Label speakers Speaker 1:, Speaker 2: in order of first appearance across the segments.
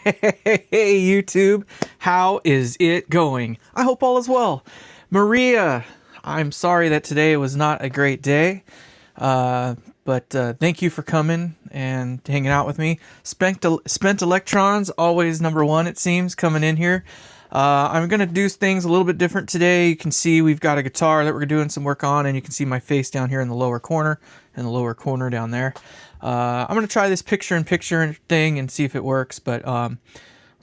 Speaker 1: Hey YouTube, how is it going? I hope all is well. Maria, I'm sorry that today was not a great day, but thank you for coming and hanging out with me. Spent Electrons, always number one it seems, coming in here. I'm going to do things a little bit different today. You can see we've got a guitar that we're doing some work on, and you can see my face down here in the lower corner, down there. I'm going to try this picture-in-picture thing and see if it works, but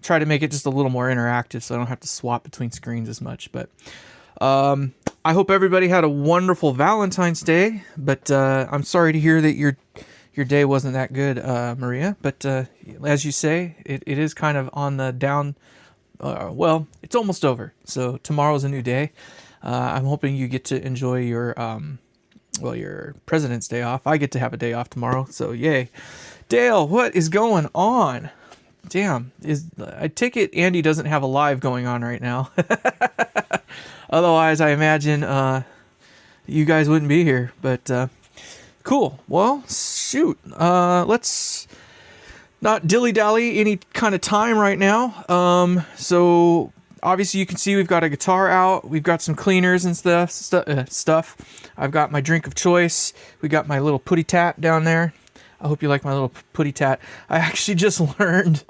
Speaker 1: try to make it just a little more interactive so I don't have to swap between screens as much. But I hope everybody had a wonderful Valentine's Day, but I'm sorry to hear that your day wasn't that good, Maria. But as you say, it is kind of on the down. Well, it's almost over, so tomorrow's a new day. I'm hoping you get to enjoy your President's Day off. I get to have a day off tomorrow, so yay. Dale, what is going on? Damn, I take it Andy doesn't have a live going on right now. Otherwise, I imagine you guys wouldn't be here, but cool. Well, shoot. Let's not dilly-dally any kind of time right now. So obviously you can see we've got a guitar out. We've got some cleaners and stuff. I've got my drink of choice. We got my little putty tat down there. I hope you like my little putty tat. I actually just learned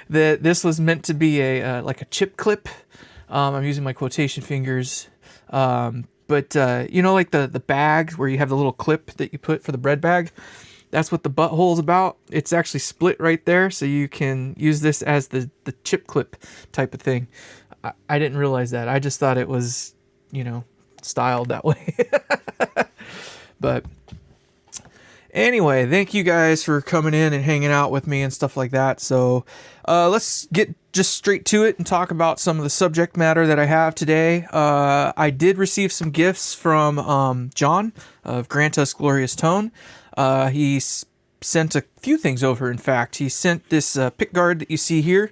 Speaker 1: that this was meant to be a like a chip clip. I'm using my quotation fingers. But you know, like the bag where you have the little clip that you put for the bread bag. That's what the butthole is about. It's actually split right there, so you can use this as the chip clip type of thing. I didn't realize that. I just thought it was, you know, styled that way. But anyway, thank you guys for coming in and hanging out with me and stuff like that. So let's get just straight to it and talk about some of the subject matter that I have today. I did receive some gifts from John of Grant Us Glorious Tone. He sent a few things over. In fact, he sent this pickguard that you see here.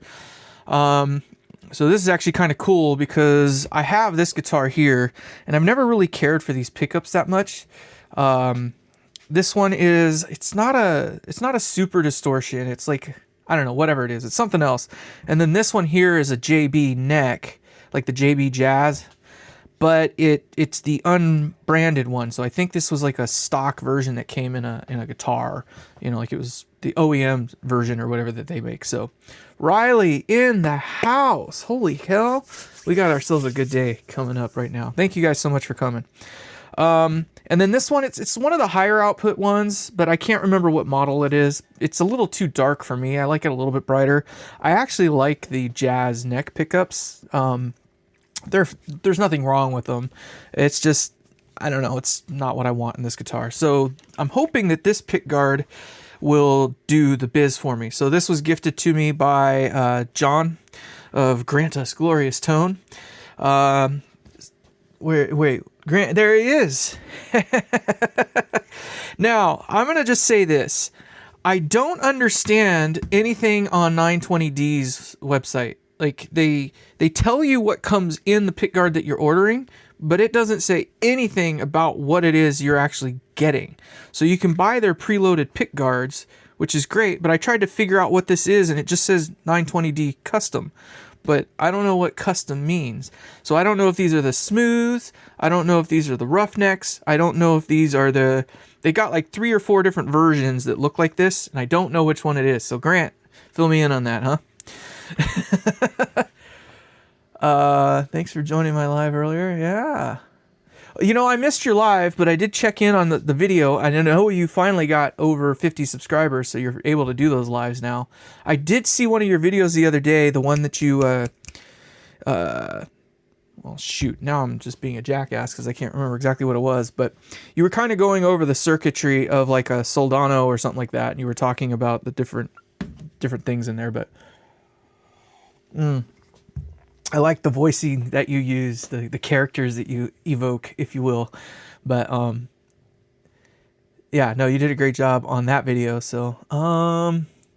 Speaker 1: So this is actually kind of cool because I have this guitar here, and I've never really cared for these pickups that much. This one is, it's not a super distortion. It's like, I don't know, whatever it is. It's something else. And then this one here is a JB neck, like the JB Jazz. But it's the unbranded one, so I think this was like a stock version that came in a guitar, you know, like it was the OEM version or whatever that they make. So Riley in the house, holy hell, we got ourselves a good day coming up right now. Thank you guys so much for coming. And then this one, it's one of the higher output ones, but I can't remember what model it is. It's a little too dark for me. I like it a little bit brighter. I actually like the Jazz neck pickups. There's nothing wrong with them. It's just, I don't know, it's not what I want in this guitar. So I'm hoping that this pickguard will do the biz for me. So this was gifted to me by John of Grant Us Glorious Tone. Wait, Grant, there he is. Now, I'm going to just say this. I don't understand anything on 920D's website. Like, they tell you what comes in the pickguard that you're ordering, but it doesn't say anything about what it is you're actually getting. So you can buy their preloaded pickguards, which is great, but I tried to figure out what this is, and it just says 920D custom. But I don't know what custom means. So I don't know if these are the smooths. I don't know if these are the roughnecks. I don't know if these are the... They got like 3 or 4 different versions that look like this, and I don't know which one it is. So Grant, fill me in on that, huh? Thanks for joining my live earlier. Yeah. You know, I missed your live, but I did check in on the video. I know you finally got over 50 subscribers, so you're able to do those lives now. I did see one of your videos the other day, the one that you, well, shoot, now I'm just being a jackass because I can't remember exactly what it was, but you were kind of going over the circuitry of like a Soldano or something like that, and you were talking about the different things in there, but... I like the voicing that you use, the characters that you evoke, if you will. But yeah, no, you did a great job on that video. So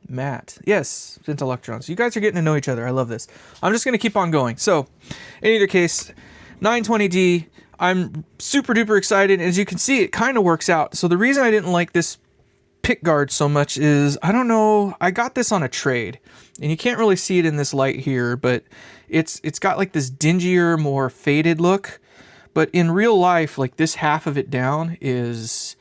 Speaker 1: Matt, yes, Sent Electrons. You guys are getting to know each other. I love this. I'm just gonna keep on going. So in either case, 920D, I'm super duper excited. As you can see, it kind of works out. So the reason I didn't like this Pickguard so much is, I don't know, I got this on a trade, and you can't really see it in this light here, but it's got like this dingier, more faded look. But in real life, like this half of it down is,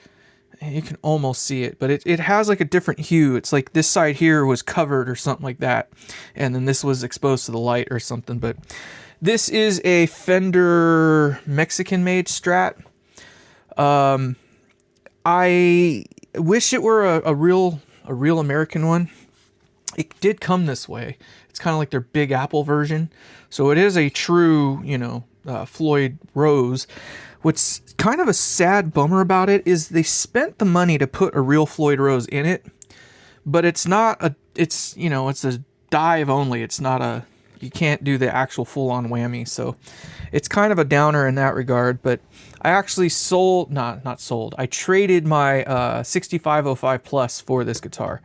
Speaker 1: you can almost see it, but it has like a different hue. It's like this side here was covered or something like that, and then this was exposed to the light or something. But this is a Fender Mexican-made Strat. I wish it were a real American one. It did come this way. It's kind of like their Big Apple version. So it is a true, you know, Floyd Rose. What's kind of a sad bummer about it is they spent the money to put a real Floyd Rose in it, but it's not a, it's, you know, it's a dive only. It's not a, you can't do the actual full-on whammy. So it's kind of a downer in that regard. But I actually sold, not sold, I traded my 6505 Plus for this guitar.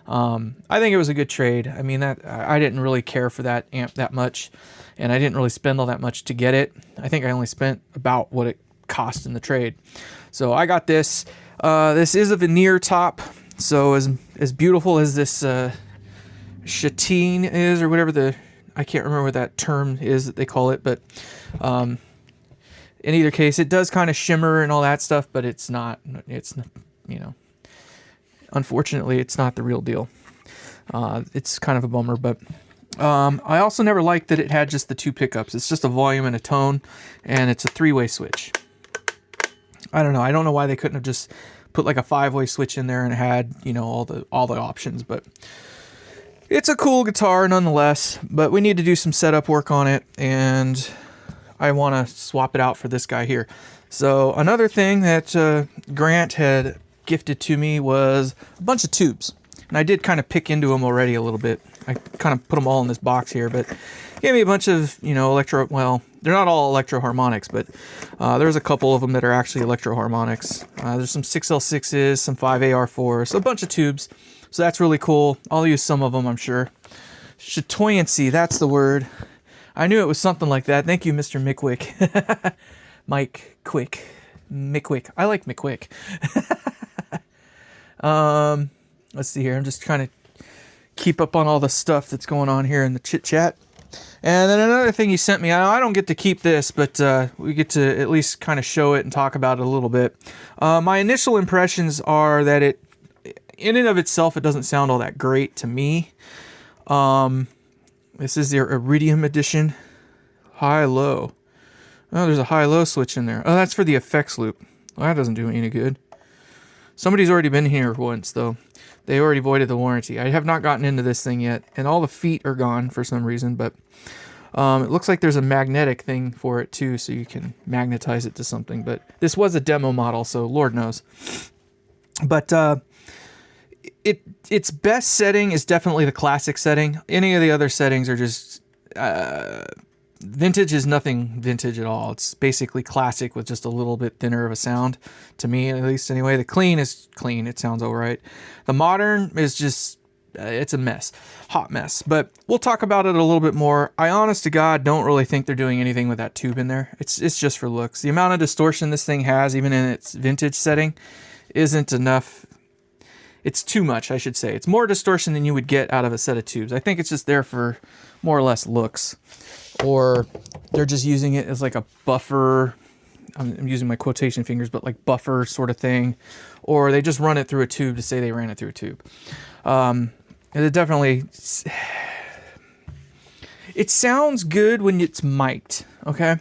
Speaker 1: I think it was a good trade. I mean, that I didn't really care for that amp that much, and I didn't really spend all that much to get it. I think I only spent about what it cost in the trade. So I got this. This is a veneer top, so as beautiful as this chitine is, or whatever the, I can't remember what that term is that they call it, but in either case, it does kind of shimmer and all that stuff, but it's not, you know, unfortunately, it's not the real deal. It's kind of a bummer, but I also never liked that it had just the two pickups. It's just a volume and a tone, and it's a three-way switch. I don't know. I don't know why they couldn't have just put like a five-way switch in there and had, you know, all the options, but it's a cool guitar nonetheless. But we need to do some setup work on it, and I want to swap it out for this guy here. So another thing that Grant had gifted to me was a bunch of tubes, and I did kind of pick into them already a little bit. I kind of put them all in this box here, but he gave me a bunch of, you know, well, they're not all electro harmonics, but there's a couple of them that are actually electro harmonics. There's some 6L6s, some 5AR4s, so a bunch of tubes. So that's really cool. I'll use some of them, I'm sure. Chatoyancy, that's the word. I knew it was something like that. Thank you, Mr. Mickwick. Mike Quick. Mickwick. I like Mickwick. Let's see here. I'm just trying to keep up on all the stuff that's going on here in the chit chat. And then another thing he sent me, I don't get to keep this, but we get to at least kind of show it and talk about it a little bit. My initial impressions are that it, in and of itself, it doesn't sound all that great to me. This is the Iridium edition. High-low. Oh, there's a high-low switch in there. Oh, that's for the effects loop. Well, that doesn't do me any good. Somebody's already been here once, though. They already voided the warranty. I have not gotten into this thing yet, and all the feet are gone for some reason, but it looks like there's a magnetic thing for it, too, so you can magnetize it to something. But this was a demo model, so Lord knows. But its best setting is definitely the classic setting. Any of the other settings are just... vintage is nothing vintage at all. It's basically classic with just a little bit thinner of a sound, to me at least anyway. The clean is clean. It sounds all right. The modern is just, it's a mess. Hot mess. But we'll talk about it a little bit more. I honest to God don't really think they're doing anything with that tube in there. It's just for looks. The amount of distortion this thing has, even in its vintage setting, isn't enough. It's too much, I should say. It's more distortion than you would get out of a set of tubes. I think it's just there for more or less looks. Or they're just using it as like a buffer. I'm using my quotation fingers, but like buffer sort of thing. Or they just run it through a tube to say they ran it through a tube. It definitely... It sounds good when it's mic'd, okay?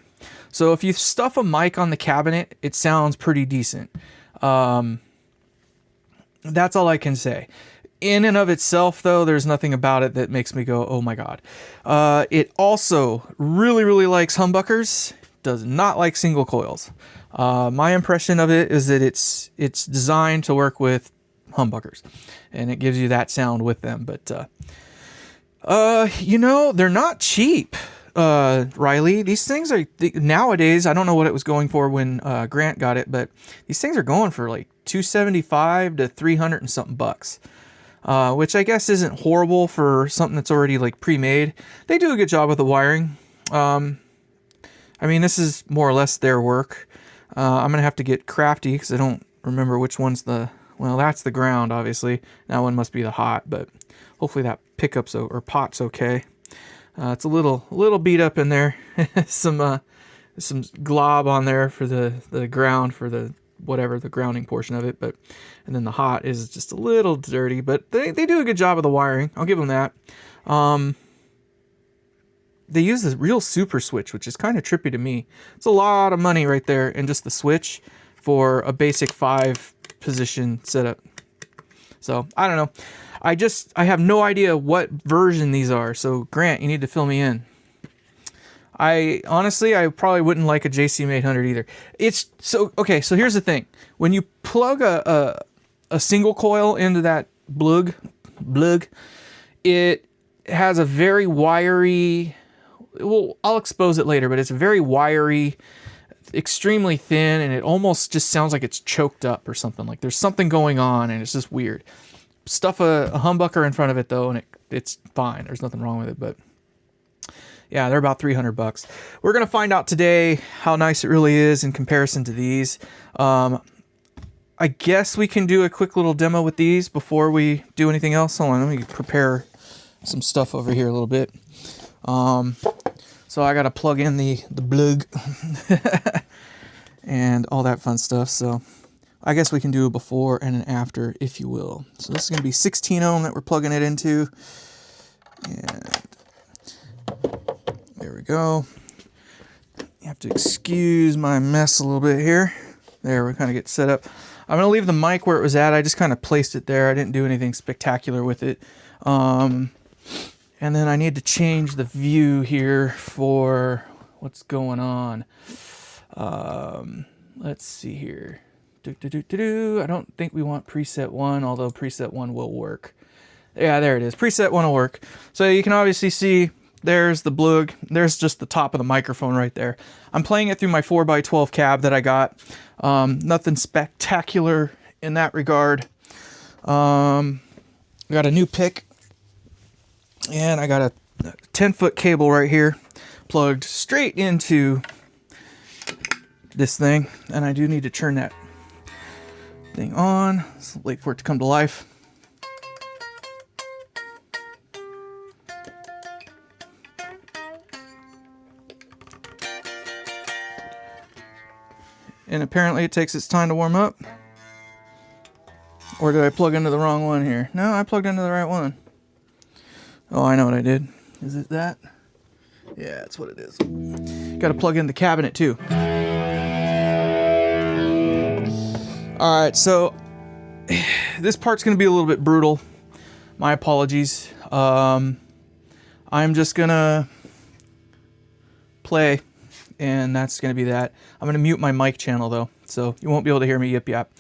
Speaker 1: So if you stuff a mic on the cabinet, it sounds pretty decent. That's all I can say. In and of itself, though, there's nothing about it that makes me go, oh my god. It also really, really likes humbuckers. Does not like single coils. My impression of it is that it's designed to work with humbuckers, and it gives you that sound with them. But you know, they're not cheap, Riley. These things are nowadays. I don't know what it was going for when Grant got it, but these things are going for like $275 to $300 and something bucks. Which I guess isn't horrible for something that's already like pre-made. They do a good job with the wiring. I mean, this is more or less their work. I'm gonna have to get crafty because I don't remember which one's the Well, that's the ground, obviously. That one must be the hot, but hopefully that pickup's or pot's okay. It's a little beat up in there. some glob on there for the ground, for the whatever, the grounding portion of it, but and then the hot is just a little dirty, but they do a good job of the wiring. I'll give them that. They use this real super switch, which is kind of trippy to me. It's a lot of money right there in just the switch for a basic 5-position setup. So I don't know. I have no idea what version these are. So Grant, you need to fill me in. I honestly probably wouldn't like a JCM 800 either. It's so okay. So here's the thing: when you plug a single coil into that blug, it has a very wiry. Well, I'll expose it later, but it's very wiry, extremely thin, and it almost just sounds like it's choked up or something. Like there's something going on, and it's just weird. Stuff a humbucker in front of it though, and it's fine. There's nothing wrong with it, but. Yeah, they're about $300. We're going to find out today how nice it really is in comparison to these. I guess we can do a quick little demo with these before we do anything else. Hold on, let me prepare some stuff over here a little bit. So I got to plug in the plug and all that fun stuff. So I guess we can do a before and an after, if you will. So this is going to be 16 ohm that we're plugging it into. And there we go. You have to excuse my mess a little bit here. There, we kind of get set up. I'm going to leave the mic where it was at. I just kind of placed it there. I didn't do anything spectacular with it. And then I need to change the view here for what's going on. Let's see here. I don't think we want preset 1, although preset 1 will work. Yeah, there it is. Preset 1 will work. So you can obviously see there's the blug. There's just the top of the microphone right there. I'm playing it through my 4x12 cab that I got. Nothing spectacular in that regard. I got a new pick. And I got a 10-foot cable right here plugged straight into this thing. And I do need to turn that thing on. So wait for it to come to life. And apparently it takes its time to warm up. Or did I plug into the wrong one here? No, I plugged into the right one. Oh, I know what I did. Is it that? Yeah, that's what it is. Got to plug in the cabinet too. Alright, so this part's going to be a little bit brutal. My apologies. I'm just going to play. And that's going to be that. I'm going to mute my mic channel though, so you won't be able to hear me yip yap.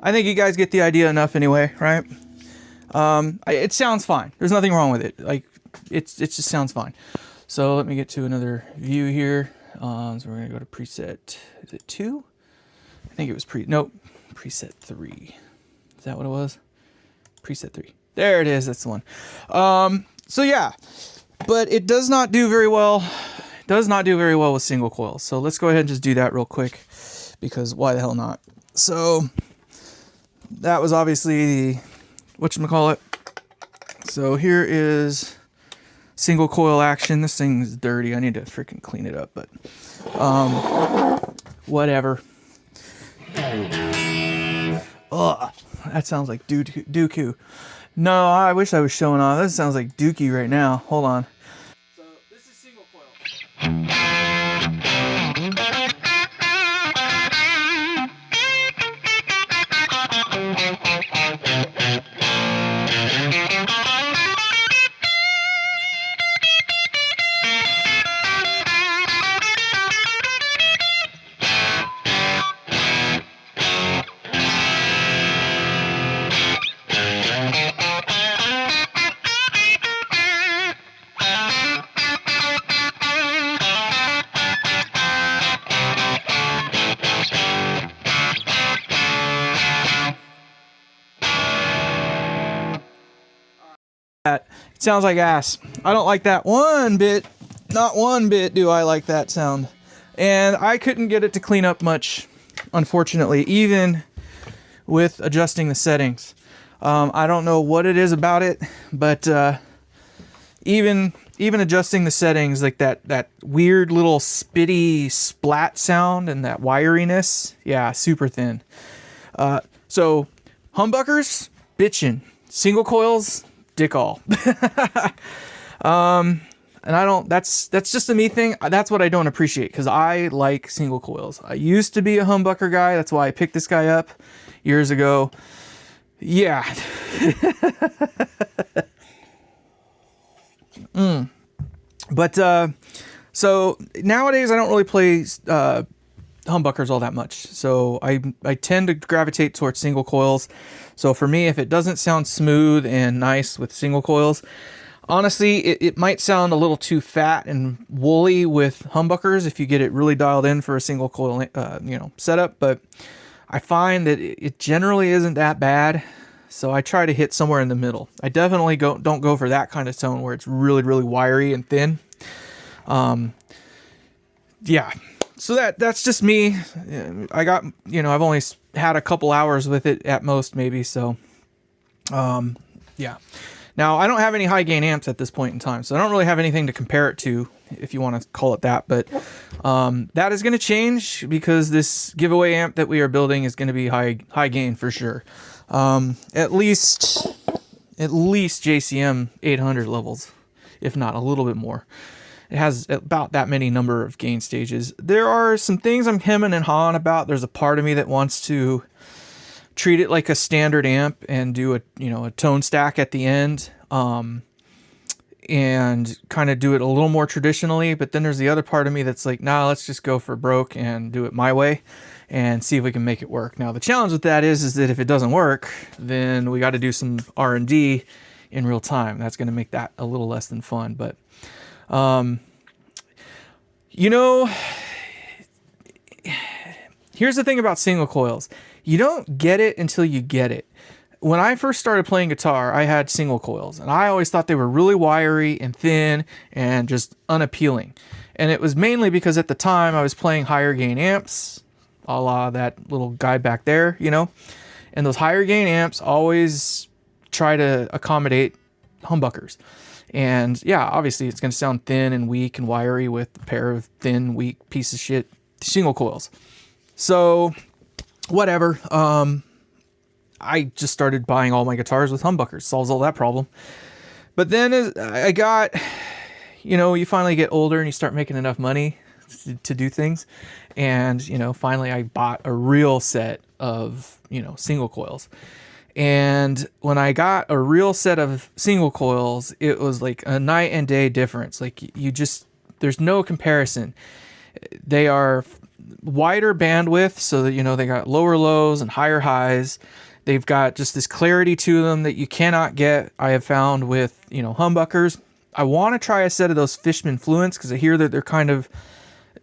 Speaker 1: I think you guys get the idea enough anyway, right? It sounds fine. There's nothing wrong with it. Like it just sounds fine. So let me get to another view here. So we're gonna go to preset. Is it 2? I think it was preset 3. Is that what it was? Preset 3. There it is. That's the one. So yeah, but it does not do very well. does not do very well with single coils. So let's go ahead and just do that real quick, because why the hell not? So that was obviously the, whatchamacallit. So here is single coil action. This thing's dirty. I need to freaking clean it up, but whatever. Ugh, that sounds like dooku. No, I wish I was showing off. This sounds like dookie right now. Hold on. So this is single coil. It sounds like ass. I don't like that one bit. Not one bit do I like that sound. And I couldn't get it to clean up much, unfortunately, even with adjusting the settings. I don't know what it is about it, but even adjusting the settings, like that weird little spitty splat sound and that wiriness, yeah, super thin. So humbuckers, bitchin'. Single coils, dick all. And I don't, that's just a me thing. That's what I don't appreciate, because I like single coils. I used to be a humbucker guy. That's why I picked this guy up years ago. Yeah. But so nowadays I don't really play humbuckers all that much. So I tend to gravitate towards single coils. So for me, if it doesn't sound smooth and nice with single coils, honestly, it might sound a little too fat and woolly with humbuckers if you get it really dialed in for a single coil, setup. But I find that it generally isn't that bad. So I try to hit somewhere in the middle. I definitely don't go for that kind of tone where it's really, really wiry and thin. Yeah. So that's just me. I got, I've only had a couple hours with it at most, maybe. So, yeah. Now, I don't have any high gain amps at this point in time, so I don't really have anything to compare it to, if you want to call it that. But that is going to change, because this giveaway amp that we are building is going to be high gain for sure. At least JCM 800 levels, if not a little bit more. It has about that many number of gain stages. There are some things I'm hemming and hawing about. There's a part of me that wants to treat it like a standard amp and do a tone stack at the end, and kind of do it a little more traditionally. But then there's the other part of me that's like, nah, let's just go for broke and do it my way and see if we can make it work. Now the challenge with that is that if it doesn't work, then we got to do some R&D in real time. That's going to make that a little less than fun. But here's the thing about single coils. You don't get it until you get it. When I first started playing guitar, I had single coils, and I always thought they were really wiry and thin and just unappealing. And it was mainly because at the time I was playing higher gain amps, a la that little guy back there, and those higher gain amps always try to accommodate humbuckers. And yeah, obviously it's going to sound thin and weak and wiry with a pair of thin, weak piece of shit single coils. So whatever. I just started buying all my guitars with humbuckers. Solves all that problem. But then as I got, you finally get older and you start making enough money to do things. And, finally I bought a real set of, single coils. And when I got a real set of single coils, it was like a night and day difference. Like there's no comparison. They are wider bandwidth, so that, they got lower lows and higher highs. They've got just this clarity to them that you cannot get, I have found, with, humbuckers. I want to try a set of those Fishman Fluents, because I hear that they're kind of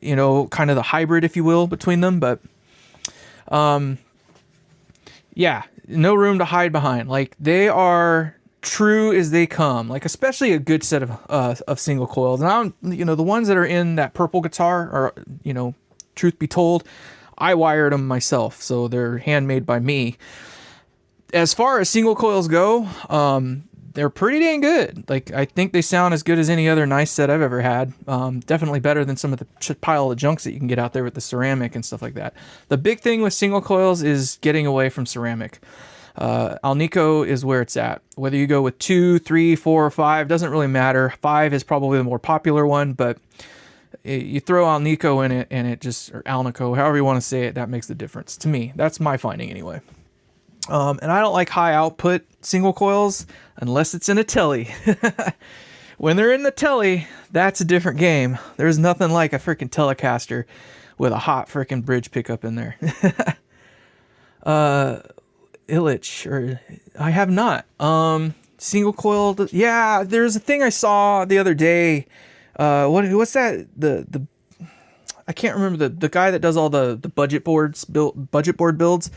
Speaker 1: the hybrid, if you will, between them. But, yeah, no room to hide behind. Like, they are true as they come, like especially a good set of single coils. And I don't, you know, the ones that are in that purple guitar are, you know, truth be told, I wired them myself, so they're handmade by me. As far as single coils go, they're pretty dang good. Like, I think they sound as good as any other nice set I've ever had. Definitely better than some of the pile of junks that you can get out there with the ceramic and stuff like that. The big thing with single coils is getting away from ceramic. Alnico is where it's at. Whether you go with 2, 3, 4, or 5, doesn't really matter. 5 is probably the more popular one, but you throw Alnico in it and it just, or Alnico, however you want to say it, that makes the difference. To me, that's my finding anyway. And I don't like high output single coils unless it's in a telly. When they're in the telly, that's a different game. There's nothing like a freaking Telecaster with a hot freaking bridge pickup in there. Illich, or I have not. Single coiled, yeah, there's a thing I saw the other day. What's that? The I can't remember the guy that does all the budget board builds.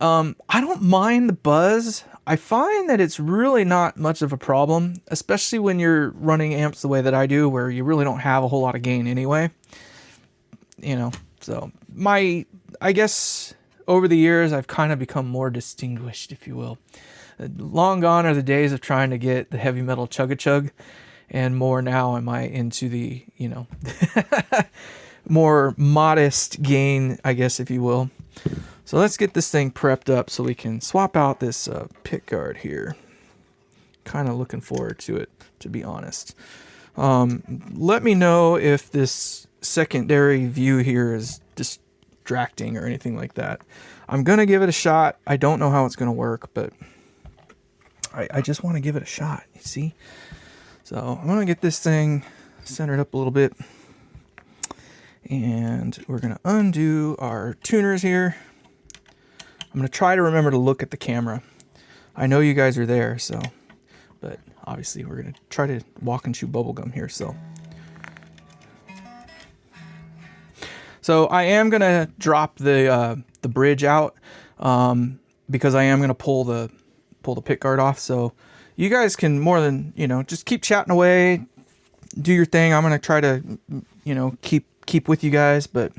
Speaker 1: I don't mind the buzz. I find that it's really not much of a problem, especially when you're running amps the way that I do, where you really don't have a whole lot of gain anyway. You know, so I guess over the years, I've kind of become more distinguished, if you will. Long gone are the days of trying to get the heavy metal chug-a-chug, and more now am I into the, you know, more modest gain, I guess, if you will. So let's get this thing prepped up so we can swap out this pickguard here. Kind of looking forward to it, to be honest. Let me know if this secondary view here is distracting or anything like that. I'm going to give it a shot. I don't know how it's going to work, but I just want to give it a shot, you see? So I'm going to get this thing centered up a little bit. And we're going to undo our tuners here. I'm going to try to remember to look at the camera. I know you guys are there, so, but obviously we're going to try to walk and chew bubblegum here, so. So I am going to drop the bridge out, because I am going to pull the pickguard off. So you guys can more than, you know, just keep chatting away, do your thing. I'm going to try to, you know, keep with you guys, but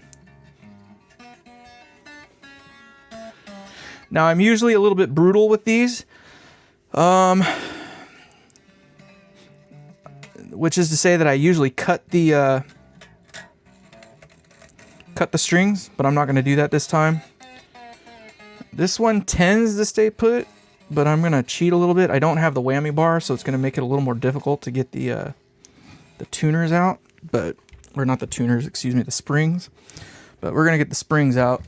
Speaker 1: now I'm usually a little bit brutal with these, which is to say that I usually cut the strings, but I'm not going to do that this time. This one tends to stay put, but I'm going to cheat a little bit. I don't have the whammy bar, so it's going to make it a little more difficult to get the tuners out, but, or not the tuners, excuse me, the springs. But we're going to get the springs out.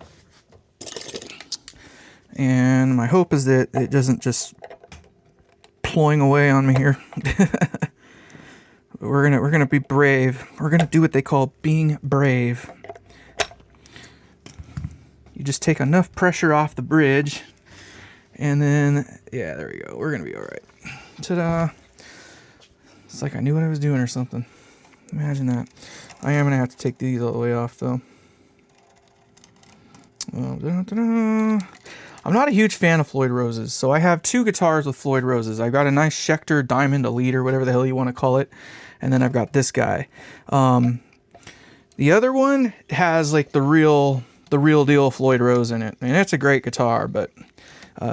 Speaker 1: And my hope is that it doesn't just ploying away on me here. We're gonna be brave. We're gonna do what they call being brave. You just take enough pressure off the bridge, and then, yeah, there we go. We're gonna be all right. Ta-da! It's like I knew what I was doing or something. Imagine that. I am gonna have to take these all the way off, though. I'm not a huge fan of Floyd Roses, so I have 2 guitars with Floyd Roses. I've got a nice Schecter Diamond Elite, or whatever the hell you want to call it, and then I've got this guy. The other one has like the real deal Floyd Rose in it, and it's a great guitar, but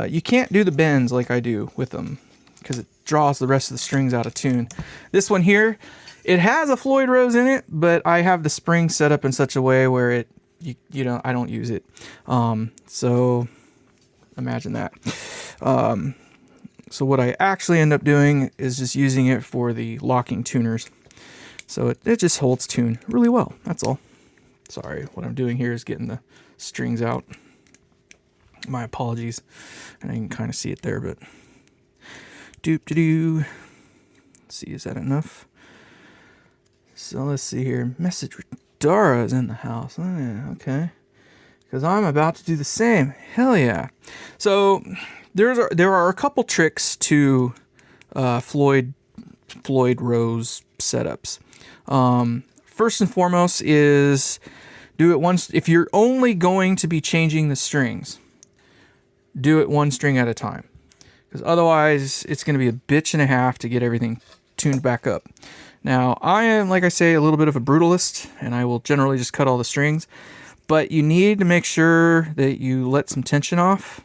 Speaker 1: you can't do the bends like I do with them because it draws the rest of the strings out of tune. This one here, it has a Floyd Rose in it, but I have the spring set up in such a way where you know, I don't use it. So imagine that. So what I actually end up doing is just using it for the locking tuners. So it just holds tune really well. That's all. Sorry, what I'm doing here is getting the strings out. My apologies. And I can kind of see it there, but doop-de-doo. Let's see, is that enough? So let's see here. Message Dara is in the house. Oh, yeah, okay. Because I'm about to do the same. Hell yeah. So there are a couple tricks to Floyd Rose setups. First and foremost is do it once. If you're only going to be changing the strings, do it one string at a time. because otherwise it's going to be a bitch and a half to get everything tuned back up. Now, I am, like I say, a little bit of a brutalist, and I will generally just cut all the strings, but you need to make sure that you let some tension off,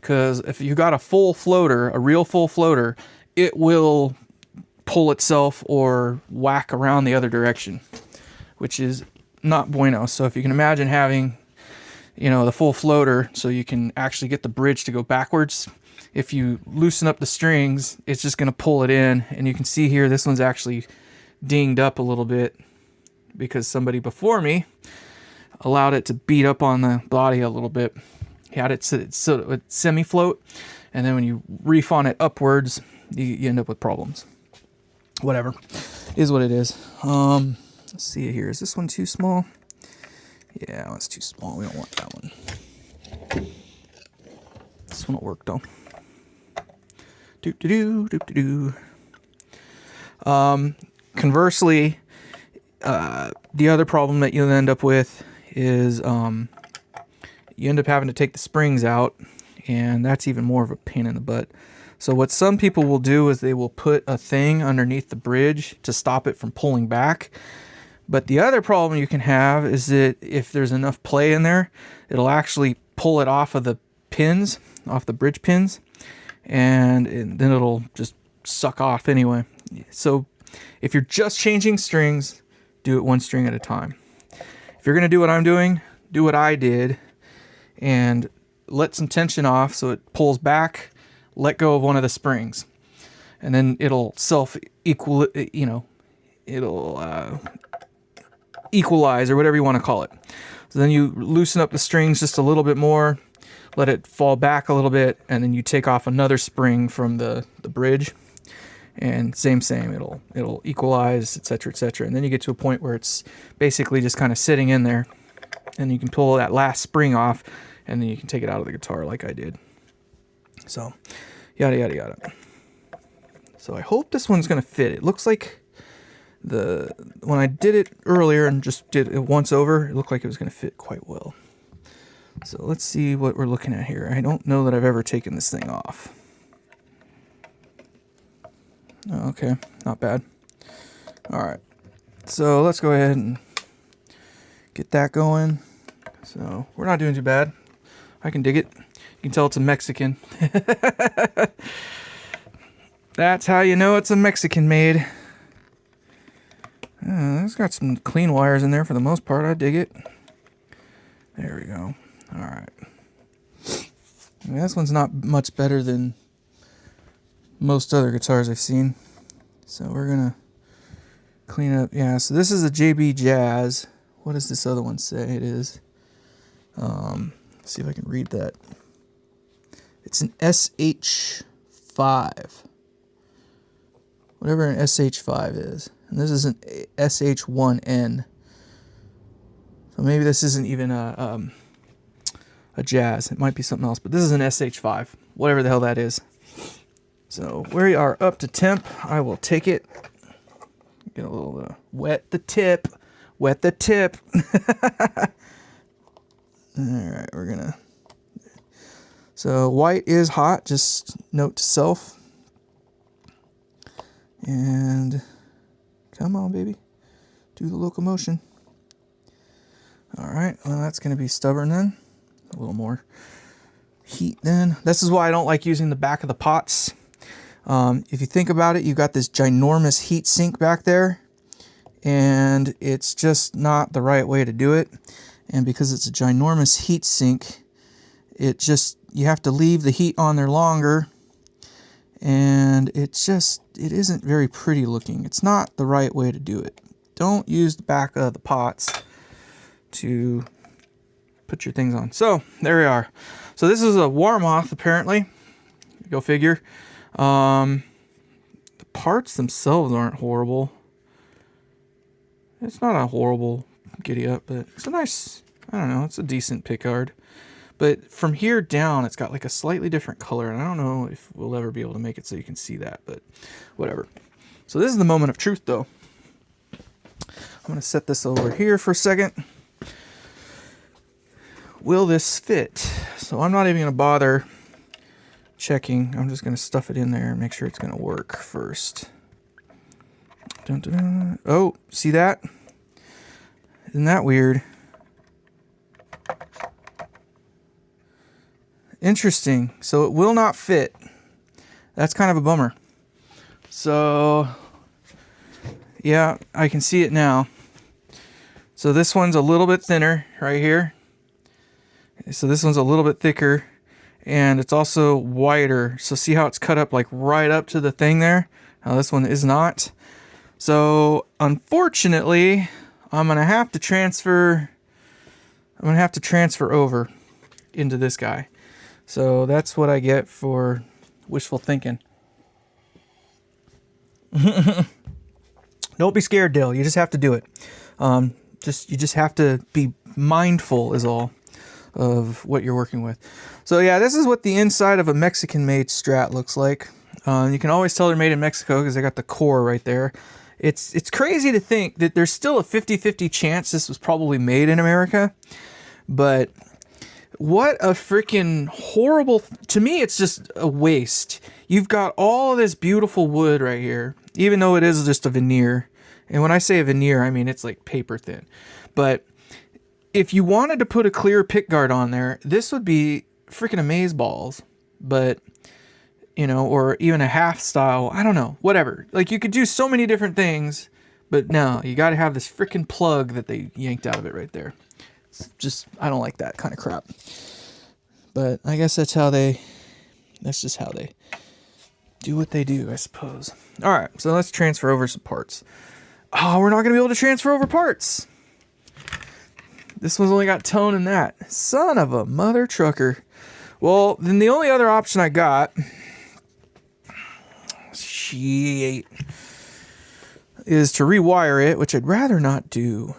Speaker 1: because if you got a full floater, a real full floater, it will pull itself or whack around the other direction, which is not bueno. So if you can imagine having, you know, the full floater so you can actually get the bridge to go backwards, if you loosen up the strings, it's just going to pull it in. And you can see here, this one's actually dinged up a little bit because somebody before me allowed it to beat up on the body a little bit. He had it so it would semi-float, and then when you reef on it upwards, you end up with problems. Whatever, is what it is. Let's see here. Is this one too small? Yeah, that's too small. We don't want that one. This one will work though. Conversely, the other problem that you'll end up with is you end up having to take the springs out, and that's even more of a pain in the butt. So what some people will do is they will put a thing underneath the bridge to stop it from pulling back. But the other problem you can have is that if there's enough play in there, it'll actually pull it off of the pins, off the bridge pins, and then it'll just suck off anyway. So if you're just changing strings, do it one string at a time. If you're going to do what I'm doing, do what I did and let some tension off so it pulls back, let go of one of the springs, and then it'll equalize, or whatever you want to call it. So then you loosen up the strings just a little bit more, let it fall back a little bit, and then you take off another spring from the bridge, and same, it'll equalize, etc., etc. And then you get to a point where it's basically just kind of sitting in there, and you can pull that last spring off, and then you can take it out of the guitar like I did. So, yada, yada, yada. So I hope this one's going to fit. It looks like when I did it earlier and just did it once over, it looked like it was going to fit quite well. So let's see what we're looking at here. I don't know that I've ever taken this thing off. Oh, okay, not bad. All right, so let's go ahead and get that going. So we're not doing too bad. I can dig it. You can tell it's a Mexican. That's how you know it's a Mexican made. It's got some clean wires in there for the most part. I dig it. There we go. All right. This one's not much better than most other guitars I've seen. So we're going to clean up. Yeah, so this is a JB Jazz. What does this other one say it is? Let's see if I can read that. It's an SH5. Whatever an SH5 is. And this is an SH1N. So maybe this isn't even a Jazz. It might be something else. But this is an SH5. Whatever the hell that is. So we are up to temp. I will take it. Get a little wet the tip. Wet the tip. Alright, we're gonna... So white is hot, just note to self. And come on, baby. Do the locomotion. Alright, well that's gonna be stubborn then. A little more heat then. This is why I don't like using the back of the pots. If you think about it, you've got this ginormous heat sink back there, and it's just not the right way to do it. And because it's a ginormous heat sink, you have to leave the heat on there longer, and it isn't very pretty looking. It's not the right way to do it. Don't use the back of the pots to put your things on. So there we are. So this is a Warmoth, apparently. Go figure. The parts themselves aren't horrible. It's not a horrible giddy up, but it's a nice, I don't know, it's a decent pickguard. But from here down, it's got like a slightly different color, and I don't know if we'll ever be able to make it so you can see that, but whatever. So this is the moment of truth, though. I'm going to set this over here for a second. Will this fit? So I'm not even going to bother checking. I'm just going to stuff it in there and make sure it's going to work first. Dun, dun, dun. Oh, see that? Isn't that weird? Interesting. So it will not fit. That's kind of a bummer. So, yeah, I can see it now. So this one's a little bit thinner right here. So this one's a little bit thicker. And it's also wider. So see how it's cut up like right up to the thing there? Now this one is not. So unfortunately, I'm going to have to transfer over into this guy. So that's what I get for wishful thinking. Don't be scared, Dale. You just have to do it. You just have to be mindful is all of what you're working with. So yeah, this is what the inside of a Mexican-made Strat looks like. You can always tell they're made in Mexico because they got the core right there. It's crazy to think that there's still a 50-50 chance this was probably made in America, but what a freaking horrible... To me, it's just a waste. You've got all this beautiful wood right here, even though it is just a veneer. And when I say a veneer, I mean it's like paper thin. But if you wanted to put a clear pickguard on there, this would be freaking amazeballs. But, you know, or even a half style, I don't know, whatever. Like, you could do so many different things, but no, you got to have this freaking plug that they yanked out of it right there. It's just, I don't like that kind of crap. But I guess that's just how they do what they do, I suppose. All right, so let's transfer over some parts. Oh, we're not going to be able to transfer over parts. This one's only got tone in that. Son of a mother trucker. Well, then the only other option I got, shit, is to rewire it, which I'd rather not do.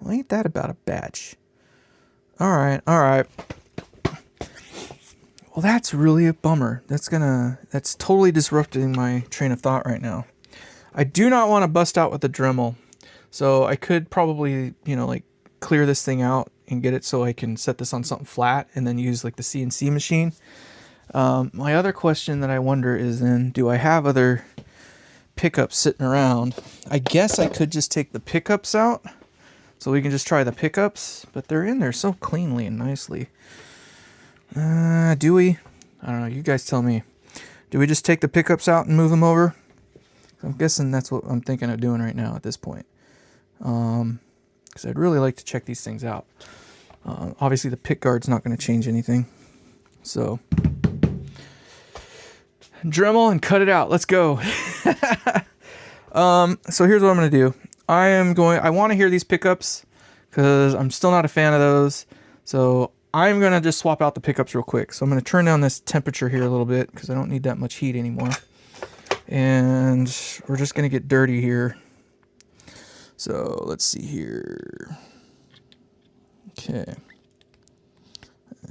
Speaker 1: Well, ain't that about a batch? All right. Well, that's really a bummer. That's totally disrupting my train of thought right now. I do not want to bust out with the Dremel. So I could probably, you know, like clear this thing out and get it so I can set this on something flat and then use like the CNC machine. My other question that I wonder is then, do I have other pickups sitting around? I guess I could just take the pickups out so we can just try the pickups, but they're in there so cleanly and nicely. Do we? I don't know. You guys tell me. Do we just take the pickups out and move them over? I'm guessing that's what I'm thinking of doing right now at this point. Because I'd really like to check these things out. Obviously the pickguard's not going to change anything. So Dremel and cut it out. Let's go. So here's what I'm going to do. I want to hear these pickups because I'm still not a fan of those. So I'm going to just swap out the pickups real quick. So I'm going to turn down this temperature here a little bit because I don't need that much heat anymore. And we're just going to get dirty here. So let's see here. Okay.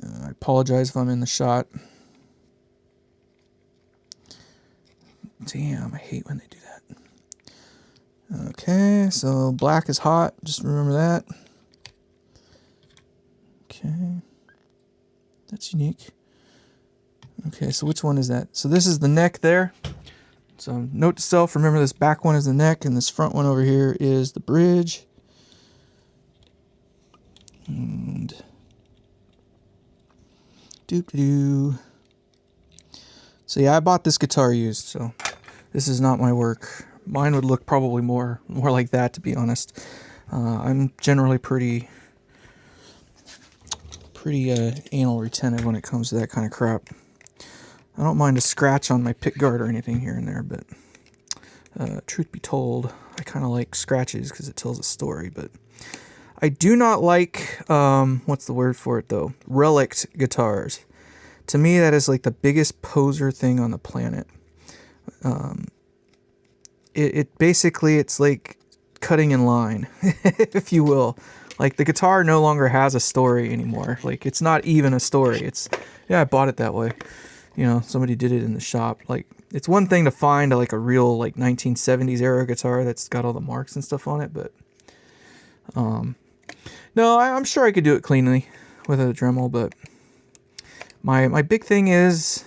Speaker 1: I apologize if I'm in the shot. Damn, I hate when they do that. Okay, so black is hot. Just remember that. Okay. That's unique. Okay, so which one is that? So this is the neck there. So note to self, remember this back one is the neck and this front one over here is the bridge. And doop-doo. So yeah, I bought this guitar used, so this is not my work. Mine would look probably more like that, to be honest. I'm generally pretty anal retentive when it comes to that kind of crap. I don't mind a scratch on my pickguard or anything here and there, but truth be told, I kind of like scratches because it tells a story. But I do not like, what's the word for it though? Relict guitars. To me, that is like the biggest poser thing on the planet. It basically, it's like cutting in line, if you will. Like the guitar no longer has a story anymore. Like it's not even a story. It's, yeah, I bought it that way. You know, somebody did it in the shop. Like it's one thing to find like a real like 1970s era guitar that's got all the marks and stuff on it, but no, I'm sure I could do it cleanly with a Dremel, but My big thing is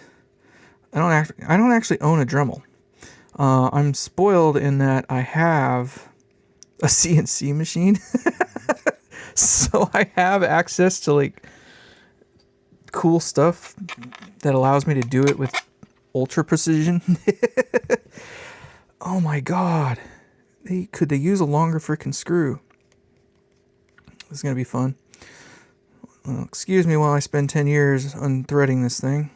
Speaker 1: I don't actually own a Dremel. I'm spoiled in that I have a CNC machine. So I have access to like cool stuff that allows me to do it with ultra precision. Oh my god. Could they use a longer freaking screw? This is going to be fun. Well, excuse me while I spend 10 years unthreading this thing.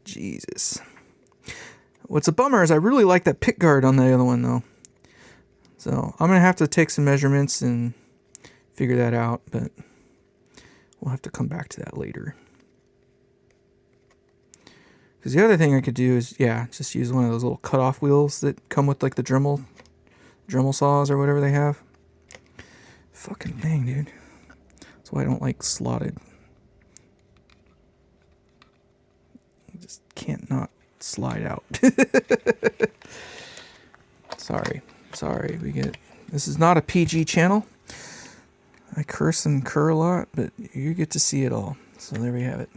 Speaker 1: Jesus. What's a bummer is I really like that pickguard on the other one though. So I'm going to have to take some measurements and figure that out, but we'll have to come back to that later. Because the other thing I could do is, yeah, just use one of those little cutoff wheels that come with like the Dremel saws or whatever they have. Fucking thing, dude. That's why I don't like slotted. I just can't not slide out. Sorry. This is not a PG channel. I curse and cur a lot, but you get to see it all. So there we have it.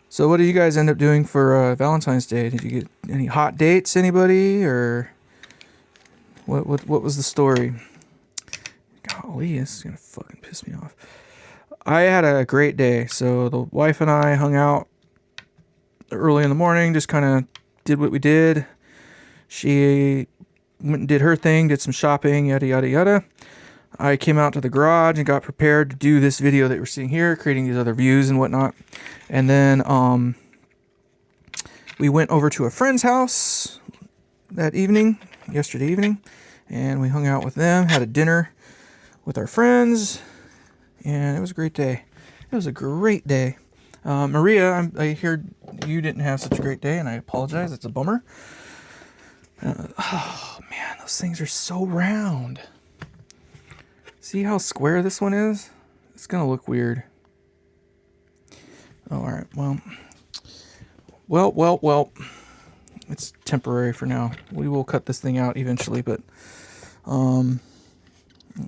Speaker 1: So what did you guys end up doing for Valentine's Day? Did you get any hot dates, anybody, or what was the story? Golly, this is gonna fucking piss me off. I had a great day. So the wife and I hung out early in the morning, just kind of did what we did. She went and did her thing, did some shopping, yada yada yada. I came out to the garage and got prepared to do this video that we're seeing here, creating these other views and whatnot. And then we went over to a friend's house that evening, yesterday evening, and we hung out with them, had a dinner with our friends, and it was a great day. It was a great day. Maria, I hear you didn't have such a great day, and I apologize. It's a bummer. Oh, man, those things are so round. See how square this one is? It's going to look weird. Oh, all right. Well. It's temporary for now. We will cut this thing out eventually, but...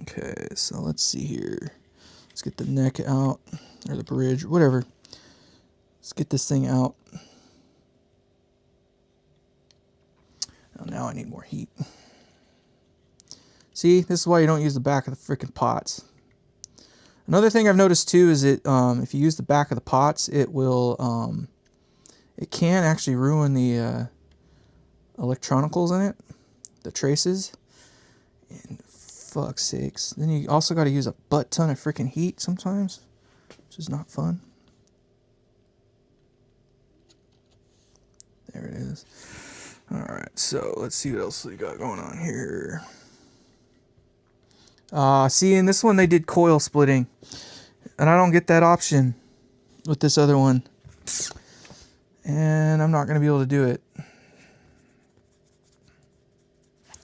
Speaker 1: Okay, so let's see here. Let's get the neck out, or the bridge, whatever. Let's get this thing out. Oh, now I need more heat. See, this is why you don't use the back of the freaking pots. Another thing I've noticed too is that if you use the back of the pots, it will, it can actually ruin the electronicals in it, the traces. And fuck's sakes. Then you also got to use a butt ton of freaking heat sometimes, which is not fun. There it is. Alright, so let's see what else we got going on here. See, in this one they did coil splitting. And I don't get that option with this other one. And I'm not going to be able to do it.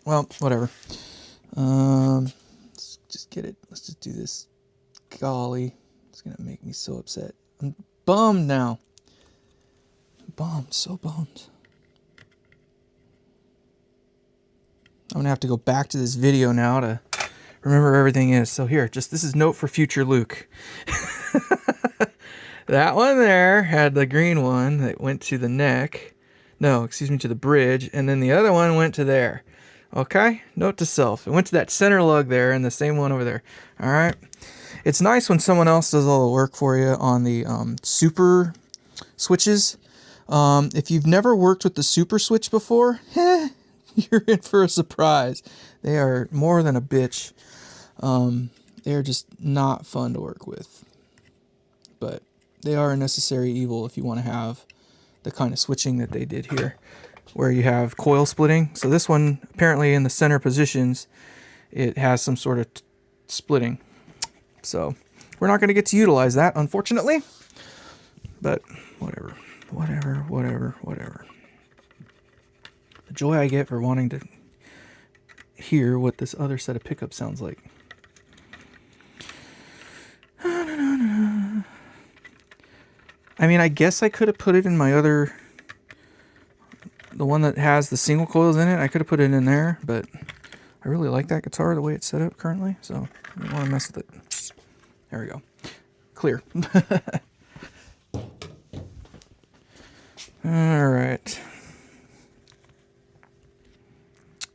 Speaker 1: Well, whatever. Let's just get it. Let's just do this. Golly. It's going to make me so upset. I'm bummed now. Bummed. So bummed. I'm going to have to go back to this video now to remember where everything is. So here, just this is note for future Luke. That one there had the green one that went to the neck. No, excuse me, to the bridge. And then the other one went to there. Okay? Note to self. It went to that center lug there and the same one over there. All right? It's nice when someone else does all the work for you on the super switches. If you've never worked with the super switch before, you're in for a surprise. They are more than a bitch. They're just not fun to work with. But they are a necessary evil if you want to have the kind of switching that they did here, where you have coil splitting. So this one, apparently in the center positions, it has some sort of splitting. So we're not going to get to utilize that, unfortunately. But whatever. The joy I get for wanting to hear what this other set of pickups sounds like. I mean, I guess I could have put it in my other, the one that has the single coils in it. I could have put it in there, but I really like that guitar the way it's set up currently, so I don't want to mess with it. There we go. Clear. Alright.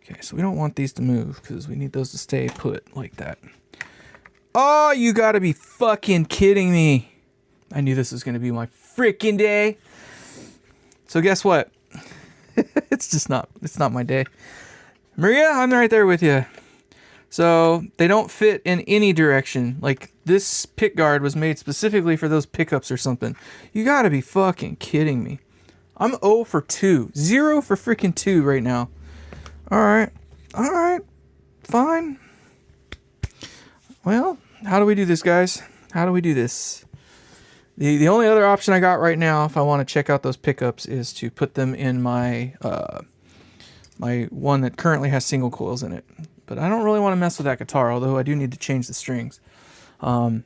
Speaker 1: Okay, so we don't want these to move because we need those to stay put like that. Oh, you gotta be fucking kidding me. I knew this was gonna be my freaking day. So guess what? It's not my day. Maria, I'm right there with you. So they don't fit in any direction. Like this pickguard was made specifically for those pickups or something. You gotta be fucking kidding me. I'm 0 for 2. 0 for freaking 2 right now. Alright. Alright. Fine. Well, how do we do this, guys? How do we do this? The only other option I got right now, if I want to check out those pickups, is to put them in my my one that currently has single coils in it. But I don't really want to mess with that guitar, although I do need to change the strings. Better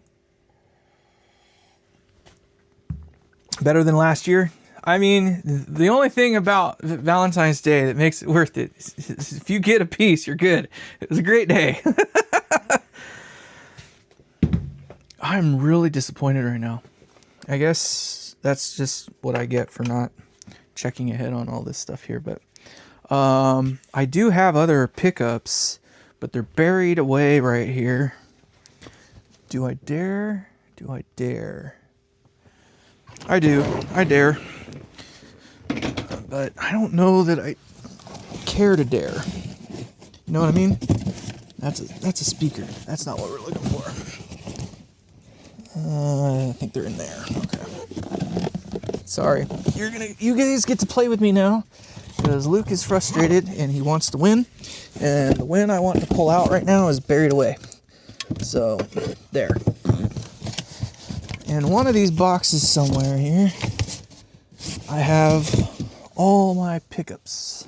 Speaker 1: than last year? I mean, the only thing about Valentine's Day that makes it worth it is if you get a piece, you're good. It was a great day. I'm really disappointed right now. I guess that's just what I get for not checking ahead on all this stuff here. But I do have other pickups, but they're buried away right here. Do I dare? Do I dare? I do. I dare. But I don't know that I care to dare. You know what I mean? That's a speaker. That's not what we're looking for. I think they're in there. Okay. Sorry. You guys get to play with me now because Luke is frustrated and he wants to win. And the win I want to pull out right now is buried away. So, there. In one of these boxes somewhere here, I have all my pickups.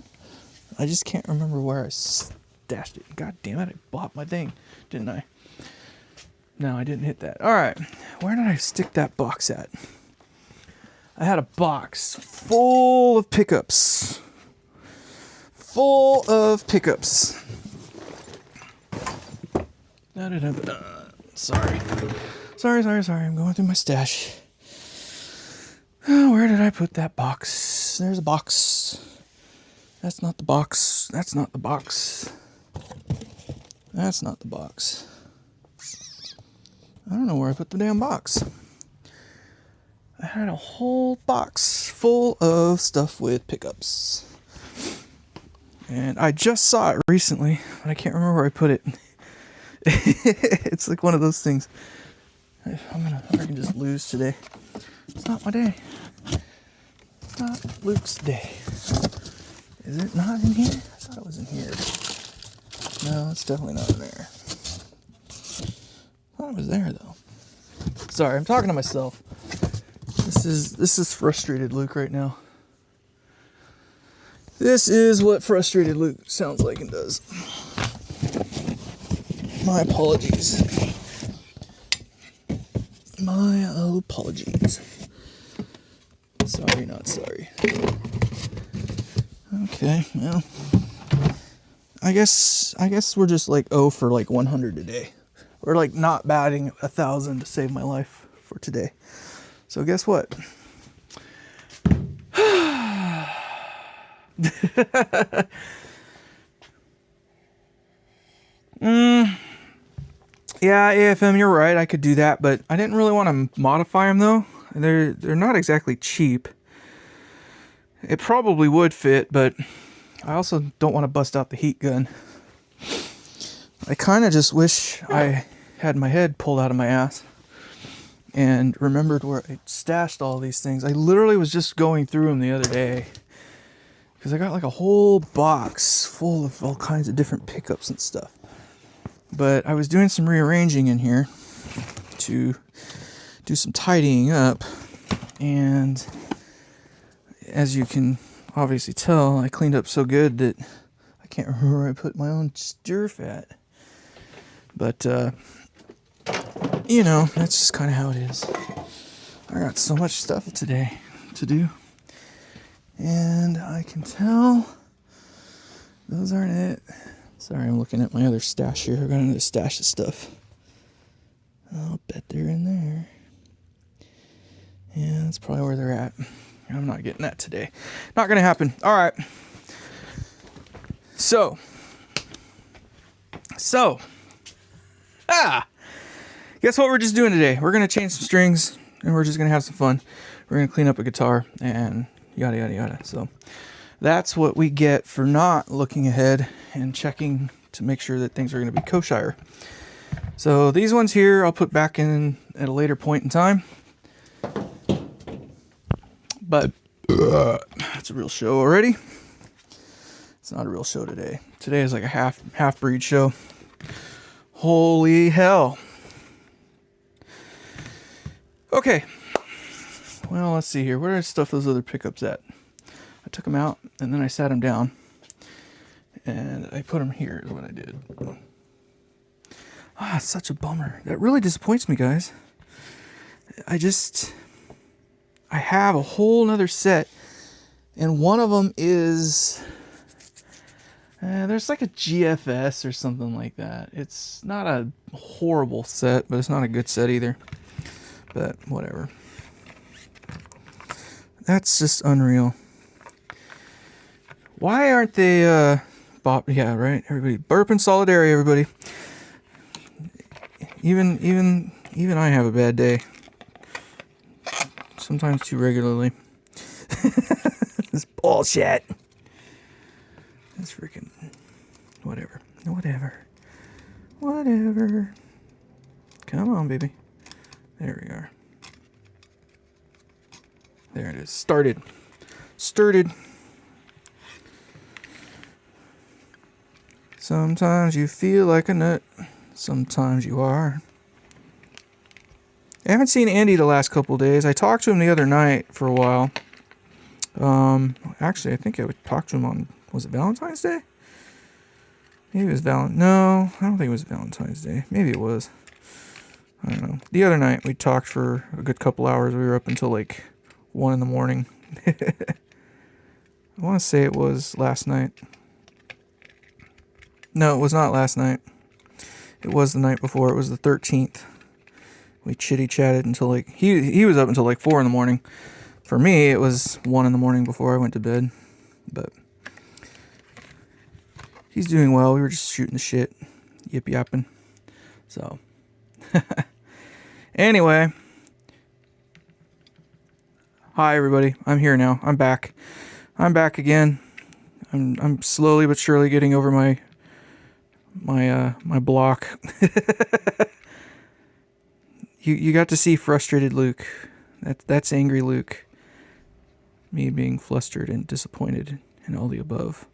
Speaker 1: I just can't remember where I stashed it. God damn it, I blocked my thing, didn't I? No, I didn't hit that. Alright, where did I stick that box at? I had a box full of pickups. Full of pickups. Sorry. Sorry. I'm going through my stash. Oh, where did I put that box? There's a box. That's not the box. That's not the box. That's not the box. I don't know where I put the damn box. I had a whole box full of stuff with pickups. And I just saw it recently, but I can't remember where I put it. It's like one of those things. I can just lose today. It's not my day. It's not Luke's day. Is it not in here? I thought it was in here. No, it's definitely not in there. I thought it was there though. Sorry, I'm talking to myself. This is frustrated Luke right now. This is what frustrated Luke sounds like and does. My apologies. My apologies. Sorry, not sorry. Okay, well, I guess we're just like 0 for like 100 today. We're like not batting 1,000 to save my life for today. So guess what? Yeah, AFM, you're right. I could do that, but I didn't really want to modify them though. They're not exactly cheap. It probably would fit, but I also don't want to bust out the heat gun. I kind of just wish I had my head pulled out of my ass and remembered where I stashed all these things. I literally was just going through them the other day because I got like a whole box full of all kinds of different pickups and stuff. But I was doing some rearranging in here to do some tidying up, and as you can obviously tell, I cleaned up so good that I can't remember where I put my own stir fat. But, you know, that's just kind of how it is. I got so much stuff today to do, and I can tell those aren't it. Sorry, I'm looking at my other stash here. I've got another stash of stuff. I'll bet they're in there. Yeah, that's probably where they're at. I'm not getting that today. Not gonna happen. All right. So. Guess what we're just doing today? We're gonna change some strings and we're just gonna have some fun. We're gonna clean up a guitar and yada yada yada. So that's what we get for not looking ahead and checking to make sure that things are gonna be kosher. So these ones here I'll put back in at a later point in time. But it's a real show already. It's not a real show today. Today is like a half breed show. Holy hell. Okay. Well, let's see here. Where did I stuff those other pickups at? I took them out and then I sat them down. And I put them here is what I did. Ah, it's such a bummer. That really disappoints me, guys. I have a whole nother set. And one of them is... there's like a GFS or something like that. It's not a horrible set, but it's not a good set either. But whatever. That's just unreal. Why aren't they yeah, right? Everybody burp in solidarity, everybody. Even I have a bad day. Sometimes too regularly. This bullshit. That's freaking whatever. Come on, baby. There we are. There it is. Started. Sometimes you feel like a nut. Sometimes you are. I haven't seen Andy the last couple days. I talked to him the other night for a while. Actually, I think I would talk to him on, was it Valentine's Day? Maybe it was No, I don't think it was Valentine's Day. Maybe it was. I don't know. The other night, we talked for a good couple hours. We were up until like 1 in the morning. I want to say it was last night. No, it was not last night. It was the night before. It was the 13th. We chitty-chatted until like... He was up until like 4 in the morning. For me, it was 1 in the morning before I went to bed. But... he's doing well. We were just shooting the shit. Yip-yapping. So... Anyway. Hi, everybody. I'm here now. I'm back. I'm back again. I'm slowly but surely getting over my block. You got to see frustrated Luke. That's angry Luke. Me being flustered and disappointed and all the above.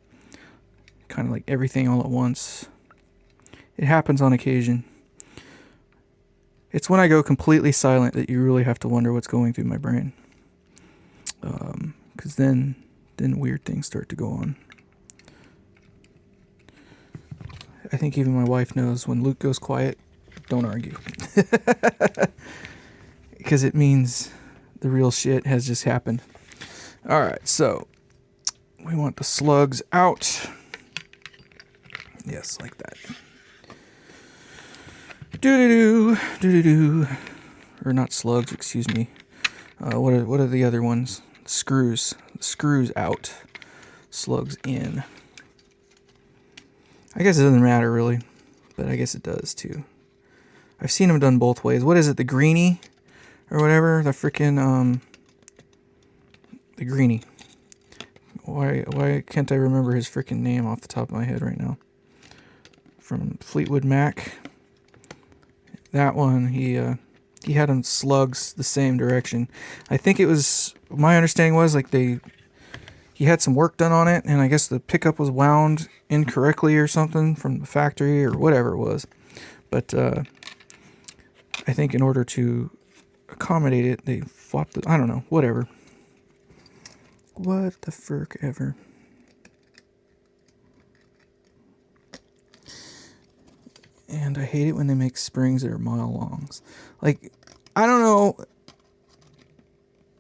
Speaker 1: Kind of like everything all at once. It happens on occasion. It's when I go completely silent that you really have to wonder what's going through my brain. Because then weird things start to go on. I think even my wife knows when Luke goes quiet, don't argue. Because it means the real shit has just happened. Alright, so we want the slugs out. Yes, like that. Do-do-do. Or not slugs, excuse me. What are the other ones? Screws. Screws out. Slugs in. I guess it doesn't matter really, but I guess it does too. I've seen them done both ways. What is it? The greenie? Or whatever? The freaking, the greenie. Why can't I remember his freaking name off the top of my head right now? From Fleetwood Mac. That one, he had them slugs the same direction. I think it was, my understanding was like he had some work done on it, and I guess the pickup was wound incorrectly or something from the factory or whatever it was. But I think in order to accommodate it, they flopped it. I don't know, whatever. What the frick ever. And I hate it when they make springs that are mile longs. Like, I don't know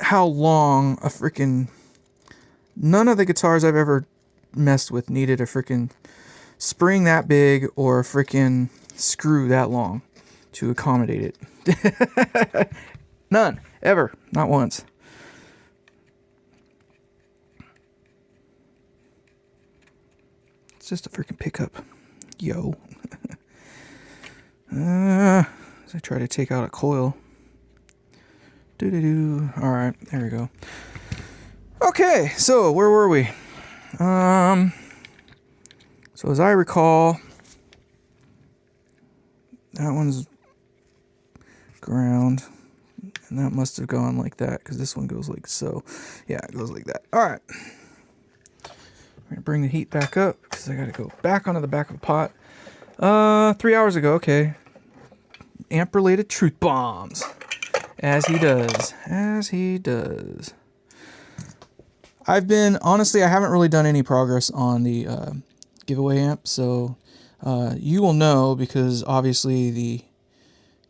Speaker 1: how long a freaking... None of the guitars I've ever messed with needed a freaking spring that big or a freaking screw that long to accommodate it. None. Ever. Not once. It's just a freaking pickup. Yo. As I try to take out a coil. Alright, there we go. Okay, so where were we? So as I recall, that one's ground, and that must have gone like that, because this one goes like so. Yeah, it goes like that. Alright. I'm going to bring the heat back up, because I got to go back onto the back of the pot. 3 hours ago, okay. Amp-related truth bombs. As he does. As he does. Honestly, I haven't really done any progress on the giveaway amp, so you will know, because obviously the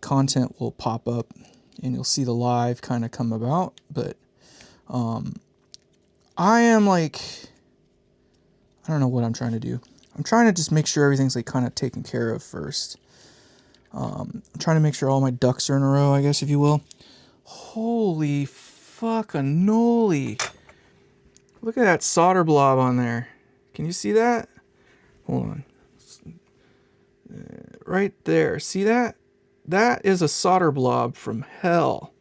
Speaker 1: content will pop up and you'll see the live kind of come about, but I am like, I don't know what I'm trying to do. I'm trying to just make sure everything's like kind of taken care of first. I'm trying to make sure all my ducks are in a row, I guess, if you will. Holy fucking-noli. Look at that solder blob on there. Can you see that? Hold on. Right there. See that? That is a solder blob from hell.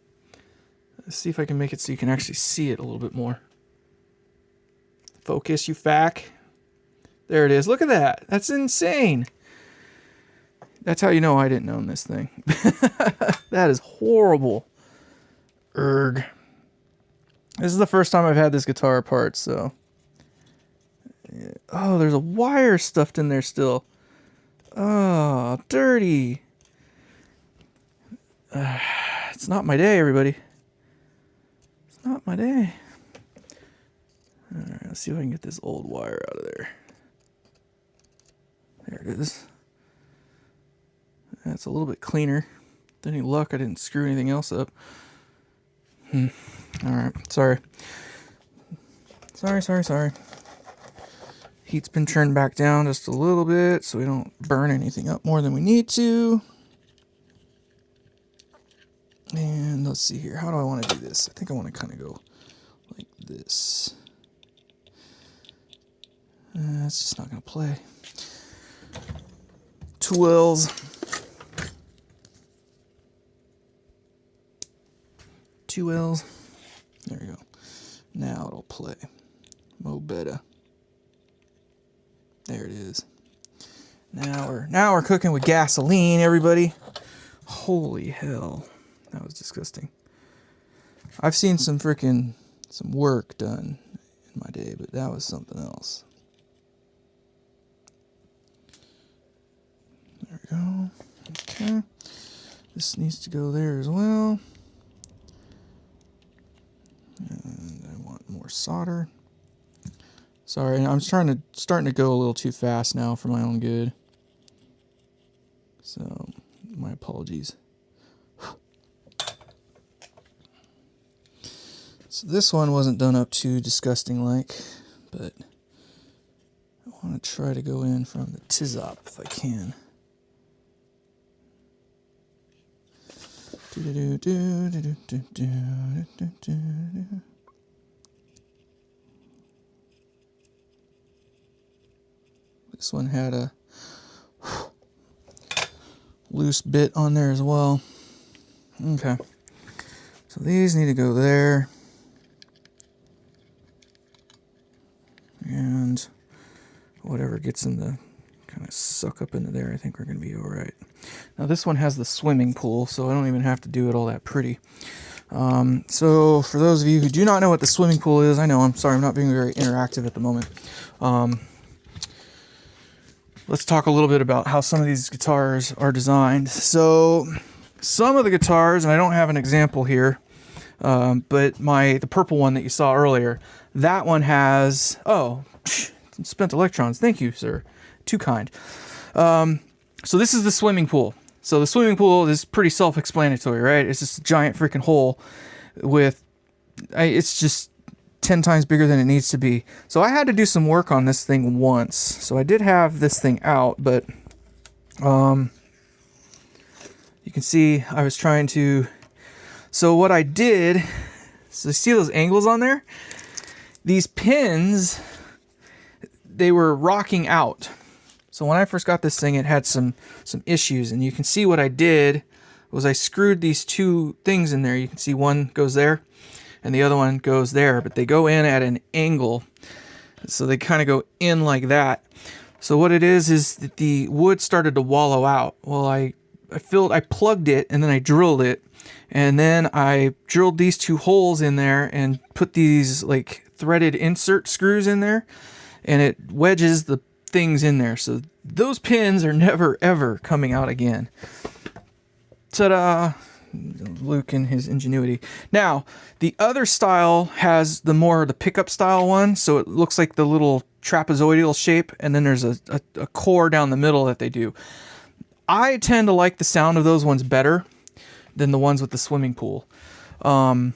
Speaker 1: Let's see if I can make it so you can actually see it a little bit more. Focus, you fack. There it is. Look at that. That's insane. That's how you know I didn't own this thing. That is horrible. Erg. This is the first time I've had this guitar apart, so. Oh, there's a wire stuffed in there still. Oh, dirty. It's not my day, everybody. It's not my day. Alright, let's see if I can get this old wire out of there. There it is. That's a little bit cleaner. With any luck, I didn't screw anything else up. Alright, sorry. Sorry. Heat's been turned back down just a little bit so we don't burn anything up more than we need to. And let's see here. How do I want to do this? I think I want to kind of go like this. It's just not going to play. 2 L's. 2 L's. There we go. Now it'll play. Mo better. There it is. Now we're cooking with gasoline, everybody. Holy hell. That was disgusting. I've seen some work done in my day, but that was something else. There we go. Okay. This needs to go there as well. And I want more solder. Sorry, I'm starting to go a little too fast now for my own good. So, my apologies. So this one wasn't done up too disgusting like, but I want to try to go in from the tizop if I can. This one had a loose bit on there as well. Okay. So these need to go there. And whatever gets in the kind of suck up into there, I think we're going to be all right. Now this one has the swimming pool, so I don't even have to do it all that pretty. So for those of you who do not know what the swimming pool is, I know, I'm sorry, I'm not being very interactive at the moment. Let's talk a little bit about how some of these guitars are designed. So some of the guitars, and I don't have an example here, but the purple one that you saw earlier, that one has, spent electrons. Thank you, sir. Too kind. So this is the swimming pool. So the swimming pool is pretty self-explanatory, right? It's just a giant freaking hole with, it's just 10 times bigger than it needs to be. So I had to do some work on this thing once. So I did have this thing out, but you can see I was trying to, so what I did, so you see those angles on there? These pins, they were rocking out. So when I first got this thing, it had some issues, and you can see what I did was I screwed these two things in there. You can see one goes there and the other one goes there, but they go in at an angle. So they kind of go in like that. So what it is that the wood started to wallow out. Well, I plugged it and then I drilled it, and then I drilled these two holes in there and put these like threaded insert screws in there, and it wedges the things in there. So those pins are never ever coming out again. Ta-da! Luke and his ingenuity. Now, the other style has the pickup style one, so it looks like the little trapezoidal shape, and then there's a core down the middle that they do. I tend to like the sound of those ones better than the ones with the swimming pool. Now,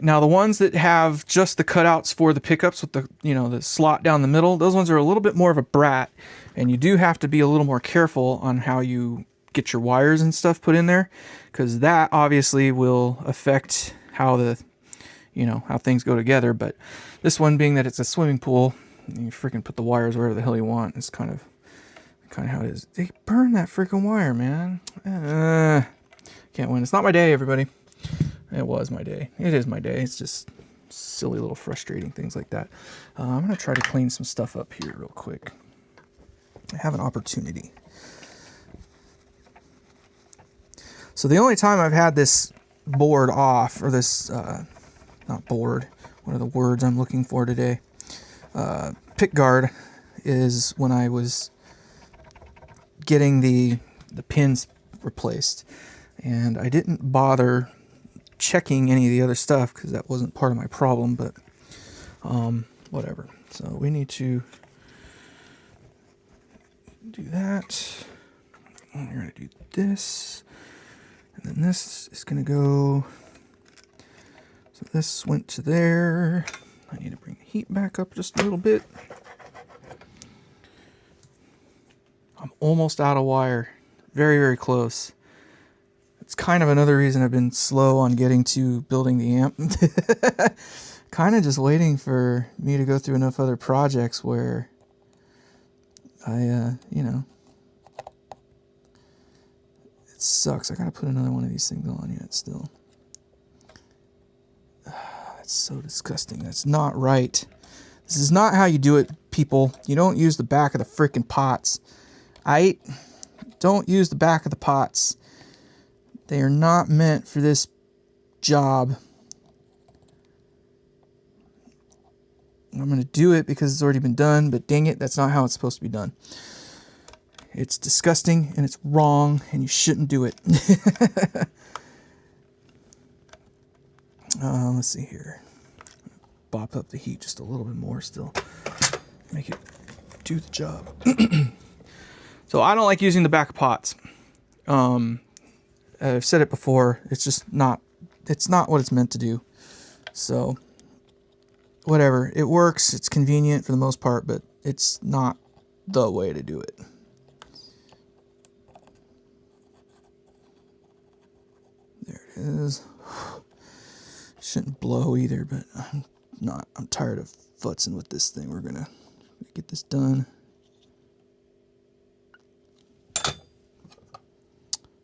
Speaker 1: the ones that have just the cutouts for the pickups with the slot down the middle, those ones are a little bit more of a brat, and you do have to be a little more careful on how you get your wires and stuff put in there, because that obviously will affect how how things go together. But this one, being that it's a swimming pool, you freaking put the wires wherever the hell you want. It's kind of how it is. They burn that freaking wire, man. Can't win. It's not my day, everybody. It was my day. It is my day. It's just silly little frustrating things like that. I'm gonna try to clean some stuff up here real quick. I have an opportunity. So the only time I've had this board off, or this, not board, what are the words I'm looking for today? Pickguard, is when I was getting the pins replaced. And I didn't bother checking any of the other stuff because that wasn't part of my problem, but whatever. So we need to do that. And we're going to do this. And then this is going to go, so this went to there. I need to bring the heat back up just a little bit. I'm almost out of wire. Very, very close. It's kind of another reason I've been slow on getting to building the amp. Kind of just waiting for me to go through enough other projects where I, sucks. I gotta put another one of these things on yet still. That's so disgusting. That's not right. This is not how you do it, people. You don't use the back of the freaking pots. Don't use the back of the pots. They are not meant for this job. I'm gonna do it because it's already been done, but dang it, that's not how it's supposed to be done. It's disgusting and it's wrong and you shouldn't do it. Let's see here. Bop up the heat just a little bit more still. Make it do the job. So I don't like using the back of pots. I've said it before. It's just not what it's meant to do. So whatever. It works. It's convenient for the most part, but it's not the way to do it. There it is. Shouldn't blow either, but I'm tired of futzing with this thing. We're gonna get this done.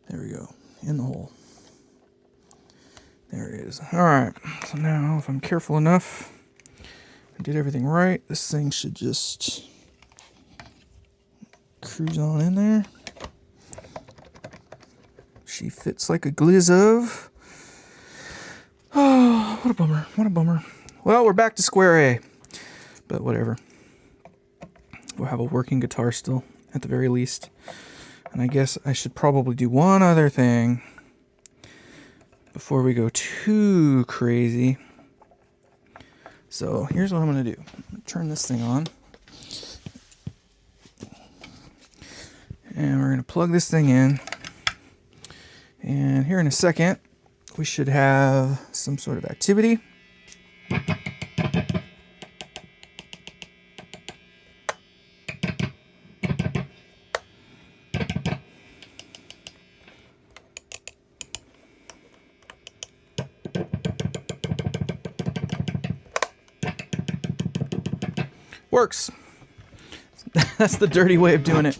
Speaker 1: There we go. In the hole. There it is. Alright. So now if I'm careful enough and did everything right, this thing should just cruise on in there. She fits like a glizz. Oh, what a bummer. What a bummer. Well, we're back to square A. But whatever. We'll have a working guitar still, at the very least. And I guess I should probably do one other thing before we go too crazy. So here's what I'm going to do. Turn this thing on. And we're going to plug this thing in. And here in a second, we should have some sort of activity. Works. That's the dirty way of doing it.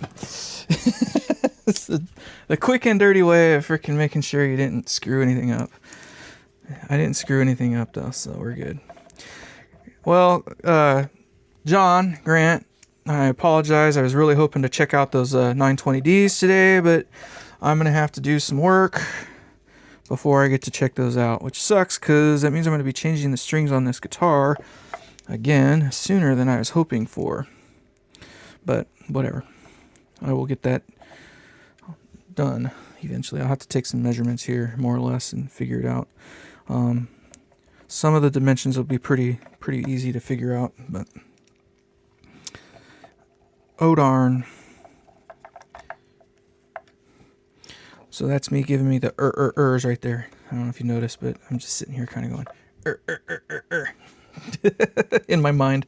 Speaker 1: It's the quick and dirty way of freaking making sure you didn't screw anything up. I didn't screw anything up though, so we're good. Well, John Grant, I apologize. I was really hoping to check out those 920Ds today, but I'm going to have to do some work before I get to check those out, which sucks because that means I'm going to be changing the strings on this guitar again sooner than I was hoping for. But whatever. I will get that done eventually. I'll have to take some measurements here more or less and figure it out. Some of the dimensions will be pretty easy to figure out, but oh darn. So that's me giving me the ers right there. I don't know if you noticed, but I'm just sitting here kind of going in my mind.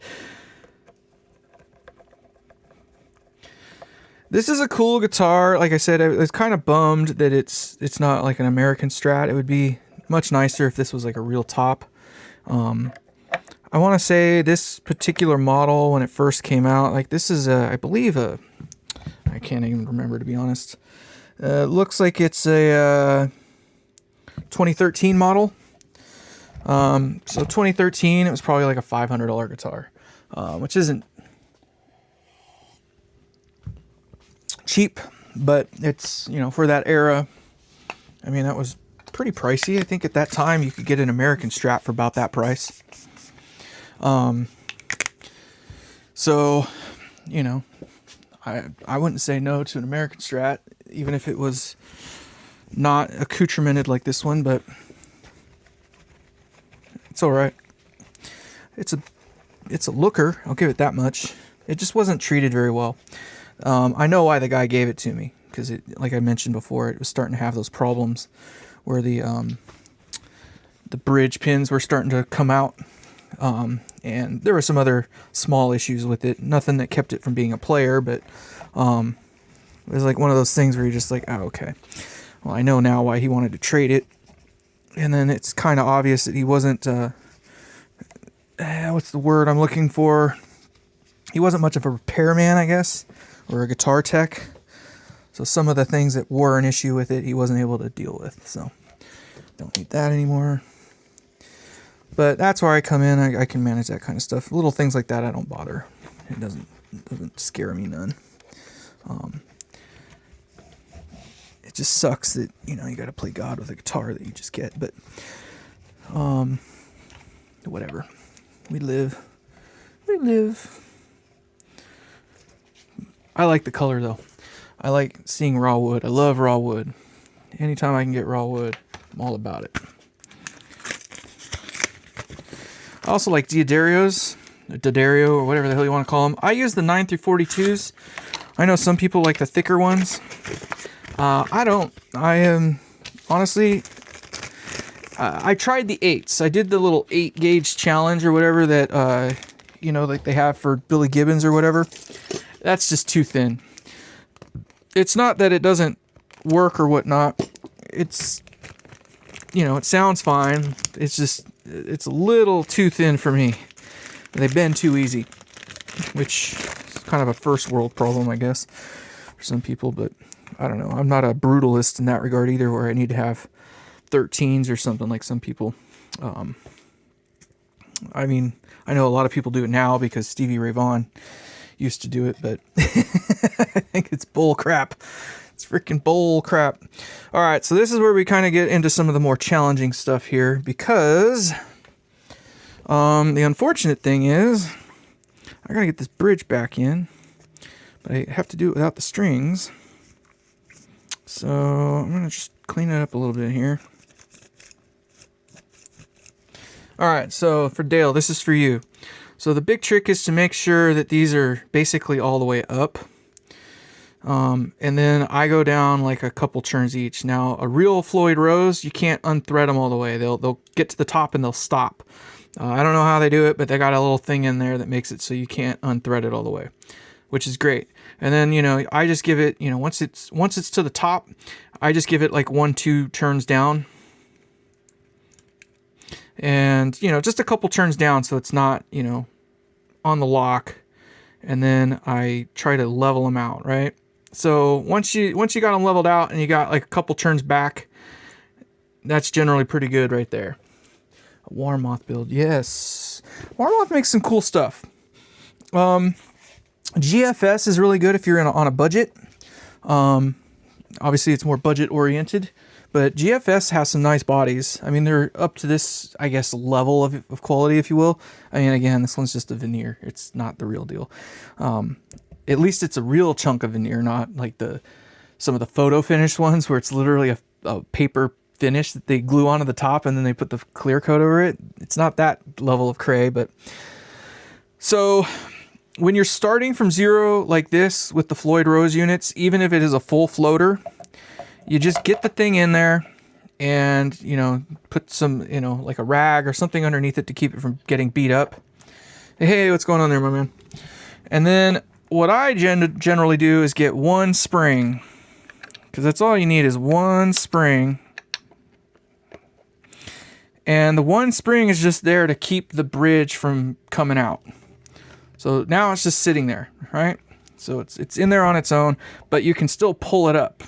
Speaker 1: This is a cool guitar. Like I said, I was kind of bummed that it's not like an American Strat. It would be much nicer if this was like a real top. I want to say this particular model, when it first came out, like this is I believe I can't even remember, to be honest. Looks like it's a 2013 model. So 2013, it was probably like a $500 guitar, which isn't cheap, but it's, you know, for that era, I mean, that was pretty pricey. I think at that time you could get an American Strat for about that price. So, you know, I wouldn't say no to an American Strat, even if it was not accoutramented like this one, but it's all right. It's a looker. I'll give it that much. It just wasn't treated very well. I know why the guy gave it to me, because it, like I mentioned before, it was starting to have those problems where the bridge pins were starting to come out, and there were some other small issues with it. Nothing that kept it from being a player, but it was like one of those things where you're just like, oh, okay. Well, I know now why he wanted to trade it. And then it's kind of obvious that he wasn't, what's the word I'm looking for? He wasn't much of a repairman, I guess, or a guitar tech. So some of the things that were an issue with it, he wasn't able to deal with. So don't need that anymore. But that's where I come in. I can manage that kind of stuff. Little things like that, I don't bother. It doesn't scare me none. It just sucks that, you know, you got to play God with a guitar that you just get. But whatever. We live. I like the color though. I like seeing raw wood. I love raw wood. Anytime I can get raw wood, I'm all about it. I also like D'Addarios, or whatever the hell you want to call them. I use the 9 through 42s. I know some people like the thicker ones. I don't. I am honestly. I tried the 8s. I did the little 8 gauge challenge or whatever that you know, like they have for Billy Gibbons or whatever. That's just too thin. It's not that it doesn't work or whatnot. It's, you know, it sounds fine. It's just, it's a little too thin for me. They bend too easy, which is kind of a first world problem, I guess, for some people. But I don't know. I'm not a brutalist in that regard either, where I need to have 13s or something like some people. I mean, I know a lot of people do it now because Stevie Ray Vaughan used to do it, but I think it's bull crap. It's freaking bull crap. All right, so this is where we kind of get into some of the more challenging stuff here, because the unfortunate thing is I gotta get this bridge back in, but I have to do it without the strings. So I'm gonna just clean it up a little bit here. All right, so for Dale, this is for you. So the big trick is to make sure that these are basically all the way up. And then I go down like a couple turns each. Now, a real Floyd Rose, you can't unthread them all the way. They'll get to the top and they'll stop. I don't know how they do it, but they got a little thing in there that makes it so you can't unthread it all the way, which is great. And then, you know, I just give it, you know, once it's to the top, I just give it like 1-2 turns down. And, you know, just a couple turns down so it's not, you know, on the lock and then I try to level them out, right? So once you got them leveled out and you got like a couple turns back, that's generally pretty good right there. A Warmoth build, yes. Warmoth makes some cool stuff. GFS is really good if you're on a budget. Obviously it's more budget oriented, but GFS has some nice bodies. I mean, they're up to this, I guess, level of quality, if you will. I mean, again, this one's just a veneer. It's not the real deal. At least it's a real chunk of veneer, not like some of the photo finished ones where it's literally a paper finish that they glue onto the top and then they put the clear coat over it. It's not that level of cray, but so when you're starting from zero like this with the Floyd Rose units, even if it is a full floater, you just get the thing in there and, you know, put some, you know, like a rag or something underneath it to keep it from getting beat up. Hey, what's going on there, my man? And then what I generally do is get one spring, because that's all you need is one spring. And the one spring is just there to keep the bridge from coming out. So now it's just sitting there, right? So it's in there on its own, but you can still pull it up.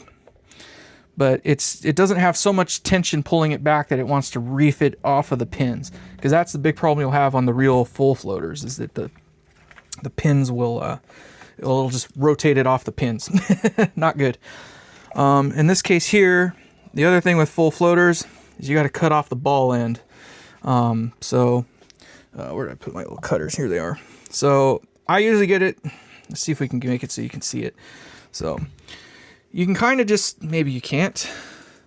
Speaker 1: But it doesn't have so much tension pulling it back that it wants to reef it off of the pins. Because that's the big problem you'll have on the real full floaters, is that the pins will it'll just rotate it off the pins. Not good. In this case here, the other thing with full floaters is you got to cut off the ball end. Where did I put my little cutters? Here they are. So I usually get it. Let's see if we can make it so you can see it. So you can kind of just, maybe you can't.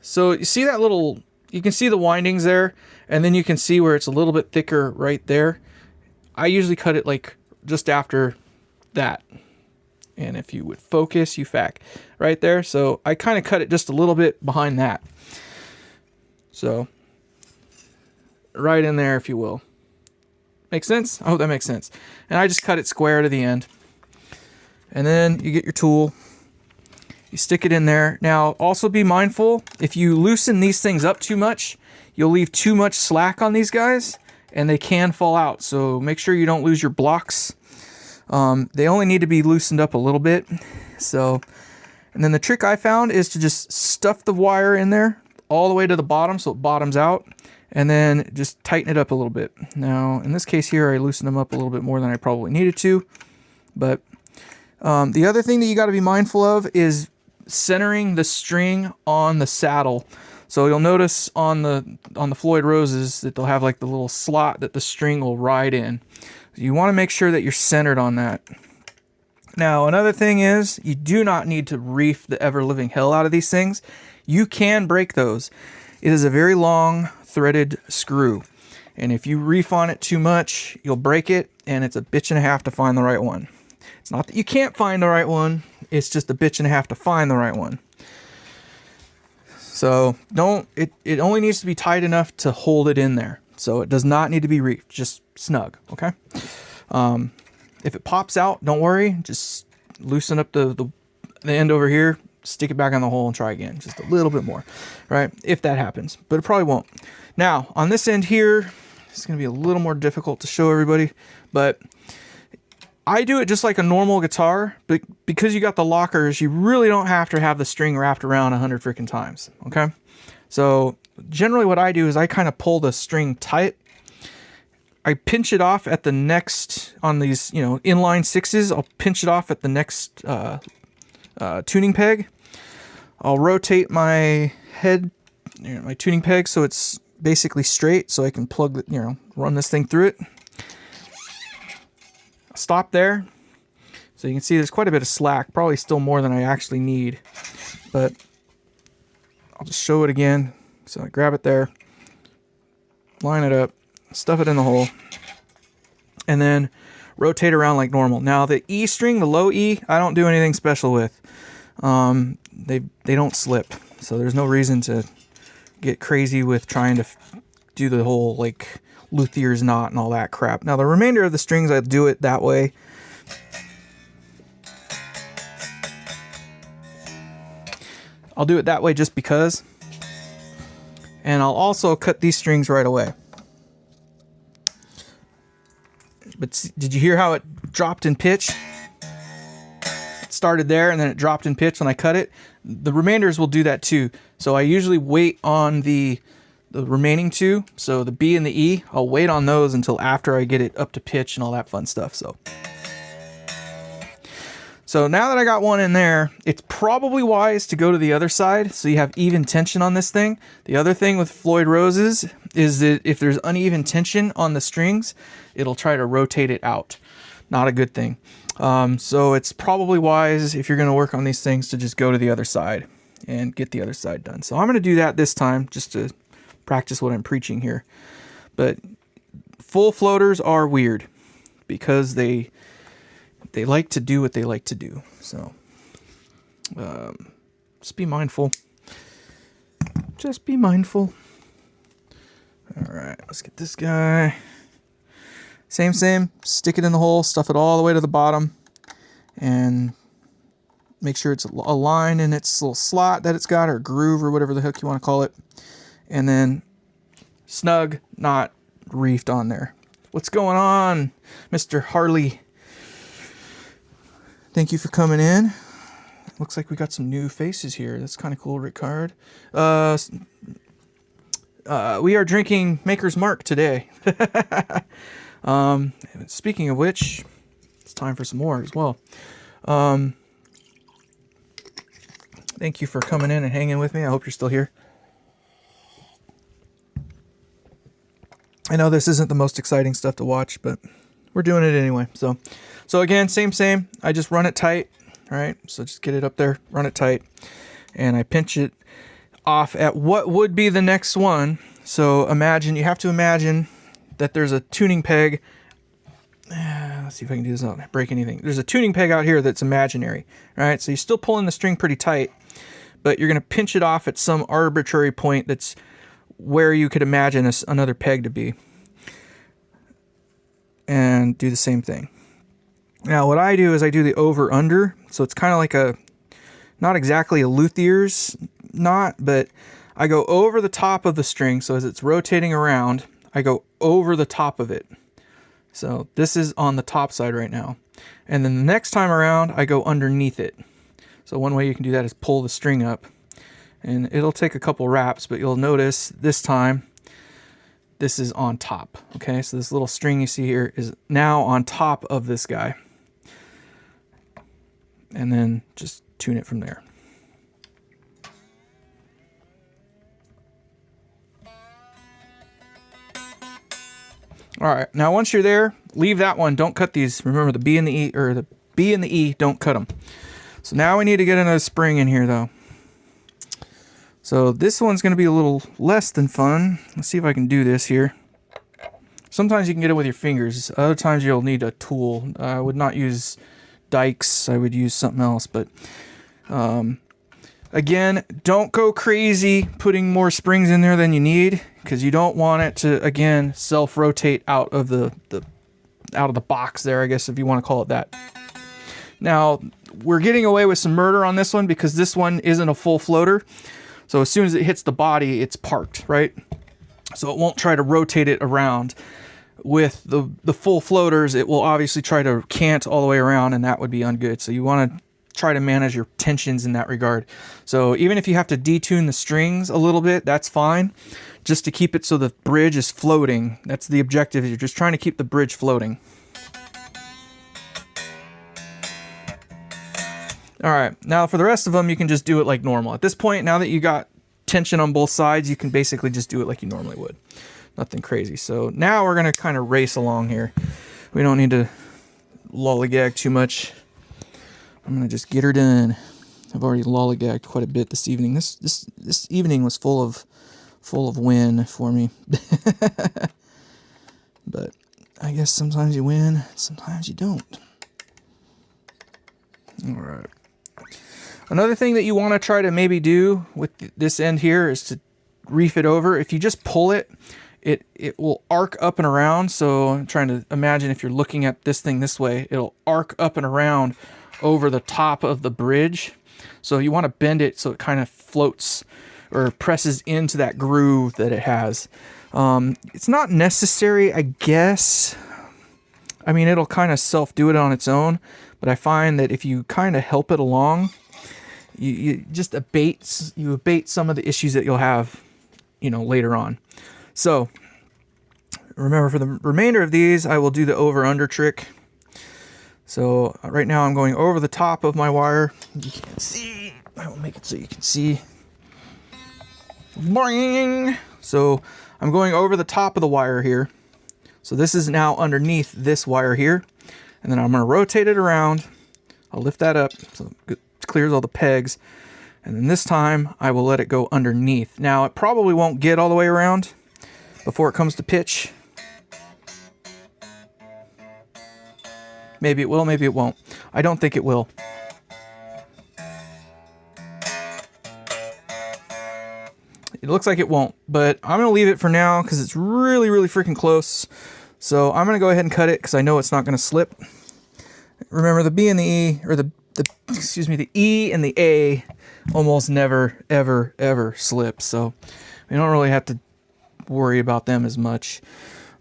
Speaker 1: So you see that little, you can see the windings there, and then you can see where it's a little bit thicker right there. I usually cut it like just after that. And if you would focus, right there. So I kind of cut it just a little bit behind that. So right in there, if you will. Make sense? I hope that makes sense. And I just cut it square to the end. And then you get your tool. You stick it in there. Now, also be mindful, if you loosen these things up too much, you'll leave too much slack on these guys, and they can fall out. So make sure you don't lose your blocks. They only need to be loosened up a little bit. So, and then the trick I found is to just stuff the wire in there all the way to the bottom so it bottoms out, and then just tighten it up a little bit. Now, in this case here, I loosened them up a little bit more than I probably needed to, but the other thing that you got to be mindful of is centering the string on the saddle. So you'll notice on the Floyd Roses that they'll have like the little slot that the string will ride in. You want to make sure that you're centered on that. Now, another thing is you do not need to reef the ever-living hell out of these things. You can break those. It is a very long threaded screw, and if you reef on it too much, you'll break it, and it's a bitch and a half to find the right one. It's not that you can't find the right one, it's just a bitch and a half to find the right one. So it only needs to be tight enough to hold it in there. So it does not need to be reefed, just snug, okay? If it pops out, don't worry, just loosen up the end over here, stick it back on the hole and try again, just a little bit more, right? If that happens, but it probably won't. Now, on this end here, it's gonna be a little more difficult to show everybody, but I do it just like a normal guitar, but because you got the lockers, you really don't have to have the string wrapped around 100 freaking times, okay? So generally what I do is I kind of pull the string tight. I pinch it off at the next, on these, you know, inline sixes, I'll pinch it off at the next tuning peg. I'll rotate my head, you know, my tuning peg so it's basically straight so I can plug the, you know, run this thing through it. Stop there. So you can see there's quite a bit of slack, probably still more than I actually need, but I'll just show it again. So I grab it there, line it up, stuff it in the hole, and then rotate around like normal. Now the E string, the low E, I don't do anything special with. They don't slip, so there's no reason to get crazy with trying to do the whole like luthier's knot and all that crap. Now the remainder of the strings, I do it that way. I'll do it that way just because. And I'll also cut these strings right away. But did you hear how it dropped in pitch? started there and then it dropped in pitch when I cut it, the remainders will do that too. So I usually wait on the remaining two. So the B and the E, I'll wait on those until after I get it up to pitch and all that fun stuff. So now that I got one in there, it's probably wise to go to the other side so you have even tension on this thing. The other thing with Floyd Roses is that if there's uneven tension on the strings, it'll try to rotate it out. Not a good thing. So it's probably wise if you're going to work on these things to just go to the other side and get the other side done. So I'm going to do that this time just to practice what I'm preaching here. But full floaters are weird because they like to do what they like to do. So just be mindful. Just be mindful. All right, let's get this guy. Same. Stick it in the hole, stuff it all the way to the bottom, and make sure it's aligned in its little slot that it's got, or groove, or whatever the heck you want to call it. And then snug, not reefed on there. What's going on, Mr. Harley? Thank you for coming in. Looks like we got some new faces here. That's kind of cool, Rickard. We are drinking Maker's Mark today. Speaking of which, it's time for some more as well. Thank you for coming in and hanging with me. I hope you're still here. I know this isn't the most exciting stuff to watch, but we're doing it anyway. So again, same. I just run it tight. All right. So just get it up there, run it tight, and I pinch it off at what would be the next one. So you have to imagine that there's a tuning peg. Let's see if I can do this without break anything. There's a tuning peg out here that's imaginary. All right. So you're still pulling the string pretty tight, but you're going to pinch it off at some arbitrary point that's where you could imagine another peg to be, and do the same thing. Now what I do is I do the over under, so it's kind of like not exactly a luthier's knot, but I go over the top of the string. So as it's rotating around, I go over the top of it. So this is on the top side right now, and then the next time around I go underneath it. So one way you can do that is pull the string up. And it'll take a couple wraps, but you'll notice this time, this is on top. Okay, so this little string you see here is now on top of this guy. And then just tune it from there. All right, now once you're there, leave that one. Don't cut these. Remember the B and the E, or the B and the E, don't cut them. So now we need to get another spring in here though. So this one's going to be a little less than fun. Let's see if I can do this here. Sometimes you can get it with your fingers. Other times you'll need a tool. I would not use dikes. I would use something else. But again, don't go crazy putting more springs in there than you need, because you don't want it to, again, self-rotate out of the box there, I guess, if you want to call it that. Now, we're getting away with some murder on this one because this one isn't a full floater. So as soon as it hits the body, it's parked, right? So it won't try to rotate it around. With the full floaters, it will obviously try to cant all the way around, and that would be ungood. So you want to try to manage your tensions in that regard. So even if you have to detune the strings a little bit, that's fine. Just to keep it so the bridge is floating. That's the objective. You're just trying to keep the bridge floating. All right, now for the rest of them, you can just do it like normal. At this point, now that you got tension on both sides, you can basically just do it like you normally would. Nothing crazy. So now we're going to kind of race along here. We don't need to lollygag too much. I'm going to just get her done. I've already lollygagged quite a bit this evening. This evening was full of win for me. But I guess sometimes you win, sometimes you don't. All right. Another thing that you want to try to maybe do with this end here is to reef it over. If you just pull it, it will arc up and around. So I'm trying to imagine if you're looking at this thing this way, it'll arc up and around over the top of the bridge. So you want to bend it so it kind of floats or presses into that groove that it has. It's not necessary, I guess. I mean, it'll kind of self-do it on its own, but I find that if you kind of help it along, you just abate some of the issues that you'll have, you know, later on. So remember, for the remainder of these, I will do the over-under trick. So right now I'm going over the top of my wire. You can't see. I will make it so you can see. Boing! So I'm going over the top of the wire here. So this is now underneath this wire here. And then I'm going to rotate it around. I'll lift that up so it clears all the pegs. And then this time I will let it go underneath. Now it probably won't get all the way around before it comes to pitch. Maybe it will, maybe it won't. I don't think it will. It looks like it won't, but I'm going to leave it for now because it's really, really freaking close. So I'm going to go ahead and cut it because I know it's not going to slip. Remember, the B and the E, or the E and the A almost never, ever, ever slip. So we don't really have to worry about them as much.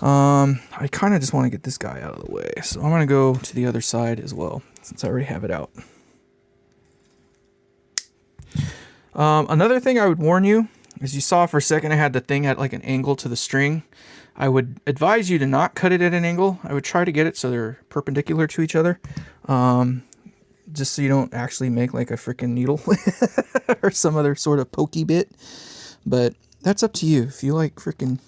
Speaker 1: I kind of just want to get this guy out of the way. So I'm going to go to the other side as well, since I already have it out. Another thing I would warn you, as you saw for a second, I had the thing at like an angle to the string. I would advise you to not cut it at an angle. I would try to get it so they're perpendicular to each other. Just so you don't actually make like a freaking needle or some other sort of pokey bit. But that's up to you. If you like freaking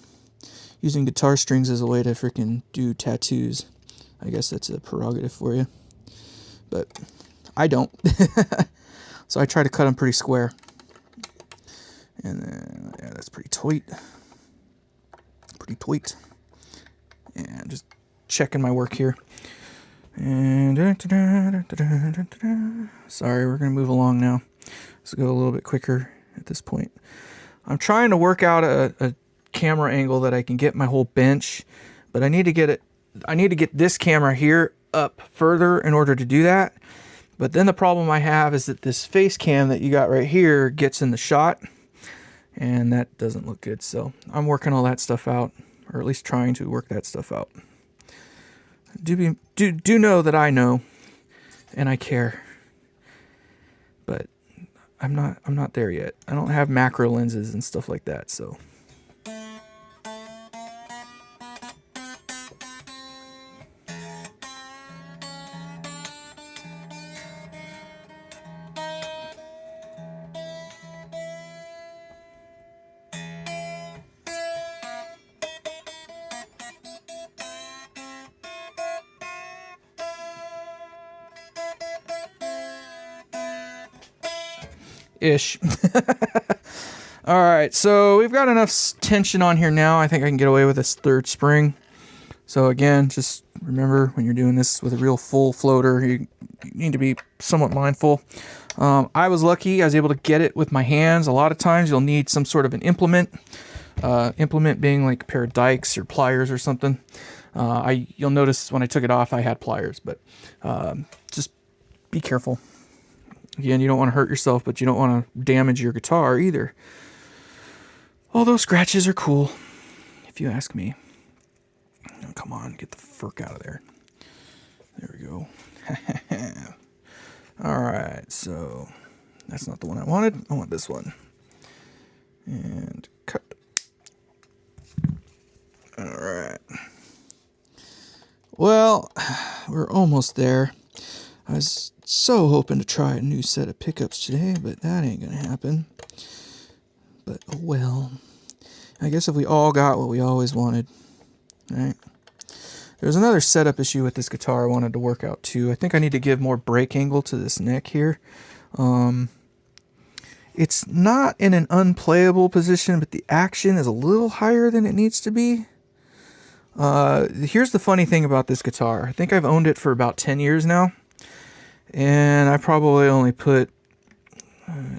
Speaker 1: using guitar strings as a way to freaking do tattoos, I guess that's a prerogative for you. But I don't. So I try to cut them pretty square. And then, yeah, that's pretty tight. Pretty tight. And just checking my work here. And sorry, we're going to move along now. Let's go a little bit quicker at this point. I'm trying to work out a camera angle that I can get my whole bench, but I need to get this camera here up further in order to do that. But then the problem I have is that this face cam that you got right here gets in the shot, and that doesn't look good. So I'm working all that stuff out, or at least trying to work that stuff out. Do know that I know, and I care, but I'm not there yet. I don't have macro lenses and stuff like that, so. Ish. All right, so we've got enough tension on here now. I think I can get away with this third spring. So again, just remember, when you're doing this with a real full floater, you need to be somewhat mindful. I was lucky. I was able to get it with my hands. A lot of times you'll need some sort of an implement. Implement being like a pair of dikes or pliers or something. You'll notice when I took it off, I had pliers, but just be careful. Again, you don't want to hurt yourself, but you don't want to damage your guitar either. Although scratches are cool, if you ask me. Oh, come on, get the furk out of there. There we go. Alright, so that's not the one I wanted. I want this one. And cut. Alright. Well, we're almost there. I was so hoping to try a new set of pickups today, but that ain't gonna happen. But oh well. I guess if we all got what we always wanted, right? There's another setup issue with this guitar I wanted to work out too. I think I need to give more break angle to this neck here. It's not in an unplayable position, but the action is a little higher than it needs to be. Here's the funny thing about this guitar. I think I've owned it for about 10 years now. And I probably only put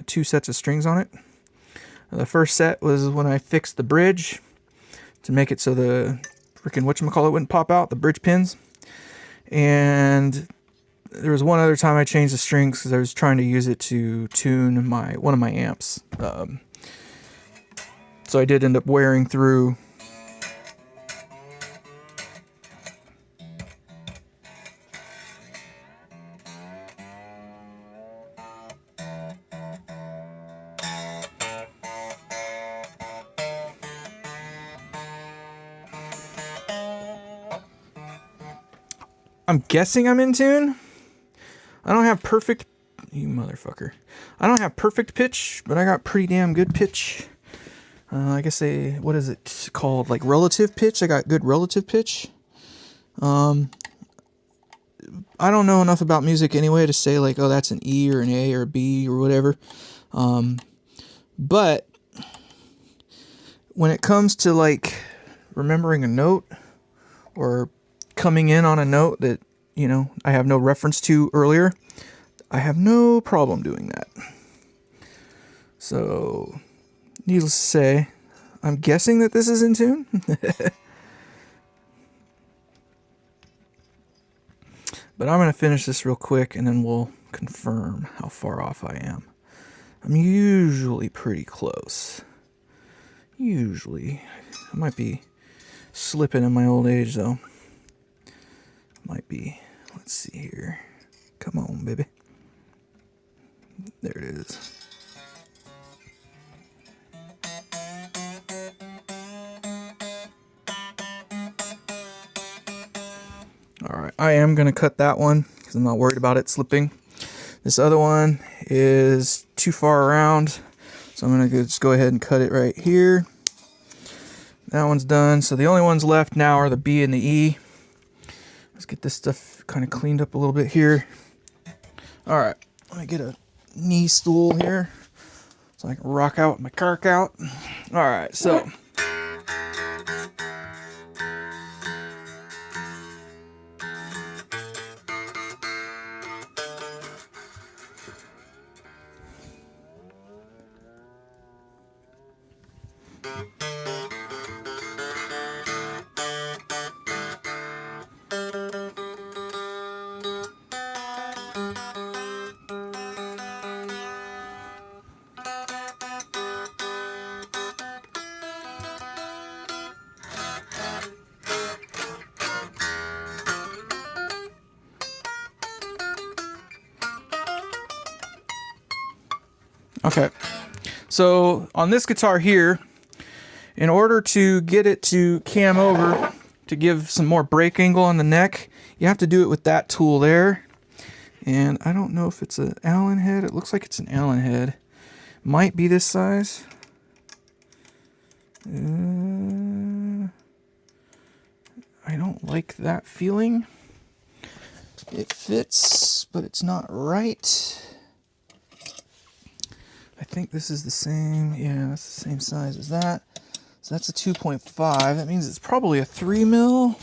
Speaker 1: 2 sets of strings on it. The first set was when I fixed the bridge to make it so the freaking whatchamacallit wouldn't pop out, the bridge pins. And there was one other time I changed the strings because I was trying to use it to tune one of my amps. So I did end up wearing through I'm guessing I'm in tune. I don't have perfect, you motherfucker. I don't have perfect pitch, but I got pretty damn good pitch. I guess what is it called? Like relative pitch. I got good relative pitch. I don't know enough about music anyway to say like, oh, that's an E or an A or a B or whatever. But when it comes to like remembering a note or coming in on a note that, you know, I have no reference to earlier, I have no problem doing that. So, needless to say, I'm guessing that this is in tune. But I'm going to finish this real quick and then we'll confirm how far off I am. I'm usually pretty close. Usually. I might be slipping in my old age though. Might be. Let's see here. Come on, baby. There it is. Alright, I am going to cut that one because I'm not worried about it slipping. This other one is too far around, so I'm going to just go ahead and cut it right here. That one's done, so the only ones left now are the B and the E. Let's get this stuff kind of cleaned up a little bit here. Alright, let me get a knee stool here so I can rock out with my cark out. Alright, so... Okay, so on this guitar here, in order to get it to cam over to give some more break angle on the neck, you have to do it with that tool there. And I don't know if it's an Allen head. It looks like it's an Allen head. Might be this size. I don't like that feeling. It fits, but it's not right. I think this is the same, yeah, that's the same size as that. So that's a 2.5. That means it's probably a 3 mil.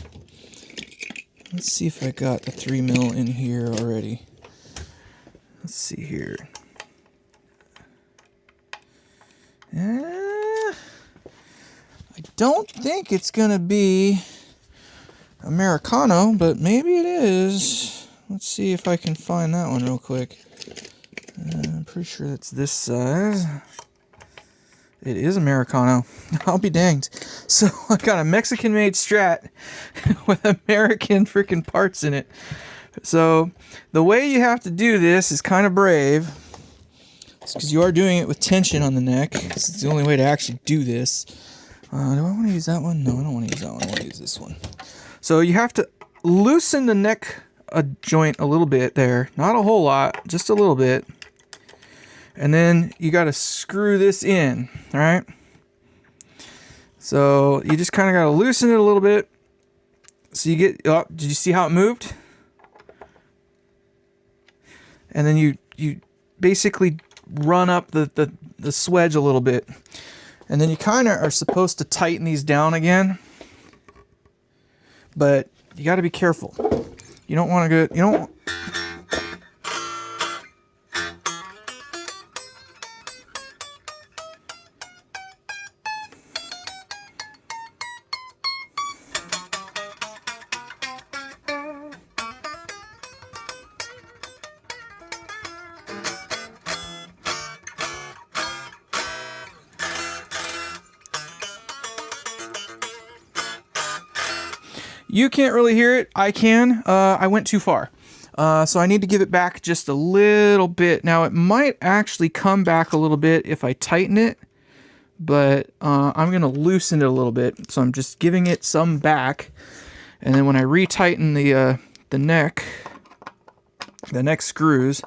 Speaker 1: Let's see if I got the 3 mil in here already. Let's see here. I don't think it's gonna be Americano, but maybe it is. Let's see if I can find that one real quick. I'm pretty sure it's this size. It is Americano. I'll be danged. So I got a Mexican-made Strat with American freaking parts in it. So the way you have to do this is kind of brave. It's because you are doing it with tension on the neck. This is the only way to actually do this. Do I want to use that one? No, I don't want to use that one. I want to use this one. So you have to loosen the neck joint a little bit there. Not a whole lot, just a little bit. And then you got to screw this in, all right? So you just kind of got to loosen it a little bit. So you get, oh, did you see how it moved? And then you basically run up the swedge a little bit. And then you kind of are supposed to tighten these down again. But you got to be careful. You don't want to go, you don't. You can't really hear it. I can. I went too far. So I need to give it back just a little bit. Now it might actually come back a little bit if I tighten it, but I'm going to loosen it a little bit. So I'm just giving it some back. And then when I retighten the the neck screws.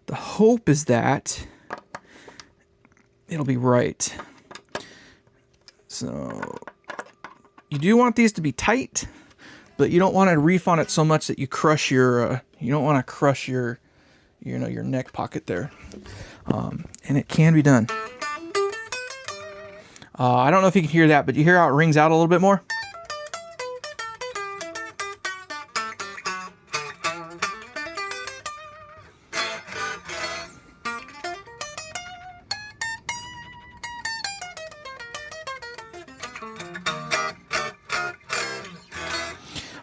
Speaker 1: The hope is that it'll be right. So you do want these to be tight, but you don't want to reef on it so much that you crush your, you don't want to crush your, you know, your neck pocket there. And it can be done. I don't know if you can hear that, but you hear how it rings out a little bit more?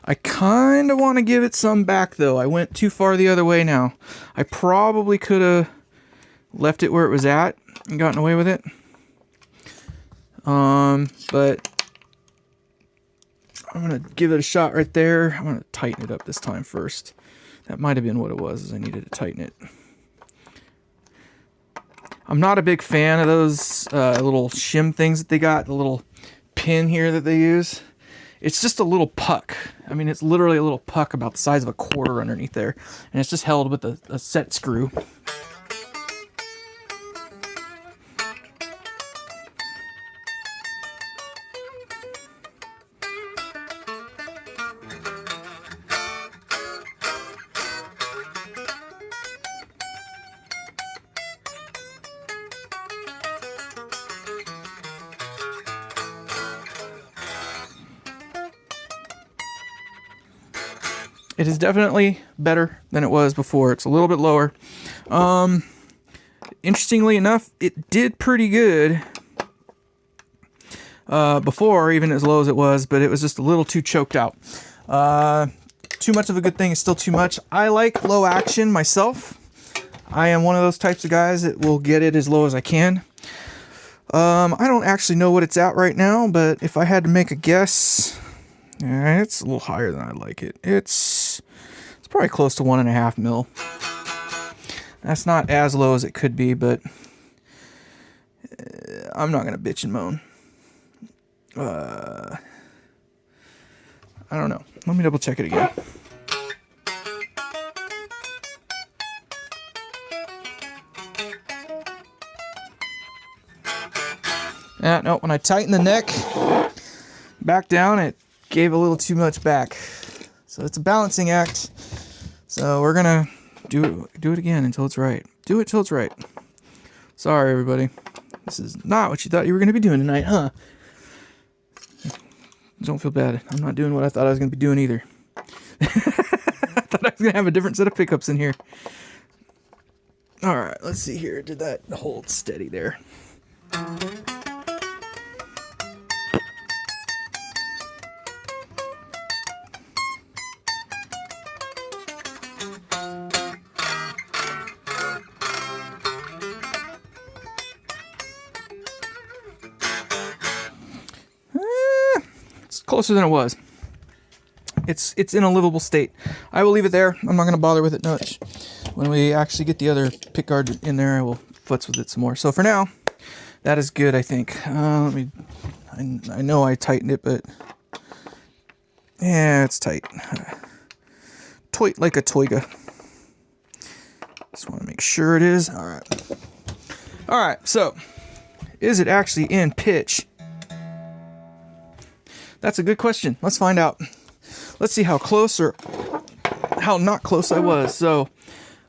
Speaker 1: I kind of want to give it some back, though. I went too far the other way now. I probably could have left it where it was at and gotten away with it. But I'm going to give it a shot right there. I'm going to tighten it up this time first. That might have been what it was, is I needed to tighten it. I'm not a big fan of those little shim things that they got, the little pin here that they use. It's just a little puck. I mean, it's literally a little puck about the size of a quarter underneath there. And it's just held with a set screw. It is definitely better than it was before. It's a little bit lower. Interestingly enough, it did pretty good before, even as low as it was, but it was just a little too choked out. Too much of a good thing is still too much. I like low action myself. I am one of those types of guys that will get it as low as I can. I don't actually know what it's at right now, but if I had to make a guess, yeah, it's a little higher than I like it. It's probably close to 1.5 mil. That's not as low as it could be, but I'm not gonna bitch and moan. I don't know. Let me double check it again. Yeah, no, when I tighten the neck back down, it gave a little too much back. So it's a balancing act. So we're gonna do it again until it's right. Do it till it's right. Sorry, everybody. This is not what you thought you were gonna be doing tonight, huh? Don't feel bad. I'm not doing what I thought I was gonna be doing either. I thought I was gonna have a different set of pickups in here. All right, let's see here. Did that hold steady there? Closer than it was. It's in a livable state. I will leave it there. I'm not going to bother with it much. When we actually get the other pickguard in there, I will futz with it some more. So for now, that is good, I think. Let me. I know I tightened it, but yeah, it's tight. Tight like a toiga. Just want to make sure it is. All right. All right. So, is it actually in pitch? That's a good question. Let's find out. Let's see how close or how not close I was. So,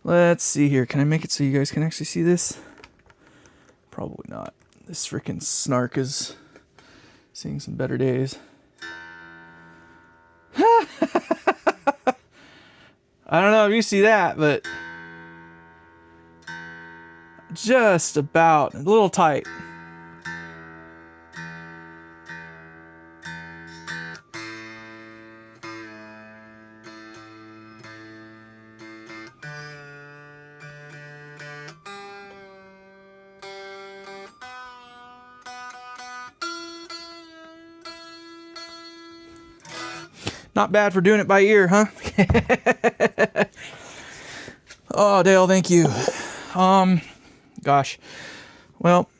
Speaker 1: let's see here. Can I make it so you guys can actually see this? Probably not. This freaking snark is seeing some better days. I don't know if you see that, but just about a little tight. Not bad for doing it by ear, huh? Oh, Dale, thank you. Gosh. Well,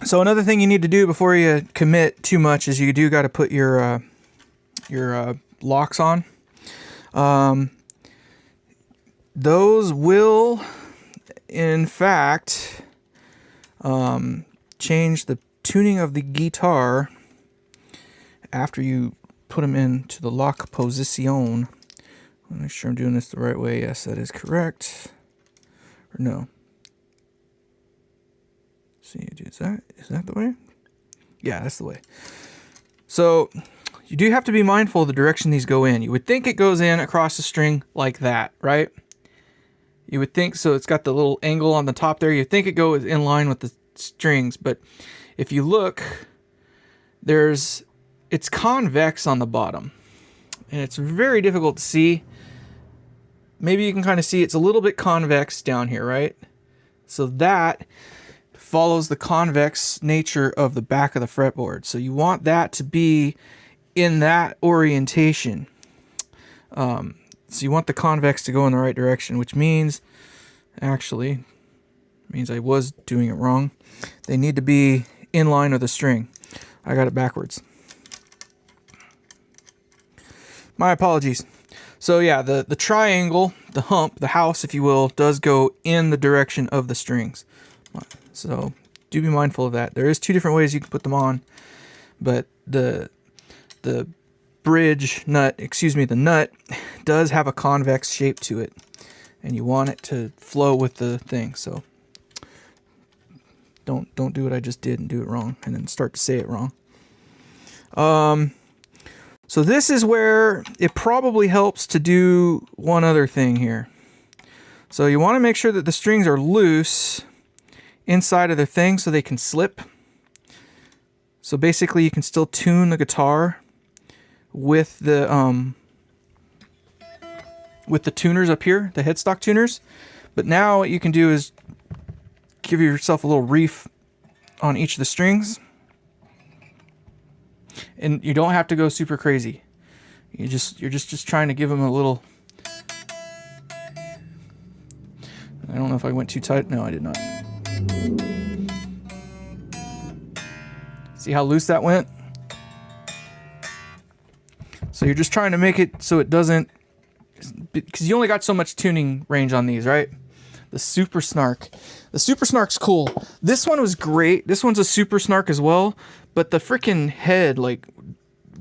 Speaker 1: so another thing you need to do before you commit too much is you do got to put your your locks on. Those will, in fact, change the tuning of the guitar after you put them into the lock position. Make sure I'm doing this the right way. Yes, that is correct. Or no. See, is that the way? Yeah, that's the way. So you do have to be mindful of the direction these go in. You would think it goes in across the string like that, right? You would think so. It's got the little angle on the top there. You'd think it goes in line with the strings, but if you look, it's convex on the bottom, and it's very difficult to see. Maybe you can kind of see it's a little bit convex down here, right? So that follows the convex nature of the back of the fretboard. So you want that to be in that orientation. So you want the convex to go in the right direction, which means, actually, means I was doing it wrong. They need to be in line with the string. I got it backwards. My apologies. So yeah, the triangle, the hump, the house, if you will, does go in the direction of the strings. So do be mindful of that. There is two different ways you can put them on, but the bridge nut, the nut does have a convex shape to it, and you want it to flow with the thing. So don't do what I just did and do it wrong and then start to say it wrong. So this is where it probably helps to do one other thing here. So you want to make sure that the strings are loose inside of the thing so they can slip. So basically you can still tune the guitar with the tuners up here, the headstock tuners. But now what you can do is give yourself a little reef on each of the strings. And you don't have to go super crazy. You're just trying to give them a little. I don't know if I went too tight. No, I did not. See how loose that went? So you're just trying to make it so it doesn't, because you only got so much tuning range on these, right? The Super Snark. The Super Snark's cool. This one was great. This one's a Super Snark as well, but the freaking head like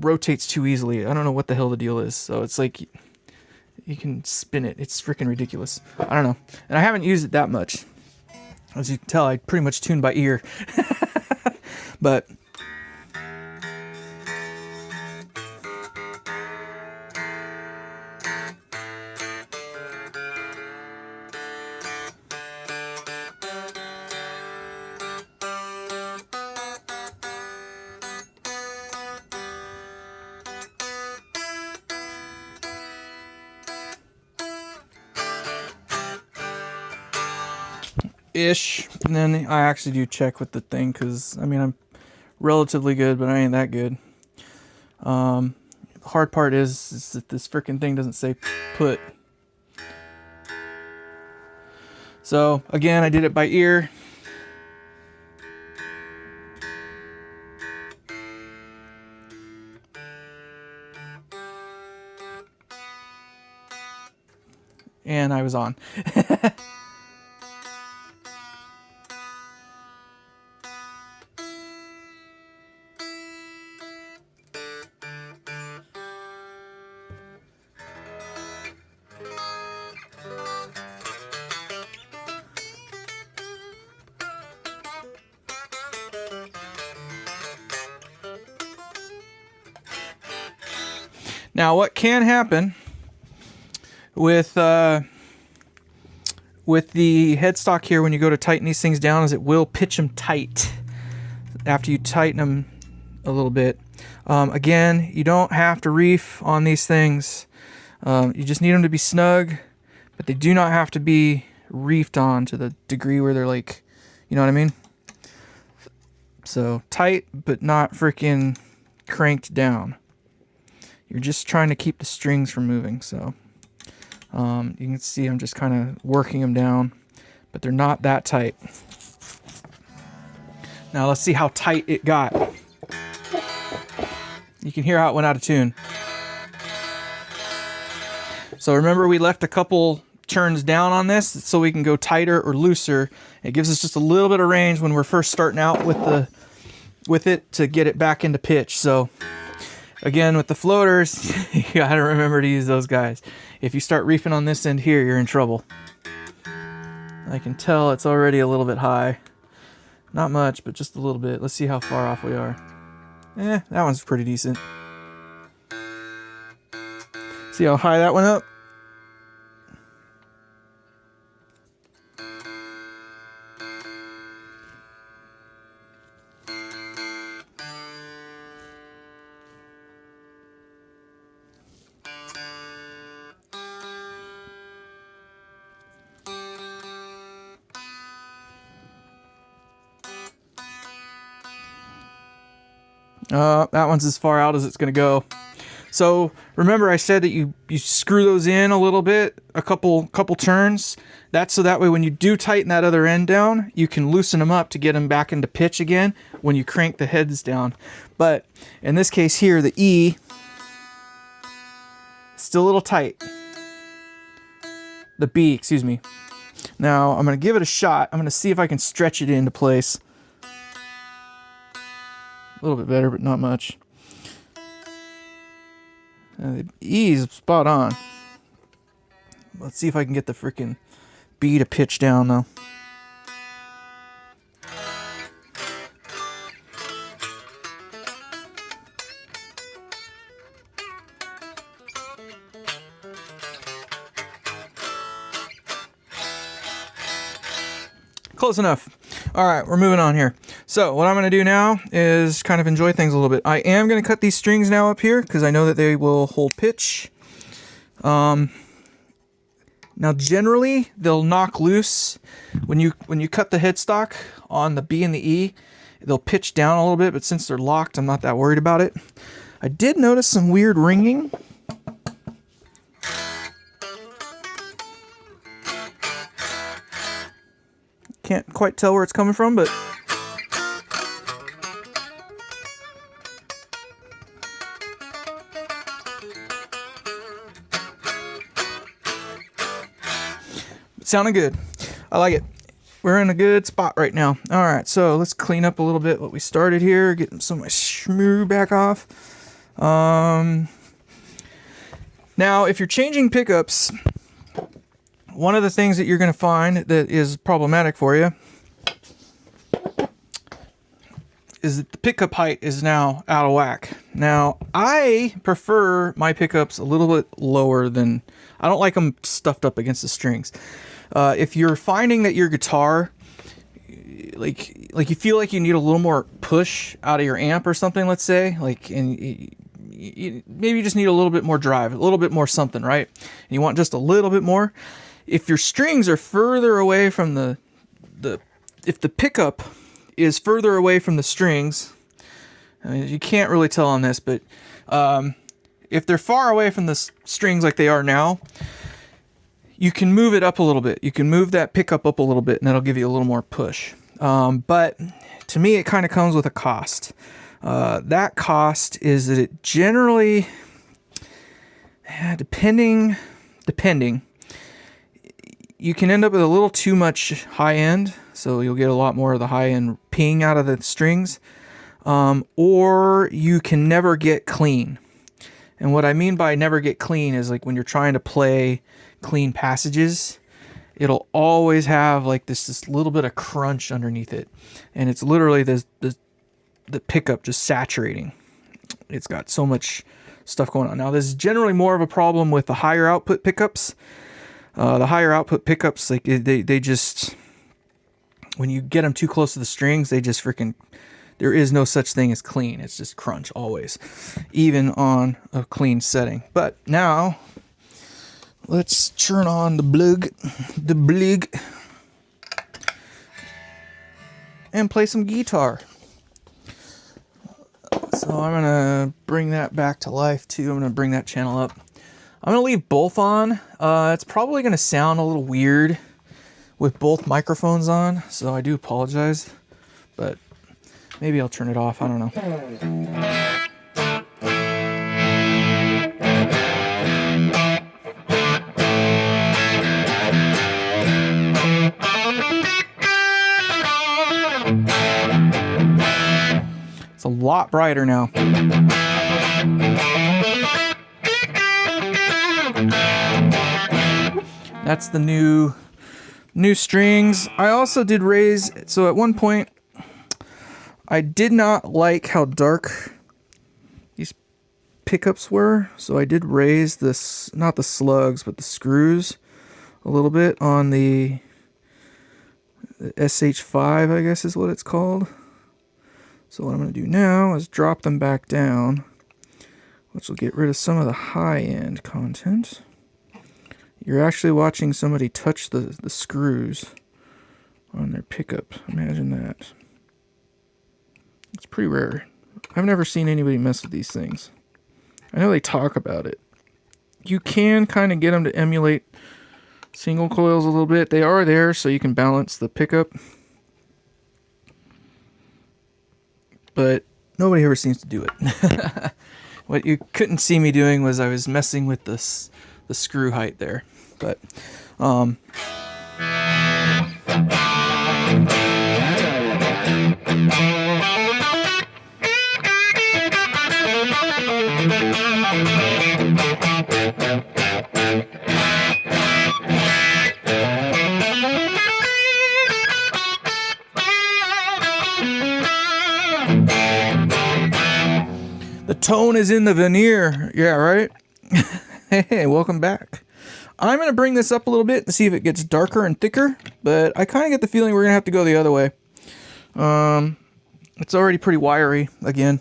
Speaker 1: rotates too easily. I don't know what the hell the deal is. So it's like you can spin it. It's freaking ridiculous. I don't know. And I haven't used it that much. As you can tell, I pretty much tune by ear. But ish, and then I actually do check with the thing, because I mean I'm relatively good, but I ain't that good. The hard part is that this freaking thing doesn't say put. So again, I did it by ear. And I was on. Now, what can happen with the headstock here when you go to tighten these things down is it will pitch them tight after you tighten them a little bit. Again, you don't have to reef on these things. You just need them to be snug, but they do not have to be reefed on to the degree where they're like, you know what I mean? So tight, but not freaking cranked down. You're just trying to keep the strings from moving. So you can see I'm just kind of working them down, but they're not that tight. Now let's see how tight it got. You can hear how it went out of tune. So remember, we left a couple turns down on this so we can go tighter or looser. It gives us just a little bit of range when we're first starting out with it to get it back into pitch. So again, with the floaters, you gotta remember to use those guys. If you start reefing on this end here, you're in trouble. I can tell it's already a little bit high. Not much, but just a little bit. Let's see how far off we are. That one's pretty decent. See how high that went up? That one's as far out as it's going to go. So remember, I said that you screw those in a little bit, a couple turns. That's so that way when you do tighten that other end down, you can loosen them up to get them back into pitch again when you crank the heads down. But in this case here, the E is still a little tight. The B, excuse me. Now I'm going to give it a shot. I'm going to see if I can stretch it into place. A little bit better, but not much. The E is spot on. Let's see if I can get the freaking B to pitch down, though. Close enough. All right, we're moving on here. So what I'm going to do now is kind of enjoy things a little bit. I am going to cut these strings now up here because I know that they will hold pitch. Now generally they'll knock loose when you cut the headstock on the B and the E. They'll pitch down a little bit, but since they're locked, I'm not that worried about it. I did notice some weird ringing. Can't quite tell where it's coming from, but it sounded good. I like it. We're in a good spot right now. All right, so let's clean up a little bit what we started here, getting some of my shmoo back off. Now, if you're changing pickups, one of the things that you're going to find that is problematic for you is that the pickup height is now out of whack. Now, I prefer my pickups a little bit lower than... I don't like them stuffed up against the strings. If you're finding that your guitar, like you feel like you need a little more push out of your amp or something, let's say, maybe you just need a little bit more drive, a little bit more something, right? And you want just a little bit more. If your strings are further away from if the pickup is further away from the strings, I mean, you can't really tell on this, but if they're far away from the strings like they are now, you can move it up a little bit. You can move that pickup up a little bit, and that'll give you a little more push. But to me, it kind of comes with a cost. That cost is that it generally, depending, you can end up with a little too much high end, so you'll get a lot more of the high end ping out of the strings, or you can never get clean. And what I mean by never get clean is like when you're trying to play clean passages, it'll always have like this little bit of crunch underneath it, and it's literally the pickup just saturating. It's got so much stuff going on. Now, this is generally more of a problem with the higher output pickups. The higher output pickups, like they just, when you get them too close to the strings, they just freaking, there is no such thing as clean. It's just crunch always, even on a clean setting. But now let's turn on the blug, and play some guitar. So I'm gonna bring that back to life too. I'm gonna bring that channel up. I'm going to leave both on. It's probably going to sound a little weird with both microphones on, so I do apologize, but maybe I'll turn it off. I don't know. It's a lot brighter now. That's the new strings. I also did raise, so at one point I did not like how dark these pickups were, so I did raise this, not the slugs, but the screws a little bit on the SH5, I guess is what it's called. So what I'm going to do now is drop them back down, which will get rid of some of the high-end content. You're actually watching somebody touch the screws on their pickup. Imagine that. It's pretty rare. I've never seen anybody mess with these things. I know they talk about it. You can kind of get them to emulate single coils a little bit. They are there so you can balance the pickup. But nobody ever seems to do it. What you couldn't see me doing was I was messing with the screw height there. But the tone is in the veneer. Yeah, right? Hey, welcome back. I'm going to bring this up a little bit and see if it gets darker and thicker, but I kind of get the feeling we're going to have to go the other way. It's already pretty wiry again.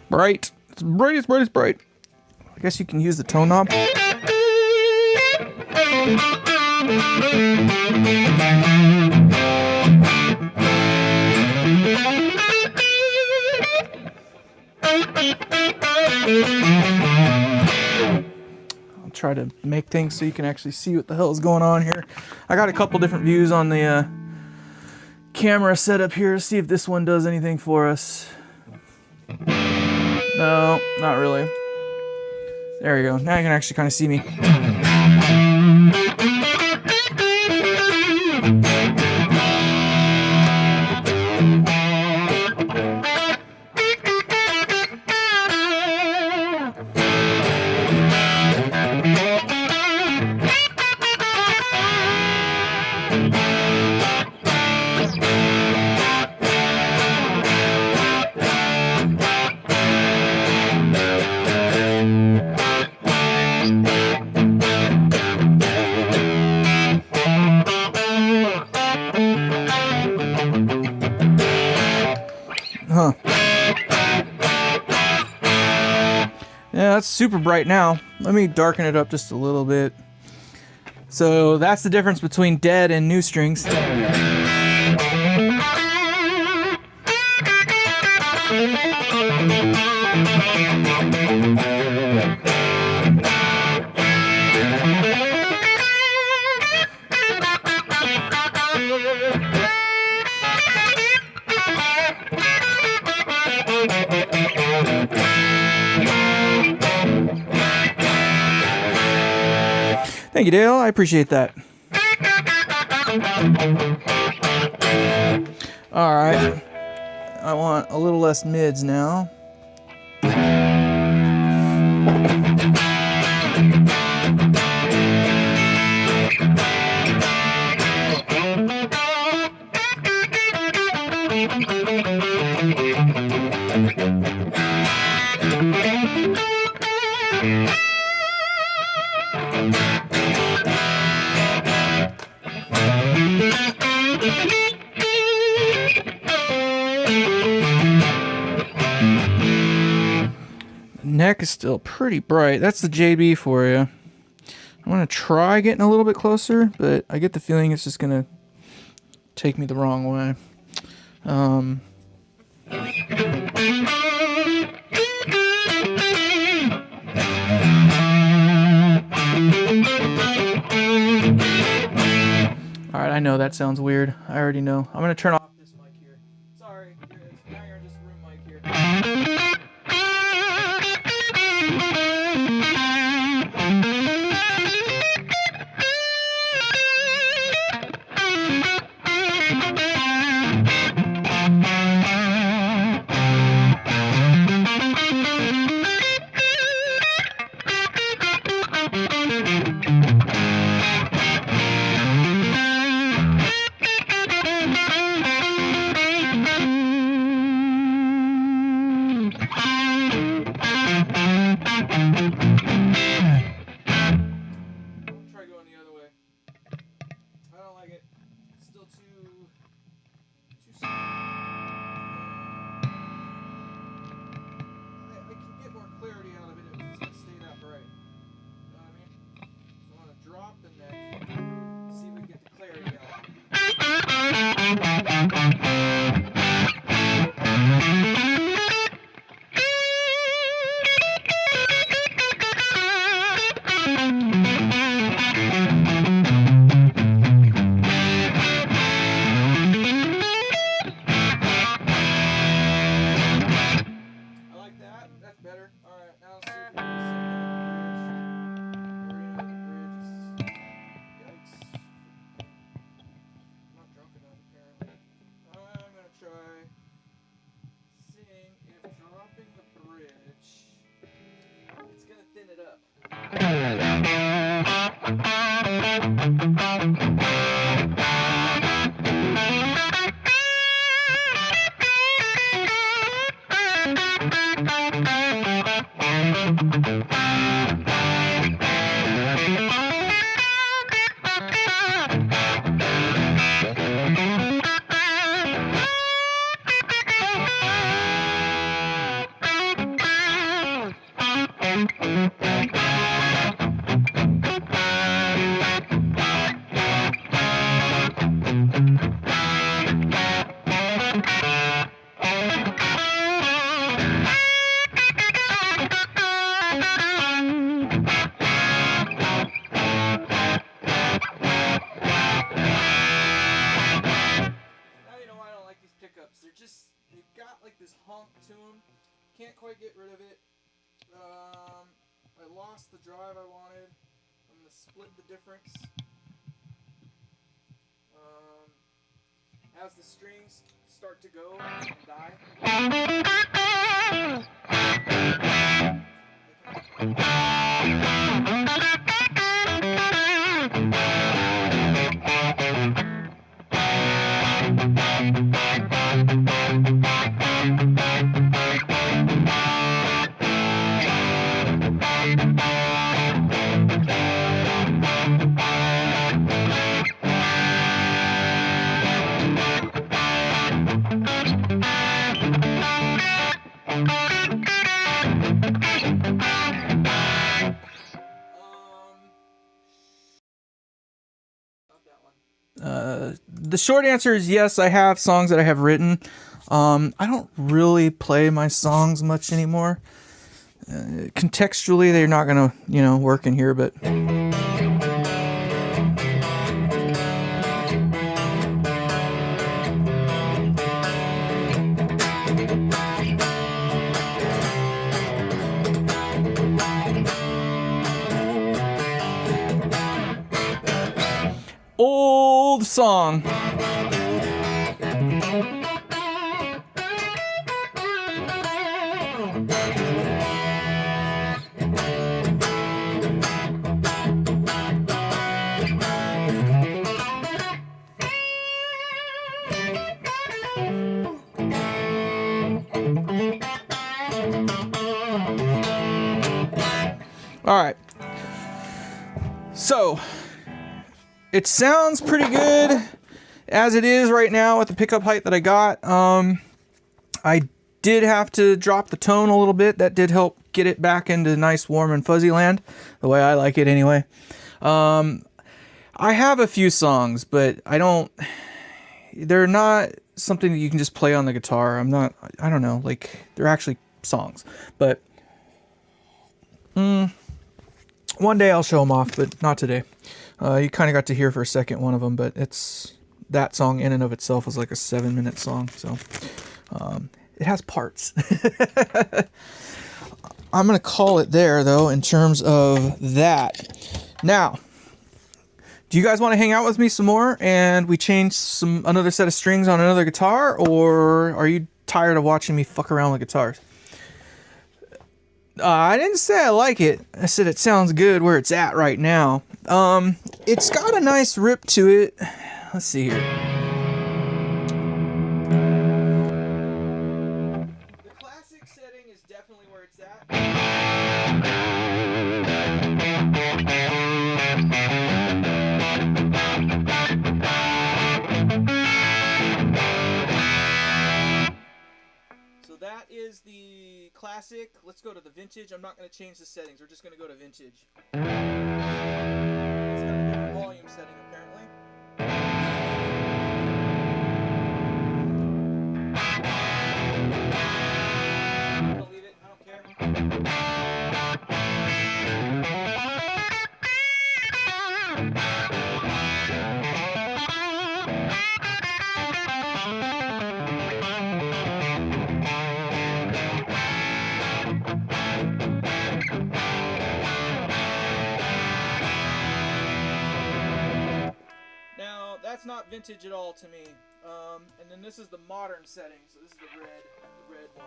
Speaker 1: Bright. It's bright as bright as bright. I guess you can use the tone knob. I'll try to make things so you can actually see what the hell is going on here. I got a couple different views on the camera setup here to see if this one does anything for us. No, not really. There you go. Now you can actually kind of see me. Huh. Yeah, that's super bright now. Let me darken it up just a little bit. So that's the difference between dead and new strings. Thank you, Dale. I appreciate that. All right. I want a little less mids now. Neck is still pretty bright. That's the JB for you. I'm going to try getting a little bit closer, but I get the feeling it's just going to take me the wrong way. Alright, I know that sounds weird. I already know. I'm gonna turn off this mic here. Sorry, now you're just room mic here. Can't quite get rid of it. I lost the drive I wanted. I'm going to split the difference. As the strings start to go and die. The short answer is yes, I have songs that I have written. I don't really play my songs much anymore. Contextually, they're not gonna, work in here, but... Old song. All right. So, it sounds pretty good as it is right now with the pickup height that I got. I did have to drop the tone a little bit. That did help get it back into nice warm and fuzzy land, the way I like it anyway. I have a few songs, but they're not something that you can just play on the guitar. I don't know, like they're actually songs, but one day I'll show them off, but not today. You kind of got to hear for a second one of them, but that song in and of itself is like a 7-minute song, so it has parts. I'm gonna call it there though in terms of that. Now, do you guys want to hang out with me some more and we change another set of strings on another guitar, or are you tired of watching me fuck around with guitars? I didn't say I like it. I said it sounds good where it's at right now. It's got a nice rip to it. Let's see here. The classic setting is definitely where it's at. So that is the classic. Let's go to the vintage. I'm not going to change the settings. We're just going to go to vintage. It's got a different volume setting apparently. I'll leave it. I don't care. Now, that's not vintage at all to me. And then this is the modern setting. So this is the red one.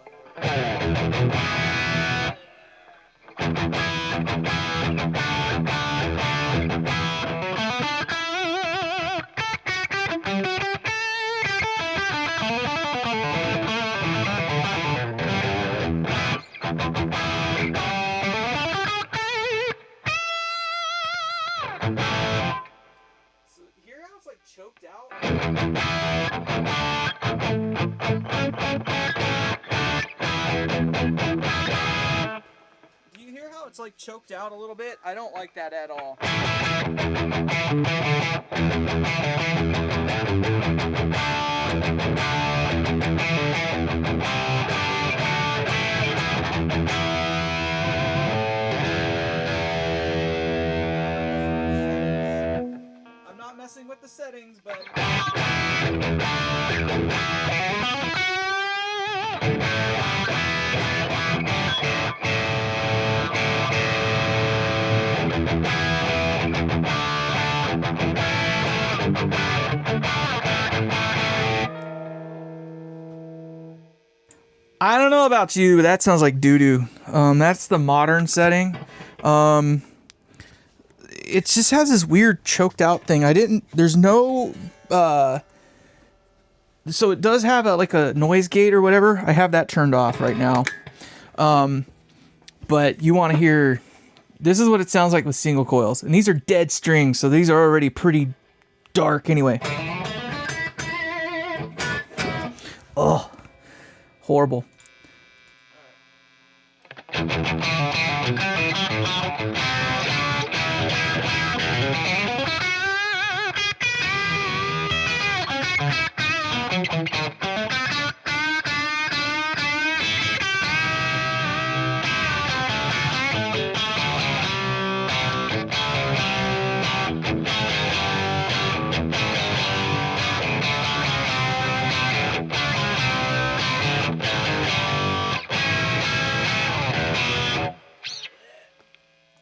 Speaker 1: So hear how it's like choked out? Do you hear how it's like choked out a little bit? I don't like that at all. I'm not messing with the settings, but I don't know about you, but that sounds like doo-doo. That's the modern setting. It just has this weird choked out thing. There's no, so it does have like a noise gate or whatever. I have that turned off right now. But you want to hear, this is what it sounds like with single coils. And these are dead strings, so these are already pretty dark anyway. Oh, horrible. I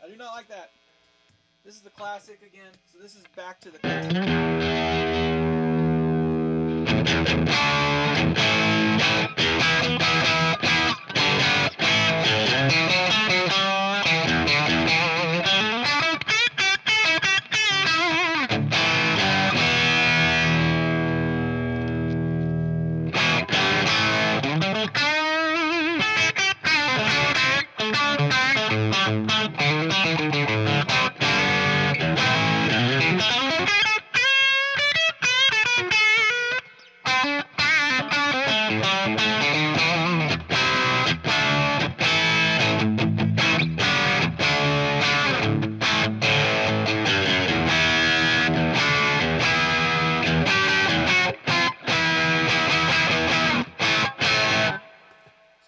Speaker 1: do not like that. This is the classic again, so this is back to the classic.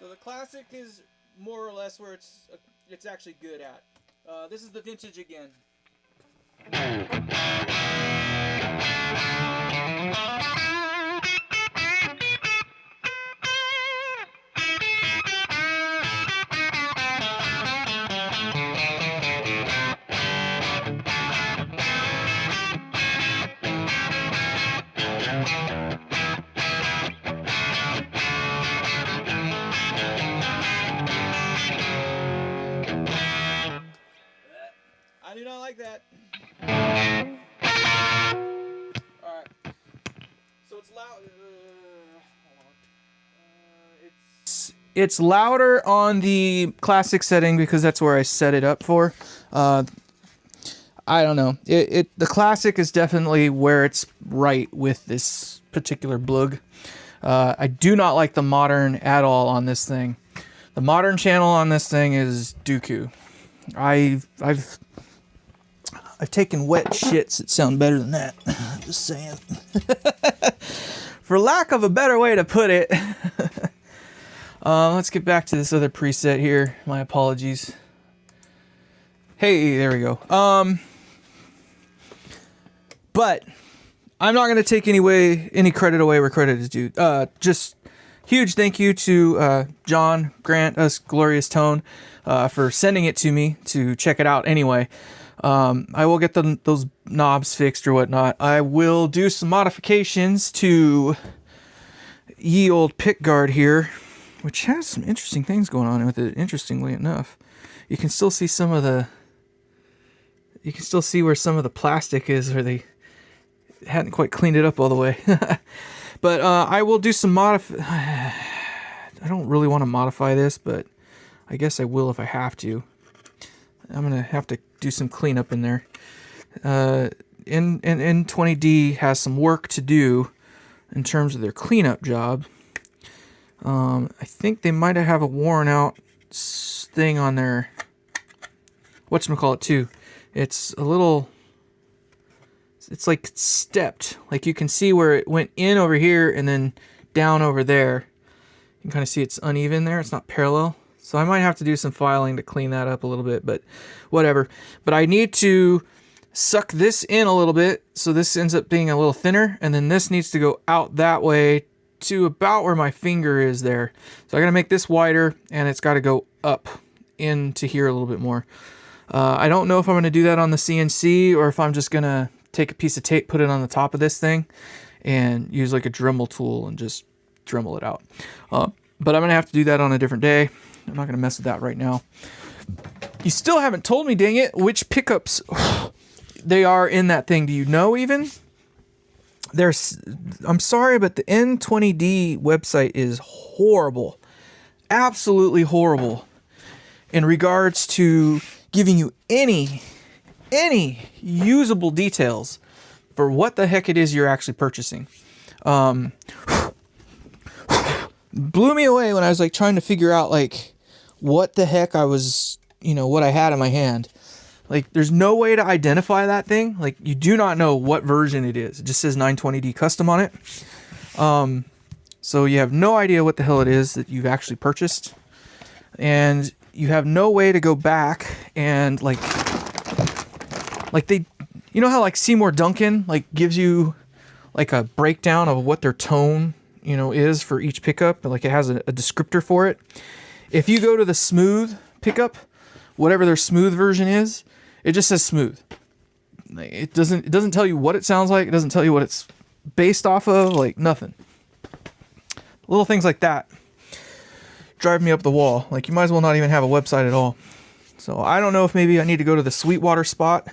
Speaker 1: So the classic is more or less where it's actually good at. This is the vintage again. I do not like that. Alright. So it's loud. It's louder on the classic setting because that's where I set it up for. I don't know. The classic is definitely where it's right with this particular Blug. I do not like the modern at all on this thing. The modern channel on this thing is Dooku. I've taken wet shits that sound better than that. Just saying. For lack of a better way to put it. Let's get back to this other preset here. My apologies. Hey, there we go. But I'm not going to take any credit away where credit is due. Just huge thank you to John Grant, us Glorious Tone, for sending it to me to check it out anyway. I will get those knobs fixed or whatnot. I will do some modifications to ye old Pickguard here, which has some interesting things going on with it, interestingly enough. You can still see you can still see where some of the plastic is, where they hadn't quite cleaned it up all the way. But I will do some I don't really want to modify this, but I guess I will if I have to. I'm going to have to do some cleanup in there. N20D has some work to do in terms of their cleanup job. I think they might have a worn out thing on their whatchamacallit too. It's a little, it's like stepped. Like you can see where it went in over here and then down over there. You can kind of see it's uneven there. It's not parallel. So I might have to do some filing to clean that up a little bit, but whatever. But I need to suck this in a little bit so this ends up being a little thinner, and then this needs to go out that way to about where my finger is there. So I gotta make this wider, and it's got to go up into here a little bit more. I don't know if I'm gonna do that on the CNC or if I'm just gonna take a piece of tape, put it on the top of this thing, and use like a Dremel tool and just Dremel it out. But I'm gonna have to do that on a different day. I'm not gonna mess with that right now. You still haven't told me, dang it, which pickups they are in that thing. Do you know even? I'm sorry, but the N20D website is horrible. Absolutely horrible in regards to giving you any usable details for what the heck it is you're actually purchasing. Blew me away when I was like trying to figure out like what the heck I was, what I had in my hand. Like, there's no way to identify that thing. Like, you do not know what version it is. It just says 920D custom on it. So you have no idea what the hell it is that you've actually purchased. And you have no way to go back and like they, how like Seymour Duncan like gives you like a breakdown of what their tone, is for each pickup. Like it has a descriptor for it. If you go to the smooth pickup, whatever their smooth version is, it just says smooth. It doesn't tell you what it sounds like. It doesn't tell you what it's based off of, like nothing. Little things like that drive me up the wall. Like you might as well not even have a website at all. So I don't know if maybe I need to go to the Sweetwater spot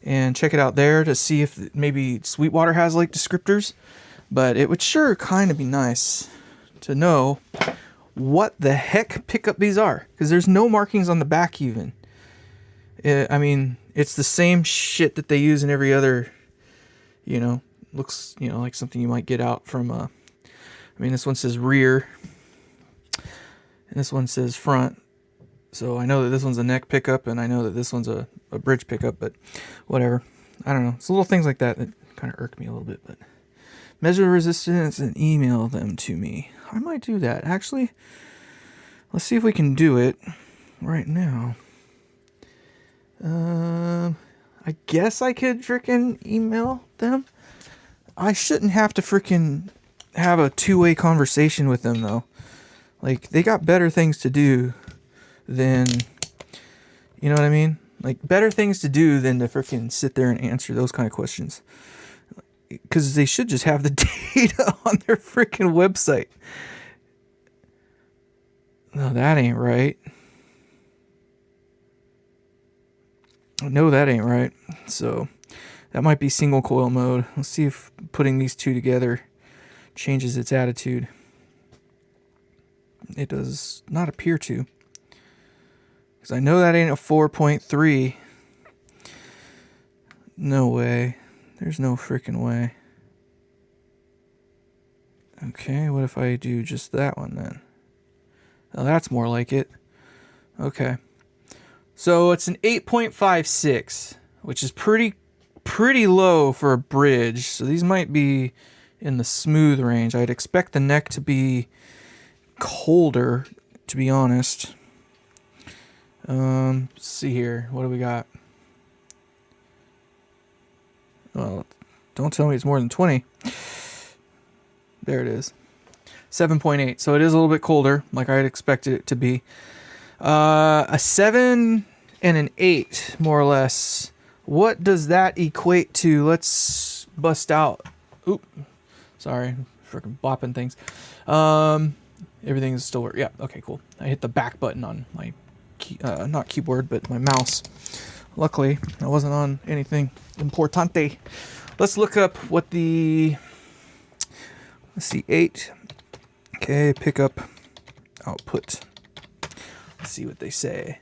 Speaker 1: and check it out there to see if maybe Sweetwater has like descriptors. But it would sure kind of be nice to know what the heck pickup these are, because there's no markings on the back even. I mean, it's the same shit that they use in every other, looks, like something you might get out from, this one says rear, and this one says front. So I know that this one's a neck pickup, and I know that this one's a bridge pickup, but whatever. I don't know. It's little things like that that kind of irk me a little bit, but measure resistance and email them to me. I might do that. Actually, Let's see if we can do it right now. I guess I could frickin' email them. I shouldn't have to frickin' have a two-way conversation with them, though. Like, they got better things to do than, you know what I mean? Like, better things to do than to frickin' sit there and answer those kind of questions. Because they should just have the data on their frickin' website. No, that ain't right. No, that ain't right. So, that might be single coil mode. Let's see if putting these two together changes its attitude. It does not appear to. Because I know that ain't a 4.3. No way. There's no freaking way. Okay, what if I do just that one then? Now that's more like it. Okay. So it's an 8.56, which is pretty low for a bridge. So these might be in the smooth range. I'd expect the neck to be colder, to be honest. Let's see here. What do we got? Well, don't tell me it's more than 20. There it is. 7.8. So it is a little bit colder, like I'd expected it to be. A 7 and an 8, more or less. What does that equate to? Let's bust out. Oop. Sorry. Freaking bopping things. Everything's still working. Yeah, okay, cool. I hit the back button on my not keyboard, but my mouse. Luckily, I wasn't on anything importante. Let's look up what the... Let's see, 8. Okay, pickup, output. Let's see what they say.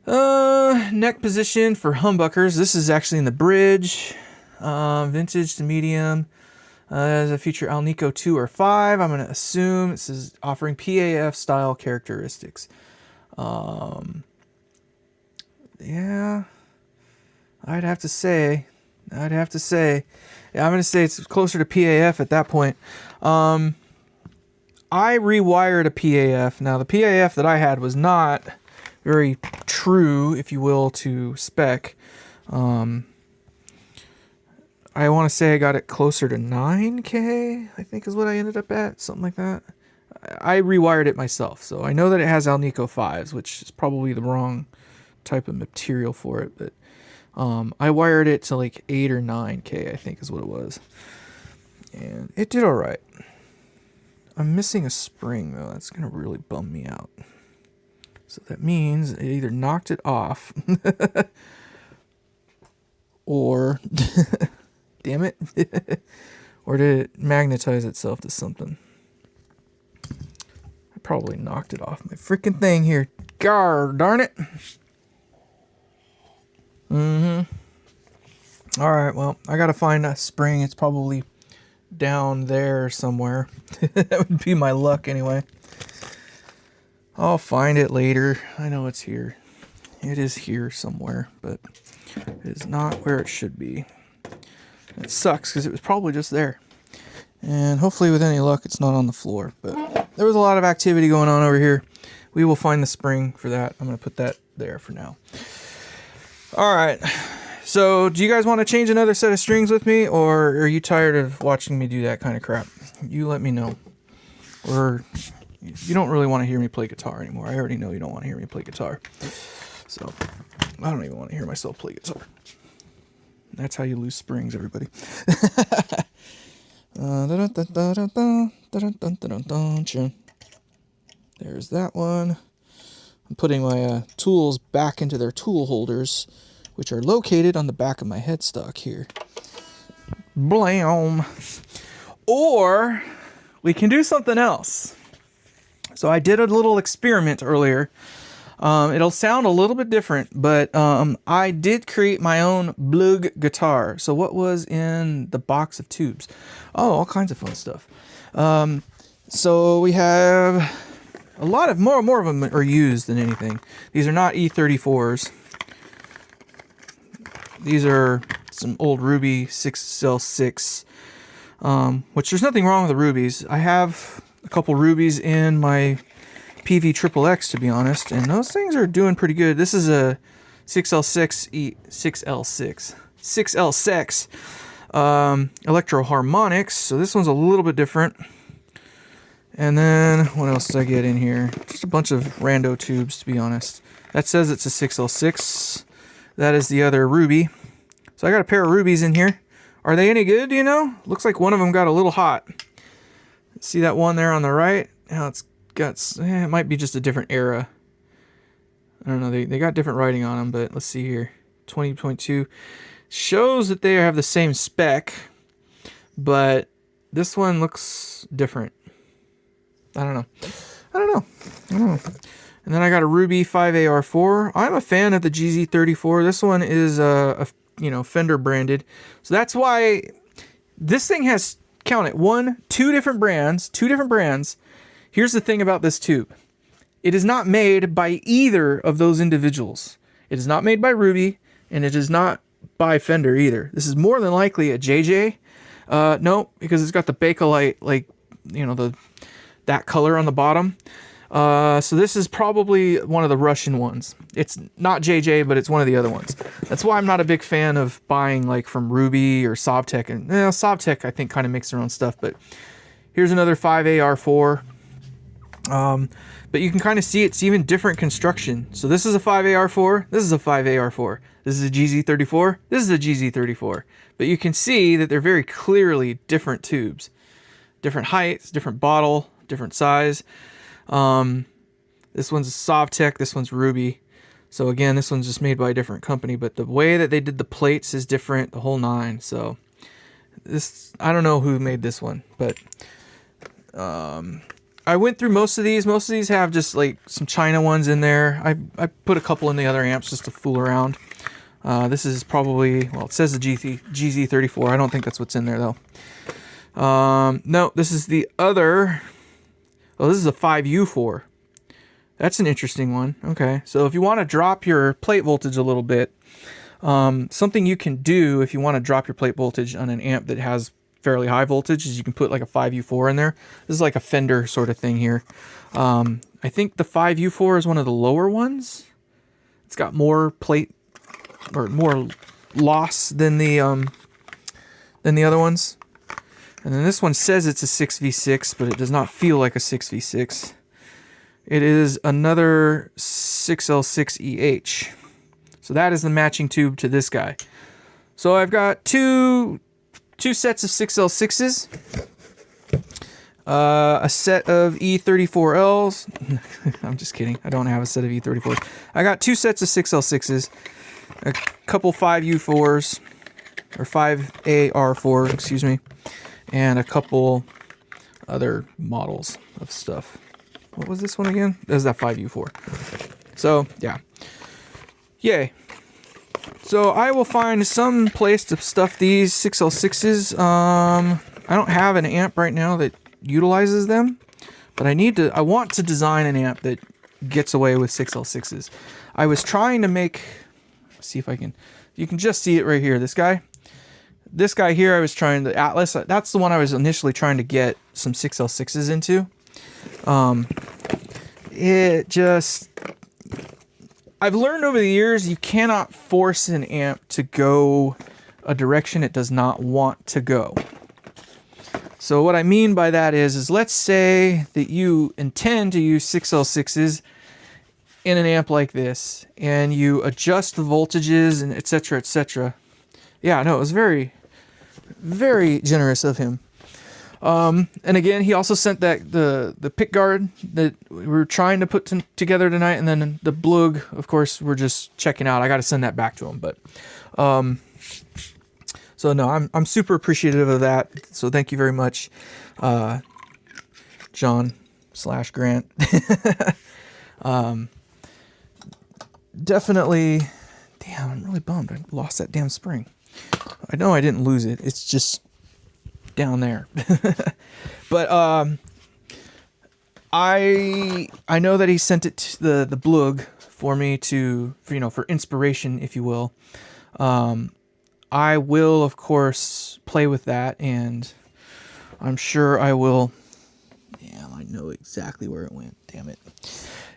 Speaker 1: Neck position for humbuckers. This is actually in the bridge. Vintage to medium. Does it feature Alnico 2 or 5? I'm going to assume this is offering PAF style characteristics. Yeah, I'd have to say. Yeah, I'm going to say it's closer to PAF at that point. I rewired a PAF. Now, the PAF that I had was not very true, if you will, to spec. I want to say I got it closer to 9K, I think is what I ended up at, something like that. I rewired it myself, so I know that it has Alnico 5s, which is probably the wrong type of material for it, but I wired it to like 8 or 9K, I think is what it was. And it did all right. I'm missing a spring, though. That's going to really bum me out. So that means it either knocked it off or, damn it, or did it magnetize itself to something? I probably knocked it off my freaking thing here. Gar, darn it. All right, well, I got to find a spring. It's probably down there somewhere. That would be my luck anyway. I'll find it later. I know it's here. It is here somewhere, but it is not where it should be. It sucks because it was probably just there. And hopefully with any luck it's not on the floor. But there was a lot of activity going on over here. We will find the spring for that. I'm going to put that there for now. All right. So, do you guys want to change another set of strings with me, or are you tired of watching me do that kind of crap? You let me know. Or you don't really want to hear me play guitar anymore. I already know you don't want to hear me play guitar. So, I don't even want to hear myself play guitar. That's how you lose springs, everybody. There's that one. I'm putting my tools back into their tool holders, which are located on the back of my headstock here. Blam! Or we can do something else. So I did a little experiment earlier. It'll sound a little bit different, but I did create my own BluGuitar. So what was in the box of tubes? Oh, all kinds of fun stuff. So we have a lot of more of them are used than anything. These are not E34s. These are some old Ruby 6L6, which there's nothing wrong with the Rubies. I have a couple Rubies in my PV Triple X, to be honest, and those things are doing pretty good. This is a 6L6 Electro Harmonics, so this one's a little bit different. And then what else did I get in here? Just a bunch of rando tubes, to be honest. That says it's a 6L6. That is the other ruby. So I got a pair of rubies in here. Are they any good, do you know? Looks like one of them got a little hot. See that one there on the right? How it's got, it might be just a different era. I don't know, they got different writing on them, but let's see here. 20.2 shows that they have the same spec, but this one looks different. I don't know. And then I got a Ruby 5AR4. I'm a fan of the GZ34. This one is Fender branded, so that's why this thing has, count it, two different brands. Here's the thing about this tube. It is not made by either of those individuals. It is not made by Ruby, and it is not by Fender either. This is more than likely a JJ. No, because it's got the Bakelite, like, that color on the bottom. So this is probably one of the Russian ones. It's not JJ, but it's one of the other ones. That's why I'm not a big fan of buying like from Ruby or Sovtek. And Sovtek, I think, kind of makes their own stuff. But here's another 5AR4. But you can kind of see it's even different construction. So this is a 5AR4. This is a 5AR4. This is a GZ34. This is a GZ34. But you can see that they're very clearly different tubes. Different heights, different bottle, different size. This one's Sovtek, this one's Ruby. So again, this one's just made by a different company, but the way that they did the plates is different, the whole nine. So this, I don't know who made this one, but I went through most of these. Most of these have just like some China ones in there. I put a couple in the other amps just to fool around. This is probably, well, it says the GZ34. I don't think that's what's in there though. No, this is the other. Oh, this is a 5U4. That's an interesting one. Okay, so if you want to drop your plate voltage a little bit, something you can do if you want to drop your plate voltage on an amp that has fairly high voltage is you can put like a 5U4 in there. This is like a Fender sort of thing here. I think the 5U4 is one of the lower ones. It's got more plate or more loss than the other ones. And then this one says it's a 6V6, but it does not feel like a 6V6. It is another 6L6EH. So that is the matching tube to this guy. So I've got two sets of 6L6s, a set of E34Ls. I'm just kidding. I don't have a set of E34s. I got two sets of 6L6s, a couple 5U4s, or 5AR4, excuse me, and a couple other models of stuff. What was this one again? That was that 5U4. So, yeah. Yay. So I will find some place to stuff these 6L6s. I don't have an amp right now that utilizes them, but I want to design an amp that gets away with 6L6s. I was trying to make, let's see if I can, you can just see it right here. This guy here, I was trying to, Atlas, that's the one I was initially trying to get some 6L6s into. I've learned over the years, you cannot force an amp to go a direction it does not want to go. So what I mean by that is let's say that you intend to use 6L6s in an amp like this, and you adjust the voltages and etc., etc. Yeah, no, it was very, very generous of him. And again, he also sent that the Pickguard that we were trying to put together tonight, and then the Blug, of course, we're just checking out. I got to send that back to him, but so no, I'm super appreciative of that. So thank you very much, John/Grant. Definitely. Damn, I'm really bummed. I lost that damn spring. I know I didn't lose it. It's just down there. But I know that he sent it to the Blug for me for inspiration, if you will. I will, of course, play with that, and I'm sure I will. Damn, I know exactly where it went. Damn it.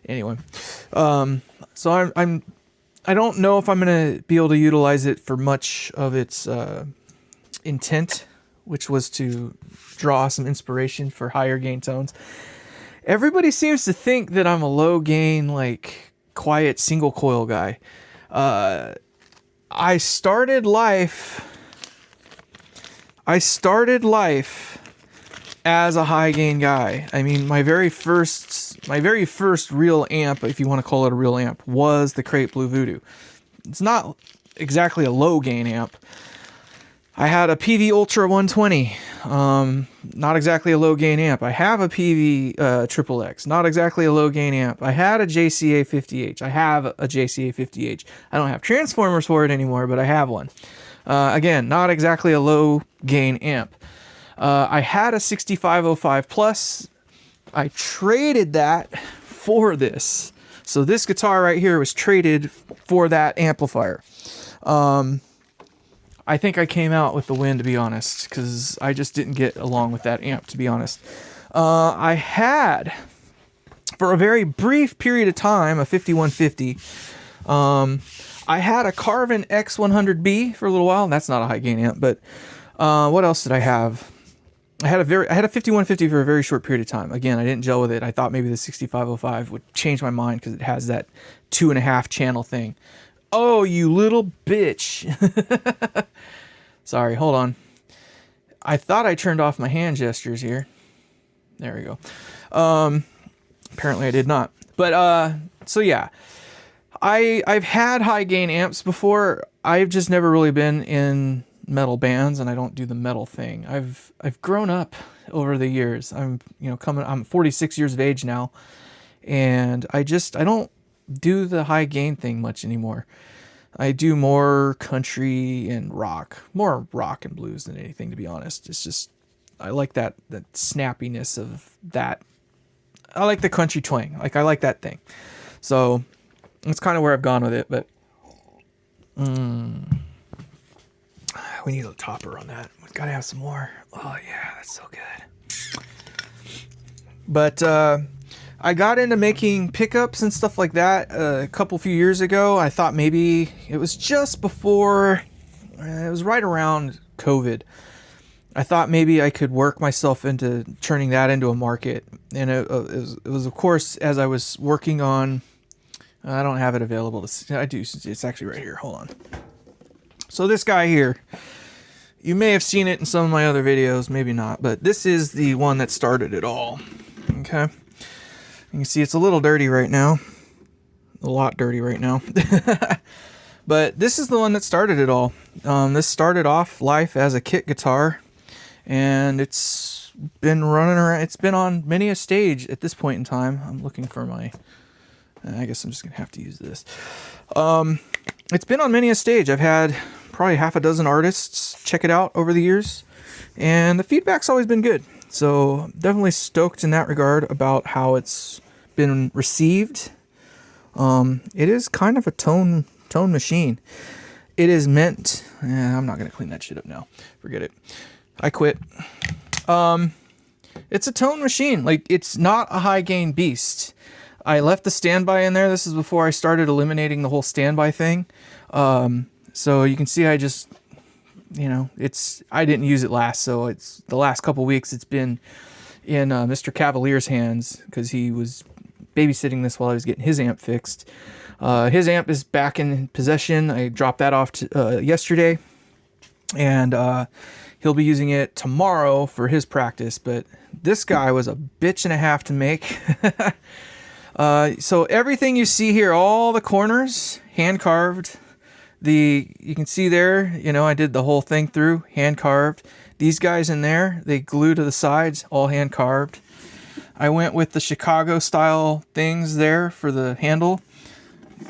Speaker 1: Anyway, so I don't know if I'm gonna be able to utilize it for much of its intent, which was to draw some inspiration for higher gain tones. Everybody seems to think that I'm a low gain, like quiet single coil guy. I started life as a high gain guy. I mean, my very first real amp, if you want to call it a real amp, was the Crate Blue Voodoo. It's not exactly a low gain amp. I had a PV Ultra 120, not exactly a low gain amp. I have a PV Triple X, not exactly a low gain amp. I had a JCA 50H. I have a JCA 50H. I don't have transformers for it anymore, but I have one. Again, not exactly a low gain amp. I had a 6505 Plus. I traded that for this. So this guitar right here was traded for that amplifier. I think I came out with the win, to be honest, because I just didn't get along with that amp, to be honest. I had, for a very brief period of time, a 5150. I had a Carvin X100B for a little while. That's not a high gain amp, but what else did I have? I had a 5150 for a very short period of time. Again, I didn't gel with it. I thought maybe the 6505 would change my mind because it has that 2.5 channel thing. Oh, you little bitch. Sorry, hold on. I thought I turned off my hand gestures here. There we go. Apparently I did not. But so yeah. I've had high gain amps before. I've just never really been in metal bands, and I don't do the metal thing. I've grown up over the years. I'm I'm 46 years of age now, and I don't do the high gain thing much anymore. I do more country and rock, more rock and blues than anything, to be honest. It's just, I like that snappiness of that. I like the country twang. Like, I like that thing. So that's kind of where I've gone with it, but we need a topper on that. We've got to have some more. Oh yeah, that's so good. But I got into making pickups and stuff like that a few years ago. I thought maybe it was just before, it was right around COVID. I thought maybe I could work myself into turning that into a market. And it was of course, as I was working on, I don't have it available to see. I do. It's actually right here. Hold on. So this guy here, you may have seen it in some of my other videos, maybe not, but this is the one that started it all. Okay. You can see it's a little dirty right now. A lot dirty right now. But this is the one that started it all. This started off life as a kit guitar, and it's been running around. It's been on many a stage at this point in time. I'm looking for my, I guess I'm just gonna have to use this. It's been on many a stage. I've had probably half a dozen artists check it out over the years, and the feedback's always been good. So definitely stoked in that regard about how it's been received. It is kind of a tone machine. It is meant, I'm not gonna clean that shit up now. Forget it. I quit. It's a tone machine. Like, it's not a high gain beast. I left the standby in there. This is before I started eliminating the whole standby thing. So you can see I just, I didn't use it last. So it's the last couple weeks it's been in Mr. Cavalier's hands because he was babysitting this while I was getting his amp fixed. His amp is back in possession. I dropped that off yesterday, and he'll be using it tomorrow for his practice. But this guy was a bitch and a half to make. So everything you see here, all the corners, hand carved. You can see there, I did the whole thing through, hand carved. These guys in there, they glue to the sides, all hand carved. I went with the Chicago style things there for the handle.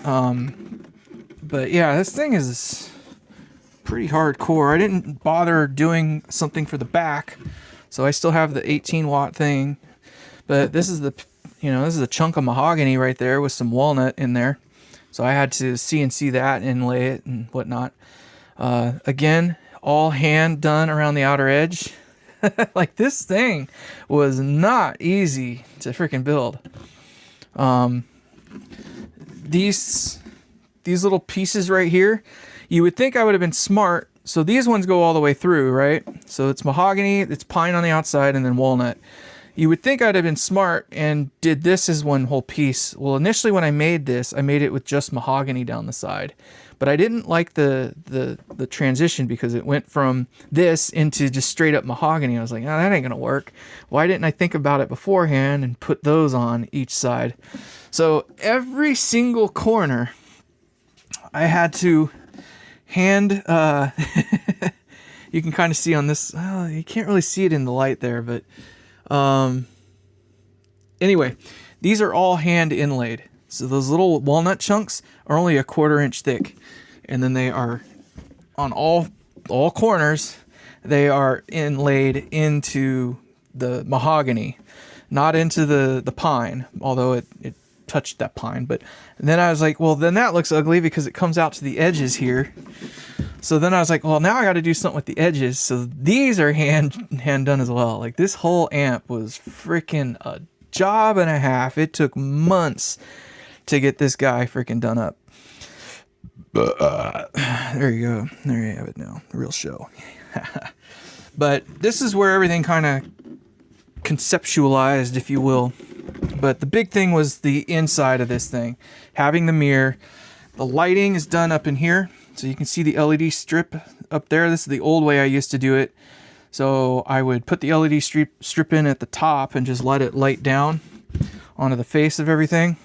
Speaker 1: But yeah, this thing is pretty hardcore. I didn't bother doing something for the back, so I still have the 18 watt thing. But this is this is a chunk of mahogany right there with some walnut in there. So I had to CNC that and lay it and whatnot. Again, all hand done around the outer edge. Like, this thing was not easy to freaking build. these little pieces right here, you would think I would have been smart. So these ones go all the way through, right? So it's mahogany, it's pine on the outside, and then walnut. You would think I'd have been smart and did this as one whole piece. Well, initially when I made this, I made it with just mahogany down the side. But I didn't like the transition because it went from this into just straight up mahogany. I was like, oh, that ain't gonna work. Why didn't I think about it beforehand and put those on each side? So every single corner I had to hand, you can kind of see on this, you can't really see it in the light there, but anyway, these are all hand inlaid. So those little walnut chunks are only 1/4 inch thick, and then they are on all corners, they are inlaid into the mahogany, not into the pine, although it touched that pine. But then I was like, well, then that looks ugly because it comes out to the edges here. So then I was like, well, now I got to do something with the edges. So these are hand done as well. Like, this whole amp was freaking a job and a half. It took months to get this guy freaking done up. There you go. There you have it now. The real show. But this is where everything kind of conceptualized, if you will. But the big thing was the inside of this thing. Having the mirror. The lighting is done up in here. So you can see the LED strip up there. This is the old way I used to do it. So I would put the LED strip in at the top and just let it light down onto the face of everything.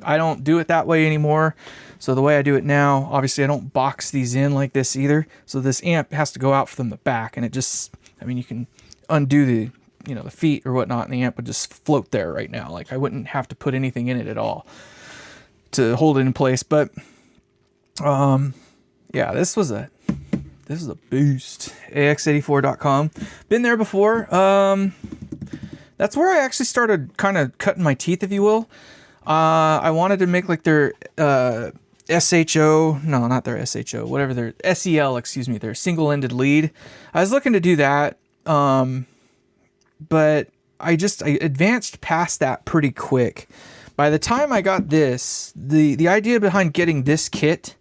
Speaker 1: I don't do it that way anymore. So the way I do it now, obviously I don't box these in like this either. So this amp has to go out from the back, and it just, I mean, you can undo the, the feet or whatnot, and the amp would just float there right now. Like, I wouldn't have to put anything in it at all to hold it in place. But yeah, this is a boost. AX84.com. Been there before. That's where I actually started kind of cutting my teeth, if you will. I wanted to make like their SHO, no, not their SHO, whatever their SEL, excuse me, their single-ended lead. I was looking to do that, but I advanced past that pretty quick. By the time I got this, the idea behind getting this kit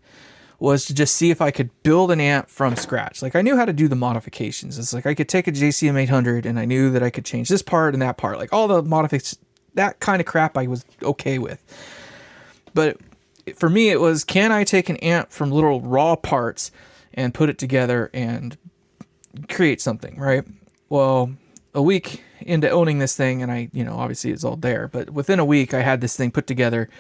Speaker 1: was to just see if I could build an amp from scratch. Like, I knew how to do the modifications. It's like I could take a JCM 800 and I knew that I could change this part and that part. Like, all the modifications, that kind of crap I was okay with. But for me, it was, can I take an amp from little raw parts and put it together and create something, right? Well, a week into owning this thing, and I, obviously it's all there, but within a week I had this thing put together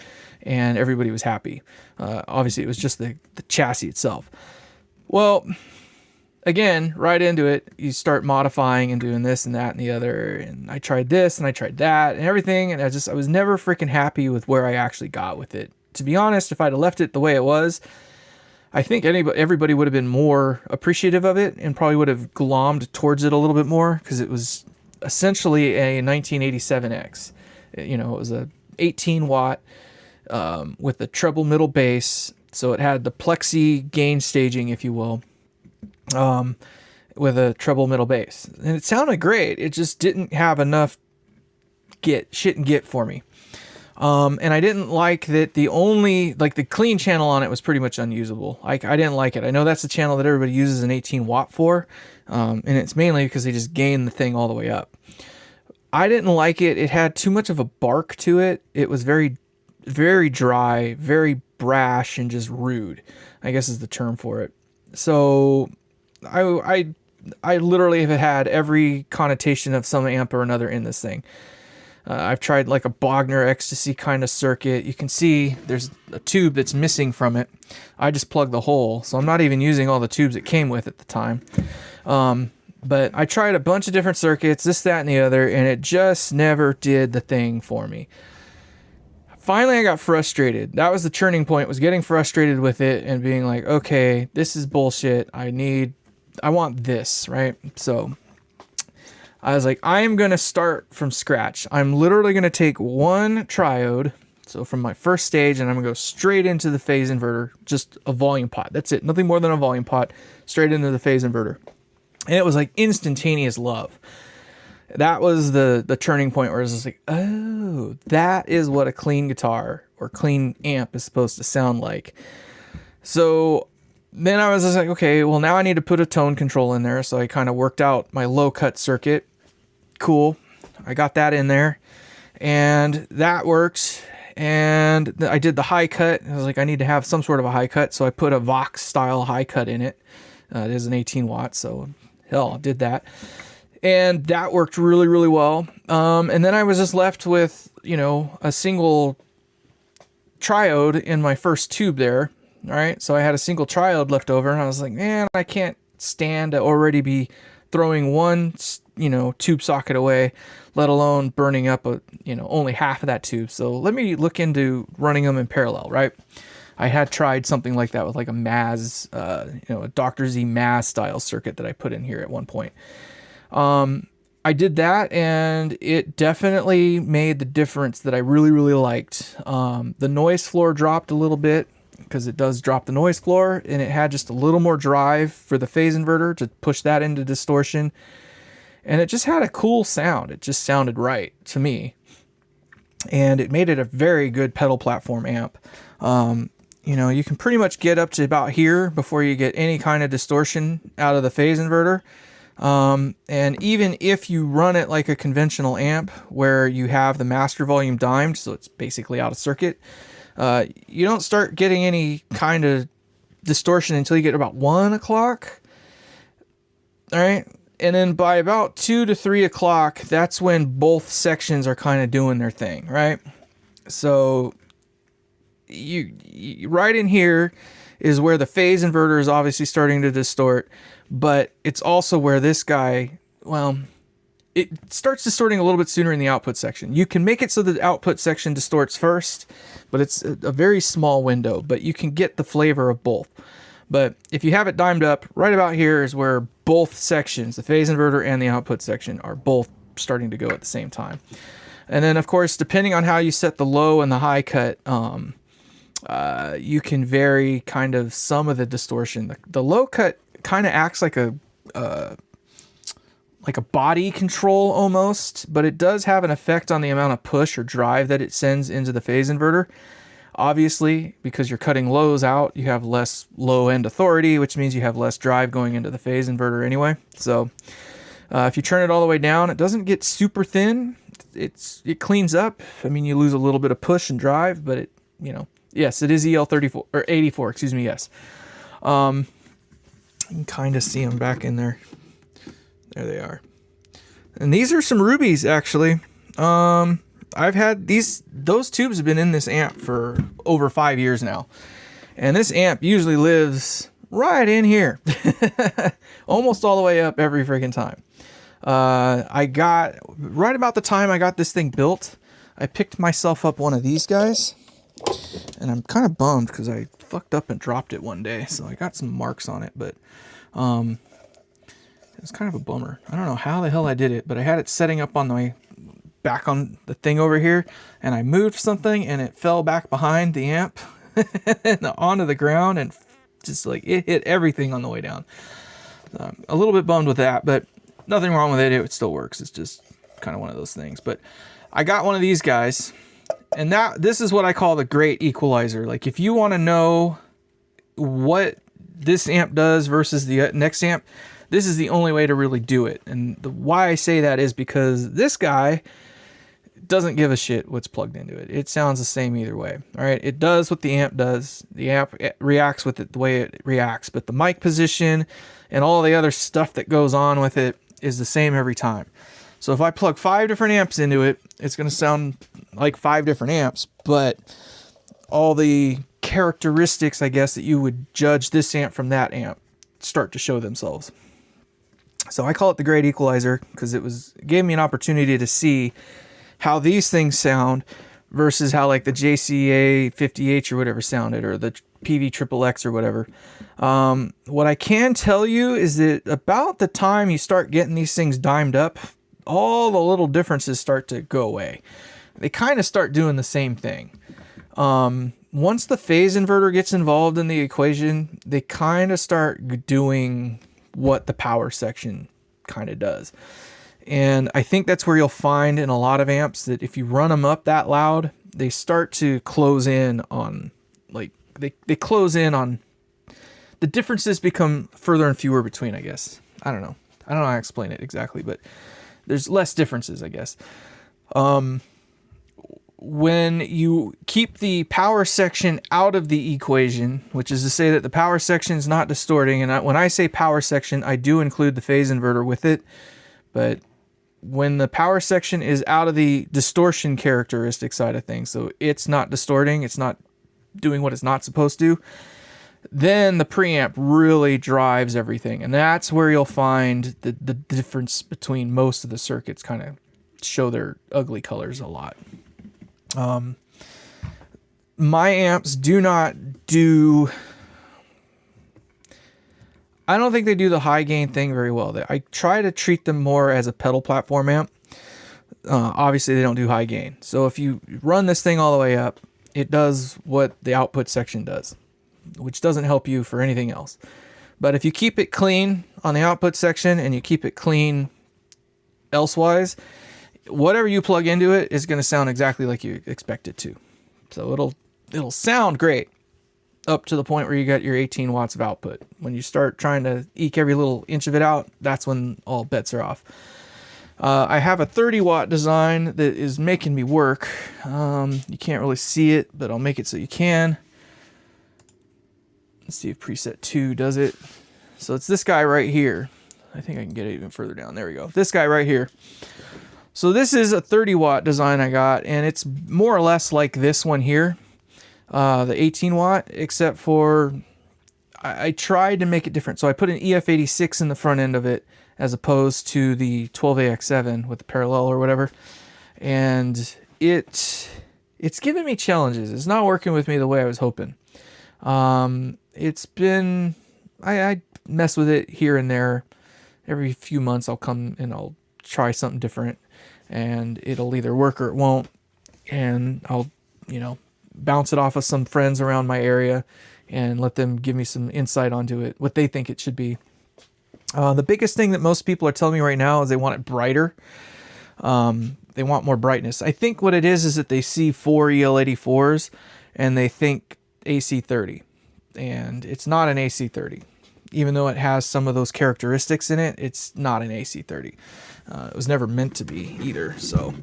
Speaker 1: and everybody was happy. Obviously it was just the chassis itself. Well, again, right into it, you start modifying and doing this and that and the other, and I tried this and I tried that and everything, and I was never freaking happy with where I actually got with it. To be honest, if I'd have left it the way it was, I think everybody would have been more appreciative of it and probably would have glommed towards it a little bit more, because it was essentially a 1987X. It was a 18 watt with a treble middle bass, so it had the plexi gain staging, if you will, with a treble middle bass, and it sounded great. It just didn't have enough shit and get for me. And I didn't like that the clean channel on it was pretty much unusable. I didn't like it. I know that's the channel that everybody uses an 18 watt for. And it's mainly because they just gain the thing all the way up. I didn't like it. It had too much of a bark to it. It was very, very dry, very brash, and just rude, I guess is the term for it. So I literally have had every connotation of some amp or another in this thing. I've tried like a Bogner ecstasy kind of circuit. You can see there's a tube that's missing from it. I just plugged the hole, so I'm not even using all the tubes it came with at the time. But I tried a bunch of different circuits, this, that, and the other, and it just never did the thing for me. Finally, I got frustrated. That was the turning point, was getting frustrated with it and being like, okay, this is bullshit. I want this, right? So I was like, I am going to start from scratch. I'm literally going to take one triode, so from my first stage, and I'm going to go straight into the phase inverter, just a volume pot. That's it. Nothing more than a volume pot, straight into the phase inverter. And it was like instantaneous love. That was the turning point where I was just like, oh, that is what a clean guitar or clean amp is supposed to sound like. So then I was just like, okay, well, now I need to put a tone control in there. So I kind of worked out my low cut circuit. Cool. I got that in there and that works. And I did the high cut. I was like, I need to have some sort of a high cut. So I put a Vox style high cut in it. It is an 18 watt. So hell, I did that. And that worked really, really well. And then I was just left with, you know, a single triode in my first tube there. All right. So I had a single triode left over and I was like, man, I can't stand to already be throwing one, you know, tube socket away, let alone burning up only half of that tube. So let me look into running them in parallel, right? I had tried something like that with like a Maz, a Dr. Z Maz style circuit that I put in here at one point. I did that and it definitely made the difference that I really, really liked. The noise floor dropped a little bit because it does drop the noise floor, and it had just a little more drive for the phase inverter to push that into distortion. And it just had a cool sound. It just sounded right to me. And it made it a very good pedal platform amp. You can pretty much get up to about here before you get any kind of distortion out of the phase inverter. And even if you run it like a conventional amp where you have the master volume dimed, so it's basically out of circuit, you don't start getting any kind of distortion until you get about 1 o'clock. All right. And then by about 2 to 3 o'clock, that's when both sections are kind of doing their thing. Right. So you right in here is where the phase inverter is obviously starting to distort, but it's also where this guy, it starts distorting a little bit sooner in the output section. You can make it so the output section distorts first, but it's a very small window, but you can get the flavor of both. But if you have it dimed up, right about here is where both sections, the phase inverter and the output section, are both starting to go at the same time. And then, of course, depending on how you set the low and the high cut, you can vary kind of some of the distortion. The low cut kind of acts like a body control almost, but it does have an effect on the amount of push or drive that it sends into the phase inverter. Obviously, because you're cutting lows out, you have less low end authority, which means you have less drive going into the phase inverter anyway. So if you turn it all the way down, it doesn't get super thin. It cleans up. I mean, you lose a little bit of push and drive, but yes, it is EL34 or 84. Excuse me. Yes. You can kind of see them back in there. There they are. And these are some rubies, actually. I've had those tubes have been in this amp for over 5 years now. And this amp usually lives right in here. Almost all the way up every freaking time. I got, right about the time I got this thing built, I picked myself up one of these guys. And I'm kind of bummed because I fucked up and dropped it one day. So I got some marks on it, but it's kind of a bummer. I don't know how the hell I did it, but I had it setting up on my back on the thing over here, and I moved something and it fell back behind the amp and onto the ground, and just like it hit everything on the way down. A little bit bummed with that, but nothing wrong with it. It still works. It's just kind of one of those things. But I got one of these guys, and this is what I call the great equalizer. Like if you want to know what this amp does versus the next amp, this is the only way to really do it. And why I say that is because this guy doesn't give a shit what's plugged into it. It sounds the same either way. All right. It does what the amp does. The amp reacts with it the way it reacts, but the mic position and all the other stuff that goes on with it is the same every time. So if I plug 5 different amps into it, it's going to sound like 5 different amps, but all the characteristics, I guess, that you would judge this amp from that amp start to show themselves. So I call it the great equalizer because it gave me an opportunity to see how these things sound versus how like the JCA 50H or whatever sounded, or the PV Triple X or whatever. What I can tell you is that about the time you start getting these things dimed up, all the little differences start to go away. They kind of start doing the same thing. Once the phase inverter gets involved in the equation, they kind of start doing what the power section kind of does. And I think that's where you'll find in a lot of amps that if you run them up that loud, they start to close in on, like, they close in on, the differences become further and fewer between, I guess. I don't know how to explain it exactly, but there's less differences, I guess. When you keep the power section out of the equation, which is to say that the power section is not distorting, and when I say power section, I do include the phase inverter with it, but when the power section is out of the distortion characteristic side of things, so it's not distorting, it's not doing what it's not supposed to, then the preamp really drives everything. And that's where you'll find the difference between most of the circuits kind of show their ugly colors a lot. My amps do not do, I don't think they do the high gain thing very well. I try to treat them more as a pedal platform amp. Obviously they don't do high gain. So if you run this thing all the way up, it does what the output section does, which doesn't help you for anything else. But if you keep it clean on the output section and you keep it clean elsewise, whatever you plug into it is going to sound exactly like you expect it to. So it'll sound great up to the point where you got your 18 watts of output. When you start trying to eke every little inch of it out, that's when all bets are off. I have a 30 watt design that is making me work. You can't really see it, but I'll make it so you can. Let's see if preset 2 does it. So it's this guy right here. I think I can get it even further down. There we go. This guy right here. So this is a 30 watt design I got, and it's more or less like this one here, the 18 watt, except for I tried to make it different. So I put an EF86 in the front end of it as opposed to the 12AX7 with the parallel or whatever. And it's given me challenges. It's not working with me the way I was hoping. It's been, I mess with it here and there. Every few months I'll come and I'll try something different, and it'll either work or it won't. And I'll, bounce it off of some friends around my area and let them give me some insight onto it, what they think it should be. The biggest thing that most people are telling me right now is they want it brighter. They want more brightness. I think what it is that they see 4 EL84s and they think AC30, and it's not an AC30. Even though it has some of those characteristics in it, it's not an AC30. It was never meant to be either. So,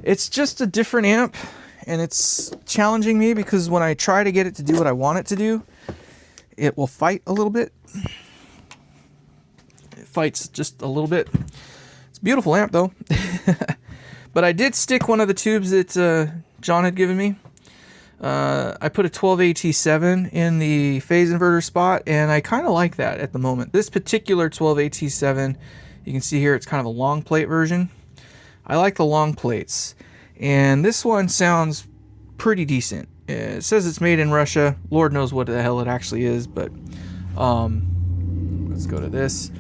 Speaker 1: it's just a different amp, and it's challenging me because when I try to get it to do what I want it to do, it will fight a little bit. It fights just a little bit. It's a beautiful amp though. But I did stick one of the tubes that John had given me. I put a 12AT7 in the phase inverter spot, and I kind of like that at the moment. This particular 12AT7, you can see here, it's kind of a long plate version. I like the long plates, and this one sounds pretty decent. It says it's made in Russia. Lord knows what the hell it actually is, but let's go to this.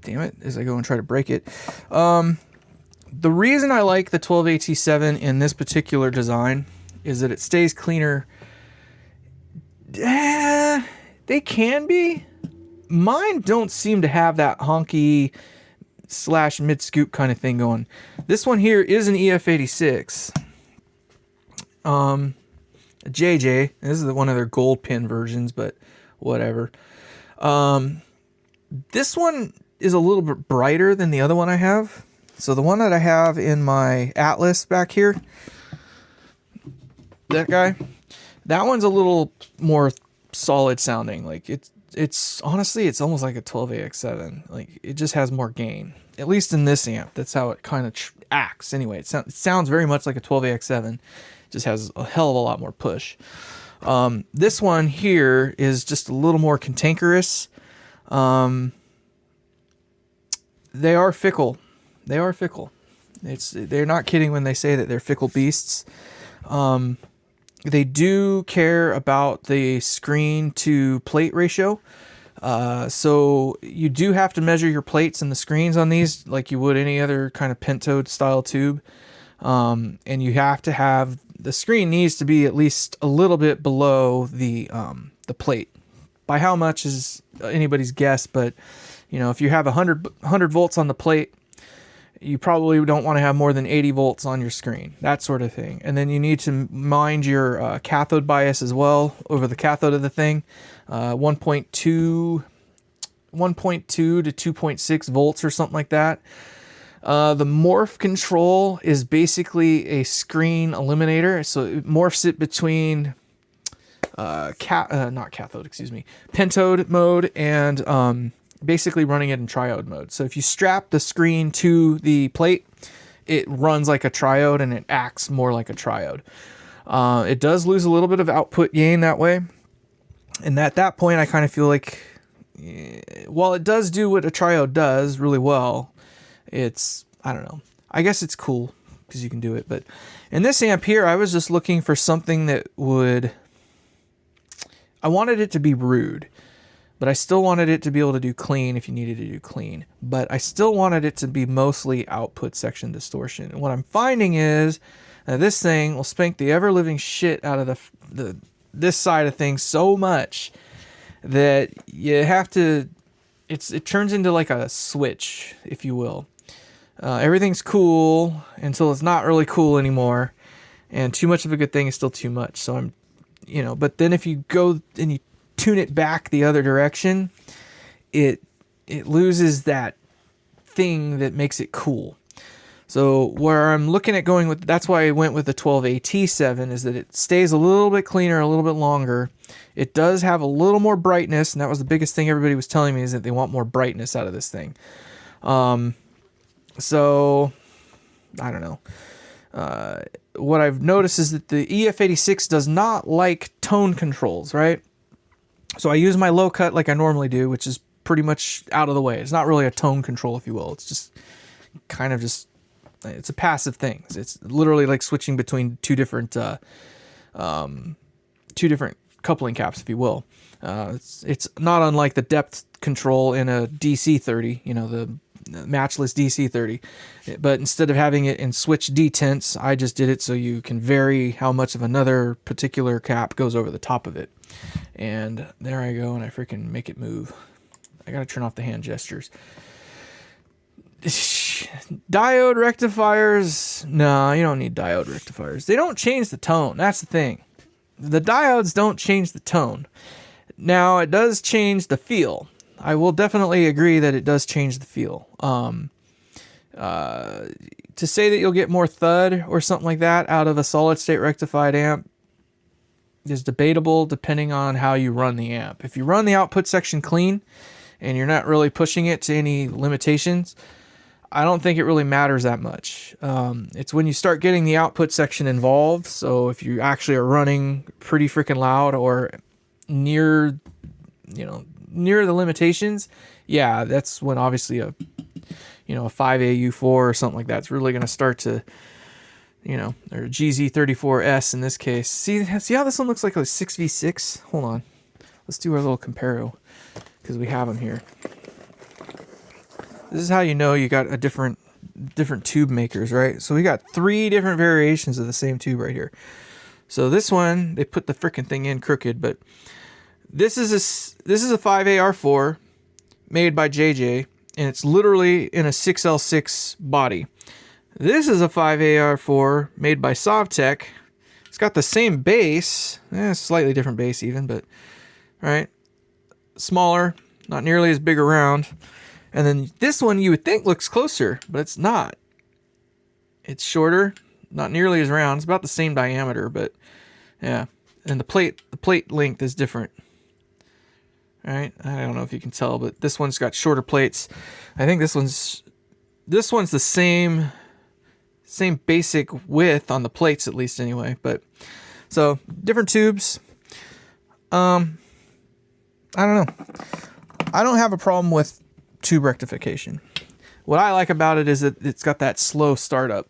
Speaker 1: Damn it, as I go and try to break it. The reason I like the 12AT7 in this particular design is that it stays cleaner. They can be. Mine don't seem to have that honky / mid scoop kind of thing going. This one here is an EF86. JJ. This is one of their gold pin versions, but whatever. This one is a little bit brighter than the other one I have. So the one that I have in my Atlas back here, that guy, that one's a little more solid sounding. Like it's honestly, it's almost like a 12AX7. Like it just has more gain, at least in this amp. That's how it kind of acts. Anyway, it sounds very much like a 12AX7. Just has a hell of a lot more push. This one here is just a little more cantankerous. They are fickle. They are fickle. They're not kidding when they say that they're fickle beasts. They do care about the screen to plate ratio. So you do have to measure your plates and the screens on these like you would any other kind of pentode style tube. And you have to have the screen needs to be at least a little bit below the plate. By how much is anybody's guess, but you know, if you have 100 volts on the plate, you probably don't want to have more than 80 volts on your screen, that sort of thing. And then you need to mind your cathode bias as well over the cathode of the thing. 1.2 to 2.6 volts or something like that. The morph control is basically a screen eliminator, so it morphs it between pentode mode and basically running it in triode mode. So if you strap the screen to the plate, it runs like a triode and it acts more like a triode. It does lose a little bit of output gain that way. And at that point, I kind of feel like, while it does do what a triode does really well, it's, I don't know, I guess it's cool because you can do it. But in this amp here, I was just looking for something that would, I wanted it to be rude, but I still wanted it to be able to do clean if you needed to do clean. But I still wanted it to be mostly output section distortion. And what I'm finding is that this thing will spank the ever-living shit out of this side of things so much that you have to, it turns into like a switch, if you will. Everything's cool until it's not really cool anymore. And too much of a good thing is still too much. So I'm, you know, but then if you go and you tune it back the other direction, it loses that thing that makes it cool. So where I'm looking at going with, that's why I went with the 12AT7, is that it stays a little bit cleaner, a little bit longer. It does have a little more brightness, and that was the biggest thing everybody was telling me, is that they want more brightness out of this thing. So I don't know. What I've noticed is that the EF86 does not like tone controls, right? So I use my low cut like I normally do, which is pretty much out of the way. It's not really a tone control, if you will. It's just kind of just, it's a passive thing. It's literally like switching between two different coupling caps, if you will. It's not unlike the depth control in a DC30, you know, the matchless DC30. But instead of having it in switch detents, I just did it so you can vary how much of another particular cap goes over the top of it. And there I go, and I freaking make it move. I gotta turn off the hand gestures. Diode rectifiers, no, you don't need diode rectifiers. They don't change the tone. That's the thing. The diodes don't change the tone. Now, it does change the feel. I will definitely agree that it does change the feel. To say that you'll get more thud or something like that out of a solid state rectified amp is debatable depending on how you run the amp. If you run the output section clean and you're not really pushing it to any limitations, I don't think it really matters that much. It's when you start getting the output section involved. So if you actually are running pretty freaking loud or near the limitations, yeah, that's when obviously a 5AU4 or something like that's really going to start to, or a GZ34S in this case. See how this one looks like a 6v6? Hold on. Let's do our little comparo because we have them here. This is how you know you got a different tube makers, right? So we got 3 different variations of the same tube right here. So this one, they put the frickin' thing in crooked, but this is a 5AR4 made by JJ, and it's literally in a 6L6 body. This is a 5AR4 made by Sovtech. It's got the same bass, slightly different bass even, but right, smaller, not nearly as big around. And then this one you would think looks closer, but it's not. It's shorter, not nearly as round. It's about the same diameter, but yeah. And the plate length is different. All right, I don't know if you can tell, but this one's got shorter plates. I think this one's the same basic width on the plates, at least anyway. But so different tubes. I don't know. I don't have a problem with tube rectification. What I like about it is that it's got that slow startup,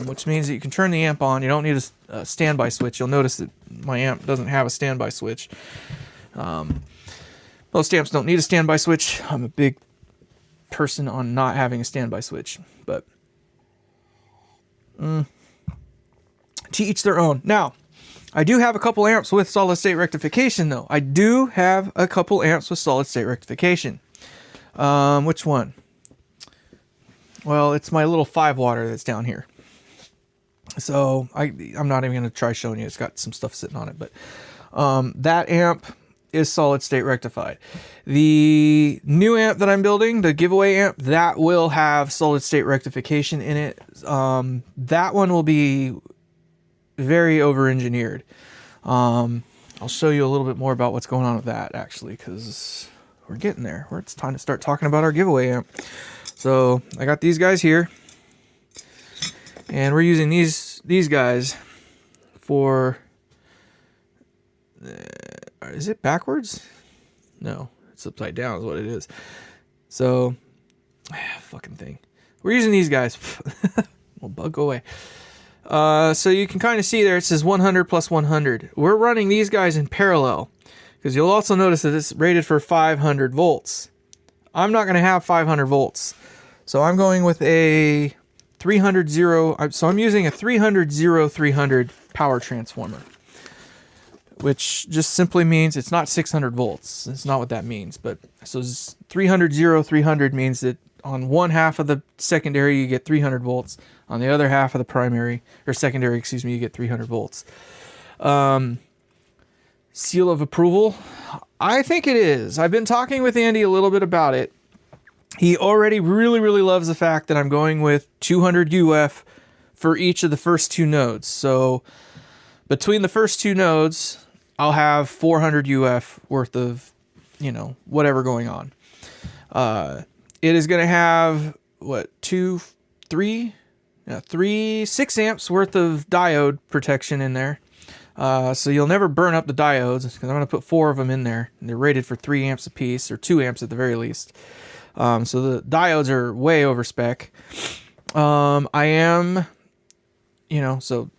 Speaker 1: which means that you can turn the amp on. You don't need a standby switch. You'll notice that my amp doesn't have a standby switch. Most amps don't need a standby switch. I'm a big person on not having a standby switch, but to each their own. Now, I do have a couple amps with solid state rectification though. I do have a couple amps with solid state rectification. Which one? Well, it's my little 5-watter that's down here. So I'm not even going to try showing you. It's got some stuff sitting on it, but that amp is solid state rectified. The new amp that I'm building, the giveaway amp, that will have solid state rectification in it. That one will be very over-engineered. I'll show you a little bit more about what's going on with that, actually, because we're getting there. It's time to start talking about our giveaway amp. So I got these guys here, and we're using these guys for... is it backwards? No, it's upside down is what it is. So, fucking thing. We're using these guys. Well, bug, go away. So you can kind of see there, it says 100 plus 100. We're running these guys in parallel, because you'll also notice that it's rated for 500 volts. I'm not going to have 500 volts. So I'm going with a 300 0. So I'm using a 300 300 power transformer, which just simply means it's not 600 volts. It's not what that means. But so 300 300 means that on one half of the secondary, you get 300 volts. On the other half of the primary, or secondary, excuse me, you get 300 volts. Seal of approval? I think it is. I've been talking with Andy a little bit about it. He already really, really loves the fact that I'm going with 200 UF for each of the first 2 nodes. So between the first 2 nodes, I'll have 400 UF worth of, you know, whatever going on. It is going to have, what, 6 amps worth of diode protection in there. So you'll never burn up the diodes, because I'm going to put 4 of them in there. And they're rated for 3 amps a piece, or 2 amps at the very least. So the diodes are way over spec. I am, you know, so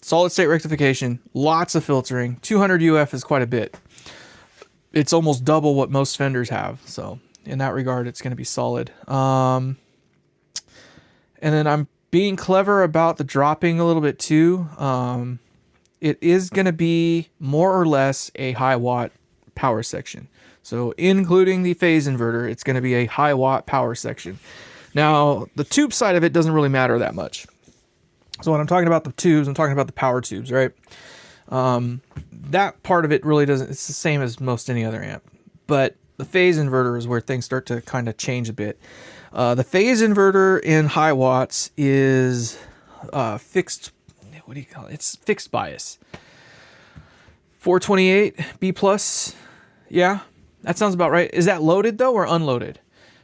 Speaker 1: solid state rectification, lots of filtering. 200 UF is quite a bit. It's almost double what most Fenders have. So in that regard, it's going to be solid. And then I'm being clever about the dropping a little bit too. It is going to be more or less a high watt power section. So including the phase inverter, it's going to be a high watt power section. Now, the tube side of it doesn't really matter that much. So when I'm talking about the tubes, I'm talking about the power tubes, right? That part of it really doesn't, it's the same as most any other amp. But the phase inverter is where things start to kind of change a bit. The phase inverter in high watts is fixed, what do you call it? It's fixed bias. 428 B plus, yeah. That sounds about right. Is that loaded though, or unloaded?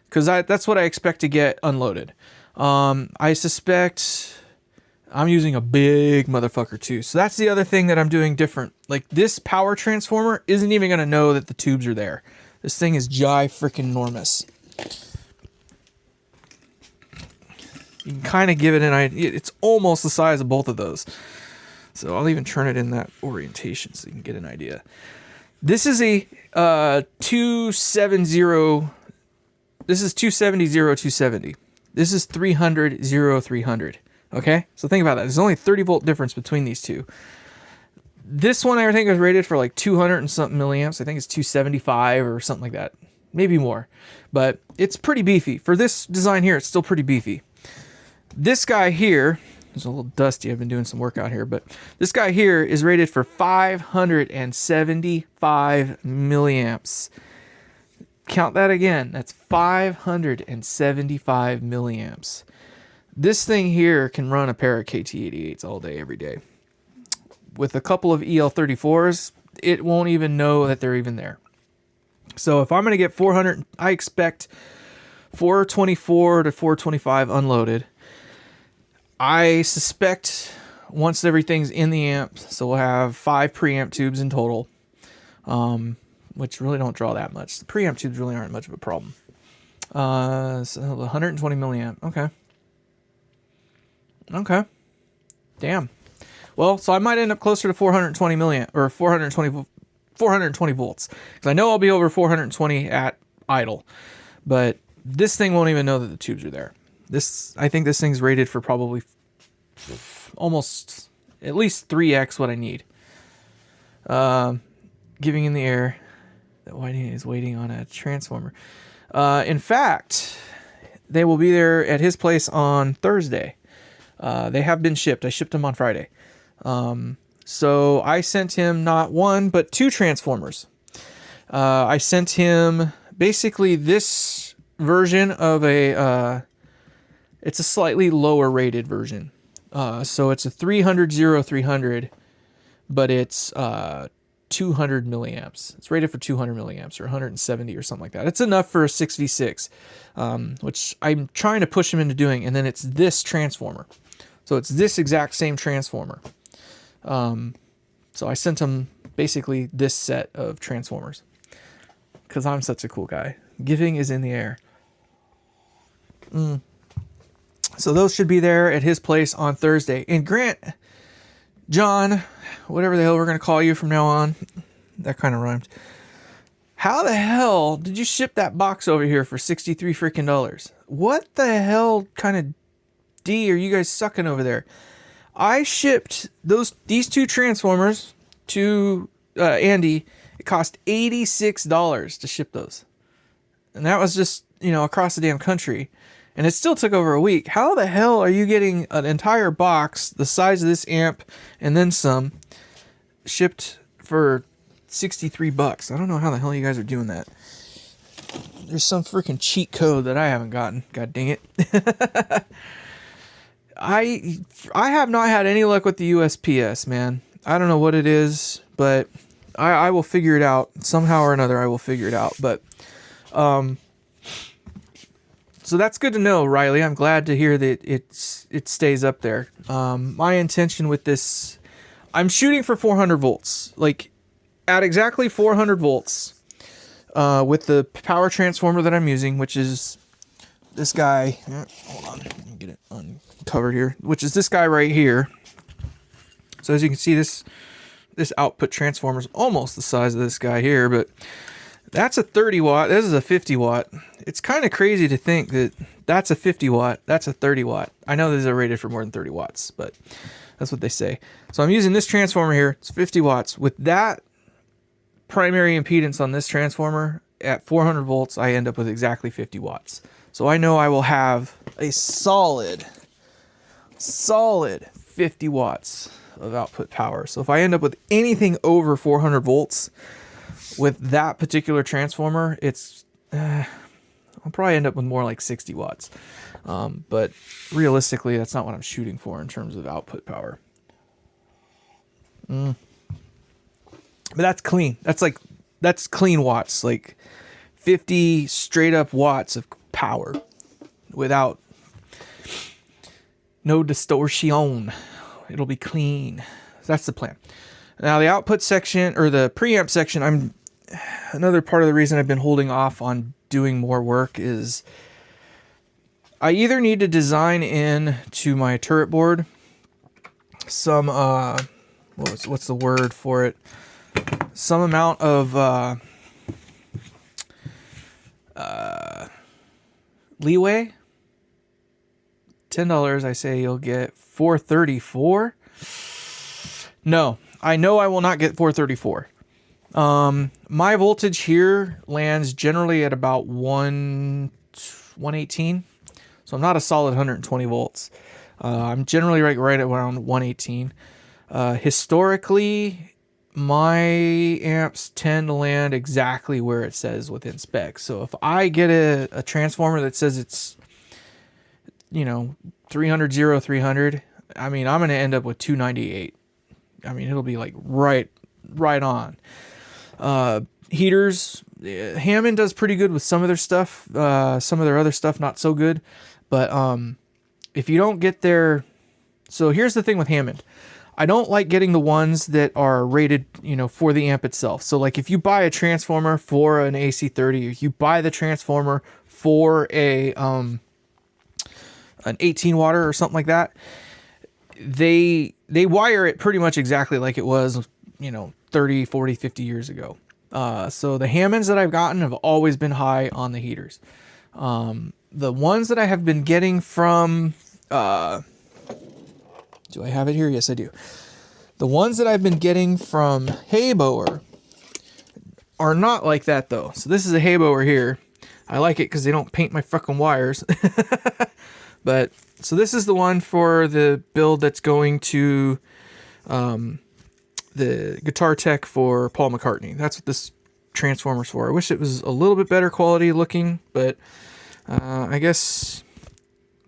Speaker 1: Because that's what I expect to get unloaded. I suspect I'm using a big motherfucker too. So that's the other thing that I'm doing different. Like, this power transformer isn't even going to know that the tubes are there. This thing is freaking-enormous. You can kind of give it an idea. It's almost the size of both of those. So I'll even turn it in that orientation so you can get an idea. This is a 270. This is 270 270. This is 300 300. Okay, so think about that. There's only 30 volt difference between these two. This one I think is rated for like 200 and something milliamps. I think it's 275 or something like that, maybe more. But it's pretty beefy for this design here. It's still pretty beefy. This guy here. It's a little dusty. I've been doing some work out here, but this guy here is rated for 575 milliamps. Count that again. That's 575 milliamps. This thing here can run a pair of KT88s all day, every day. With a couple of EL34s, it won't even know that they're even there. So if I'm going to get 400, I expect 424 to 425 unloaded. I suspect once everything's in the amp, so we'll have 5 preamp tubes in total, which really don't draw that much. The preamp tubes really aren't much of a problem. So 120 milliamp. Okay. Damn. Well, so I might end up closer to 420 milliamp or 420 volts, because I know I'll be over 420 at idle, but this thing won't even know that the tubes are there. I think this thing's rated for probably almost, at least 3x what I need. Giving in the air. That winding is waiting on a transformer. In fact, they will be there at his place on Thursday. They have been shipped. I shipped them on Friday. So I sent him not one, but 2 transformers. I sent him basically this version of it's a slightly lower rated version. So it's a 300, but it's 200 milliamps. It's rated for 200 milliamps or 170 or something like that. It's enough for a 6v6, which I'm trying to push him into doing. And then it's this transformer. So it's this exact same transformer. So I sent him basically this set of transformers because I'm such a cool guy. Giving is in the air. So those should be there at his place on Thursday. And Grant, John, whatever the hell we're going to call you from now on, that kind of rhymed. How the hell did you ship that box over here for $63 freaking? What the hell kind of D are you guys sucking over there? I shipped these 2 transformers to Andy. It cost $86 to ship those. And that was just, across the damn country. And it still took over a week. How the hell are you getting an entire box the size of this amp and then some shipped for $63? I don't know how the hell you guys are doing that. There's some freaking cheat code that I haven't gotten. God dang it. I have not had any luck with the USPS, man. I don't know what it is, but I will figure it out. Somehow or another, I will figure it out. But, so that's good to know, Riley. I'm glad to hear that it stays up there. My intention with this, I'm shooting for 400 volts, like at exactly 400 volts, with the power transformer that I'm using, which is this guy. Hold on, let me get it uncovered here. Which is this guy right here. So as you can see, this output transformer is almost the size of this guy here, but that's a 30 watt. This is a 50 watt. It's kind of crazy to think that that's a 50 watt. That's a 30 watt. I know these are rated for more than 30 watts, but that's what they say. So I'm using this transformer here. It's 50 watts. With that primary impedance on this transformer at 400 volts, I end up with exactly 50 watts. So I know I will have a solid 50 watts of output power. So if I end up with anything over 400 volts with that particular transformer, it's I'll probably end up with more like 60 watts. But realistically, that's not what I'm shooting for in terms of output power. But that's clean. That's clean watts, like 50 straight up watts of power without no distortion. It'll be clean. That's the plan. Now the output section or the preamp section, another part of the reason I've been holding off on doing more work is I either need to design in to my turret board some what's the word for it? Some amount of leeway. $10, I say you'll get 434. No, I know I will not get 434. My voltage here lands generally at about 118. So I'm not a solid 120 volts. I'm generally right around 118. Historically, my amps tend to land exactly where it says within specs. So if I get a transformer that says it's 300, I mean, I'm going to end up with 298. I mean, it'll be like right on. Heaters, Hammond does pretty good with some of their stuff. Some of their other stuff, not so good. But if you don't get their... So here's the thing with Hammond. I don't like getting the ones that are rated, for the amp itself. So like if you buy a transformer for an AC30, or you buy the transformer for an 18 water or something like that, they wire it pretty much exactly like it was, 30, 40, 50 years ago. So the Hammonds that I've gotten have always been high on the heaters. The ones that I have been getting from, do I have it here? Yes, I do. The ones that I've been getting from Hayboer are not like that though. So this is a Hayboer here. I like it because they don't paint my fucking wires. But so this is the one for the build that's going to the guitar tech for Paul McCartney. That's what this transformer's for. I wish it was a little bit better quality looking, but I guess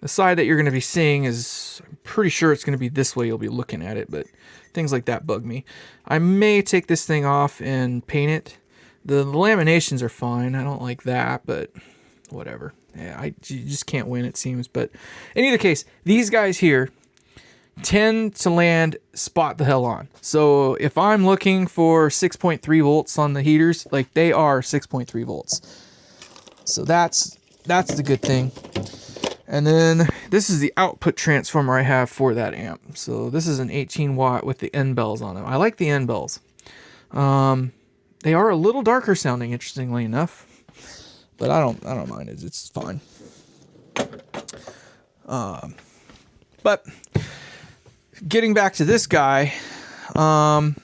Speaker 1: the side that you're going to be seeing is, I'm pretty sure it's going to be this way you'll be looking at it, but things like that bug me. I may take this thing off and paint it. The laminations are fine. I don't like that, but whatever. Yeah, you just can't win, it seems. But in either case, these guys here tend to land spot the hell on. So if I'm looking for 6.3 volts on the heaters, like they are 6.3 volts. So that's the good thing. And then this is the output transformer I have for that amp. So this is an 18 watt with the end bells on them. I like the end bells. They are a little darker sounding, interestingly enough, but I don't mind it. It's fine. But getting back to this guy, well,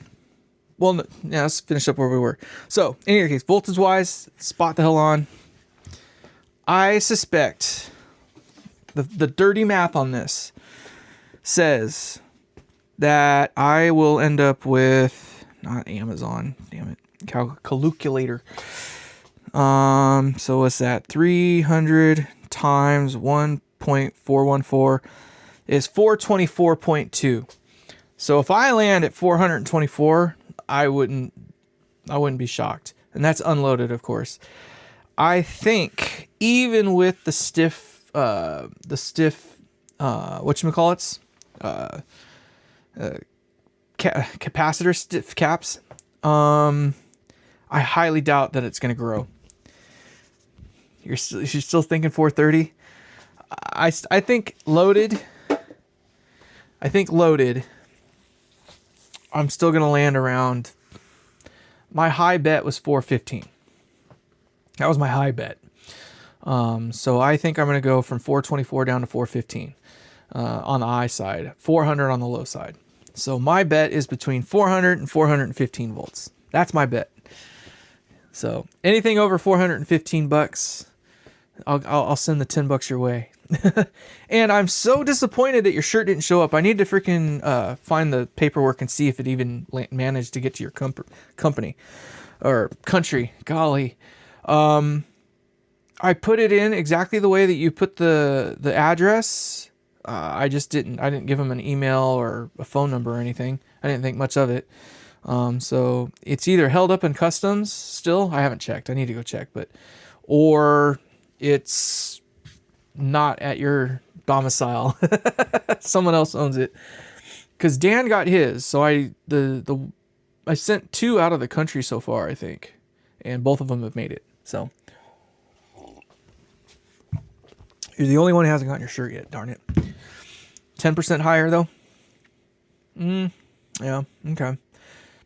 Speaker 1: yeah, let's finish up where we were. So in any case, voltage wise, spot the hell on. I suspect the dirty math on this says that I will end up with, not Amazon, damn it, calculator. So what's that? 300 times 1.414 is 424.2. So if I land at 424, I wouldn't be shocked. And that's unloaded, of course. I think even with the stiff whatchamacallits, capacitor stiff caps, I highly doubt that it's going to grow. You're still thinking 430? I think loaded. I'm still going to land around. My high bet was 415. That was my high bet. So I think I'm going to go from 424 down to 415 on the high side, 400 on the low side. So my bet is between 400 and 415 volts. That's my bet. So anything over 415 bucks, I'll send the 10 bucks your way. And I'm so disappointed that your shirt didn't show up. I need to freaking find the paperwork and see if it even managed to get to your company or country. Golly. I put it in exactly the way that you put the address. I didn't give them an email or a phone number or anything. I didn't think much of it. So it's either held up in customs still. I haven't checked. I need to go check, or it's not at your domicile. Someone else owns it. Cause Dan got his. So I sent 2 out of the country so far, I think. And both of them have made it. So you're the only one who hasn't gotten your shirt yet. Darn it. 10% higher though. Yeah. Okay.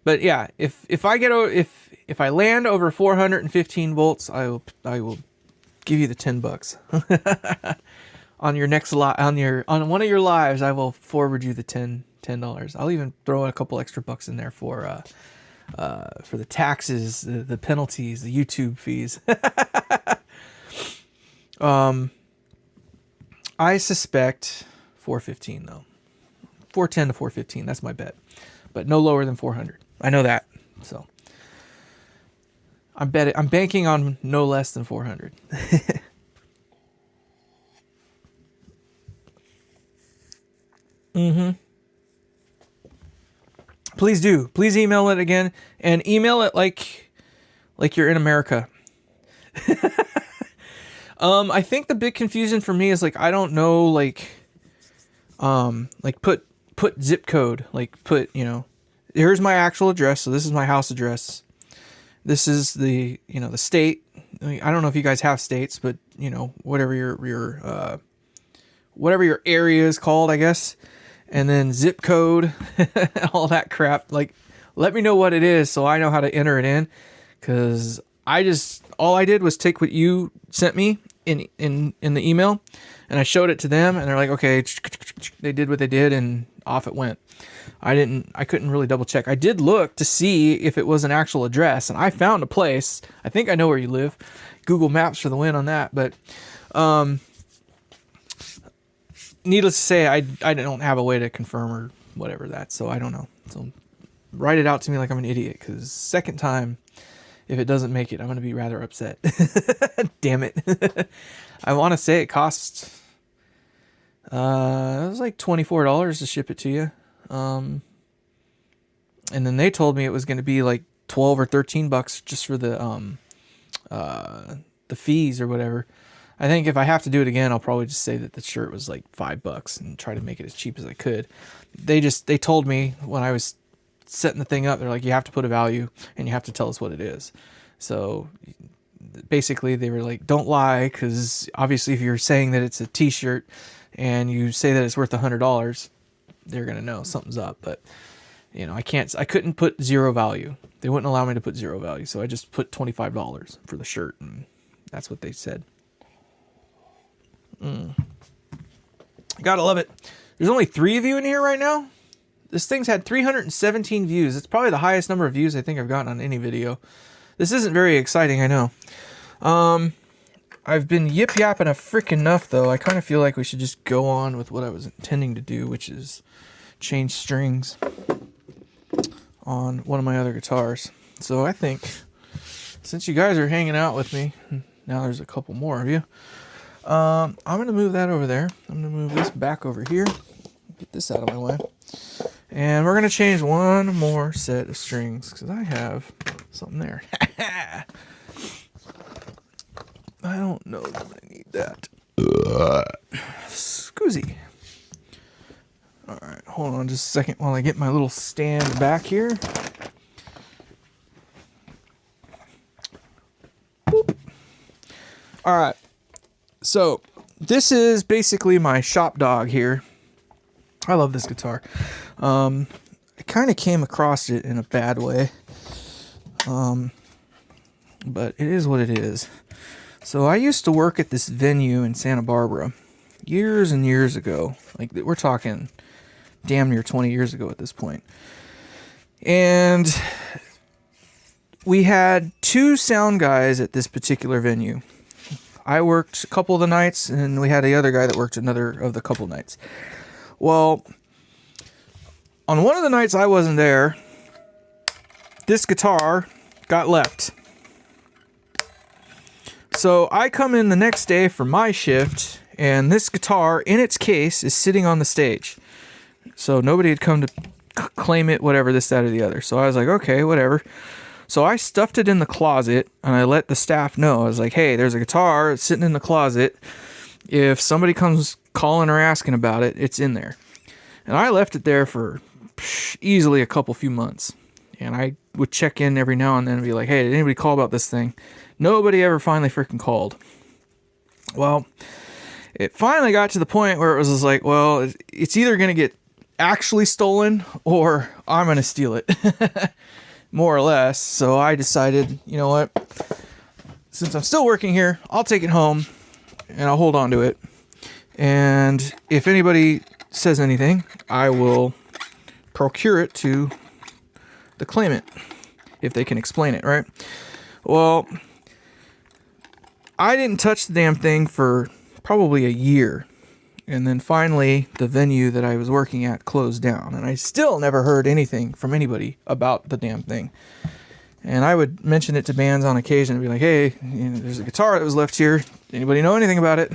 Speaker 1: But yeah, if I land over 415 volts, I will give you the 10 bucks. On your next on one of your lives, I will forward you the $10. I'll even throw a couple extra bucks in there for the taxes, the penalties, the YouTube fees. I suspect 415 though. 410 to 415, that's my bet. But no lower than 400. I know that. So I'm banking on no less than 400. Please do. Please email it again, and email it like you're in America. I think the big confusion for me is I don't know put zip code, here's my actual address. So this is my house address. This is the state. I don't know if you guys have states, but whatever your area is called, I guess. And then zip code, all that crap. Let me know what it is so I know how to enter it in. Cause all I did was take what you sent me in the email, and I showed it to them, and they're like, okay, they did what they did, and off it went. I couldn't really double check. I did look to see if it was an actual address, and I found a place. I think I know where you live. Google Maps for the win on that, but needless to say, I don't have a way to confirm or whatever that, so I don't know. So write it out to me like I'm an idiot, because second time, if it doesn't make it, I'm going to be rather upset. Damn it. I want to say it costs, it was like $24 to ship it to you. And then they told me it was going to be like 12 or 13 bucks just for the fees or whatever. I think if I have to do it again, I'll probably just say that the shirt was like $5 and try to make it as cheap as I could. They told me when I was setting the thing up, they're like, you have to put a value and you have to tell us what it is. So basically they were like, don't lie, because obviously if you're saying that it's a t-shirt and you say that it's worth $100, they're going to know something's up. But you know, I couldn't put zero value. They wouldn't allow me to put zero value. So I just put $25 for the shirt, and that's what they said. Gotta love it. There's only 3 of you in here right now. This thing's had 317 views. It's probably the highest number of views I think I've gotten on any video. This isn't very exciting, I know. I've been yip-yapping a frickin' enough, though. I kind of feel like we should just go on with what I was intending to do, which is change strings on one of my other guitars. So I think, since you guys are hanging out with me, now there's a couple more of you, I'm going to move that over there. I'm going to move this back over here. Get this out of my way. And we're going to change one more set of strings, because I have something there. I don't know that I need that. Scoozy. Alright, hold on just a second while I get my little stand back here. Alright, so this is basically my shop dog here. I love this guitar. I kind of came across it in a bad way. But it is what it is. So I used to work at this venue in Santa Barbara years and years ago. Like, we're talking damn near 20 years ago at this point. And we had 2 sound guys at this particular venue. I worked a couple of the nights, and we had the other guy that worked another of the couple nights. Well, on one of the nights I wasn't there, this guitar got left. So I come in the next day for my shift, and this guitar in its case is sitting on the stage. So nobody had come to claim it, whatever, this, that, or the other. So I was like, okay, whatever. So I stuffed it in the closet, and I let the staff know. I was like, hey, there's a guitar, it's sitting in the closet. If somebody comes calling or asking about it, it's in there. And I left it there for easily a few months. And I would check in every now and then and be like, hey, did anybody call about this thing? Nobody ever finally freaking called. Well, it finally got to the point where it was just like, well, it's either going to get actually stolen or I'm going to steal it. More or less. So I decided, you know what? Since I'm still working here, I'll take it home and I'll hold on to it. And if anybody says anything, I will procure it to the claimant if they can explain it, right? Well, I didn't touch the damn thing for probably a year. And then finally, the venue that I was working at closed down. And I still never heard anything from anybody about the damn thing. And I would mention it to bands on occasion and be like, hey, you know, there's a guitar that was left here. Anybody know anything about it?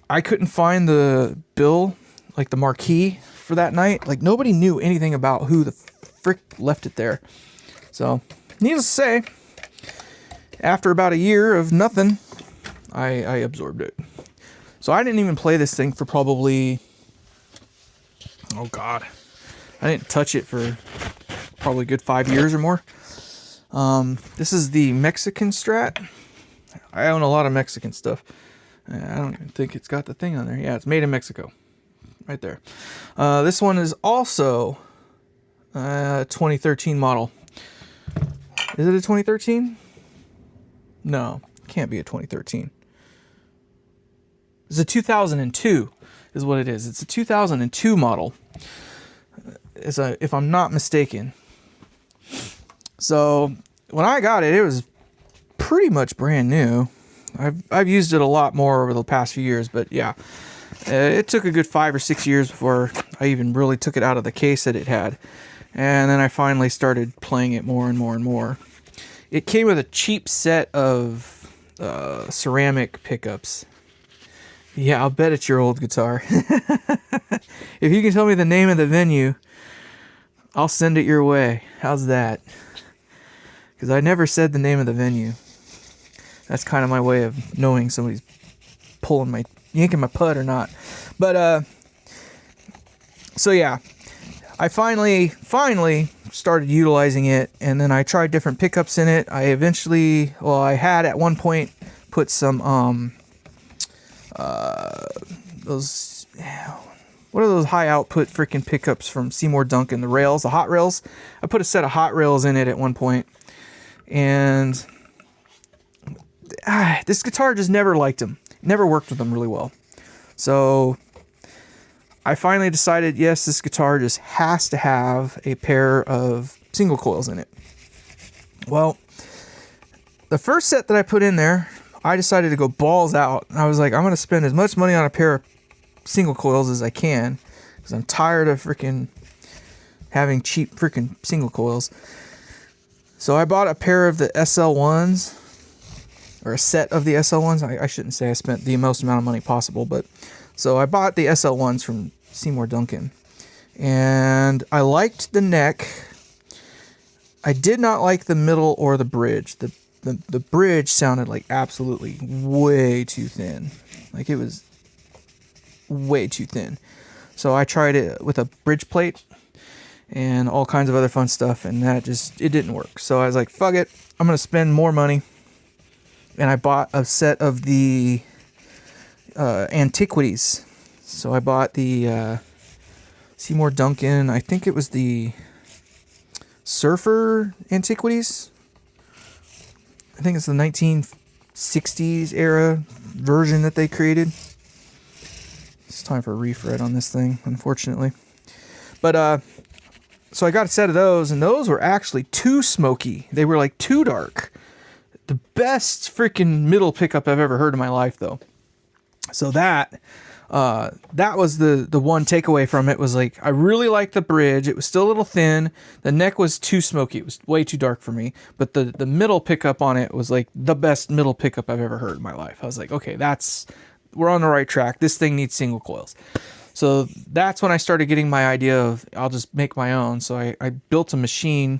Speaker 1: I couldn't find the bill, like the marquee for that night. Like, nobody knew anything about who the frick left it there. So, needless to say, after about a year of nothing, I absorbed it. So I didn't even play this thing for probably, oh God, I didn't touch it for probably a good 5 years or more. This is the Mexican Strat. I own a lot of Mexican stuff. I don't even think it's got the thing on there. Yeah, it's made in Mexico. Right there. This one is also a 2013 model. Is it a 2013? No, it can't be a 2013. It's a 2002 is what it is. It's a 2002 model, if I'm not mistaken. So when I got it, it was pretty much brand new. I've used it a lot more over the past few years, but yeah, it took a good 5 or 6 years before I even really took it out of the case that it had. And then I finally started playing it more and more and more. It came with a cheap set of ceramic pickups. Yeah, I'll bet it's your old guitar. If you can tell me the name of the venue, I'll send it your way. How's that? Because I never said the name of the venue. That's kind of my way of knowing somebody's yanking my putt or not. But, so yeah, I finally started utilizing it, and then I tried different pickups in it. I had at one point put some, those, what are those high output freaking pickups from Seymour Duncan, the rails, the hot rails? I put a set of hot rails in it at one point, and this guitar just never liked them. Never worked with them really well. So I finally decided, yes, this guitar just has to have a pair of single coils in it. Well, the first set that I put in there, I decided to go balls out. I was like, I'm going to spend as much money on a pair of single coils as I can, because I'm tired of freaking having cheap freaking single coils. So I bought a pair of the SL1s, or a set of the SL1s. I shouldn't say I spent the most amount of money possible, but so I bought the SL1s from Seymour Duncan, and I liked the neck. I did not like the middle or the bridge. The bridge sounded like absolutely way too thin. Like it was way too thin. So I tried it with a bridge plate and all kinds of other fun stuff, and it didn't work. So I was like, fuck it, I'm gonna spend more money. And I bought a set of the antiquities. So I bought the Seymour Duncan, I think it was the Surfer antiquities. I think it's the 1960s era version that they created. It's time for a refret on this thing, unfortunately. But so I got a set of those, and those were actually too smoky. They were like too dark. The best freaking middle pickup I've ever heard in my life, though. So that was the one takeaway from it, was like, I really liked the bridge. It was still a little thin. The neck was too smoky. It was way too dark for me. But the middle pickup on it was like the best middle pickup I've ever heard in my life. I was like, okay, we're on the right track. This thing needs single coils. So that's when I started getting my idea of, I'll just make my own. So I built a machine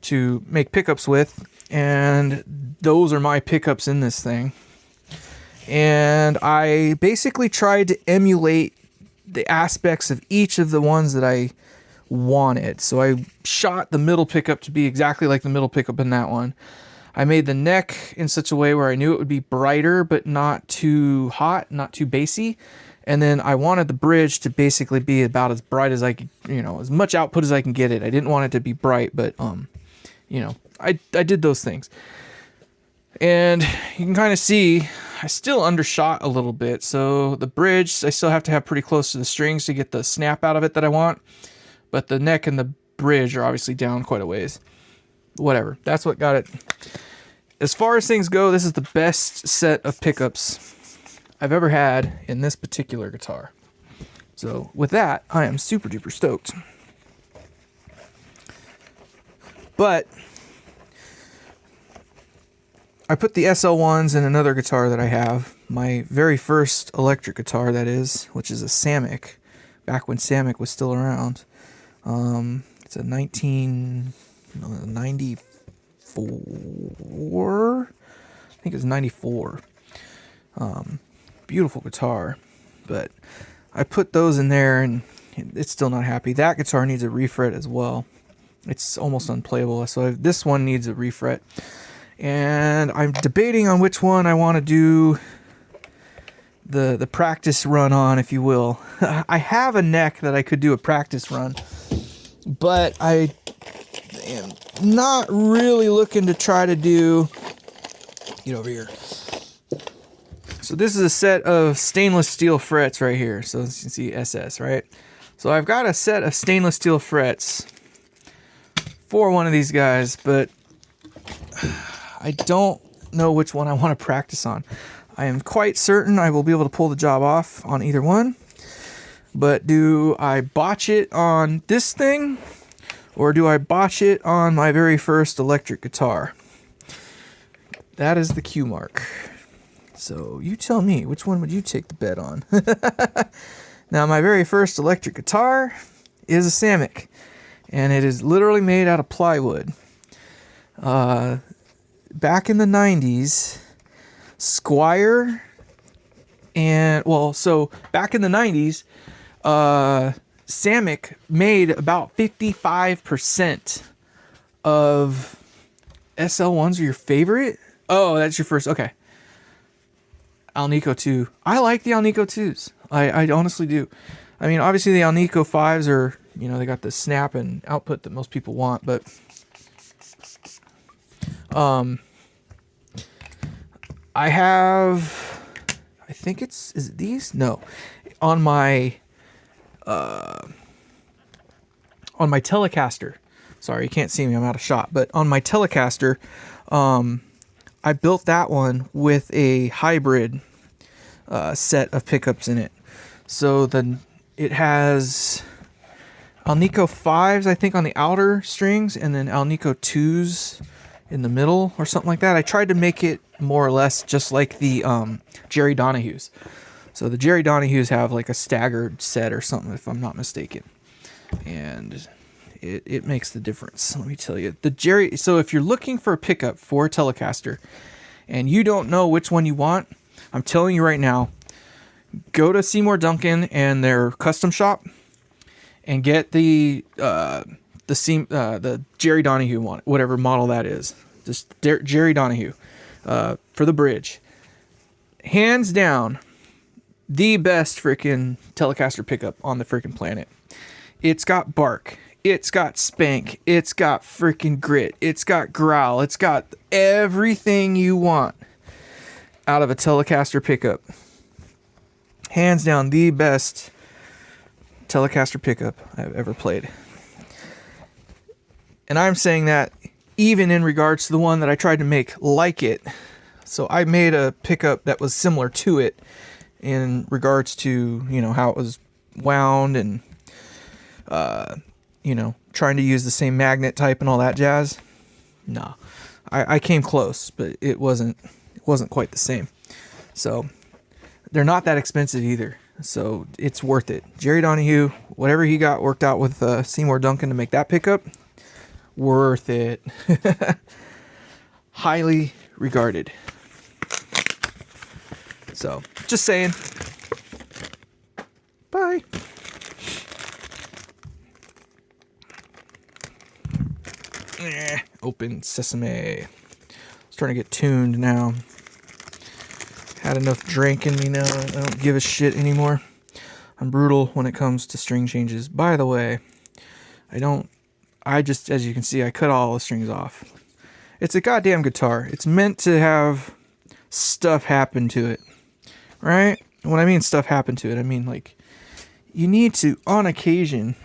Speaker 1: to make pickups with, and those are my pickups in this thing. And I basically tried to emulate the aspects of each of the ones that I wanted. So I shot the middle pickup to be exactly like the middle pickup in that one. I made the neck in such a way where I knew it would be brighter, but not too hot, not too bassy. And then I wanted the bridge to basically be about as bright as I could, as much output as I can get it. I didn't want it to be bright, but, I did those things. And you can kind of see I still undershot a little bit. So the bridge, I still have to have pretty close to the strings to get the snap out of it that I want. But the neck and the bridge are obviously down quite a ways. Whatever. That's what got it. As far as things go, this is the best set of pickups I've ever had in this particular guitar. So with that, I am super duper stoked. But I put the SL1s in another guitar that I have. My very first electric guitar, that is, which is a Samick, back when Samick was still around. It's a 1994? I think it's 94. Beautiful guitar. But I put those in there, and it's still not happy. That guitar needs a refret as well. It's almost unplayable. So this one needs a refret. And I'm debating on which one I want to do the practice run on, if you will. I have a neck that I could do a practice run, but I am not really looking to try to do, get over here, So this is a set of stainless steel frets right here. So as you can see SS, right? So I've got a set of stainless steel frets for one of these guys, but I don't know which one I want to practice on. I am quite certain I will be able to pull the job off on either one, but do I botch it on this thing, or do I botch it on my very first electric guitar? That is the Q mark. So you tell me, which one would you take the bet on? Now, my very first electric guitar is a Samick, and it is literally made out of plywood. Back in the 90s, Squier and, well, so back in the 90s, Samick made about 55% of SL1s are your favorite? Oh, that's your first, okay. Alnico 2. I like the Alnico 2s. I honestly do. I mean, obviously the Alnico 5s are, you know, they got the snap and output that most people want, but I have, I think is it these? No. On my Telecaster. Sorry, you can't see me, I'm out of shot, but on my Telecaster, I built that one with a hybrid set of pickups in it. So then it has Alnico 5s, I think, on the outer strings, and then Alnico 2s in the middle or something like that. I tried to make it more or less just like the Jerry Donahues. So the Jerry Donahues have like a staggered set or something, if I'm not mistaken. And it makes the difference, let me tell you. So if you're looking for a pickup for a Telecaster and you don't know which one you want, I'm telling you right now, go to Seymour Duncan and their custom shop and get the Jerry Donahue one, whatever model that is. Just Jerry Donahue for the bridge. Hands down, the best freaking Telecaster pickup on the freaking planet. It's got bark. It's got spank. It's got freaking grit. It's got growl. It's got everything you want out of a Telecaster pickup. Hands down, the best Telecaster pickup I've ever played. And I'm saying that even in regards to the one that I tried to make like it. So I made a pickup that was similar to it in regards to, you know, how it was wound and, you know, trying to use the same magnet type and all that jazz. No, I came close, but it wasn't quite the same. So they're not that expensive either. So it's worth it. Jerry Donahue, whatever he got worked out with Seymour Duncan to make that pickup, worth it. Highly regarded. So just saying. Bye. Open sesame. It's starting to get tuned now. Had enough drink in me now. I don't give a shit anymore. I'm brutal when it comes to string changes. By the way, I just, as you can see, I cut all the strings off. It's a goddamn guitar. It's meant to have stuff happen to it. Right? And when I mean stuff happen to it, I mean like you need to, on occasion,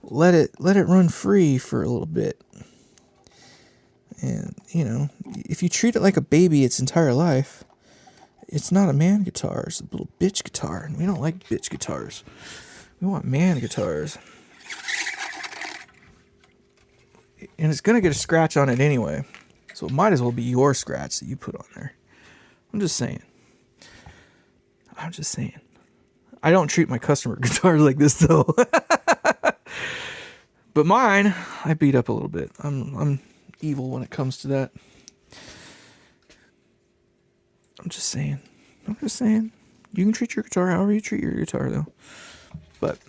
Speaker 1: let it run free for a little bit. And, you know, if you treat it like a baby its entire life, it's not a man guitar, it's a little bitch guitar. And we don't like bitch guitars. We want man guitars. And it's going to get a scratch on it anyway. So it might as well be your scratch that you put on there. I'm just saying. I don't treat my customer guitars like this, though. But mine, I beat up a little bit. I'm evil when it comes to that. I'm just saying. You can treat your guitar however you treat your guitar, though. But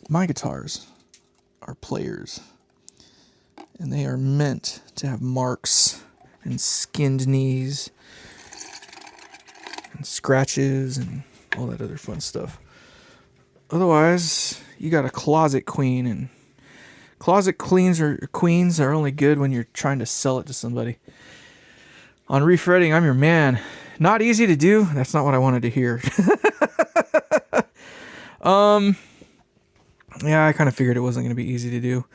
Speaker 1: my guitars are players. And they are meant to have marks and skinned knees and scratches and all that other fun stuff. Otherwise, you got a closet queen, and closet queens are only good when you're trying to sell it to somebody. On refretting, I'm your man. not easy to do. That's not what I wanted to hear. Yeah, I kind of figured it wasn't going to be easy to do.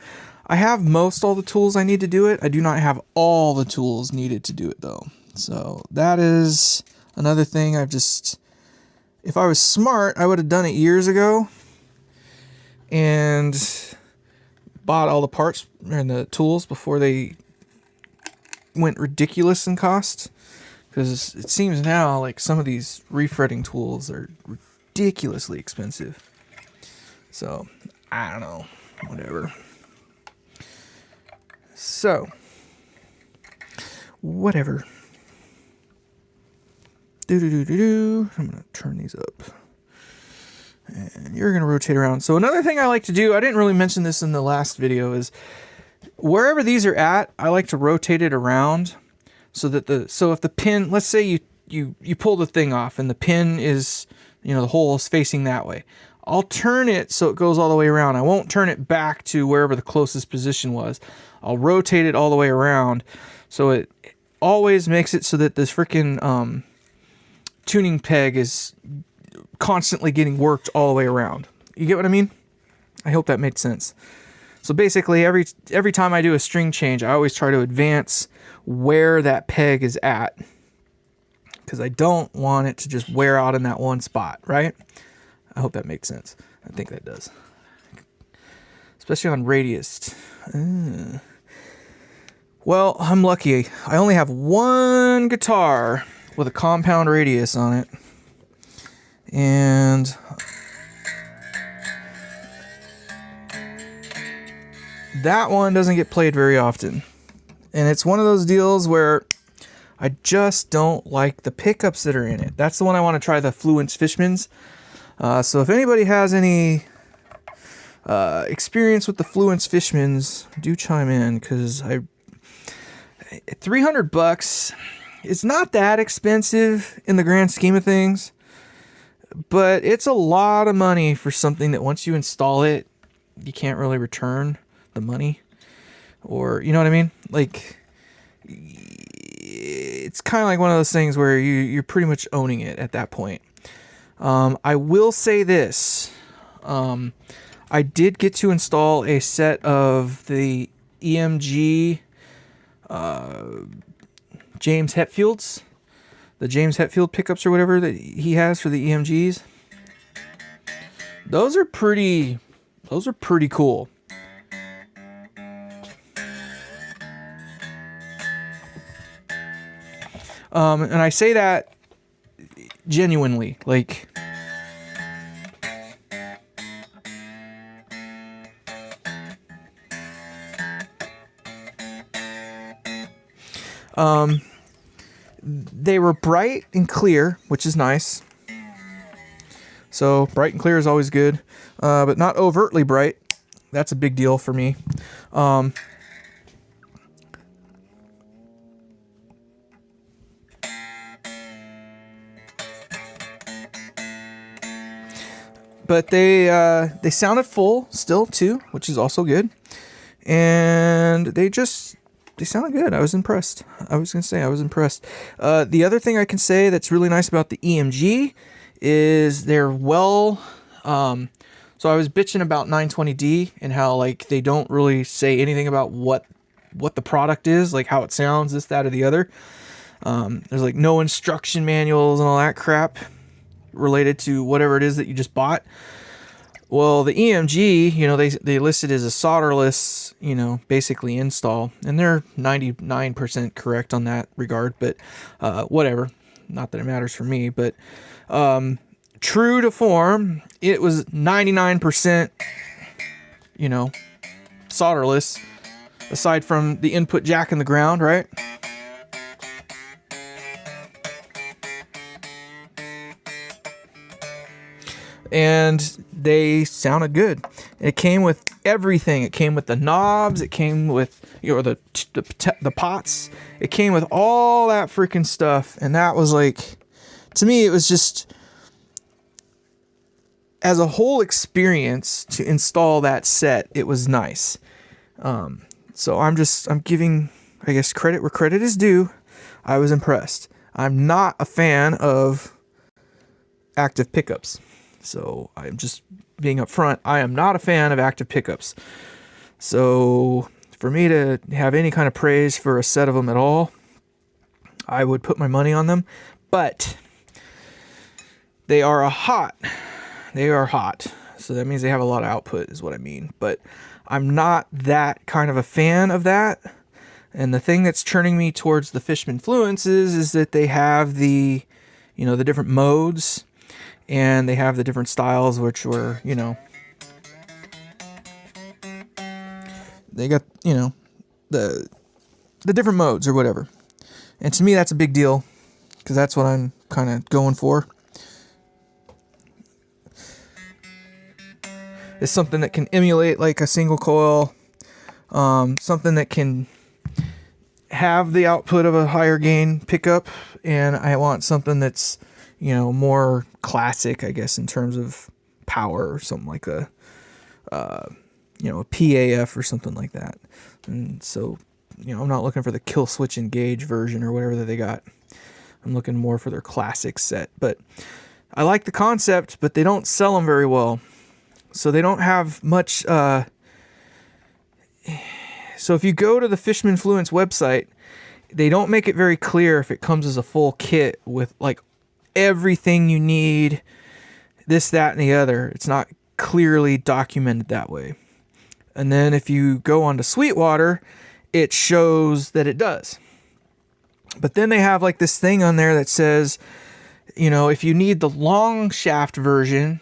Speaker 1: I have all the tools I need to do it. I do not have all the tools needed to do it though. So that is another thing. If I was smart, I would have done it years ago and bought all the parts and the tools before they went ridiculous in cost. Because it seems now like some of these refretting tools are ridiculously expensive. So, I don't know. Whatever. So, whatever. I'm going to turn these up. And you're going to rotate around. So another thing I like to do, I didn't really mention this in the last video, is wherever these are at, I like to rotate it around so that if the pin, let's say you pull the thing off and the pin is, the hole is facing that way. I'll turn it so it goes all the way around. I won't turn it back to wherever the closest position was. I'll rotate it all the way around so it always makes it so that this freaking tuning peg is constantly getting worked all the way around. You get what I mean? I hope that made sense. So basically every time I do a string change, I always try to advance where that peg is at, because I don't want it to just wear out in that one spot, right? I hope that makes sense. I think that does. Especially on radius. Well, I'm lucky. I only have one guitar with a compound radius on it. And that one doesn't get played very often. And it's one of those deals where I just don't like the pickups that are in it. That's the one I want to try, the Fluence Fishmans. So if anybody has any experience with the Fluence Fishmans, do chime in, because $300 is not that expensive in the grand scheme of things, but it's a lot of money for something that once you install it, you can't really return the money, or you know what I mean? Like, it's kind of like one of those things where you're pretty much owning it at that point. I will say this. I did get to install a set of the EMG James Hetfield's, the James Hetfield pickups or whatever that he has for the EMGs. Those are pretty cool. And I say that genuinely, like, they were bright and clear, which is nice. So bright and clear is always good, but not overtly bright. That's a big deal for me. But they sounded full still too, which is also good. And they sounded good. I was impressed. I was impressed. The other thing I can say that's really nice about the EMG is they're well. So I was bitching about 920D and how like they don't really say anything about what the product is, like how it sounds, this, that, or the other. There's like no instruction manuals and all that crap related to whatever it is that you just bought. Well, the EMG, they list it as a solderless, basically install, and they're 99% correct on that regard, but whatever. Not that it matters for me, but true to form, it was 99%, solderless, aside from the input jack in the ground, right? And they sounded good. It came with everything. It came with the knobs. It came with the pots. It came with all that freaking stuff. And that was like, to me, it was just, as a whole experience to install that set, it was nice. So I'm giving, I guess, credit where credit is due. I was impressed. I'm not a fan of active pickups. So I'm just being upfront. I am not a fan of active pickups. So for me to have any kind of praise for a set of them at all, I would put my money on them. But they are hot. They are hot. So that means they have a lot of output is what I mean. But I'm not that kind of a fan of that. And the thing that's turning me towards the Fishman Fluences is that they have the, you know, the different modes, and they have the different styles, which were, you know, they got, you know, the different modes or whatever. And to me, that's a big deal because that's what I'm kind of going for. It's something that can emulate like a single coil, something that can have the output of a higher gain pickup, and I want something that's, you know, more classic, I guess, in terms of power, or something like a, you know, a PAF or something like that. And so, you know, I'm not looking for the kill switch engage version or whatever that they got. I'm looking more for their classic set. But I like the concept, but they don't sell them very well. So they don't have much. So if you go to the Fishman Fluence website, they don't make it very clear if it comes as a full kit with like everything you need, this, that, and the other. It's not clearly documented that way. And then if you go onto Sweetwater, it shows that it does. But then they have like this thing on there that says, you know, if you need the long shaft version,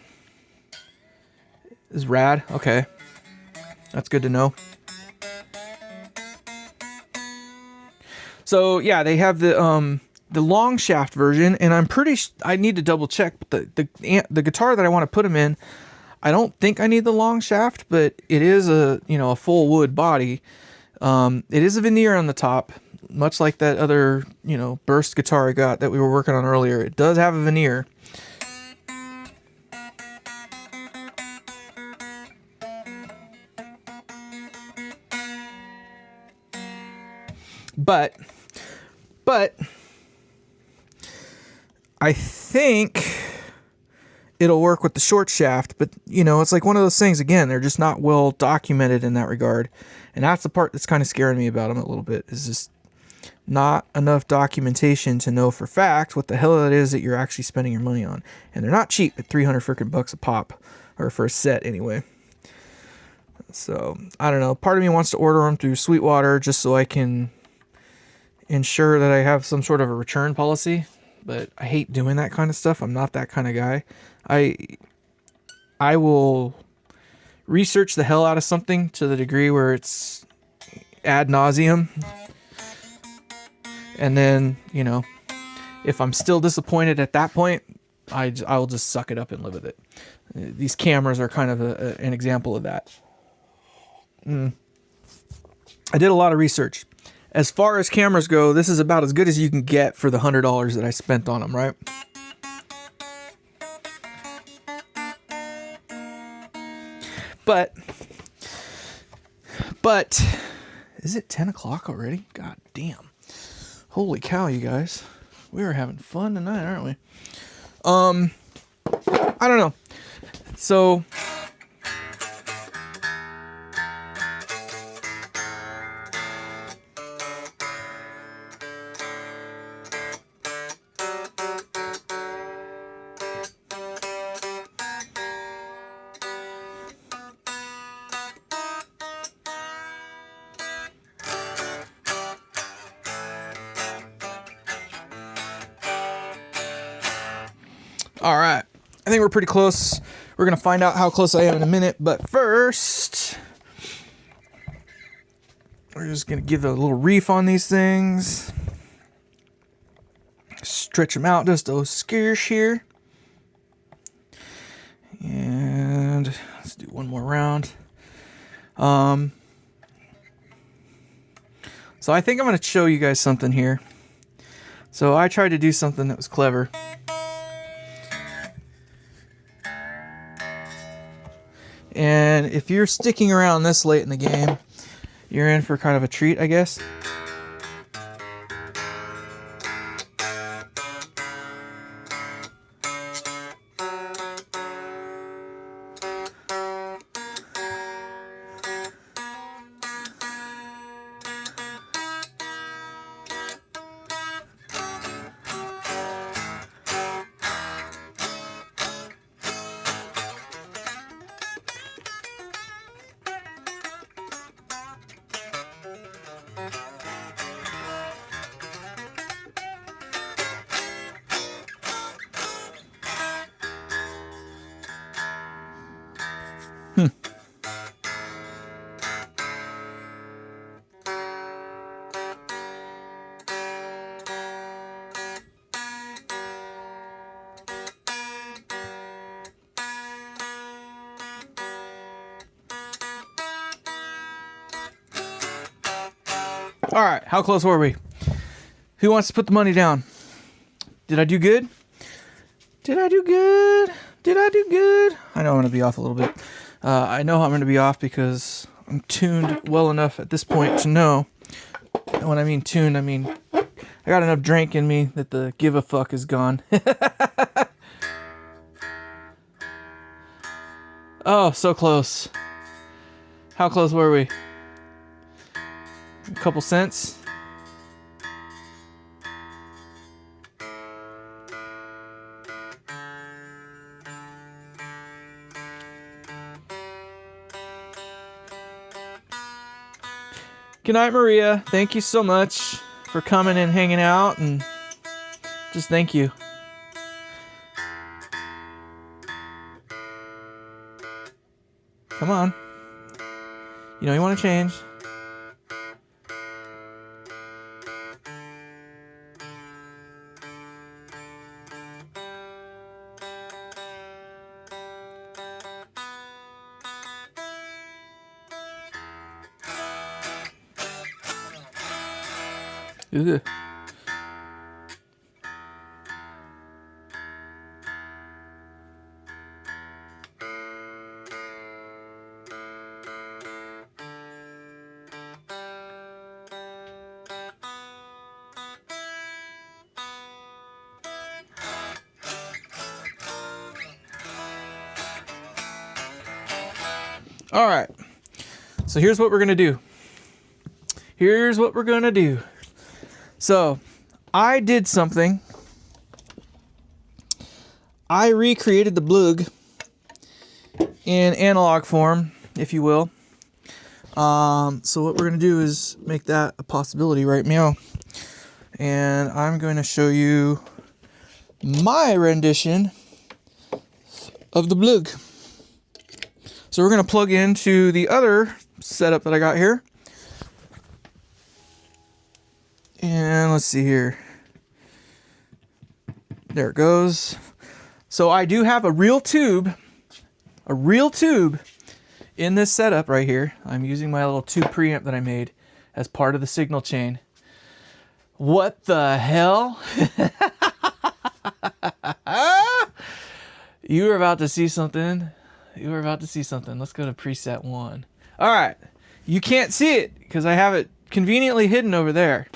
Speaker 1: is rad. Okay. That's good to know. So yeah, they have the long shaft version, and I'm pretty I need to double check, but the guitar that I want to put them in, I don't think I need the long shaft, but it is a, you know, a full wood body. It is a veneer on the top, much like that other, you know, burst guitar I got that we were working on earlier. It does have a veneer. But I think it'll work with the short shaft, but you know, it's like one of those things, again, they're just not well documented in that regard. And that's the part that's kind of scaring me about them a little bit, is just not enough documentation to know for fact what the hell it is that you're actually spending your money on. And they're not cheap at 300 freaking bucks a pop, or for a set anyway. So I don't know. Part of me wants to order them through Sweetwater just so I can ensure that I have some sort of a return policy, but I hate doing that kind of stuff. I'm not that kind of guy. I will research the hell out of something to the degree where it's ad nauseum, and then, you know, if I'm still disappointed at that point, I'll just suck it up and live with it. These cameras are kind of an example of that. I did a lot of research. As far as cameras go, this is about as good as you can get for the $100 that I spent on them, right? But is it 10 o'clock already? God damn. Holy cow, you guys. We are having fun tonight, aren't we? I don't know. So all right, I think we're pretty close. We're going to find out how close I am in a minute, but first, we're just going to give a little reef on these things. Stretch them out just a skirsh here. And let's do one more round. So I think I'm going to show you guys something here. So I tried to do something that was clever. And if you're sticking around this late in the game, you're in for kind of a treat, I guess. All right, how close were we? Who wants to put the money down? Did I do good? Did I do good? Did I do good? I know I'm going to be off a little bit. I know I'm going to be off because I'm tuned well enough at this point to know. And when I mean tuned, I mean I got enough drink in me that the give a fuck is gone. Oh, so close. How close were we? A couple cents. Good night, Maria. Thank you so much for coming and hanging out, and just thank you. Come on. You know you want to change. Ugh. All right. So here's what we're going to do. Here's what we're going to do. So, I did something. I recreated the Blug in analog form, if you will. So what we're going to do is make that a possibility right now. And I'm going to show you my rendition of the Blug. So we're going to plug into the other setup that I got here. And let's see here. There it goes. So I do have a real tube in this setup right here. I'm using my little tube preamp that I made as part of the signal chain. What the hell? You were about to see something. You were about to see something. Let's go to preset 1. All right. You can't see it because I have it conveniently hidden over there.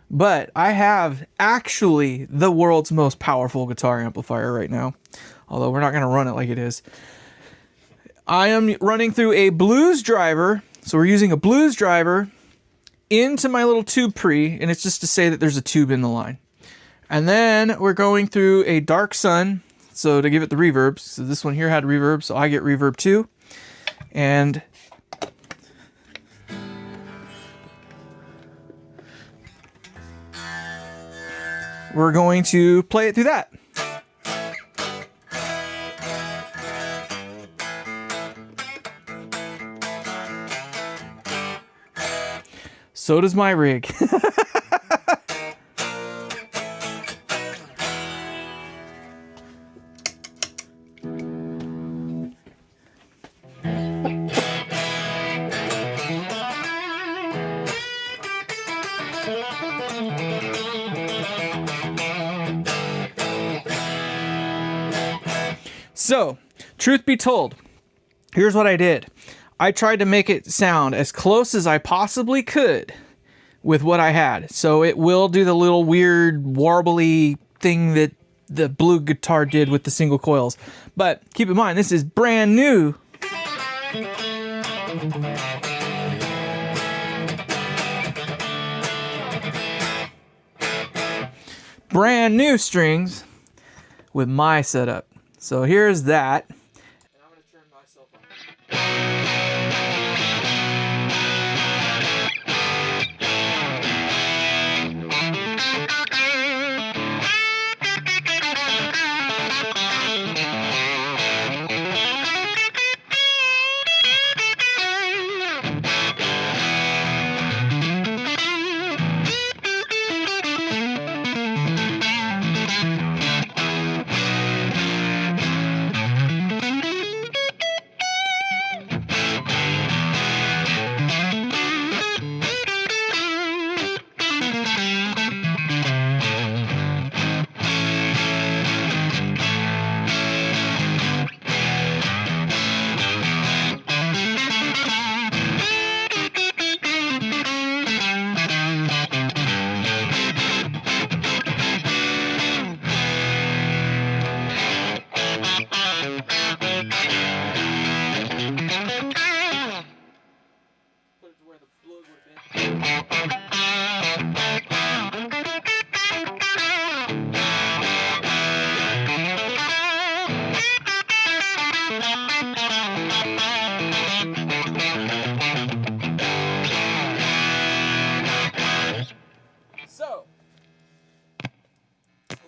Speaker 1: But I have actually the world's most powerful guitar amplifier right now. Although we're not going to run it like it is. I am running through a blues driver. So we're using a blues driver into my little tube pre. And it's just to say that there's a tube in the line. And then we're going through a dark sun. So to give it the reverb. So this one here had reverb. So I get reverb too. And we're going to play it through that. So does my rig. So, truth be told, here's what I did. I tried to make it sound as close as I possibly could with what I had. So it will do the little weird warbly thing that the BluGuitar did with the single coils. But keep in mind, this is brand new. Brand new strings with my setup. So here's that. And I'm going to turn myself on.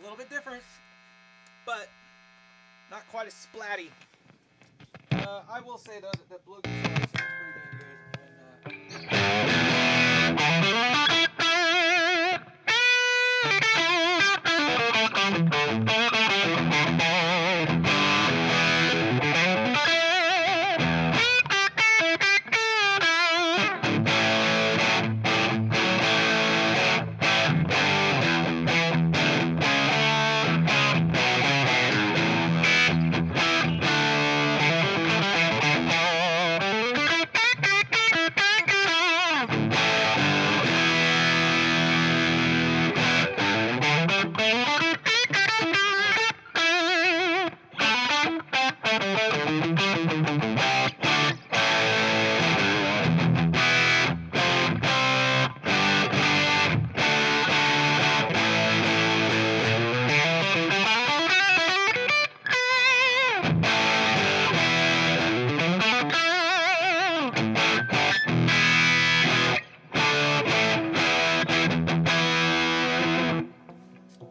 Speaker 1: little bit different, but not quite as splatty. I will say though that BluGuitar sounds pretty damn good.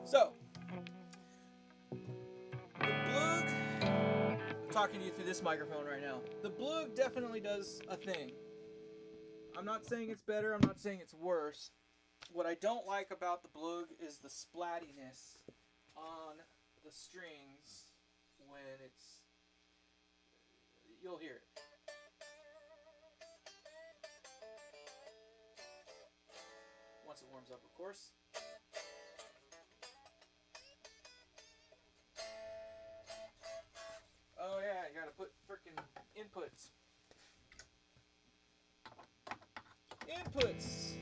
Speaker 1: So, the Blug, I'm talking to you through this microphone right now. The Blug definitely does a thing. I'm not saying it's better, I'm not saying it's worse. What I don't like about the Blug is the splattiness on the strings when it's, you'll hear it. Once it warms up, of course. Oh yeah, you gotta put frickin' inputs. Inputs!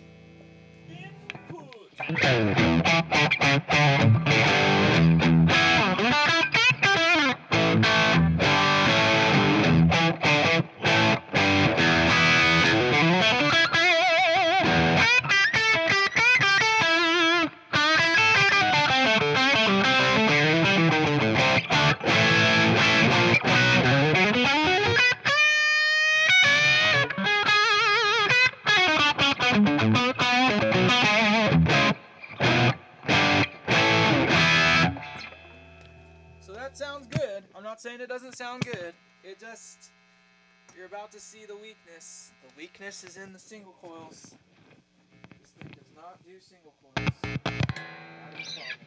Speaker 1: So that sounds good. I'm not saying it doesn't sound good. It just, you're about to see the weakness. The weakness is in the single coils. This thing does not do single coils. That is a problem.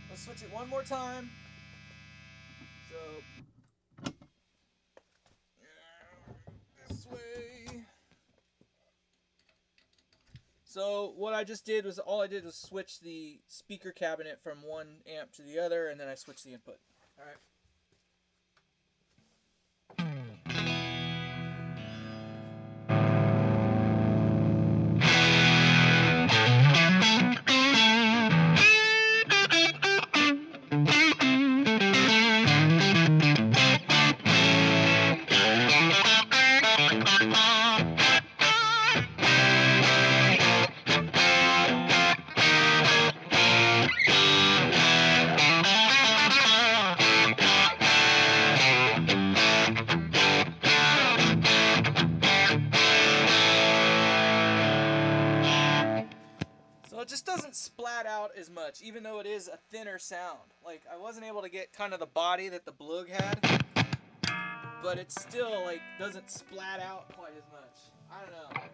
Speaker 1: Let's switch it one more time. So, this way. So what I just did was, all I did was switch the speaker cabinet from one amp to the other, and then I switched the input. All right. It just doesn't splat out as much, even though it is a thinner sound. Like, I wasn't able to get kind of the body that the Blug had, but it still, like, doesn't splat out quite as much. I don't know.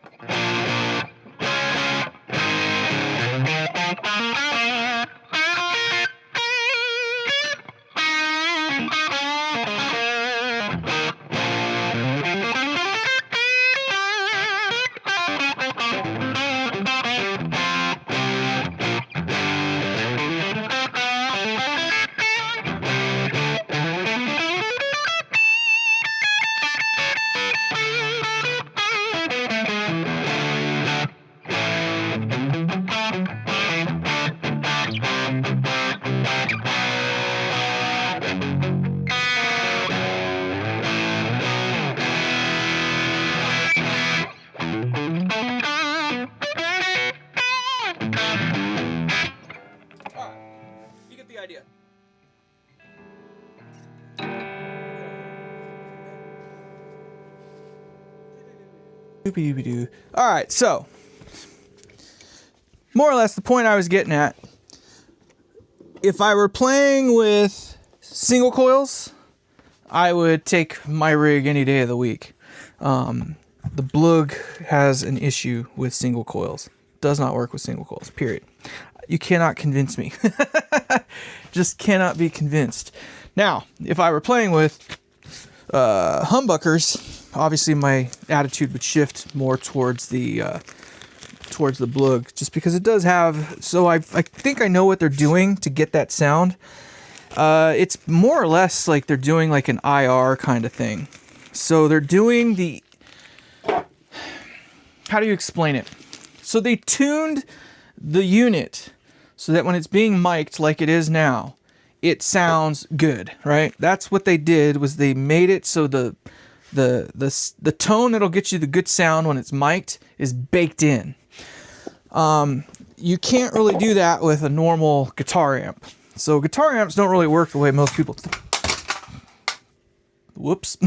Speaker 1: All right, so more or less the point I was getting at, if I were playing with single coils, I would take my rig any day of the week. The Blug has an issue with single coils. Does not work with single coils, period. You cannot convince me. Just cannot be convinced. Now, if I were playing with humbuckers, obviously my attitude would shift more towards the Blug, just because it does have, so I think I know what they're doing to get that sound. It's more or less like they're doing like an IR kind of thing. So they're doing the, how do you explain it? So they tuned the unit so that when it's being mic'd like it is now, it sounds good, right? That's what they did, was they made it so the tone that'll get you the good sound when it's mic'd is baked in. You can't really do that with a normal guitar amp. So guitar amps don't really work the way most people whoops.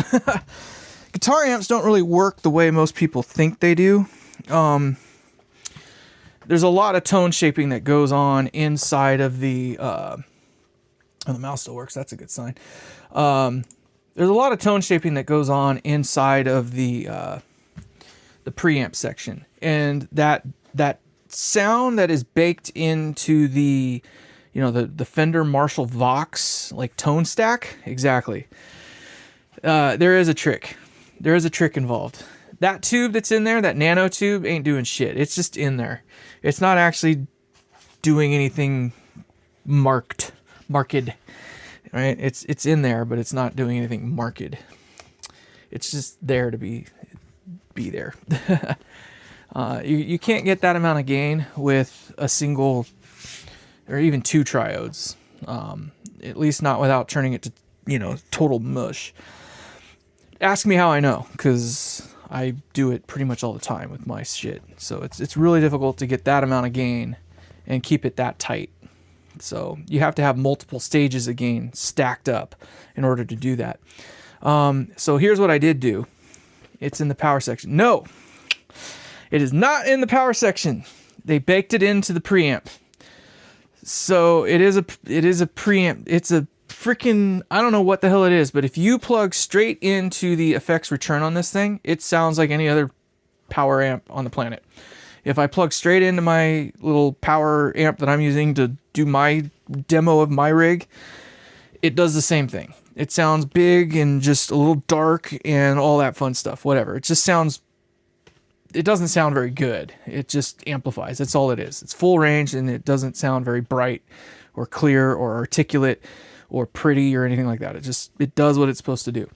Speaker 1: Guitar amps don't really work the way most people think they do. There's a lot of tone shaping that goes on inside of the oh, the mouse still works, that's a good sign. There's a lot of tone shaping that goes on inside of the preamp section, and that sound that is baked into the, you know, the Fender Marshall Vox like tone stack, exactly. There is a trick. There is a trick involved. That tube that's in there, that nano tube, ain't doing shit. It's just in there. It's not actually doing anything marked, right? It's in there, but it's not doing anything marked. It's just there to be there. You can't get that amount of gain with a single or even two triodes, at least not without turning it to, you know, total mush. Ask me how I know, because I do it pretty much all the time with my shit. So it's really difficult to get that amount of gain and keep it that tight. So you have to have multiple stages of gain stacked up in order to do that. So here's what I did do. It's in the power section. No, it is not in the power section. They baked it into the preamp. So it is a preamp. It's a freaking, I don't know what the hell it is, but if you plug straight into the effects return on this thing, it sounds like any other power amp on the planet. If I plug straight into my little power amp that I'm using to do my demo of my rig, it does the same thing. It sounds big and just a little dark and all that fun stuff, whatever. It just sounds, it doesn't sound very good. It just amplifies. That's all it is. It's full range, and it doesn't sound very bright or clear or articulate or pretty or anything like that. It does what it's supposed to do.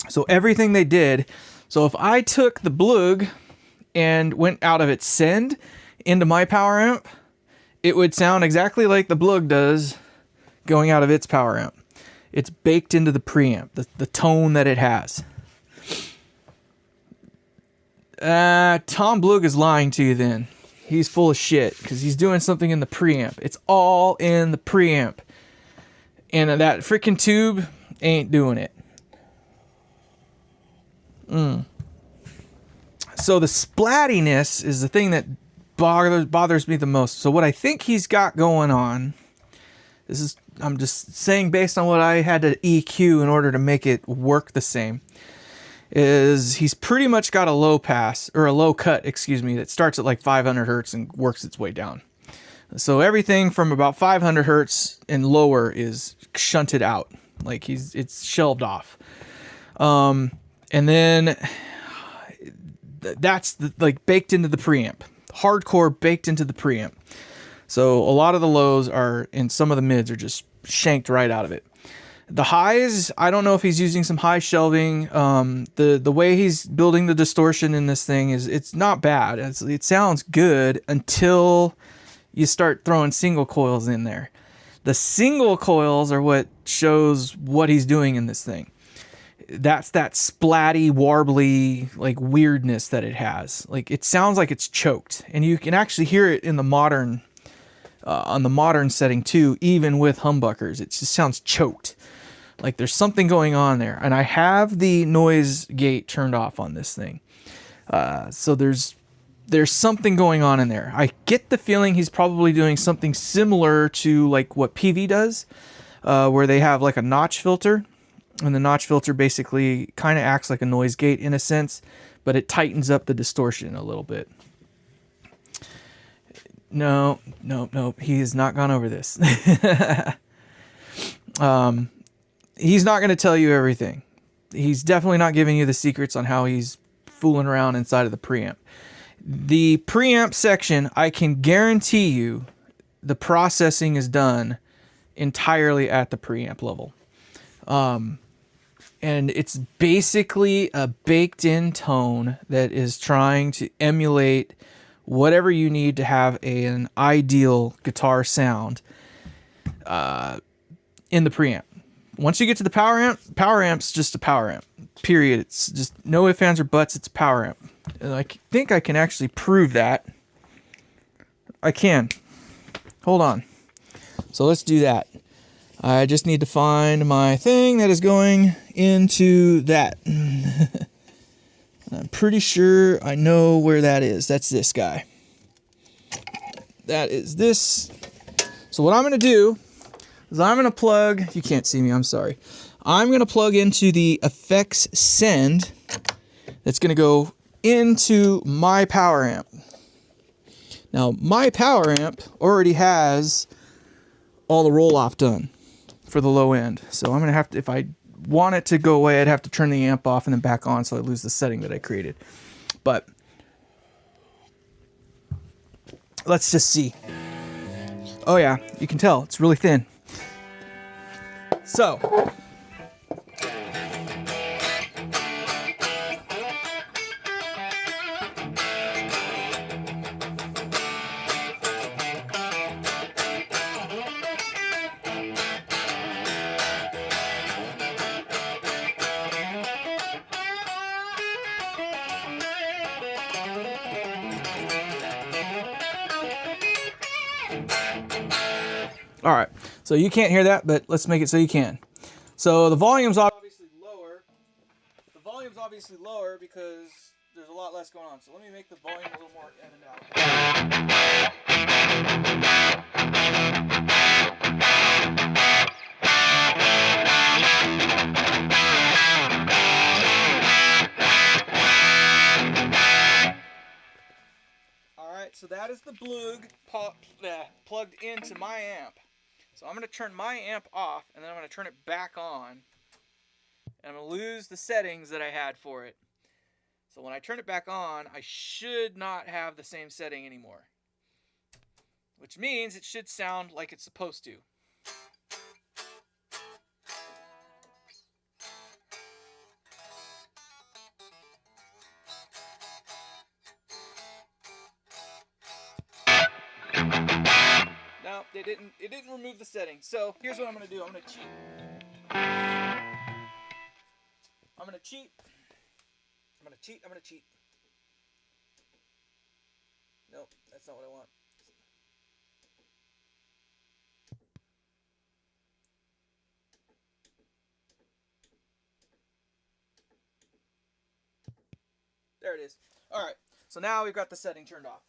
Speaker 1: So everything they did, so if I took the Blug and went out of its send into my power amp, it would sound exactly like the Blug does going out of its power amp. It's baked into the preamp, the tone that it has. Tom Blug is lying to you then. He's full of shit, because he's doing something in the preamp. It's all in the preamp. And that freaking tube ain't doing it. So the splattiness is the thing that bothers me the most. So what I think he's got going on, this is, I'm just saying based on what I had to EQ in order to make it work the same, is he's pretty much got a low pass, or a low cut, excuse me, that starts at like 500 hertz and works its way down. So everything from about 500 hertz and lower is shunted out, like it's shelved off. And then that's like baked into the preamp, hardcore baked into the preamp. So a lot of the lows are, and some of the mids are just shanked right out of it. The highs, I don't know if he's using some high shelving. The way he's building the distortion in this thing it's not bad. It sounds good until you start throwing single coils in there. The single coils are what shows what he's doing in this thing. That's that splatty, warbly, like weirdness that it has. Like it sounds like it's choked, and you can actually hear it in the modern, on the modern setting too. Even with humbuckers, it just sounds choked. Like there's something going on there. And I have the noise gate turned off on this thing. So there's something going on in there. I get the feeling he's probably doing something similar to like what PV does, where they have like a notch filter, and the notch filter basically kind of acts like a noise gate in a sense, but it tightens up the distortion a little bit. No, he has not gone over this. He's not going to tell you everything. He's definitely not giving you the secrets on how he's fooling around inside of the preamp. The preamp section, I can guarantee you the processing is done entirely at the preamp level. And it's basically a baked-in tone that is trying to emulate whatever you need to have an ideal guitar sound in the preamp. Once you get to the power amp's just a power amp, period. It's just no ifs, ands, or buts, it's a power amp. And I think I can actually prove that. I can. Hold on. So let's do that. I just need to find my thing that is going into that. I'm pretty sure I know where that is. That's this guy. That is this. So what I'm going to do is I'm going to plug, you can't see me, I'm sorry. I'm going to plug into the effects send that's going to go into my power amp. Now, my power amp already has all the roll-off done for the low end. So I'm going to have to, if I want it to go away, I'd have to turn the amp off and then back on so I lose the setting that I created. But let's just see. Oh yeah, you can tell it's really thin. So all right, so you can't hear that, but let's make it so you can. So the volume's obviously lower. The volume's obviously lower because there's a lot less going on. So let me make the volume a little more evened out. All right, so that is the Blug plugged into my amp. So I'm going to turn my amp off, and then I'm going to turn it back on. And I'm going to lose the settings that I had for it. So when I turn it back on, I should not have the same setting anymore. Which means it should sound like it's supposed to. No, it didn't remove the setting. So here's what I'm going to do. I'm going to cheat. I'm going to cheat. Nope, that's not what I want. There it is. All right, so now we've got the setting turned off.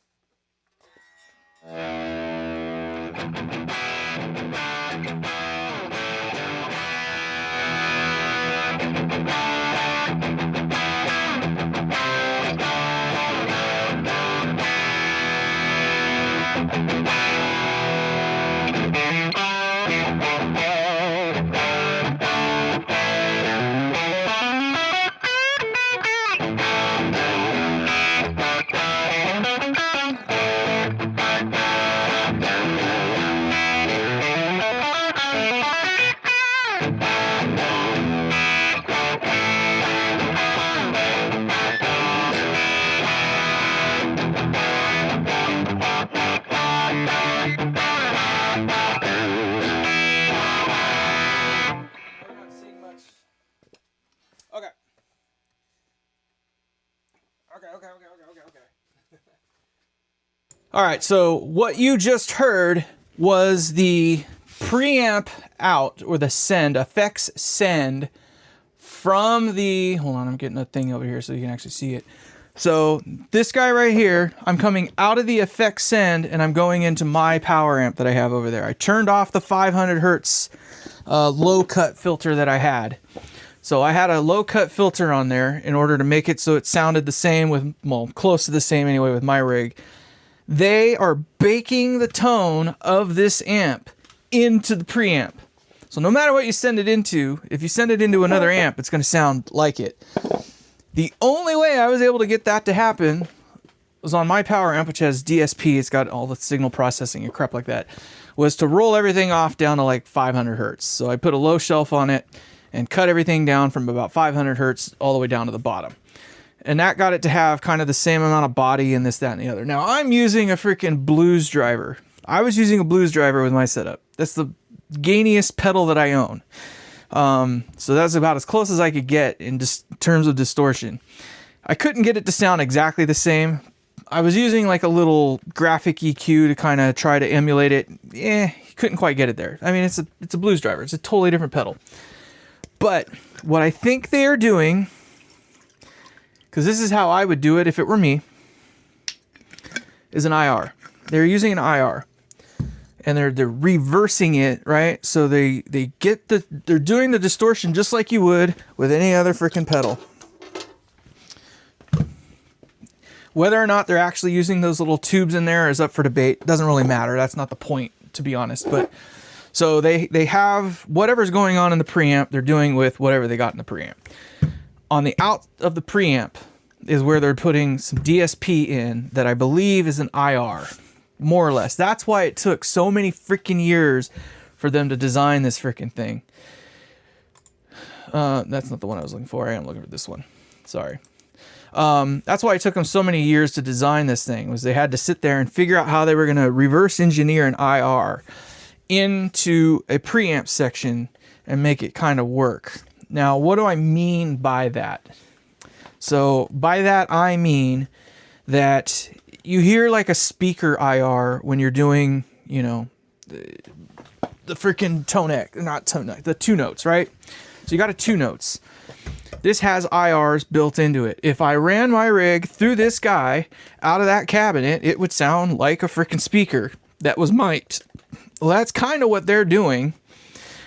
Speaker 1: Okay. All right, so what you just heard was the preamp out, or the send, effects send from the, hold on, I'm getting a thing over here so you can actually see it, So this guy right here, I'm coming out of the effects send and I'm going into my power amp that I have over there. I turned off the 500 hertz low cut filter that I had. So I had a low cut filter on there in order to make it so it sounded the same with, well, close to the same anyway with my rig. They are baking the tone of this amp into the preamp. So no matter what you send it into, if you send it into another amp, it's going to sound like it. The only way I was able to get that to happen was on my power amp, which has DSP. It's got all the signal processing and crap like that, was to roll everything off down to like 500 hertz. So I put a low shelf on it and cut everything down from about 500 hertz all the way down to the bottom. And that got it to have kind of the same amount of body and this, that, and the other. Now I'm using a freaking blues driver. I was using a blues driver with my setup. That's the gainiest pedal that I own. So that's about as close as I could get in just terms of distortion. I couldn't get it to sound exactly the same. I was using like a little graphic EQ to kind of try to emulate it. Couldn't quite get it there. I mean, it's a blues driver. It's a totally different pedal. But what I think they are doing, because this is how I would do it if it were me, is an IR. They're using an IR. And they're reversing it, right? So they're doing the distortion just like you would with any other freaking pedal. Whether or not they're actually using those little tubes in there is up for debate. Doesn't really matter. That's not the point, to be honest. But so they have whatever's going on in the preamp, they're doing with whatever they got in the preamp. On the out of the preamp is where they're putting some DSP in that I believe is an IR. More or less. That's why it took so many freaking years for them to design this freaking thing. That's not the one I was looking for. I am looking for this one. Sorry. That's why it took them so many years to design this thing, was they had to sit there and figure out how they were going to reverse engineer an IR into a preamp section and make it kind of work. Now, what do I mean by that? So by that, I mean that you hear like a speaker IR when you're doing, you know, the freaking the two notes, right? So you got a two notes. This has IRs built into it. If I ran my rig through this guy out of that cabinet, it would sound like a freaking speaker that was mic'd. Well, that's kind of what they're doing,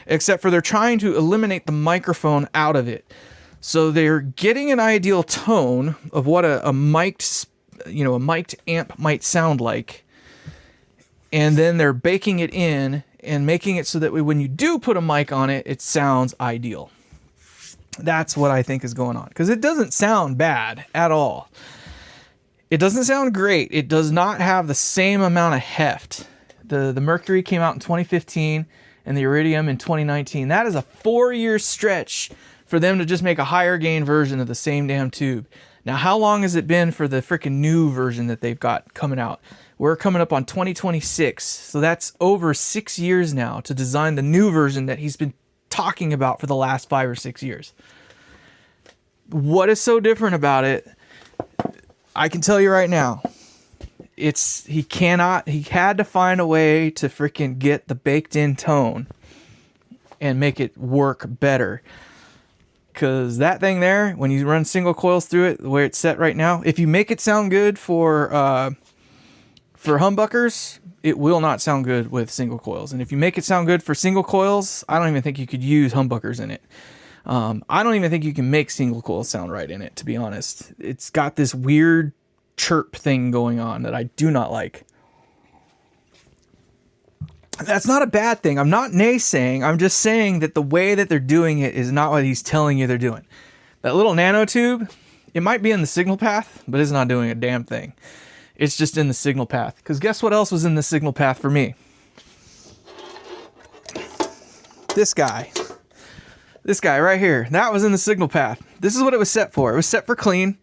Speaker 1: except for they're trying to eliminate the microphone out of it. So they're getting an ideal tone of what a mic'd amp might sound like, and then they're baking it in and making it so that when you do put a mic on it, it sounds ideal. That's what I think is going on, because it doesn't sound bad at all. It doesn't sound great. It does not have the same amount of heft. The Mercury came out in 2015 and the Iridium in 2019. That is a 4-year stretch for them to just make a higher gain version of the same damn tube. Now, how long has it been for the freaking new version that they've got coming out? We're coming up on 2026. So that's over 6 years now to design the new version that he's been talking about for the last 5 or 6 years. What is so different about it? I can tell you right now. He had to find a way to freaking get the baked in tone and make it work better. Because that thing there, when you run single coils through it, the way it's set right now, if you make it sound good for humbuckers, it will not sound good with single coils. And if you make it sound good for single coils, I don't even think you could use humbuckers in it. I don't even think you can make single coils sound right in it, to be honest. It's got this weird chirp thing going on that I do not like. That's not a bad thing. I'm not naysaying. I'm just saying that the way that they're doing it is not what he's telling you they're doing. That little nanotube, it might be in the signal path, but it's not doing a damn thing. It's just in the signal path. Because guess what else was in the signal path for me? This guy. This guy right here. That was in the signal path. This is what it was set for. It was set for clean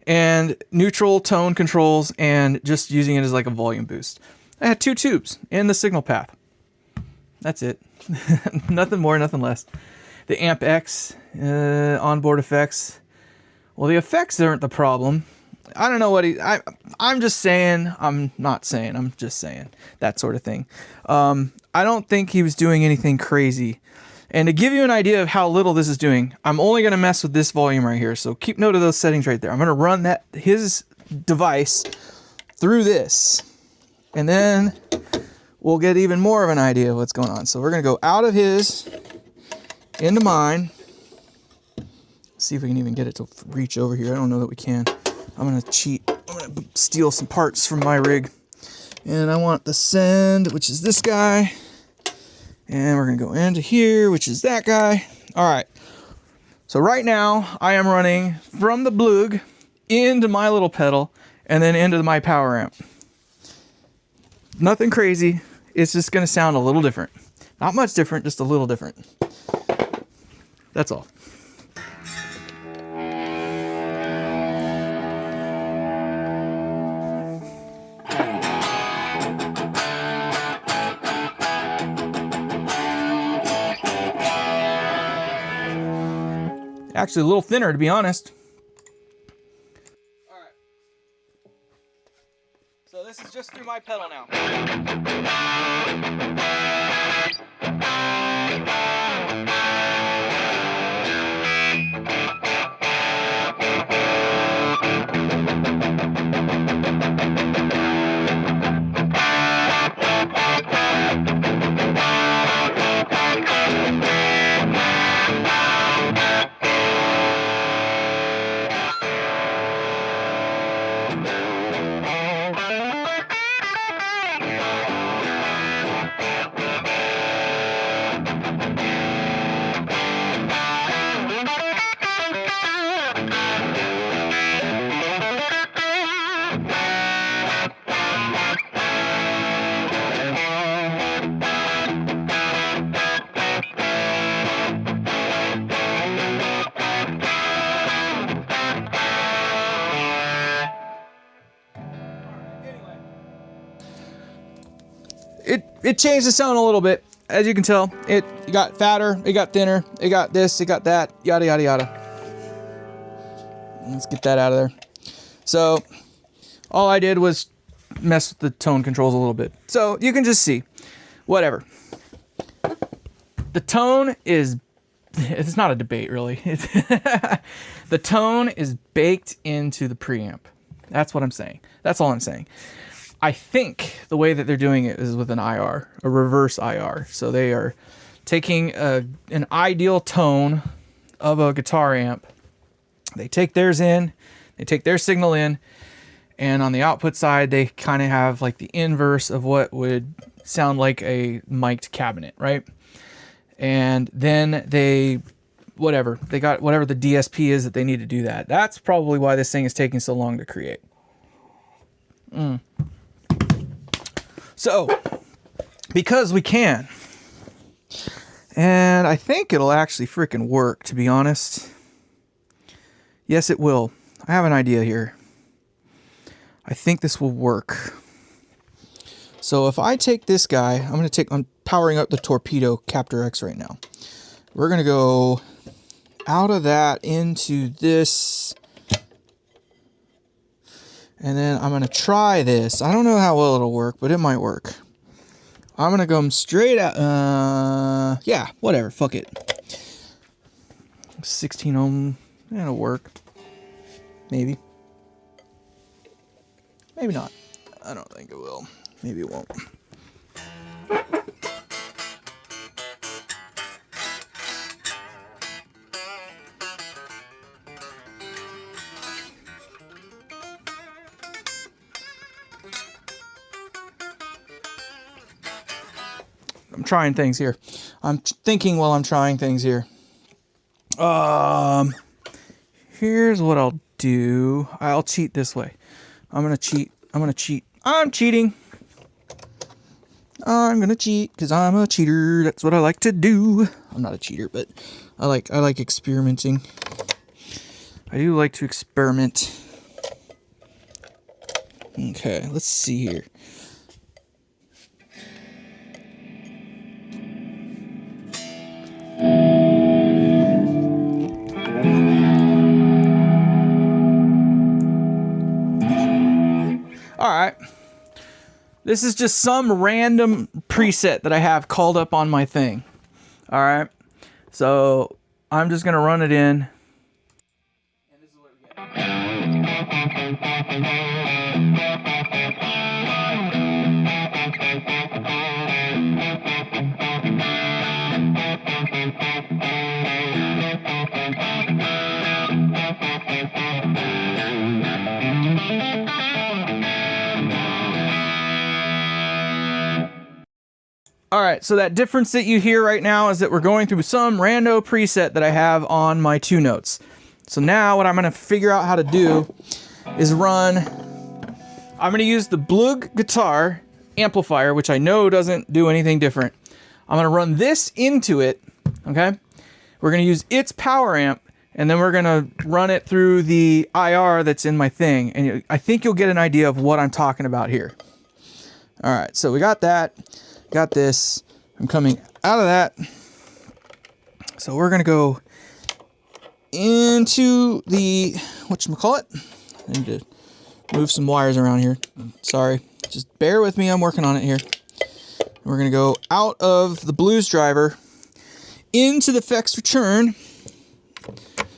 Speaker 1: and neutral tone controls and just using it as like a volume boost. I had 2 tubes in the signal path. That's it. Nothing more, nothing less. The Amp1 onboard effects. Well, the effects aren't the problem. I don't know what I'm just saying. I'm not saying. I'm just saying. That sort of thing. I don't think he was doing anything crazy. And to give you an idea of how little this is doing, I'm only going to mess with this volume right here. So keep note of those settings right there. I'm going to run his device through this, and then we'll get even more of an idea of what's going on. So we're going to go out of his into mine. See if we can even get it to reach over here. I don't know that we can. I'm going to cheat. I'm going to steal some parts from my rig. And I want the send, which is this guy. And we're going to go into here, which is that guy. All right. So right now, I am running from the Blug into my little pedal and then into my power amp. Nothing crazy. It's just going to sound a little different. Not much different, just a little different. That's all. Actually, a little thinner, to be honest. All right. So this is just through my pedal now. It changed the sound a little bit. As you can tell, it got fatter, it got thinner, it got this, it got that, yada, yada, yada. Let's get that out of there. So all I did was mess with the tone controls a little bit. So you can just see, whatever. The tone is, it's not a debate really. The tone is baked into the preamp. That's what I'm saying. That's all I'm saying. I think the way that they're doing it is with an IR, a reverse IR. So they are taking an ideal tone of a guitar amp. They take theirs in, they take their signal in, and on the output side, they kind of have like the inverse of what would sound like a mic'd cabinet, right? And then they got whatever the DSP is that they need to do that. That's probably why this thing is taking so long to create. So, because we can, and I think it'll actually freaking work, to be honest. Yes, it will. I have an idea here. I think this will work. So if I take this guy, I'm powering up the Torpedo Captor X right now. We're going to go out of that into this. And then I'm going to try this. I don't know how well it'll work, but it might work. I'm going to go straight out. Yeah, whatever. Fuck it. 16 ohm. It'll work. Maybe. Maybe not. I don't think it will. Maybe it won't. I'm trying things here. I'm thinking while I'm trying things here. Here's what I'll do. I'll cheat this way. I'm gonna cheat. I'm cheating. I'm gonna cheat because I'm a cheater. That's what I like to do. I'm not a cheater, but I like experimenting. I do like to experiment. Okay, let's see here. All right. This is just some random preset that I have called up on my thing. All right. So I'm just gonna run it in. And this is what we All right, so that difference that you hear right now is that we're going through some rando preset that I have on my 2 notes. So now what I'm gonna figure out how to do is I'm gonna use the BluGuitar amplifier, which I know doesn't do anything different. I'm gonna run this into it, okay? We're gonna use its power amp, and then we're gonna run it through the IR that's in my thing, and I think you'll get an idea of what I'm talking about here. All right, so we got that. Got this. I'm coming out of that. So we're gonna go into the whatchamacallit. I need to move some wires around here. Sorry. Just bear with me, I'm working on it here. We're gonna go out of the blues driver into the effects return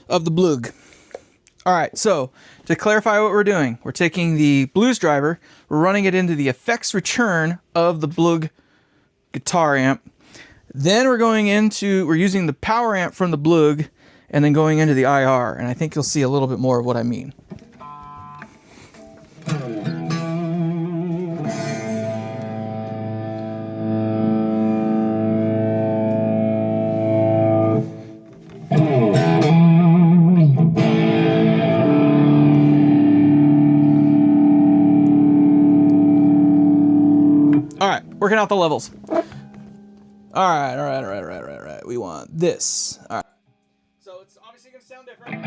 Speaker 1: of the Blug. Alright, so to clarify what we're doing, we're taking the blues driver, we're running it into the effects return of the Blug guitar amp. Then we're using the power amp from the Blug and then going into the IR, and I think you'll see a little bit more of what I mean. All right, working out the levels. All right. We want this. All right. So it's obviously going to sound different.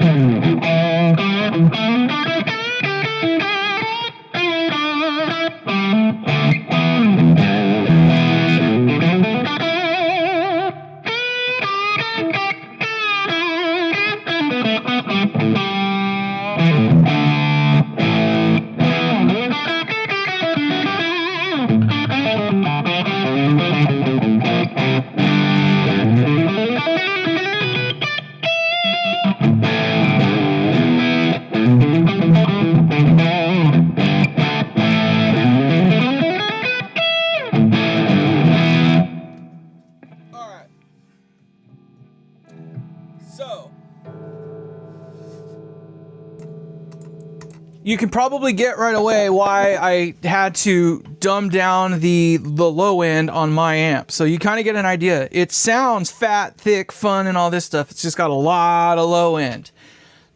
Speaker 1: You can probably get right away why I had to dumb down the low end on my amp. So you kind of get an idea. It sounds fat, thick, fun, and all this stuff. It's just got a lot of low end.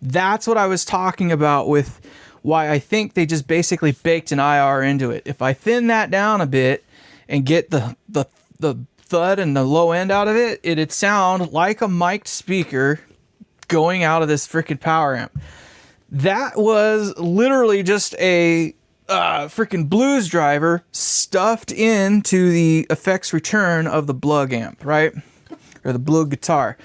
Speaker 1: That's what I was talking about with why I think they just basically baked an IR into it. If I thin that down a bit and get the thud and the low end out of it, it'd sound like a mic'd speaker going out of this freaking power amp. That was literally just a freaking blues driver stuffed into the effects return of the Blug amp, right? Or the Blug guitar.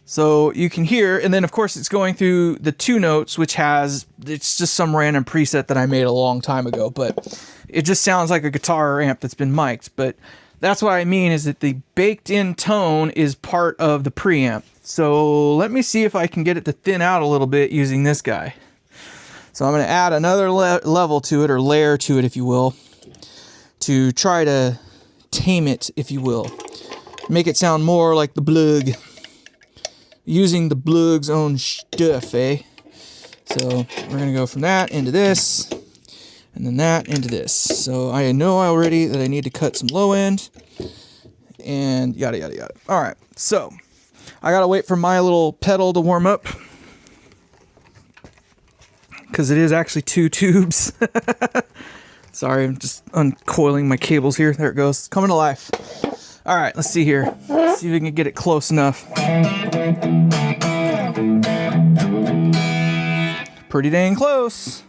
Speaker 1: So you can hear, and then of course it's going through the 2 notes, which it's just some random preset that I made a long time ago, but it just sounds like a guitar amp that's been mic'd. But that's what I mean, is that the baked in tone is part of the preamp. So let me see if I can get it to thin out a little bit using this guy. So I'm going to add another level to it, or layer to it, if you will, to try to tame it, if you will. Make it sound more like the Blug. Using the Blug's own stuff, eh? So we're going to go from that into this, and then that into this. So I know already that I need to cut some low end, and yada, yada, yada. All right, so I got to wait for my little pedal to warm up, because it is actually 2 tubes. Sorry, I'm just uncoiling my cables here. There it goes. Coming to life. All right, let's see here. See if we can get it close enough. Pretty dang close.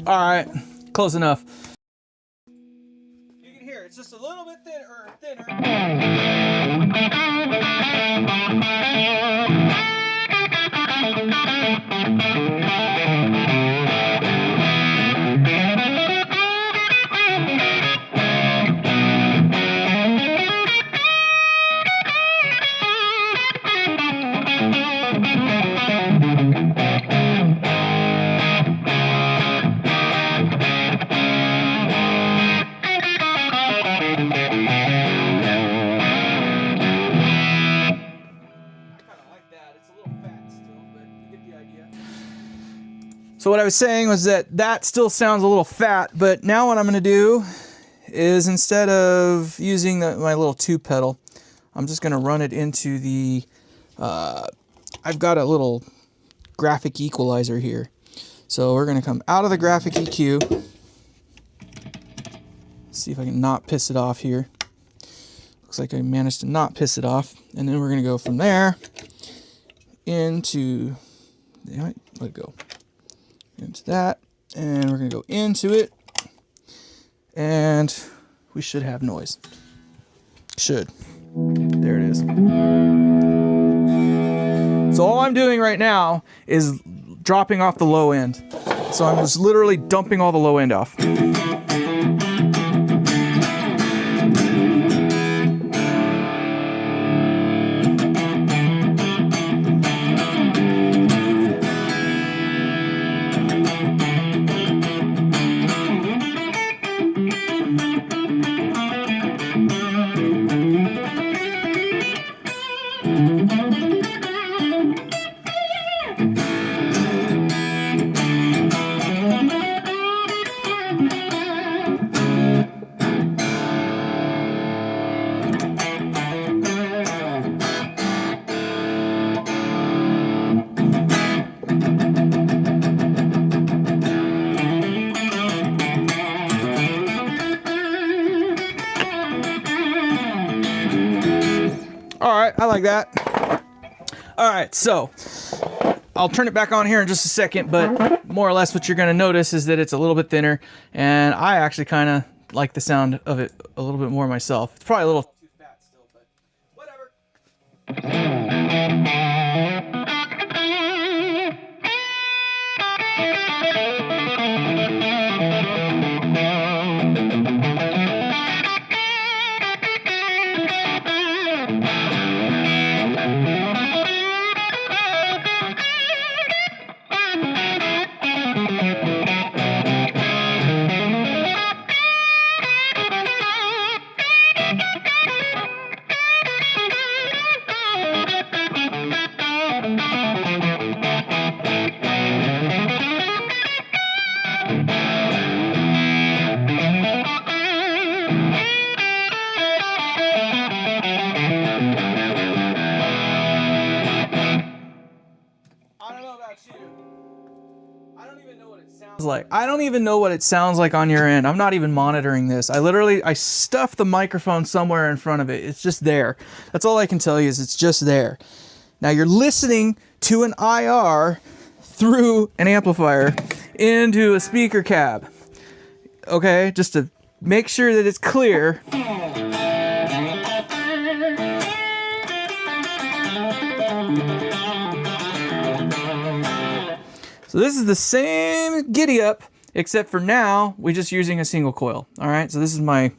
Speaker 1: All right, close enough. here. It's just a little bit thinner. So what I was saying was that still sounds a little fat, but now what I'm going to do is, instead of using my little tube pedal, I'm just going to run it into the, I've got a little graphic equalizer here. So we're going to come out of the graphic EQ. See if I can not piss it off here. Looks like I managed to not piss it off. And then we're going to go from there into, let it go. Into that, and we're going to go into it, and we should have noise. Should. There it is. So all I'm doing right now is dropping off the low end. So I'm just literally dumping all the low end off. Alright, I like that. Alright, so I'll turn it back on here in just a second, but more or less what you're going to notice is that it's a little bit thinner, and I actually kind of like the sound of it a little bit more myself. It's probably a little too fat still, but whatever. Like, I don't even know what it sounds like on your end. I'm not even monitoring this. I stuffed the microphone somewhere in front of it. It's just there. That's all I can tell you, is it's just there. Now you're listening to an IR through an amplifier into a speaker cab. Okay, just to make sure that it's clear. So this is the same giddy up, except for now we're just using a single coil. All right, so this is my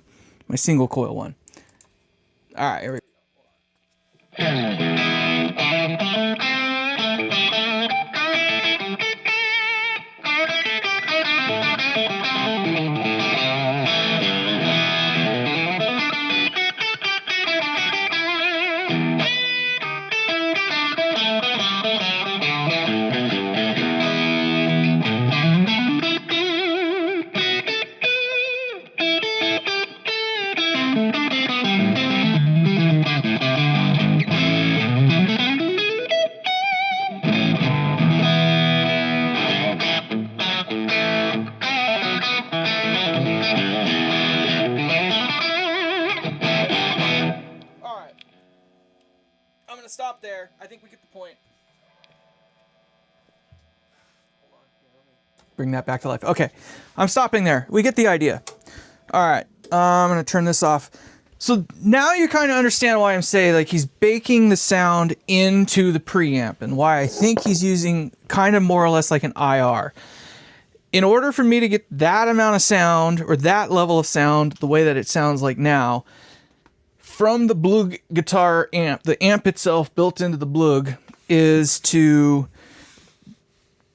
Speaker 1: single coil one. All right, here we go. Stop there. I think we get the point. Hold on. Bring that back to life. Okay, I'm stopping there. We get the idea. All right, I'm going to turn this off. So now you kind of understand why I'm saying, like, he's baking the sound into the preamp and why I think he's using kind of more or less like an IR. In order for me to get that amount of sound or that level of sound the way that it sounds like now from the BluGuitar amp, the amp itself built into the Blug is to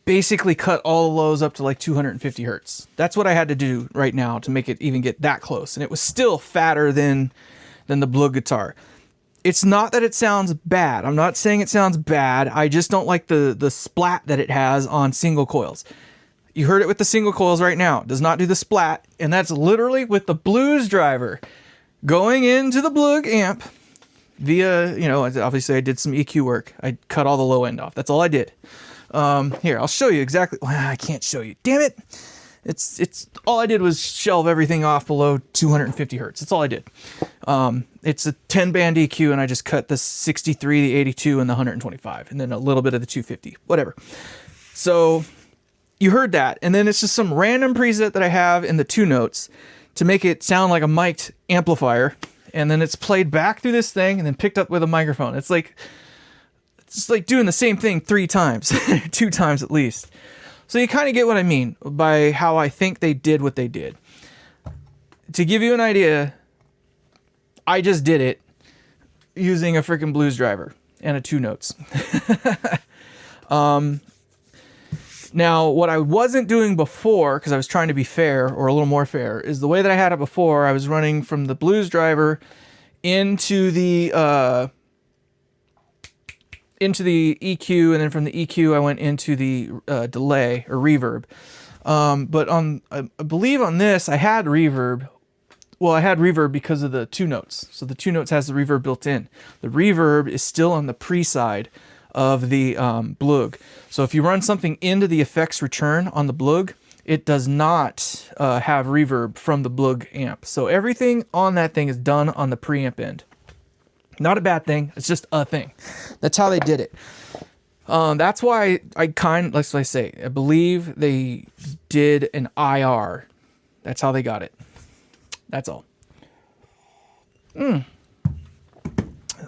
Speaker 1: basically cut all the lows up to like 250 hertz. That's what I had to do right now to make it even get that close. And it was still fatter than the BluGuitar. It's not that it sounds bad. I'm not saying it sounds bad. I just don't like the splat that it has on single coils. You heard it with the single coils right now. It does not do the splat. And that's literally with the blues driver going into the Blug amp via, you know, obviously I did some EQ work. I cut all the low end off. That's all I did. Here, I'll show you exactly. Well, I can't show you. Damn it. It's all I did was shelve everything off below 250 hertz. That's all I did. It's a 10 band EQ and I just cut the 63, the 82 and the 125 and then a little bit of the 250, whatever. So you heard that. And then it's just some random preset that I have in the 2 notes to make it sound like a mic'd amplifier. And then it's played back through this thing and then picked up with a microphone. It's like doing the same thing 3 times, 2 times at least. So you kind of get what I mean by how I think they did what they did. To give you an idea, I just did it using a freaking blues driver and a 2 notes. Now, what I wasn't doing before, because I was trying to be fair or a little more fair, is the way that I had it before. I was running from the blues driver into the EQ, and then from the EQ I went into the delay or reverb. But I believe on this I had reverb. Well, I had reverb because of the 2 notes. So the 2 notes has the reverb built in. The reverb is still on the pre side of the Blug. So if you run something into the effects return on the Blug, it does not have reverb from the Blug amp. So everything on that thing is done on the preamp end. Not a bad thing. It's just a thing. That's how they did it. That's why let's say, I believe they did an IR. That's how they got it. That's all.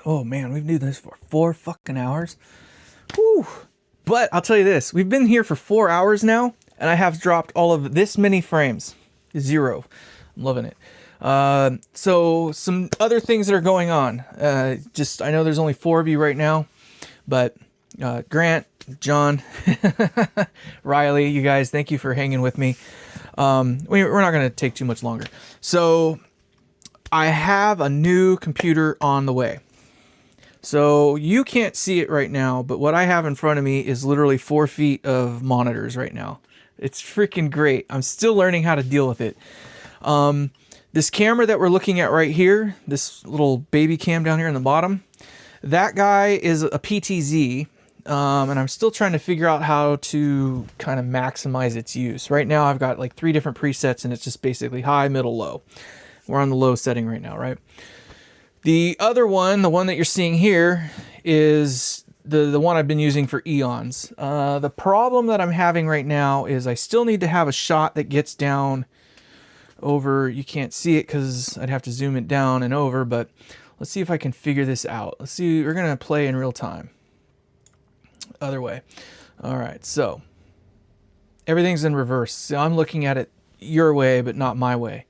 Speaker 1: Oh man, we've been doing this for 4 fucking hours. Whew. But I'll tell you this, we've been here for 4 hours now, and I have dropped all of this many frames. 0. I'm loving it. So some other things that are going on. I know there's only 4 of you right now, but Grant, John, Riley, you guys, thank you for hanging with me. We're not going to take too much longer. So I have a new computer on the way. So you can't see it right now, but what I have in front of me is literally 4 feet of monitors right now. It's freaking great. I'm still learning how to deal with it. This camera that we're looking at right here, this little baby cam down here in the bottom, that guy is a PTZ, and I'm still trying to figure out how to kind of maximize its use. Right now I've got like 3 different presets and it's just basically high, middle, low. We're on the low setting right now, right? The other one, the one that you're seeing here, is the one I've been using for eons. The problem that I'm having right now is I still need to have a shot that gets down over, you can't see it because I'd have to zoom it down and over, but let's see if I can figure this out. Let's see, we're gonna play in real time. Other way. All right, so everything's in reverse. So I'm looking at it your way, but not my way.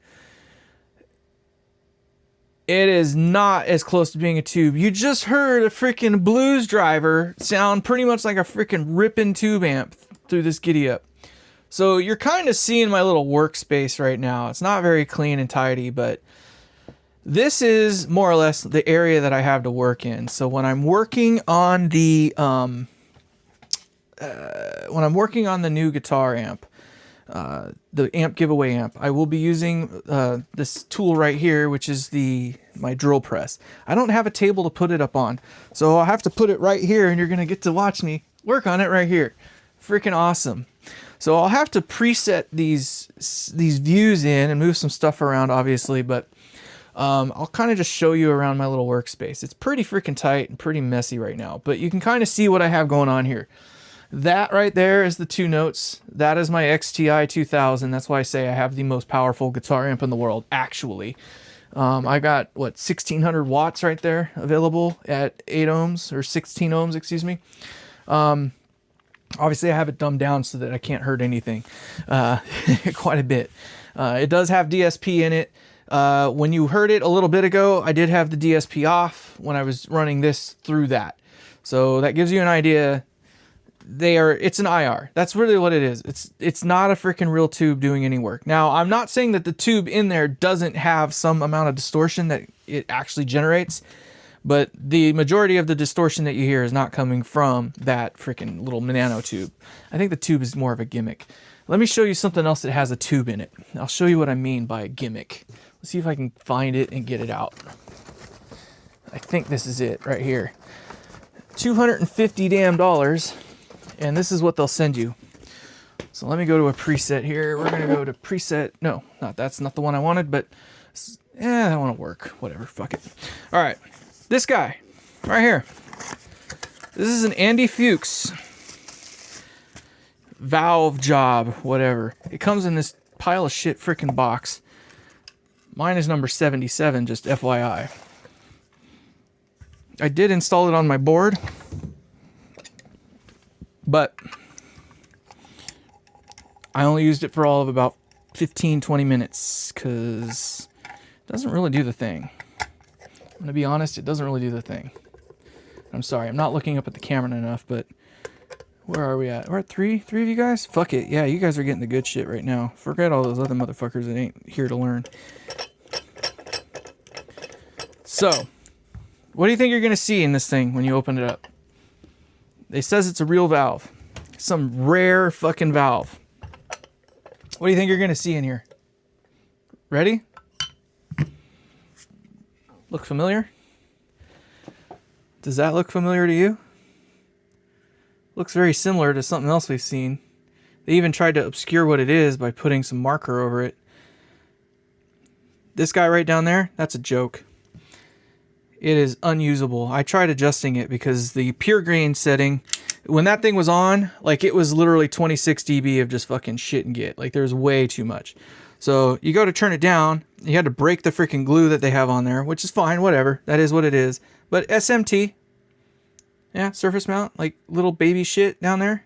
Speaker 1: It is not as close to being a tube. You just heard a freaking blues driver sound pretty much like a freaking ripping tube amp through this giddy up. So you're kind of seeing my little workspace right now. It's not very clean and tidy, but this is more or less the area that I have to work in. So when I'm working on the new guitar amp, the amp giveaway amp, I will be using this tool right here, which is my drill press. I don't have a table to put it up on, so I'll have to put it right here, and you're gonna get to watch me work on it right here. Freaking awesome. So I'll have to preset these views in and move some stuff around, obviously, but I'll kind of just show you around my little workspace. It's pretty freaking tight and pretty messy right now, but you can kind of see what I have going on here. That right there is the 2 notes. That is my XTI 2000. That's why I say I have the most powerful guitar amp in the world, actually. I got, what, 1600 watts right there available at 8 ohms, or 16 ohms, excuse me. Obviously, I have it dumbed down so that I can't hurt anything quite a bit. It does have DSP in it. When you heard it a little bit ago, I did have the DSP off when I was running this through that. So that gives you an idea. It's an IR. That's really what it is. It's not a freaking real tube doing any work. Now, I'm not saying that the tube in there doesn't have some amount of distortion that it actually generates, but the majority of the distortion that you hear is not coming from that freaking little nano tube. I think the tube is more of a gimmick. Let me show you something else that has a tube in it. I'll show you what I mean by a gimmick. Let's see if I can find it and get it out. I think this is it right here. $250 damn dollars. And this is what they'll send you. So let me go to a preset here. We're going to go to preset. No, that's not the one I wanted, but that won't work. Whatever, fuck it. All right, this guy right here. This is an Andy Fuchs valve job, whatever. It comes in this pile of shit freaking box. Mine is number 77, just FYI. I did install it on my board, but I only used it for all of about 15-20 minutes because it doesn't really do the thing. I'm going to be honest, it doesn't really do the thing. I'm sorry, I'm not looking up at the camera enough, but where are we at? We're at three of you guys? Fuck it. Yeah, you guys are getting the good shit right now. Forget all those other motherfuckers that ain't here to learn. So, what do you think you're going to see in this thing when you open it up? It says it's a real valve. Some rare fucking valve. What do you think you're going to see in here? Ready? Look familiar? Does that look familiar to you? Looks very similar to something else we've seen. They even tried to obscure what it is by putting some marker over it. This guy right down there, that's a joke. It is unusable. I tried adjusting it because the pure gain setting, when that thing was on, like it was literally 26 dB of just fucking shit and git. Like there's way too much. So you go to turn it down, you had to break the freaking glue that they have on there, which is fine, whatever. That is what it is. But SMT, yeah, surface mount, like little baby shit down there.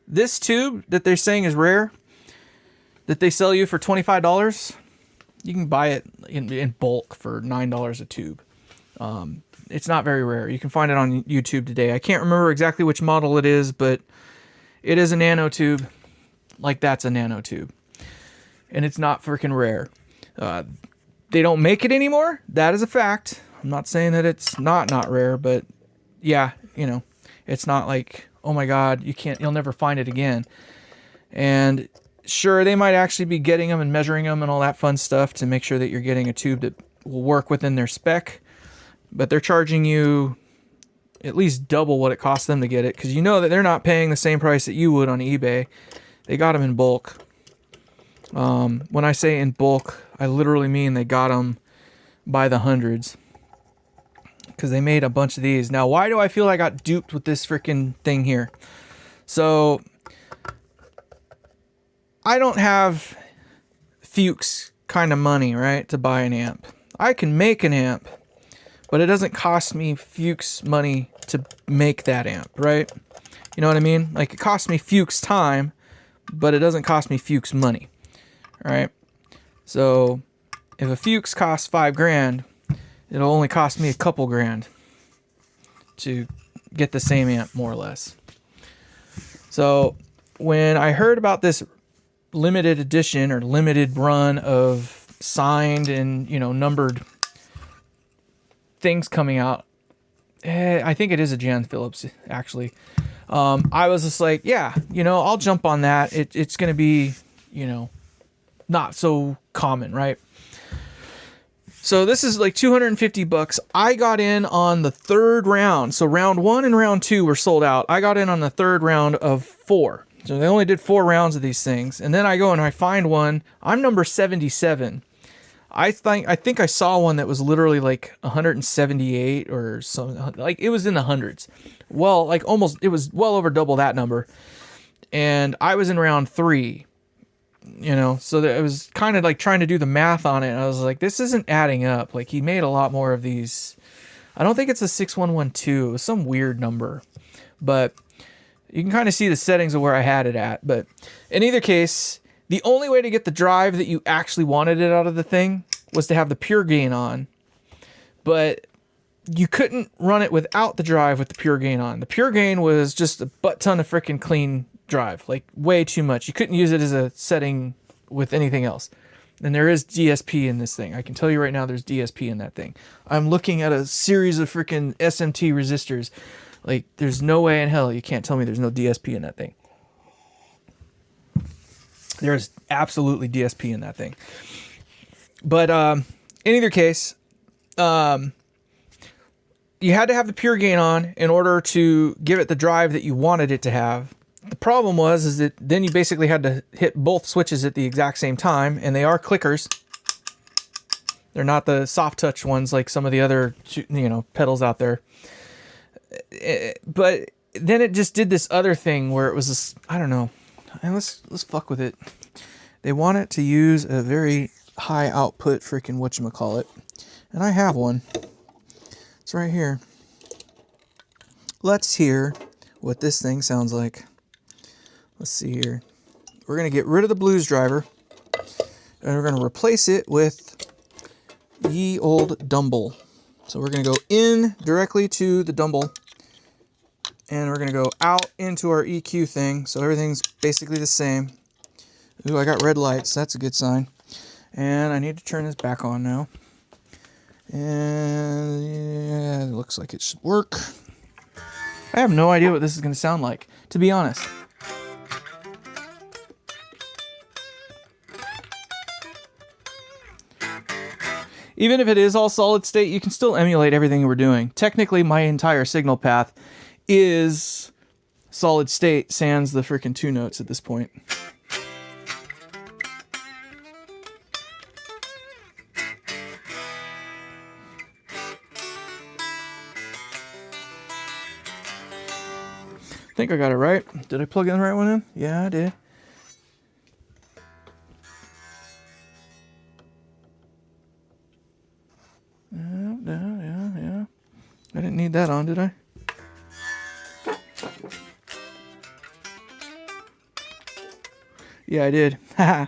Speaker 1: This tube that they're saying is rare, that they sell you for $25, you can buy it in bulk for $9 a tube. It's not very rare. You can find it on YouTube today. I can't remember exactly which model it is, but it is a nano tube. Like that's a nano tube. And it's not freaking rare. They don't make it anymore. That is a fact. I'm not saying that it's not rare, but yeah, you know, it's not like, oh my God, you'll never find it again. And sure, they might actually be getting them and measuring them and all that fun stuff to make sure that you're getting a tube that will work within their spec. But they're charging you at least double what it costs them to get it, because you know that they're not paying the same price that you would on eBay. They got them in bulk. When I say in bulk, I literally mean they got them by the hundreds, because they made a bunch of these. Now, why do I feel I got duped with this freaking thing here? So, I don't have Fuchs kind of money, right, to buy an amp. I can make an amp, but it doesn't cost me Fuchs money to make that amp, right? You know what I mean? Like, it costs me Fuchs time, but it doesn't cost me Fuchs money, right? So, if a Fuchs costs $5,000, it'll only cost me a couple grand to get the same amp, more or less. So, when I heard about this limited edition or limited run of signed and, you know, numbered things coming out, I think it is a Jan Phillips, actually. I was just like, yeah, you know, I'll jump on that. It's going to be, you know, not so common, right? So this is like $250. I got in on the third round. So round 1 and round 2 were sold out. I got in on the third round of 4. So they only did 4 rounds of these things. And then I go and I find one. I'm number 77. I think I saw one that was literally like 178 or something. Like it was in the hundreds. Well, like almost, it was well over double that number. And I was in round 3, you know, so that it was kind of like trying to do the math on it. And I was like, this isn't adding up. Like he made a lot more of these. I don't think it's a 6112. It was some weird number, but you can kind of see the settings of where I had it at. But in either case, the only way to get the drive that you actually wanted it out of the thing was to have the pure gain on. But you couldn't run it without the drive with the pure gain on. The pure gain was just a butt ton of freaking clean drive, like way too much. You couldn't use it as a setting with anything else. And there is DSP in this thing. I can tell you right now there's DSP in that thing. I'm looking at a series of freaking SMT resistors. Like, there's no way in hell you can't tell me there's no DSP in that thing. There's absolutely DSP in that thing. But in either case, you had to have the pure gain on in order to give it the drive that you wanted it to have. The problem is that then you basically had to hit both switches at the exact same time, and they are clickers. They're not the soft touch ones like some of the other, you know, pedals out there. But then it just did this other thing where it was this, I don't know. And let's fuck with it. They want it to use a very high output freaking whatchamacallit. And I have one. It's right here. Let's hear what this thing sounds like. Let's see here. We're going to get rid of the blues driver. And we're going to replace it with ye old Dumble. So we're going to go in directly to the Dumble. And we're going to go out into our EQ thing. So everything's basically the same. Ooh, I got red lights. That's a good sign. And I need to turn this back on now. And yeah, it looks like it should work. I have no idea what this is going to sound like, to be honest. Even if it is all solid state, you can still emulate everything we're doing. Technically, my entire signal path is solid state, sans the freaking 2 notes at this point. I think I got it right. Did I plug in the right one in? Yeah, I did. Yeah. I didn't need that on, did I? Yeah, I did. Haha.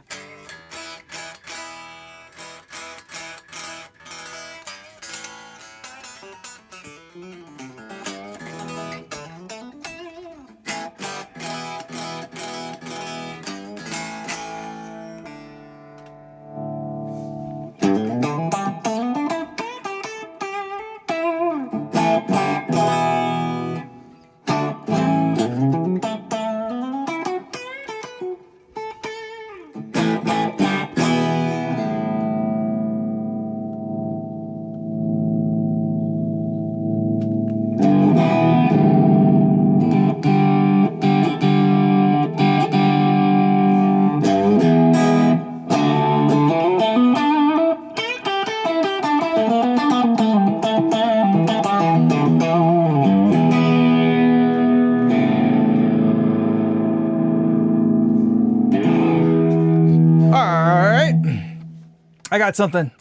Speaker 1: I got something.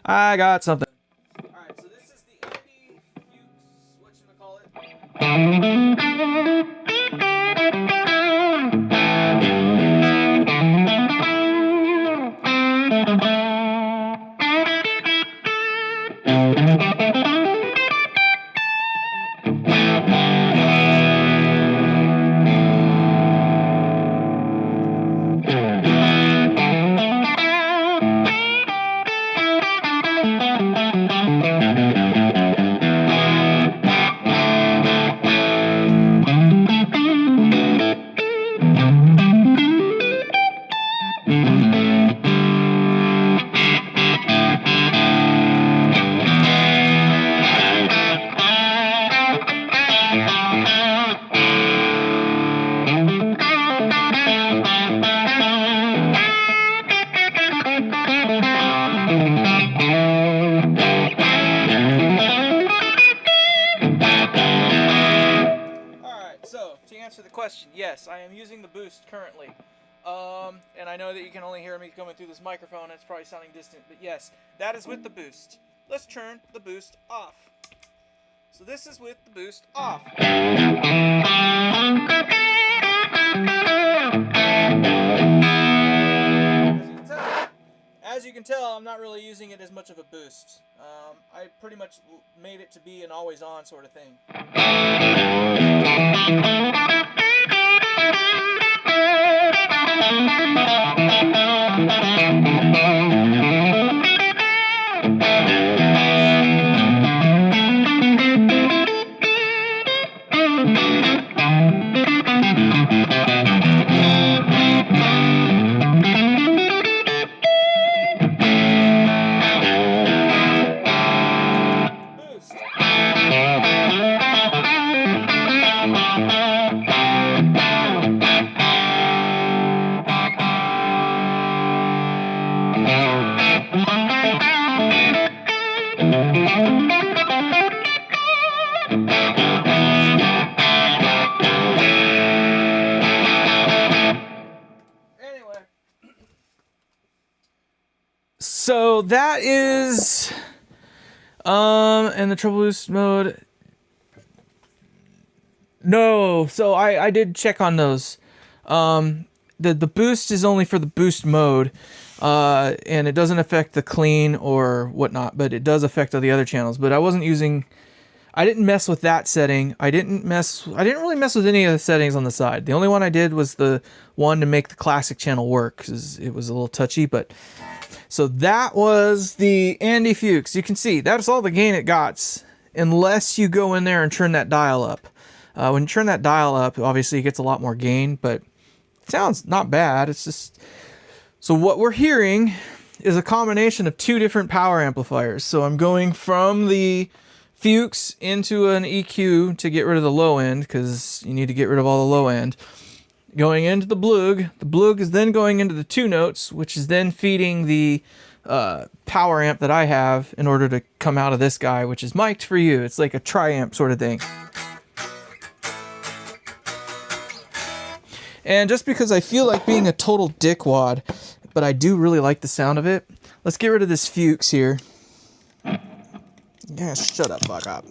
Speaker 1: All right, so this is the whatchamacallit. question, yes, I am using the boost currently. And I know that you can only hear me coming through this microphone. It's probably sounding distant, but yes, that is with the boost. Let's turn the boost off. So this is with the boost off. As you can tell, I'm not really using it as much of a boost. I pretty much made it to be an always-on sort of thing. So that is in the treble boost mode. No, so I did check on those. The boost is only for the boost mode, and it doesn't affect the clean or whatnot, but it does affect all the other channels. But I didn't mess with that setting. I didn't really mess with any of the settings on the side. The only one I did was the one to make the classic channel work, because it was a little touchy. But so that was the Andy Fuchs. You can see that's all the gain it got, unless you go in there and turn that dial up. When you turn that dial up, obviously it gets a lot more gain, but it sounds not bad. It's just, so what we're hearing is a combination of two different power amplifiers. So I'm going from the Fuchs into an EQ to get rid of the low end, because you need to get rid of all the low end. Going into the Blug. The Blug is then going into the two notes, which is then feeding the power amp that I have in order to come out of this guy, which is mic'd for you. It's like a tri-amp sort of thing. And just because I feel like being a total dickwad, but I do really like the sound of it, let's get rid of this Fuchs here. Yeah, shut up, fuck up.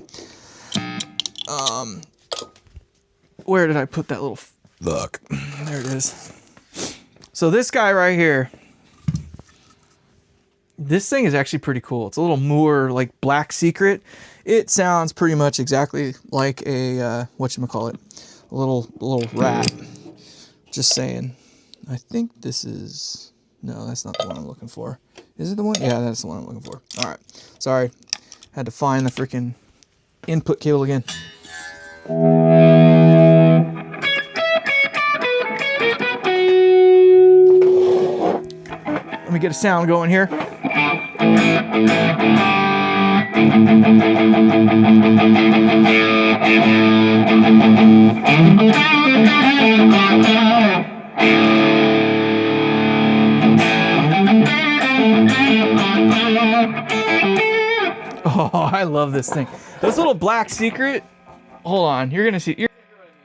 Speaker 1: Where did I put that little fuck? There it is. So this guy right here, this thing is actually pretty cool. It's a little Moore, like Black Secret. It sounds pretty much exactly like a whatchamacallit, a little rat. Just saying. I think this is, no, that's not the one I'm looking for. Is it the one? Yeah, that's the one I'm looking for. All right, sorry. Had to find the freaking input cable again. Let me get a sound going here. Oh, I love this thing. This little Black Secret. Hold on, you're gonna see. You're gonna hear what I mean.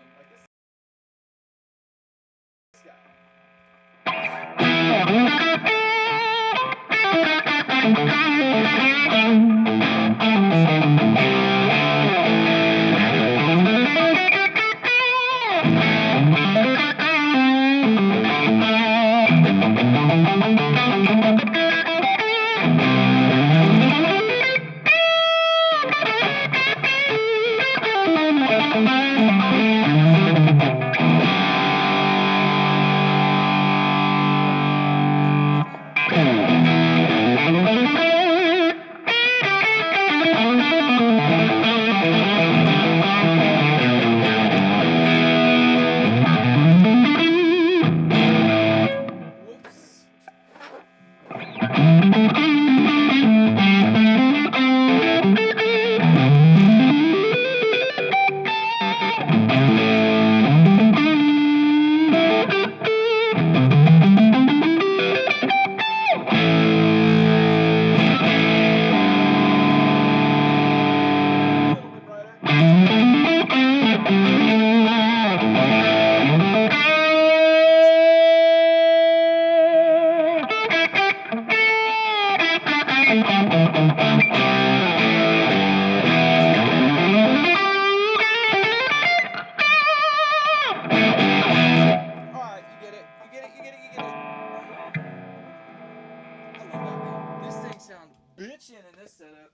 Speaker 1: setup.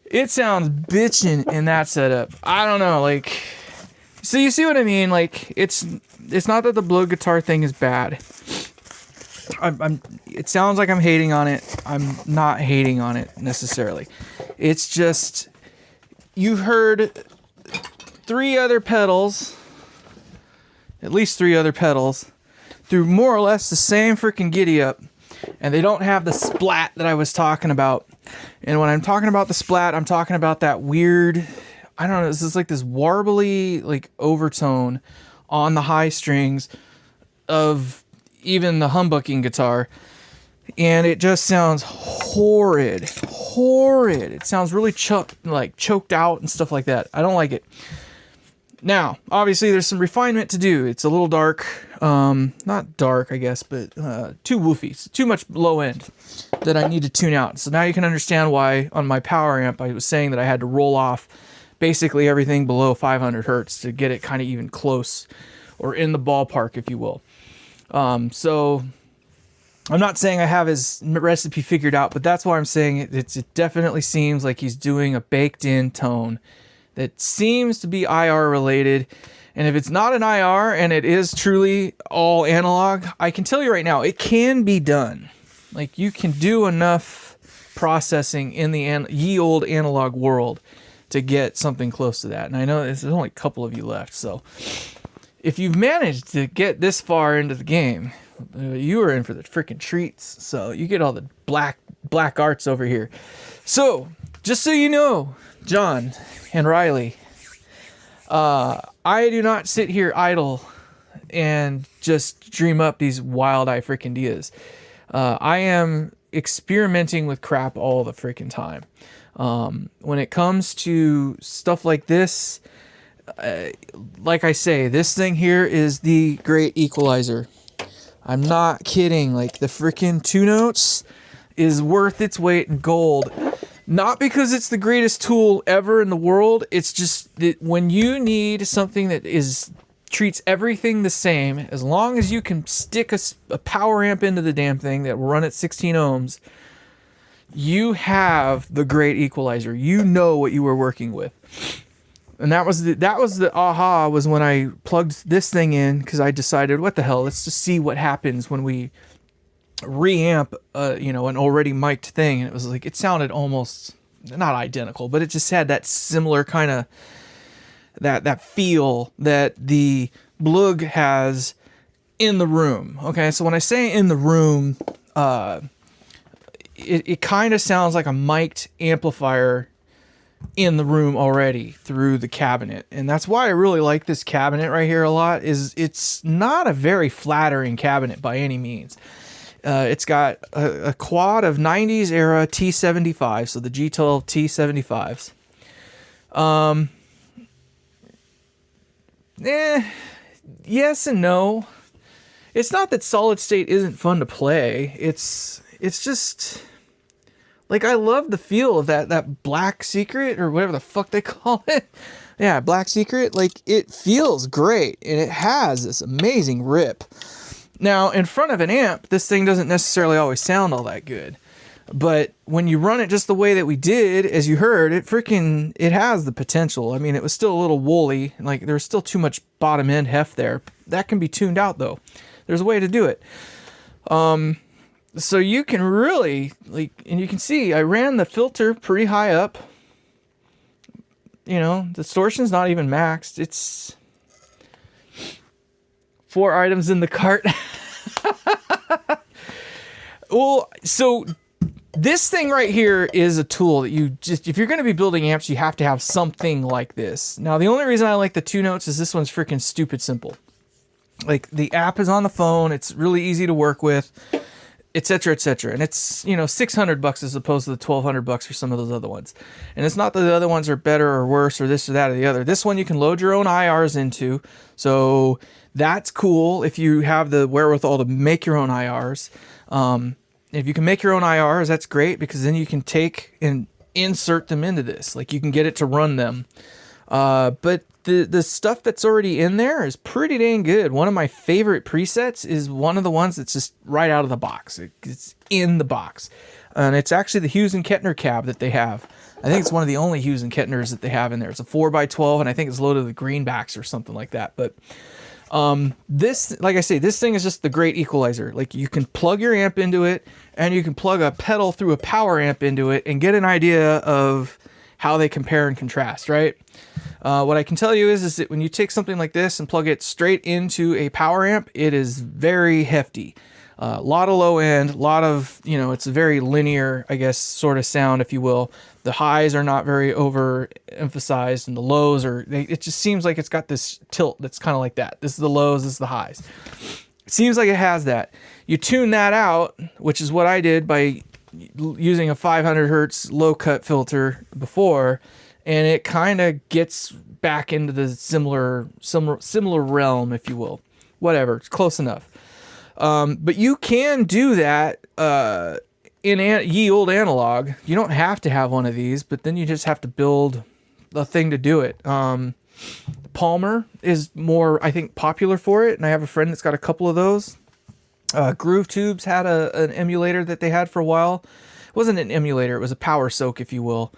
Speaker 1: It sounds bitchin' in that setup. I don't know, like, so you see what I mean? Like, it's not that the BluGuitar thing is bad. It sounds like I'm hating on it. I'm not hating on it necessarily. It's just, you've heard three other pedals, at least three other pedals, through more or less the same freaking giddy up, and they don't have the splat that I was talking about. And when I'm talking about the splat, I'm talking about that weird, I don't know, this is like this warbly like overtone on the high strings of even the humbucking guitar, and it just sounds horrid. It sounds really choked out and stuff like that. I don't like it. Now, obviously, there's some refinement to do. It's a little dark, not dark, I guess, but too woofy, too much low end that I need to tune out. So now you can understand why on my power amp I was saying that I had to roll off basically everything below 500 hertz to get it kind of even close, or in the ballpark, if you will. So I'm not saying I have his recipe figured out, but that's why I'm saying it definitely seems like he's doing a baked in tone that seems to be IR related. And if it's not an IR and it is truly all analog, I can tell you right now, it can be done. Like, you can do enough processing in the ye old analog world to get something close to that. And I know there's only a couple of you left, so if you've managed to get this far into the game, you are in for the freaking treats. So you get all the black arts over here. So just so you know, John and Riley, I do not sit here idle and just dream up these wild-eye freaking ideas. I am experimenting with crap all the freaking time. When it comes to stuff like this, like I say, this thing here is the great equalizer. I'm not kidding. Like, the freaking 2 notes is worth its weight in gold. Not because it's the greatest tool ever in the world. It's just that when you need something that treats everything the same, as long as you can stick a power amp into the damn thing that will run at 16 ohms, you have the great equalizer. You know what you were working with. And that was the aha, was when I plugged this thing in, because I decided, what the hell, let's just see what happens when we reamp an already mic'd thing. And it was like, it sounded almost not identical, but it just had that similar kind of that feel that the Blug has in the room. Okay, so when I say in the room, it kind of sounds like a mic'd amplifier in the room already through the cabinet. And that's why I really like this cabinet right here a lot. Is it's not a very flattering cabinet by any means. It's got a quad of 90s era T75, so the G12 T75s. Yes and no. It's not that solid state isn't fun to play. It's just, like, I love the feel of that Black Secret, or whatever the fuck they call it. Yeah, Black Secret. Like, it feels great, and it has this amazing rip. Now, in front of an amp, this thing doesn't necessarily always sound all that good. But when you run it just the way that we did, as you heard, it has the potential. I mean, it was still a little woolly. Like, there's still too much bottom end heft there. That can be tuned out, though. There's a way to do it. So you can really, like, and you can see I ran the filter pretty high up. Distortion's not even maxed. It's 4 items in the cart. Well, so this thing right here is a tool that if you're going to be building amps, you have to have something like this. Now, the only reason I like the 2 notes is this one's freaking stupid simple. Like, the app is on the phone. It's really easy to work with, etc., etc. And it's, $600 as opposed to the $1,200 for some of those other ones. And it's not that the other ones are better or worse or this or that or the other. This one you can load your own IRs into. So that's cool if you have the wherewithal to make your own IRs. If you can make your own IRs, that's great, because then you can take and insert them into this. Like, you can get it to run them. But the stuff that's already in there is pretty dang good. One of my favorite presets is one of the ones that's just right out of the box. It's in the box. and it's actually the Hughes and Kettner cab that they have. I think it's one of the only Hughes and Kettners that they have in there. It's a 4x12, and I think it's loaded with greenbacks or something like that. But this, like I say, this thing is just the great equalizer. Like, you can plug your amp into it, and you can plug a pedal through a power amp into it and get an idea of how they compare and contrast, right? What I can tell you is that when you take something like this and plug it straight into a power amp, it is very hefty. A lot of low end, a lot of, it's a very linear, I guess, sort of sound, if you will. The highs are not very overemphasized, and the lows it just seems like it's got this tilt that's kind of like that. This is the lows, this is the highs. It seems like it has that. You tune that out, which is what I did by using a 500 hertz low cut filter before, and it kind of gets back into the similar realm, if you will. Whatever, it's close enough. But you can do that in ye old analog. You don't have to have one of these, but then you just have to build a thing to do it. Palmer is more, I think, popular for it, and I have a friend that's got a couple of those. Groove Tubes had an emulator that they had for a while. It wasn't an emulator, it was a power soak, if you will.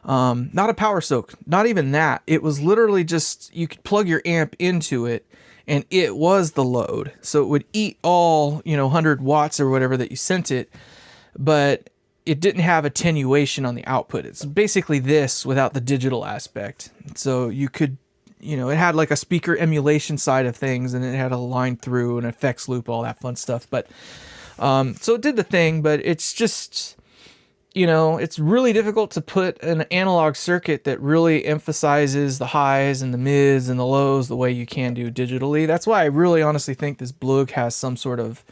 Speaker 1: Not a power soak, not even that. It was literally just, you could plug your amp into it, and it was the load. So it would eat all, 100 watts or whatever that you sent it, but it didn't have attenuation on the output. It's basically this without the digital aspect. So you could, it had like a speaker emulation side of things, and it had a line through, an effects loop, all that fun stuff. But so it did the thing, but it's just, it's really difficult to put an analog circuit that really emphasizes the highs and the mids and the lows the way you can do digitally. That's why I really honestly think this Blug has some sort of,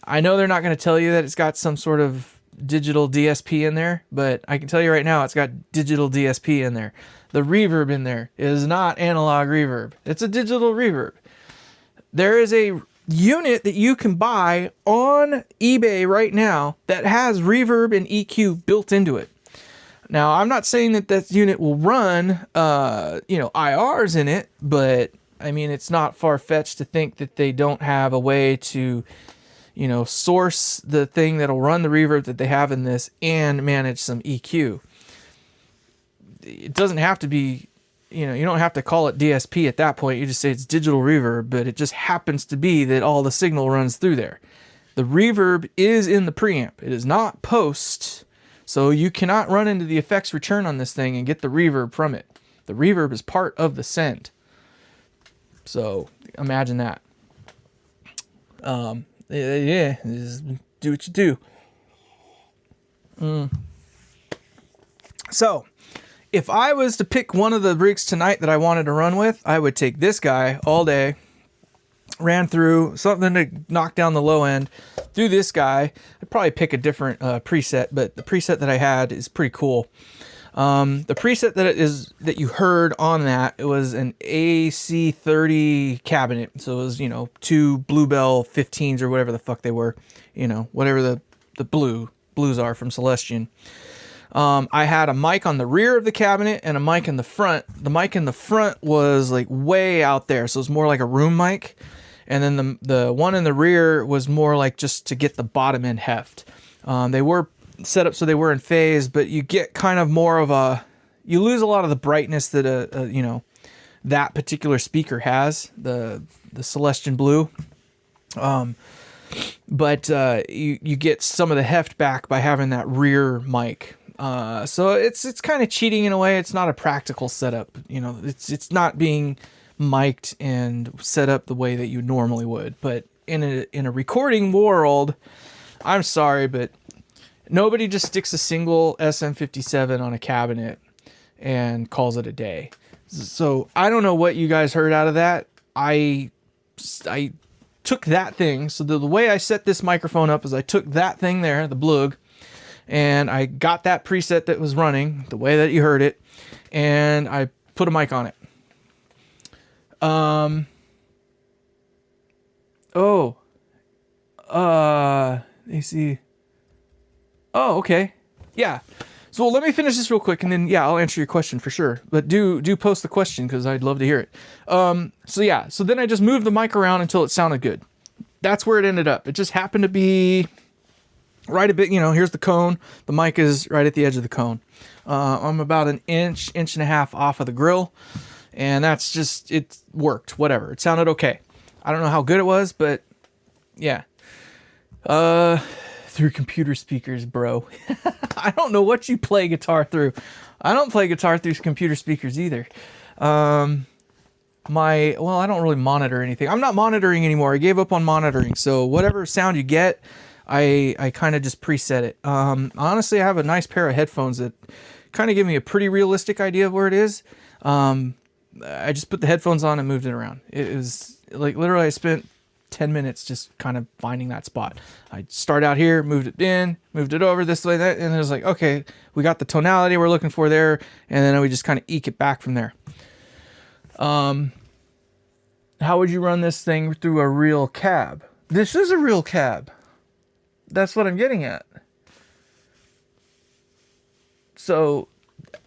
Speaker 1: I know they're not going to tell you that it's got some sort of digital DSP in there, but I can tell you right now it's got digital DSP in there. The reverb in there is not analog reverb. It's a digital reverb. There is a unit that you can buy on eBay right now that has reverb and EQ built into it. Now, I'm not saying that this unit will run, IRs in it, but I mean, it's not far-fetched to think that they don't have a way to, source the thing that'll run the reverb that they have in this and manage some EQ. It doesn't have to be, you don't have to call it DSP at that point. You just say it's digital reverb, but it just happens to be that all the signal runs through there. The reverb is in the preamp. It is not post, so you cannot run into the effects return on this thing and get the reverb from it. The reverb is part of the send. So imagine that. Yeah, just do what you do. So, if I was to pick one of the rigs tonight that I wanted to run with, I would take this guy all day, ran through something to knock down the low end, do this guy. I'd probably pick a different preset, but the preset that I had is pretty cool. The preset that you heard on that, it was an AC30 cabinet. So it was, two Bluebell 15s or whatever the fuck they were, whatever the blues are from Celestion. I had a mic on the rear of the cabinet and a mic in the front. The mic in the front was like way out there, so it was more like a room mic. And then the one in the rear was more like just to get the bottom end heft. They were set up so they were in phase, but you get kind of more of you lose a lot of the brightness that that particular speaker has, the Celestion Blue. But you get some of the heft back by having that rear mic. So it's kind of cheating in a way. It's not a practical setup. It's not being mic'd and set up the way that you normally would. But in a recording world, I'm sorry, but nobody just sticks a single SM57 on a cabinet and calls it a day. So I don't know what you guys heard out of that. I took that thing. So the way I set this microphone up is I took that thing there, the Blug, and I got that preset that was running the way that you heard it, and I put a mic on it. AC. Oh, okay. Yeah. So let me finish this real quick, and then I'll answer your question for sure. But do post the question because I'd love to hear it. So then I just moved the mic around until it sounded good. That's where it ended up. It just happened to be right a bit, you know, here's the cone. The mic is right at the edge of the cone. I'm about an inch and a half off of the grill, and that's just, it worked, whatever. It sounded okay. I don't know how good it was, but yeah. Through computer speakers, bro. I don't know what you play guitar through. I don't play guitar through computer speakers either. Well, I don't really monitor anything. I'm not monitoring anymore. I gave up on monitoring. So whatever sound you get, I kind of just preset it. Honestly, I have a nice pair of headphones that kind of give me a pretty realistic idea of where it is. I just put the headphones on and moved it around. It was like literally I spent 10 minutes just kind of finding that spot. I start out here, moved it in, moved it over this way, that, and it was like, okay, we got the tonality we're looking for there, and then we just kind of eke it back from there. How would you run this thing through a real cab? This is a real cab. That's what I'm getting at. So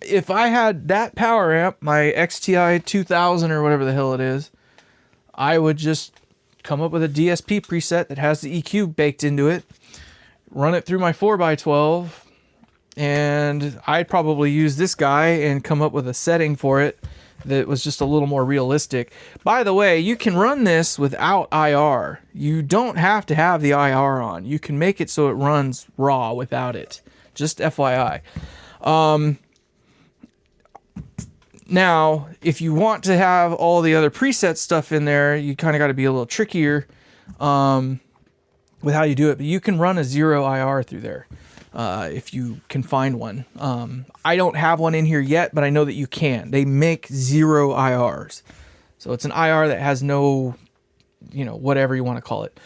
Speaker 1: if I had that power amp, my XTI 2000 or whatever the hell it is, I would just come up with a DSP preset that has the EQ baked into it, run it through my 4x12, and I'd probably use this guy and come up with a setting for it that was just a little more realistic. By the way, you can run this without IR. You don't have to have the IR on. You can make it so it runs raw without it. Just FYI. Now, if you want to have all the other preset stuff in there, you kind of got to be a little trickier with how you do it. But you can run a 0 IR through there if you can find one. I don't have one in here yet, but I know that you can. They make 0 IRs. So it's an IR that has no, you know, whatever you want to call it.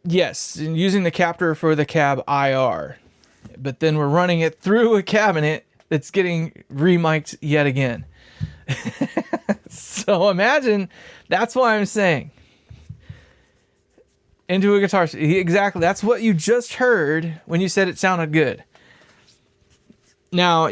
Speaker 1: Yes, and using the captor for the cab IR. But then we're running it through a cabinet that's getting remiked yet again. So imagine, that's why I'm saying into a guitar. Exactly, that's what you just heard when you said it sounded good. Now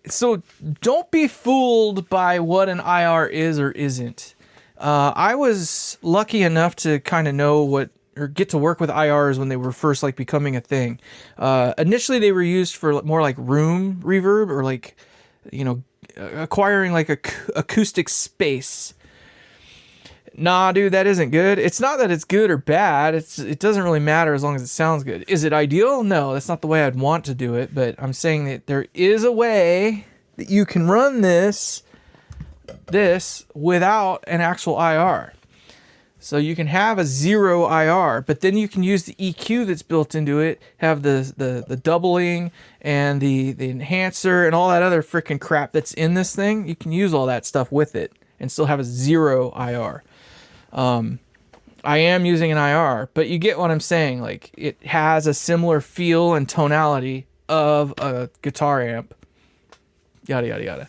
Speaker 1: so don't be fooled by what an IR is or isn't. I was lucky enough to kind of know what, or get to work with IRs when they were first like becoming a thing. Initially they were used for more like room reverb, or like, you know, acquiring like a acoustic space. Nah, dude, that isn't good. It's not that it's good or bad. It doesn't really matter as long as it sounds good. Is it ideal? No, that's not the way I'd want to do it, but I'm saying that there is a way that you can run this without an actual IR. So you can have a 0 IR, but then you can use the EQ that's built into it, have the doubling and the enhancer and all that other freaking crap that's in this thing. You can use all that stuff with it and still have a 0 IR. I am using an IR, but you get what I'm saying. Like, it has a similar feel and tonality of a guitar amp. Yada, yada, yada.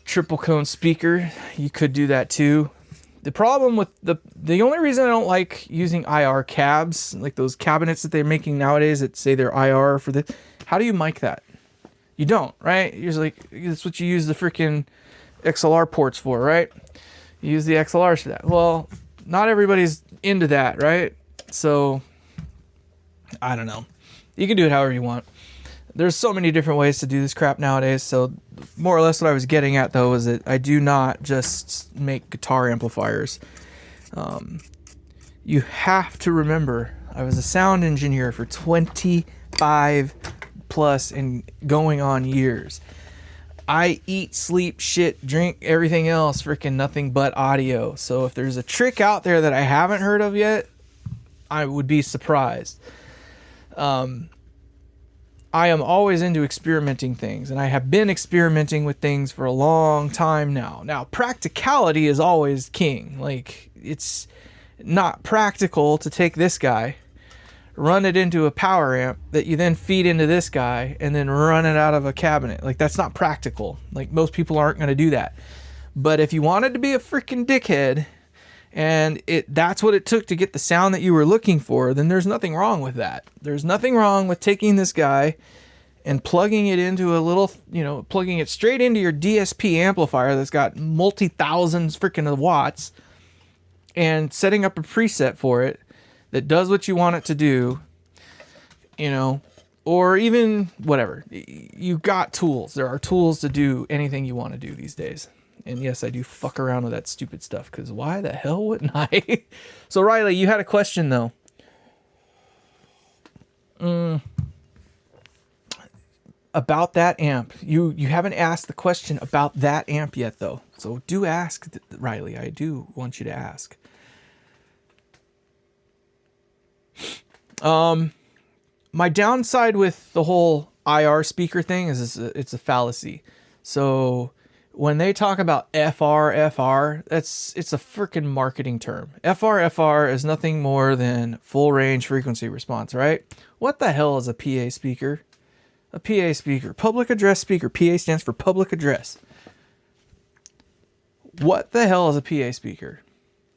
Speaker 1: Triple cone speaker, you could do that too. The problem with the only reason I don't like using IR cabs, like those cabinets that they're making nowadays that say they're IR for the, how do you mic that? You don't, right? You're just like, that's what you use the freaking XLR ports for, right? You use the XLRs for that. Well, not everybody's into that, right? So, I don't know. You can do it however you want. There's so many different ways to do this crap nowadays. So more or less what I was getting at though is that I do not just make guitar amplifiers. You have to remember, I was a sound engineer for 25 plus and going on years. I eat, sleep, shit, drink, everything else, freaking nothing but audio. So if there's a trick out there that I haven't heard of yet, I would be surprised. I am always into experimenting things, and I have been experimenting with things for a long time now. Now, practicality is always king. Like, it's not practical to take this guy, run it into a power amp that you then feed into this guy, and then run it out of a cabinet. Like, that's not practical. Like, most people aren't going to do that. But if you wanted to be a freaking dickhead, and that's what it took to get the sound that you were looking for, then there's nothing wrong with that. There's nothing wrong with taking this guy and plugging it into a little, you know, plugging it straight into your DSP amplifier that's got multi-thousands freaking watts and setting up a preset for it that does what you want it to do, you know, or even whatever. You got tools. There are tools to do anything you want to do these days. And yes, I do fuck around with that stupid stuff, because why the hell wouldn't I? So Riley, you had a question though. About that amp. You haven't asked the question about that amp yet though. So do ask, Riley. I do want you to ask. My downside with the whole IR speaker thing is it's a fallacy. So when they talk about FR, it's a freaking marketing term. FR is nothing more than full range frequency response, right? What the hell is a PA speaker? A PA speaker, public address speaker. PA stands for public address. What the hell is a PA speaker?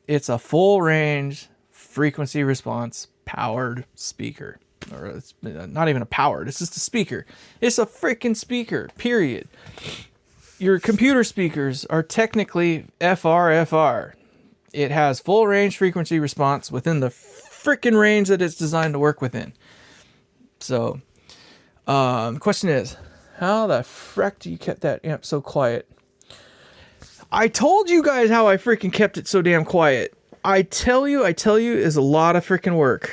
Speaker 1: It's a full range frequency response powered speaker. Or it's not even a powered, it's just a speaker. It's a freaking speaker, period. Your computer speakers are technically FR. It has full range frequency response within the freaking range that it's designed to work within. So, the question is, how the frick do you keep that amp so quiet? I told you guys how I freaking kept it so damn quiet. I tell you, is a lot of freaking work.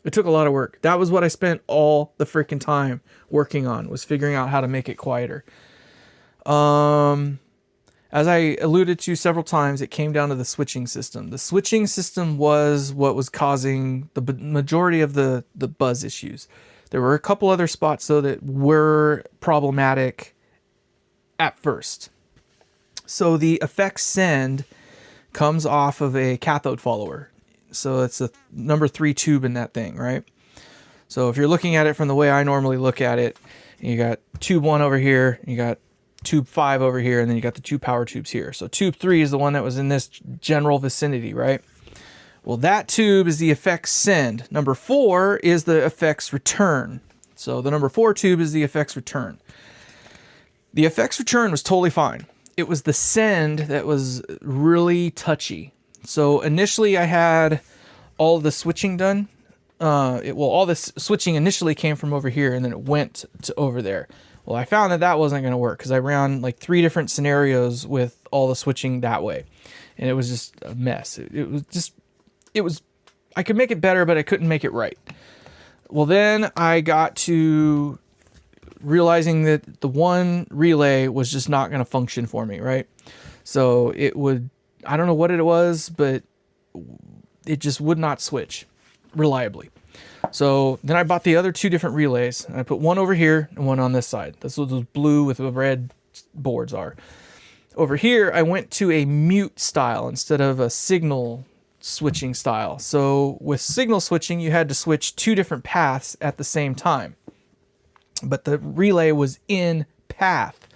Speaker 1: It took a lot of work. That was what I spent all the freaking time working on, was figuring out how to make it quieter. As I alluded to several times, it came down to the switching system. The switching system was what was causing the majority of the buzz issues. There were a couple other spots, though, that were problematic at first. So the effects send comes off of a cathode follower. So it's a number 3 tube in that thing, right? So if you're looking at it from the way I normally look at it, you got tube 1 over here, you got tube 5 over here, and then you got the 2 power tubes here. So tube 3 is the one that was in this general vicinity, right? Well, that tube is the effects send. Number 4 is the effects return. So the number 4 tube is the effects return. The effects return was totally fine. It was the send that was really touchy. So initially I had all the switching done. All this switching initially came from over here, and then it went to over there. Well, I found that wasn't going to work, because I ran like 3 different scenarios with all the switching that way, and it was just a mess. I could make it better, but I couldn't make it right. Well, then I got to realizing that the one relay was just not going to function for me, right? So I don't know what it was, but it just would not switch reliably. So then I bought the other 2 different relays, and I put one over here and one on this side. That's what those blue with the red boards are. Over here, I went to a mute style instead of a signal switching style. So with signal switching, you had to switch 2 different paths at the same time. But the relay was in path,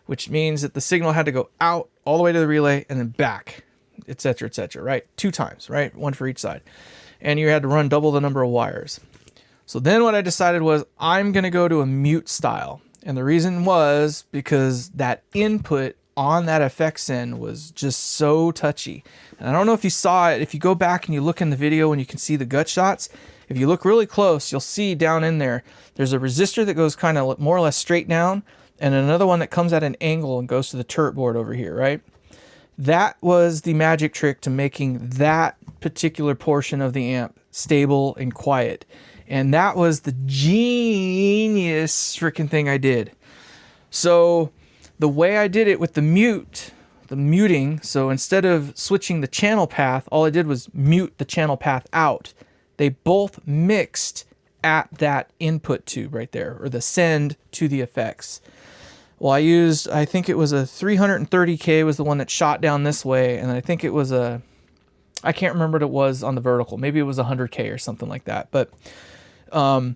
Speaker 1: which means that the signal had to go out all the way to the relay and then back, etc., right? 2 times, right? 1 for each side. And you had to run double the number of wires. So then what I decided was I'm going to go to a mute style. And the reason was because that input on that effects end was just so touchy. And I don't know if you saw it. If you go back and you look in the video and you can see the gut shots, if you look really close, you'll see down in there's a resistor that goes kind of more or less straight down, and another one that comes at an angle and goes to the turret board over here, right? That was the magic trick to making that particular portion of the amp stable and quiet. And that was the genius freaking thing I did. So the way I did it with the muting, so instead of switching the channel path, all I did was mute the channel path out. They both mixed at that input tube right there, or the send to the effects. Well, I think it was a 330K was the one that shot down this way, and I think it was I can't remember what it was on the vertical. Maybe it was 100K or something like that. But the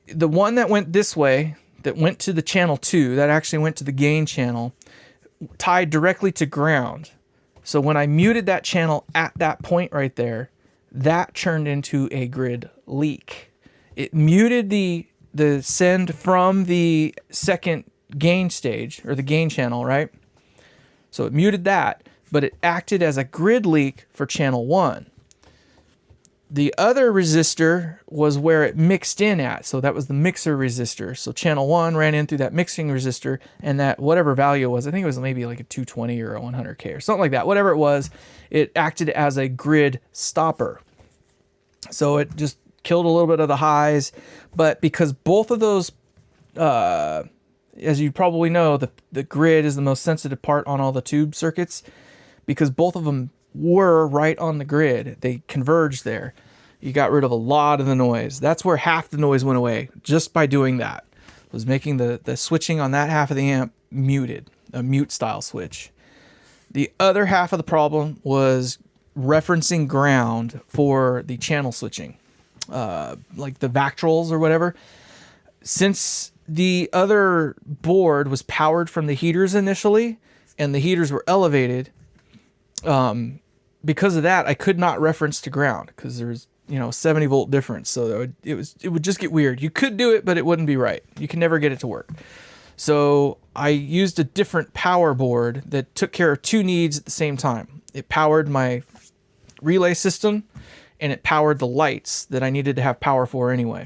Speaker 1: one that went this way, that went to the channel 2, that actually went to the gain channel, tied directly to ground. So when I muted that channel at that point right there, that turned into a grid leak. It muted the send from the second gain stage, or the gain channel, right? So it muted that. but it acted as a grid leak for channel 1. The other resistor was where it mixed in at, so that was the mixer resistor. So channel 1 ran in through that mixing resistor, and that whatever value it was, I think it was maybe like a 220 or a 100K or something like that, whatever it was, it acted as a grid stopper. So it just killed a little bit of the highs, but because both of those, as you probably know, the grid is the most sensitive part on all the tube circuits, because both of them were right on the grid. They converged there. You got rid of a lot of the noise. That's where half the noise went away just by doing that. It was making the switching on that half of the amp muted, a mute style switch. The other half of the problem was referencing ground for the channel switching, like the Vactrols or whatever. Since the other board was powered from the heaters initially, and the heaters were elevated, because of that, I could not reference to ground because there's, 70 volt difference. So it would just get weird. You could do it, but it wouldn't be right. You can never get it to work. So I used a different power board that took care of two needs at the same time. It powered my relay system, and it powered the lights that I needed to have power for anyway.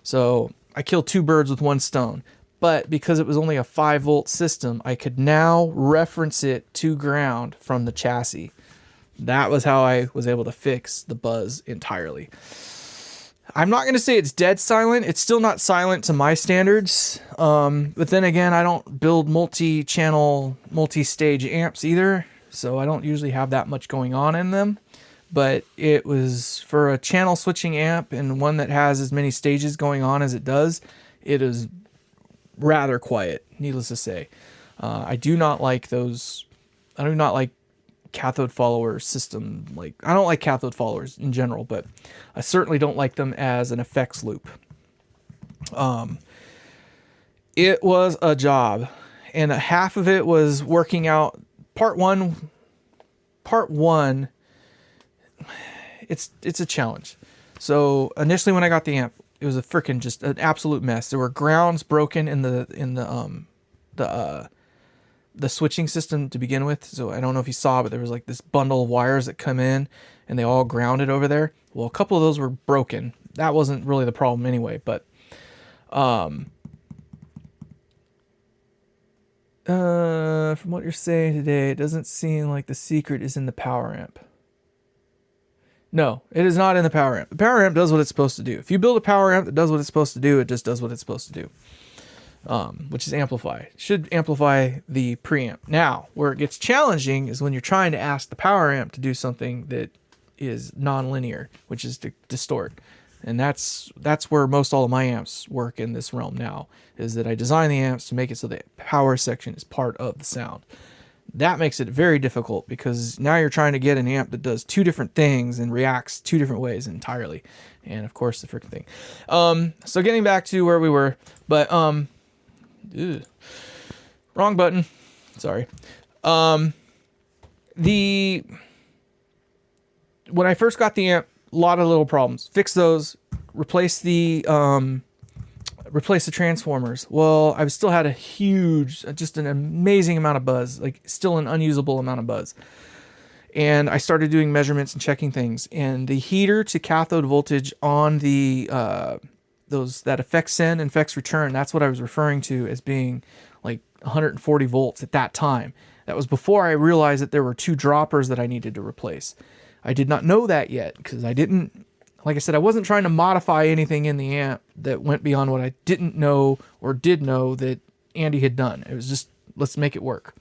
Speaker 1: So I killed two birds with one stone. But because it was only a 5 volt system, I could now reference it to ground from the chassis. That was how I was able to fix the buzz entirely. I'm not going to say it's dead silent. It's still not silent to my standards. But then again, I don't build multi-channel, multi-stage amps either. So I don't usually have that much going on in them. But it was for a channel switching amp and one that has as many stages going on as it does. It is rather quiet, needless to say. I do not like those. I do not like cathode follower system. Like, I don't like cathode followers in general, but I certainly don't like them as an effects loop. It was a job, and half of it was working out. Part one, it's a challenge. So initially when I got the amp, it was a freaking just an absolute mess. There were grounds broken in the switching system to begin with. So I don't know if you saw, but there was like this bundle of wires that come in and they all grounded over there. Well, a couple of those were broken. That wasn't really the problem anyway, but from what you're saying today, it doesn't seem like the secret is in the power amp. No, it is not in the power amp. The power amp does what it's supposed to do. If you build a power amp that does what it's supposed to do, it just does what it's supposed to do. Which is amplify. It should amplify the preamp. Now, where it gets challenging is when you're trying to ask the power amp to do something that is non-linear, which is to distort. And that's where most all of my amps work in this realm now, is that I design the amps to make it so the power section is part of the sound. That makes it very difficult because now you're trying to get an amp that does two different things and reacts two different ways entirely. And of course the freaking thing. So getting back to where we were, but wrong button. Sorry. When I first got the amp, a lot of little problems. Fix those, replace the transformers. Well, I still had a huge, just an amazing amount of buzz, like still an unusable amount of buzz. And I started doing measurements and checking things. And the heater to cathode voltage on the that effects send and effects return, that's what I was referring to as being like 140 volts at that time. That was before I realized that there were two droppers that I needed to replace. I did not know that yet because I didn't, like I said, I wasn't trying to modify anything in the amp that went beyond what I didn't know or did know that Andy had done. It was just, let's make it work.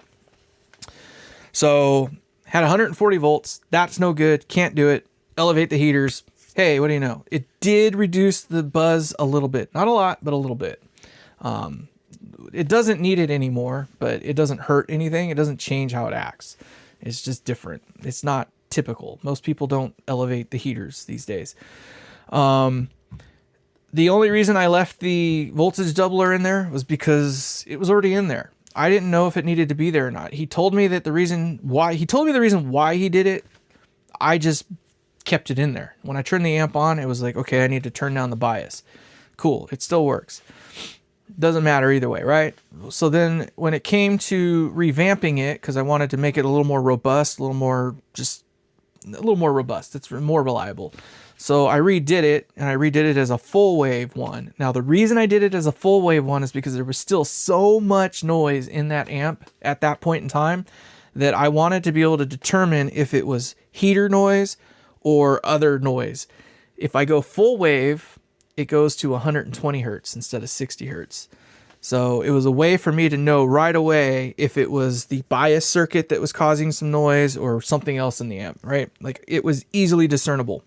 Speaker 1: So had 140 volts. That's no good. Can't do it. Elevate the heaters. Hey, what do you know? It did reduce the buzz a little bit. Not a lot, but a little bit. It doesn't need it anymore, but it doesn't hurt anything. It doesn't change how it acts. It's just different. It's not typical. Most people don't elevate the heaters these days. The only reason I left the voltage doubler in there was because it was already in there. I didn't know if it needed to be there or not. He told me that the reason why he did it. I just kept it in there. When I turned the amp on, it was like, okay, I need to turn down the bias. Cool. It still works. Doesn't matter either way, right? So then when it came to revamping it, because I wanted to make it a little more robust, a little more robust, it's more reliable. So I redid it, and I redid it as a full wave one. Now the reason I did it as a full wave one is because there was still so much noise in that amp at that point in time that I wanted to be able to determine if it was heater noise or other noise. If I go full wave, it goes to 120 hertz instead of 60 hertz. So it was a way for me to know right away if it was the bias circuit that was causing some noise or something else in the amp, right? Like it was easily discernible.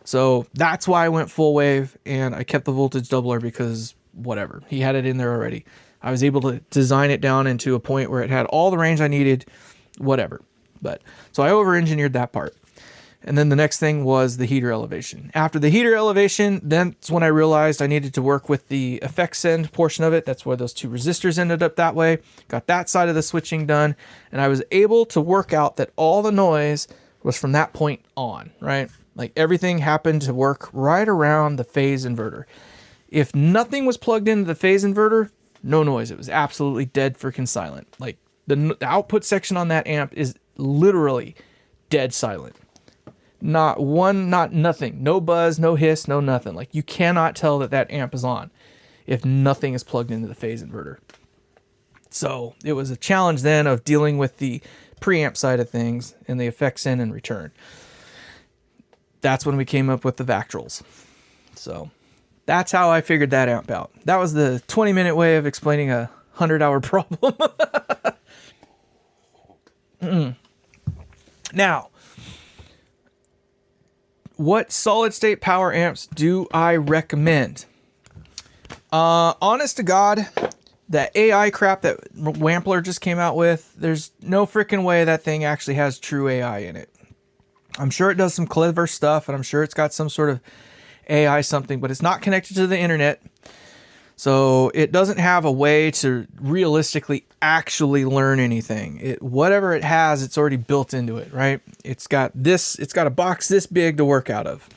Speaker 1: So that's why I went full wave, and I kept the voltage doubler because whatever, he had it in there already. I was able to design it down into a point where it had all the range I needed, whatever. But so I over-engineered that part. And then the next thing was the heater elevation. After the heater elevation, that's when I realized I needed to work with the effects send portion of it. That's where those two resistors ended up that way. Got that side of the switching done. And I was able to work out that all the noise was from that point on, right? Like everything happened to work right around the phase inverter. If nothing was plugged into the phase inverter, no noise. It was absolutely dead freaking silent. Like the output section on that amp is literally dead silent. Not one, not nothing. No buzz, no hiss, no nothing. Like you cannot tell that that amp is on if nothing is plugged into the phase inverter. So it was a challenge then of dealing with the preamp side of things and the effects in and return. That's when we came up with the Vactrals. So that's how I figured that amp out. That was the 20-minute way of explaining a 100-hour problem. Now, what solid state power amps do I recommend? Honest to God, that AI crap that Wampler just came out with, there's no freaking way that thing actually has true AI in it. I'm sure it does some clever stuff, and I'm sure it's got some sort of AI something, but it's not connected to the internet. So it doesn't have a way to realistically actually learn anything. Whatever it has, it's already built into it, right? It's got a box this big to work out of.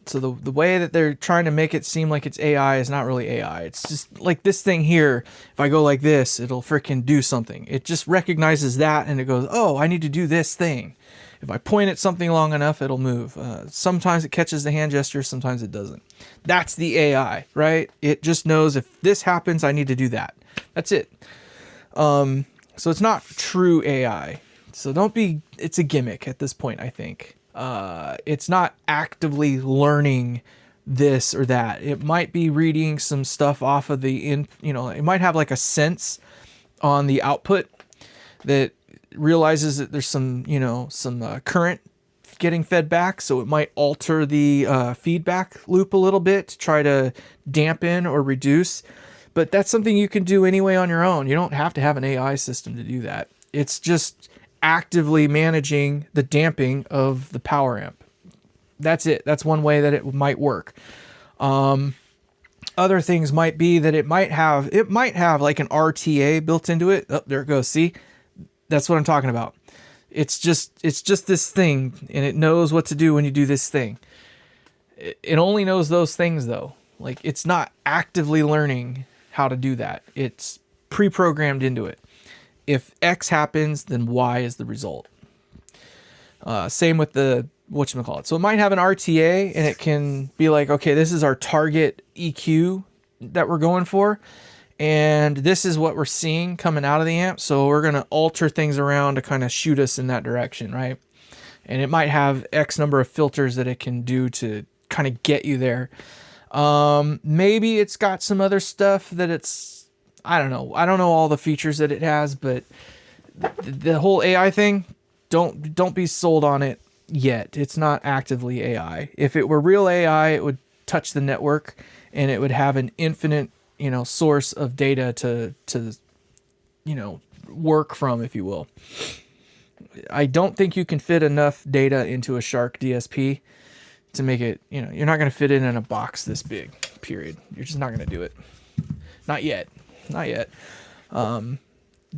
Speaker 1: So the way that they're trying to make it seem like it's AI is not really AI. It's just like this thing here. If I go like this, it'll freaking do something. It just recognizes that and it goes, oh, I need to do this thing. If I point at something long enough, it'll move. Sometimes it catches the hand gesture, sometimes it doesn't. That's the AI, right? It just knows if this happens, I need to do that. That's it. So it's not true AI. So it's a gimmick at this point, I think. It's not actively learning this or that. It might be reading some stuff off of it might have like a sense on the output that realizes that there's some current getting fed back, so it might alter the feedback loop a little bit to try to dampen or reduce. But that's something you can do anyway on your own. You don't have to have an AI system to do that. It's just actively managing the damping of the power amp. That's it. That's one way that it might work. Other things might be that it might have like an RTA built into it. Oh, there it goes. See? That's what I'm talking about. It's just this thing, and it knows what to do when you do this thing. It only knows those things though. Like it's not actively learning how to do that. It's pre-programmed into it. If X happens, then Y is the result. Same with the whatchamacallit. So it might have an RTA, and it can be like, okay, this is our target EQ that we're going for. And this is what we're seeing coming out of the amp. So we're going to alter things around to kind of shoot us in that direction, right? And it might have X number of filters that it can do to kind of get you there. Maybe it's got some other stuff that I don't know. I don't know all the features that it has, but the whole AI thing, don't be sold on it yet. It's not actively AI. If it were real AI, it would touch the network and it would have an infinite source of data to work from, if you will. I don't think you can fit enough data into a Shark DSP to make it, you're not going to fit it in a box this big, period. You're just not going to do it. Not yet.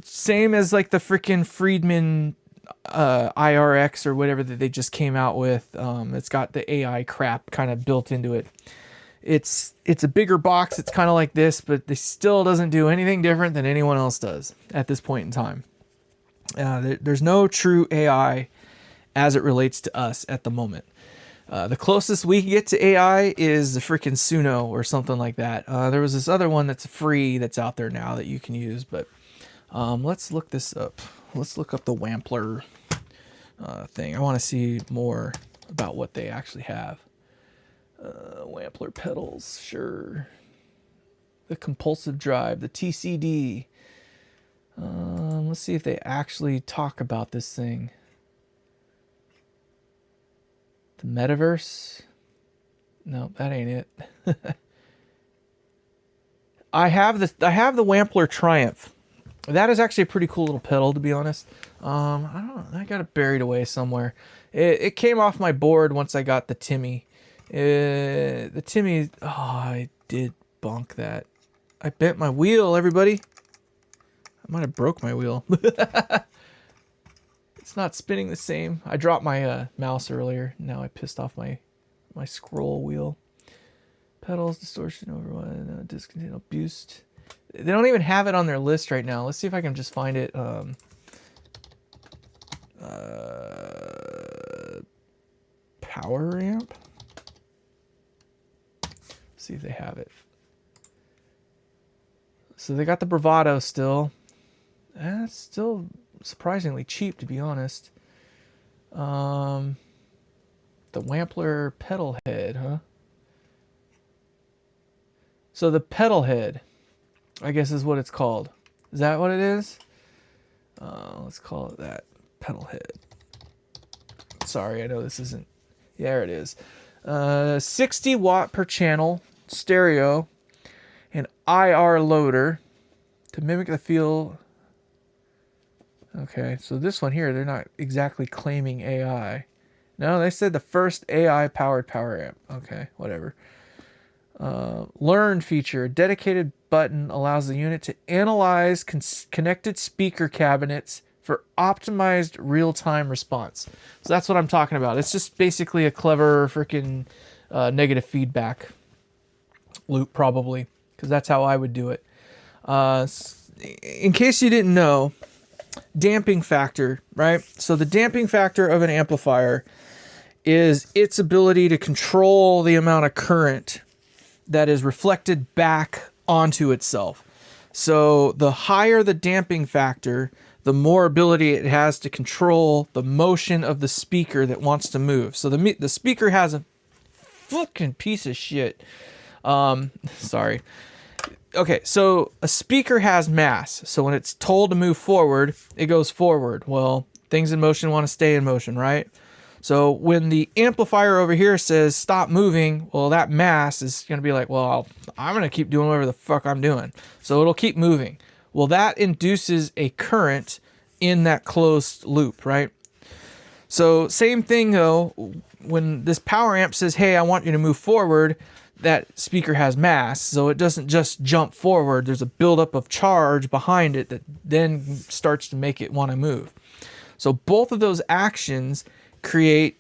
Speaker 1: Same as like the freaking Friedman IRX or whatever that they just came out with. It's got the AI crap kind of built into it. It's a bigger box. It's kind of like this, but it still doesn't do anything different than anyone else does at this point in time. There's no true AI as it relates to us at the moment. The closest we can get to AI is the freaking Suno or something like that. There was this other one that's free that's out there now that you can use, but let's look this up. Let's look up the Wampler thing. I want to see more about what they actually have. Wampler pedals, sure. The compulsive drive, the TCD. Let's see if they actually talk about this thing. The metaverse. No, that ain't it. I have the Wampler Triumph. That is actually a pretty cool little pedal, to be honest. I don't know. I got it buried away somewhere. It came off my board once I got the Timmy. The Timmy. Oh, I did bonk that. I bent my wheel, everybody. I might have broke my wheel. It's not spinning the same. I dropped my mouse earlier. Now I pissed off my scroll wheel. Pedals, distortion, override, discontinued, boost. They don't even have it on their list right now. Let's see if I can just find it. Power amp. See if they have it. So they got the Bravado still. That's still surprisingly cheap, to be honest. The Wampler pedal head, huh? So the pedal head, I guess is what it's called. Is that what it is? Let's call it that. Pedal head. Sorry, I know this isn't. Yeah, there it is. 60 watt per channel stereo and IR loader to mimic the feel. Okay, so this one here, they're not exactly claiming AI. No, they said the first AI powered power amp. Okay, whatever. Learn feature. Dedicated button allows the unit to analyze connected speaker cabinets for optimized real-time response. So that's what I'm talking about. It's just basically a clever freaking negative feedback loop, probably, because that's how I would do it. In case you didn't know, damping factor, right? So the damping factor of an amplifier is its ability to control the amount of current that is reflected back onto itself. So the higher the damping factor, the more ability it has to control the motion of the speaker that wants to move. So the speaker has a fucking piece of shit. Sorry. Okay, so a speaker has mass. So when it's told to move forward, it goes forward. Well, things in motion want to stay in motion, right? So when the amplifier over here says stop moving, well, that mass is going to be like, well, I'm going to keep doing whatever the fuck I'm doing. So it'll keep moving. Well, that induces a current in that closed loop, right? So same thing though, when this power amp says, hey, I want you to move forward, that speaker has mass, so it doesn't just jump forward. There's a buildup of charge behind it that then starts to make it want to move. So both of those actions create,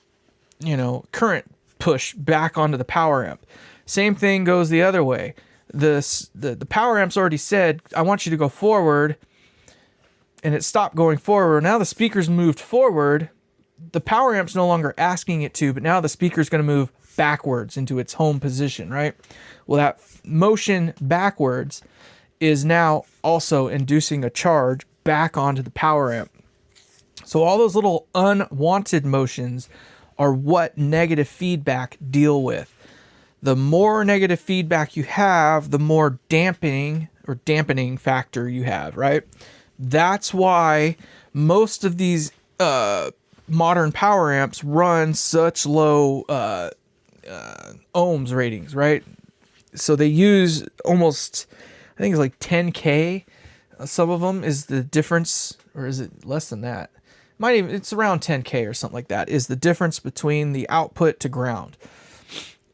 Speaker 1: current push back onto the power amp. Same thing goes the other way. The power amp's already said, I want you to go forward, and it stopped going forward. Now the speaker's moved forward. The power amp's no longer asking it to, but now the speaker's going to move backwards into its home position, right? Well, that motion backwards is now also inducing a charge back onto the power amp. So all those little unwanted motions are what negative feedback deal with. The more negative feedback you have, the more dampening factor you have, right? That's why most of these modern power amps run such low ohms ratings, right? So they use almost, I think it's like 10K. Some of them is the difference, or is it less than that? It's around 10K or something like that, is the difference between the output to ground.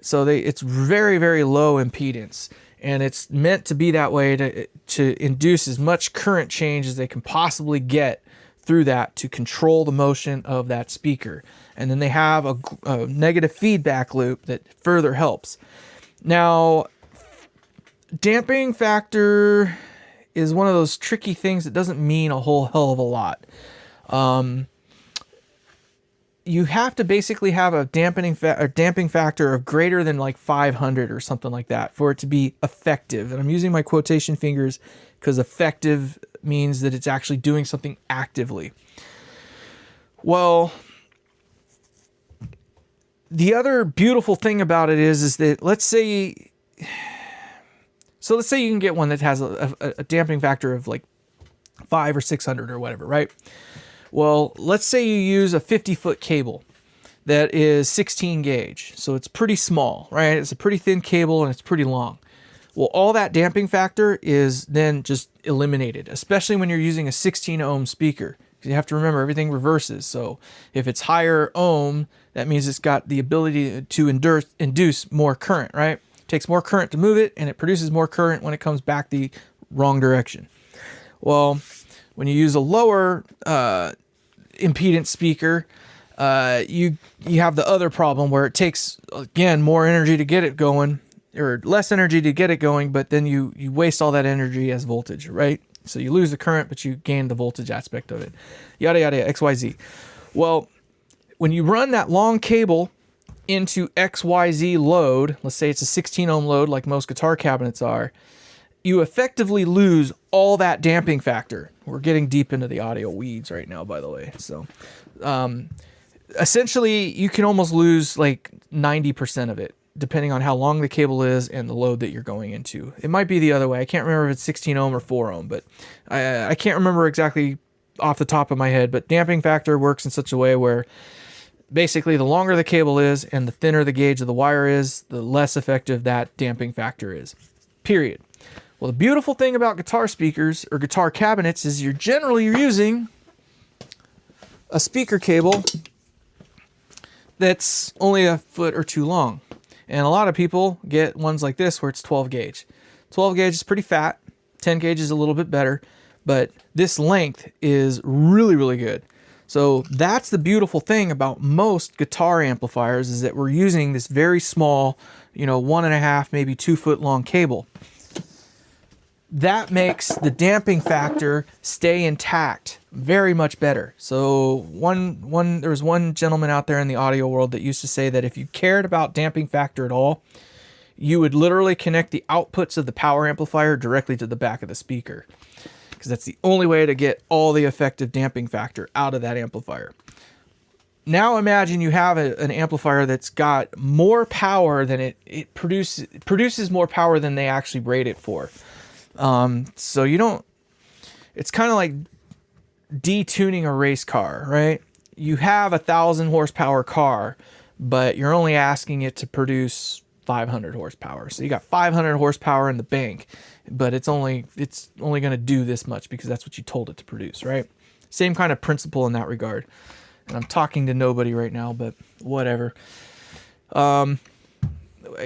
Speaker 1: So it's very, very low impedance, and it's meant to be that way to induce as much current change as they can possibly get through that to control the motion of that speaker. And then they have a negative feedback loop that further helps. Now, damping factor is one of those tricky things that doesn't mean a whole hell of a lot. You have to basically have a damping factor of greater than like 500 or something like that for it to be effective. And I'm using my quotation fingers because effective means that it's actually doing something actively. Well, the other beautiful thing about it is that let's say you can get one that has a damping factor of like 500 or 600 or whatever, right? Well, let's say you use a 50-foot cable that is 16 gauge. So it's pretty small, right? It's a pretty thin cable and it's pretty long. Well, all that damping factor is then just eliminated, especially when you're using a 16 ohm speaker. You have to remember everything reverses. So if it's higher ohm, that means it's got the ability to induce more current, right? It takes more current to move it and it produces more current when it comes back the wrong direction. Well, when you use a lower impedance speaker, you have the other problem where it takes, again, more energy to get it going, or less energy to get it going, but then you waste all that energy as voltage, right? So you lose the current, but you gain the voltage aspect of it. Yada, yada, XYZ. Well, when you run that long cable into XYZ load, let's say it's a 16 ohm load like most guitar cabinets are, you effectively lose all that damping factor. We're getting deep into the audio weeds right now, by the way. So essentially, you can almost lose like 90% of it, depending on how long the cable is and the load that you're going into. It might be the other way. I can't remember if it's 16 ohm or 4 ohm, but I can't remember exactly off the top of my head. But damping factor works in such a way where basically the longer the cable is and the thinner the gauge of the wire is, the less effective that damping factor is. Period. Well, the beautiful thing about guitar speakers or guitar cabinets is you're generally using a speaker cable that's only a foot or two long. And a lot of people get ones like this where it's 12 gauge. 12 gauge is pretty fat. 10 gauge is a little bit better, but this length is really, really good. So that's the beautiful thing about most guitar amplifiers is that we're using this very small, 1.5, maybe 2 foot long cable. That makes the damping factor stay intact very much better. So there was one gentleman out there in the audio world that used to say that if you cared about damping factor at all, you would literally connect the outputs of the power amplifier directly to the back of the speaker, because that's the only way to get all the effective damping factor out of that amplifier. Now imagine you have an amplifier that's got more power than it produces more power than they actually rate it for. So it's kind of like detuning a race car, right? You have 1,000 horsepower car, but you're only asking it to produce 500 horsepower. So you got 500 horsepower in the bank, but it's only going to do this much because that's what you told it to produce, right? Same kind of principle in that regard. And I'm talking to nobody right now, but whatever.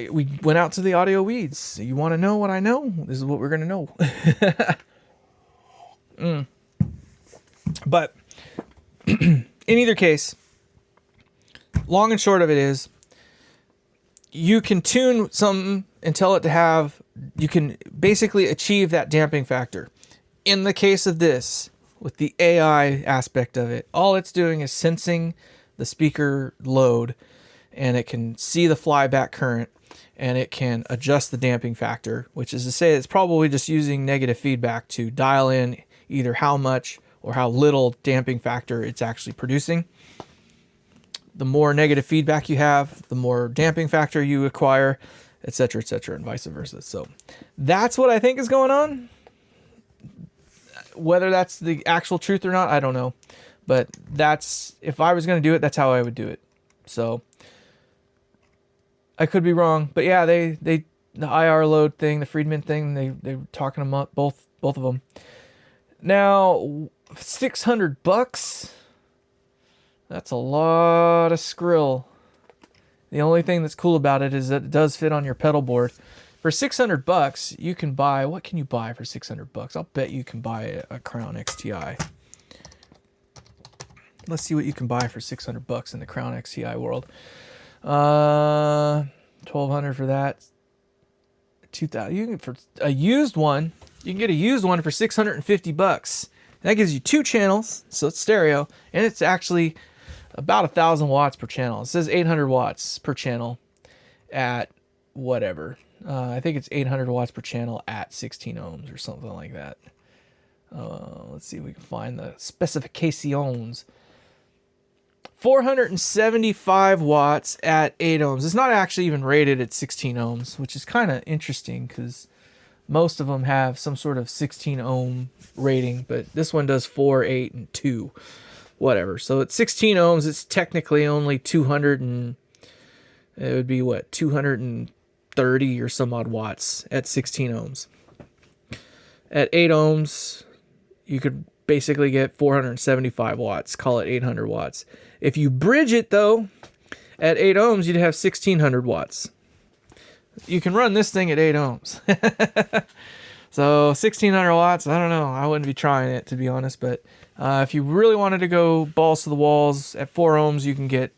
Speaker 1: We went out to the audio weeds. You want to know what I know? This is what we're going to know. But in either case, long and short of it is, you can tune something and tell it to have, you can basically achieve that damping factor. In the case of this, with the AI aspect of it, all it's doing is sensing the speaker load, and it can see the flyback current, and it can adjust the damping factor, which is to say it's probably just using negative feedback to dial in either how much or how little damping factor it's actually producing. The more negative feedback you have, the more damping factor you acquire, etc., and vice versa. So that's what I think is going on. Whether that's the actual truth or not, I don't know. But that's, if I was going to do it, that's how I would do it. So I could be wrong, but yeah, the IR load thing, the Friedman thing, they were talking them up, both of them. Now, $600, that's a lot of skrill. The only thing that's cool about it is that it does fit on your pedal board. For $600, you can buy, what can you buy for $600? I'll bet you can buy a Crown XTI. Let's see what you can buy for $600 in the Crown XTI world. $1,200 for that. 2,000. You can for a used one. You can get a used one for $650. That gives you 2 channels, so it's stereo, and it's actually about 1,000 watts per channel. It says 800 watts per channel at whatever. I think it's 800 watts per channel at 16 ohms or something like that. Let's see if we can find the specifications. 475 watts at 8 ohms. It's not actually even rated at 16 ohms, which is kind of interesting because most of them have some sort of 16 ohm rating, but this one does 4, 8, and 2. Whatever. So at 16 ohms, it's technically only 200 and it would be what, 230 or some odd watts at 16 ohms. At 8 ohms, you could basically get 475 watts, call it 800 watts. If you bridge it though, at 8 ohms, you'd have 1600 watts. You can run this thing at 8 ohms. So 1600 watts, I don't know. I wouldn't be trying it, to be honest, but if you really wanted to go balls to the walls, at 4 ohms, you can get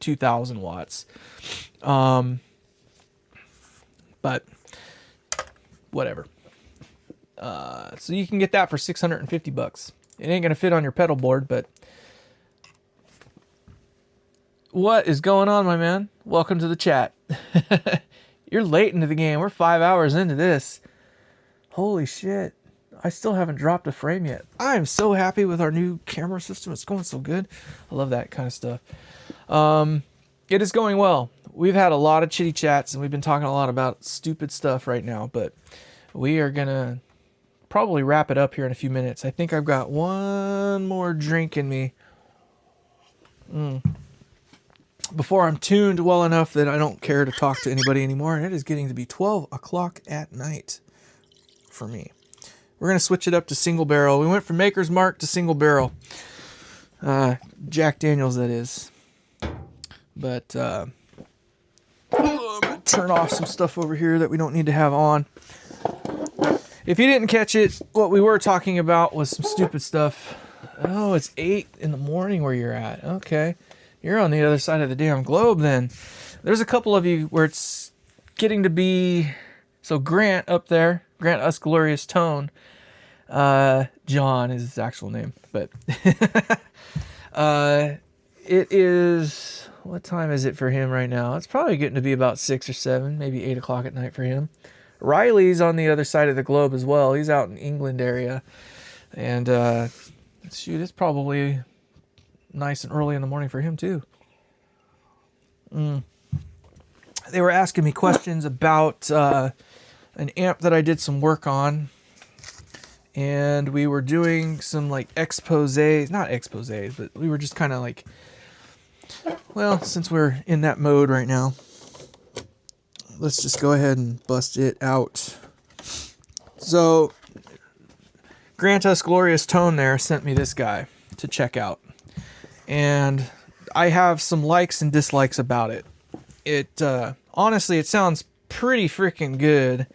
Speaker 1: 2000 watts. But whatever. So you can get that for $650. It ain't gonna fit on your pedal board, but what is going on, my man? Welcome to the chat. You're late into the game. We're 5 hours into this. Holy shit. I still haven't dropped a frame yet. I'm so happy with our new camera system. It's going so good. I love that kind of stuff. It is going well. We've had a lot of chitty chats and we've been talking a lot about stupid stuff right now, but we are gonna probably wrap it up here in a few minutes. I think I've got one more drink in me before I'm tuned well enough that I don't care to talk to anybody anymore. And it is getting to be 12 o'clock at night for me. We're going to switch it up to single barrel. We went from Maker's Mark to single barrel. Jack Daniels, that is. But I'm going to turn off some stuff over here that we don't need to have on. If you didn't catch it, what we were talking about was some stupid stuff. Oh, it's 8 in the morning where you're at. Okay. You're on the other side of the damn globe then. There's a couple of you where it's getting to be... So Grant up there, Grant Us Glorious Tone, John is his actual name, but it is... What time is it for him right now? It's probably getting to be about 6 or 7, maybe 8 o'clock at night for him. Riley's on the other side of the globe as well. He's out in England area. And shoot, it's probably nice and early in the morning for him too. They were asking me questions about an amp that I did some work on. And we were doing some like exposés, not exposés, but we were just kind of like, well, since we're in that mode right now, let's just go ahead and bust it out. So, Grant Us Glorious Tone there sent me this guy to check out. And I have some likes and dislikes about it. It, honestly, it sounds pretty freaking good.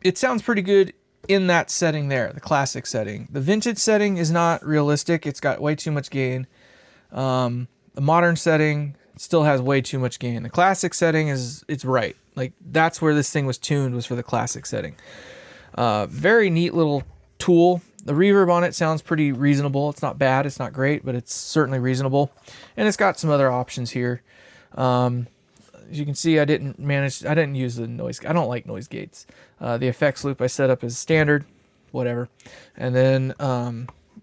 Speaker 1: It sounds pretty good in that setting there, the classic setting. The vintage setting is not realistic. It's got way too much gain. The modern setting still has way too much gain. The classic setting it's right. Like that's where this thing was tuned, was for the classic setting. Very neat little tool. The reverb on it sounds pretty reasonable. It's not bad. It's not great, but it's certainly reasonable. And it's got some other options here. As you can see, I didn't use the noise. I don't like noise gates. The effects loop I set up as standard, whatever. And then,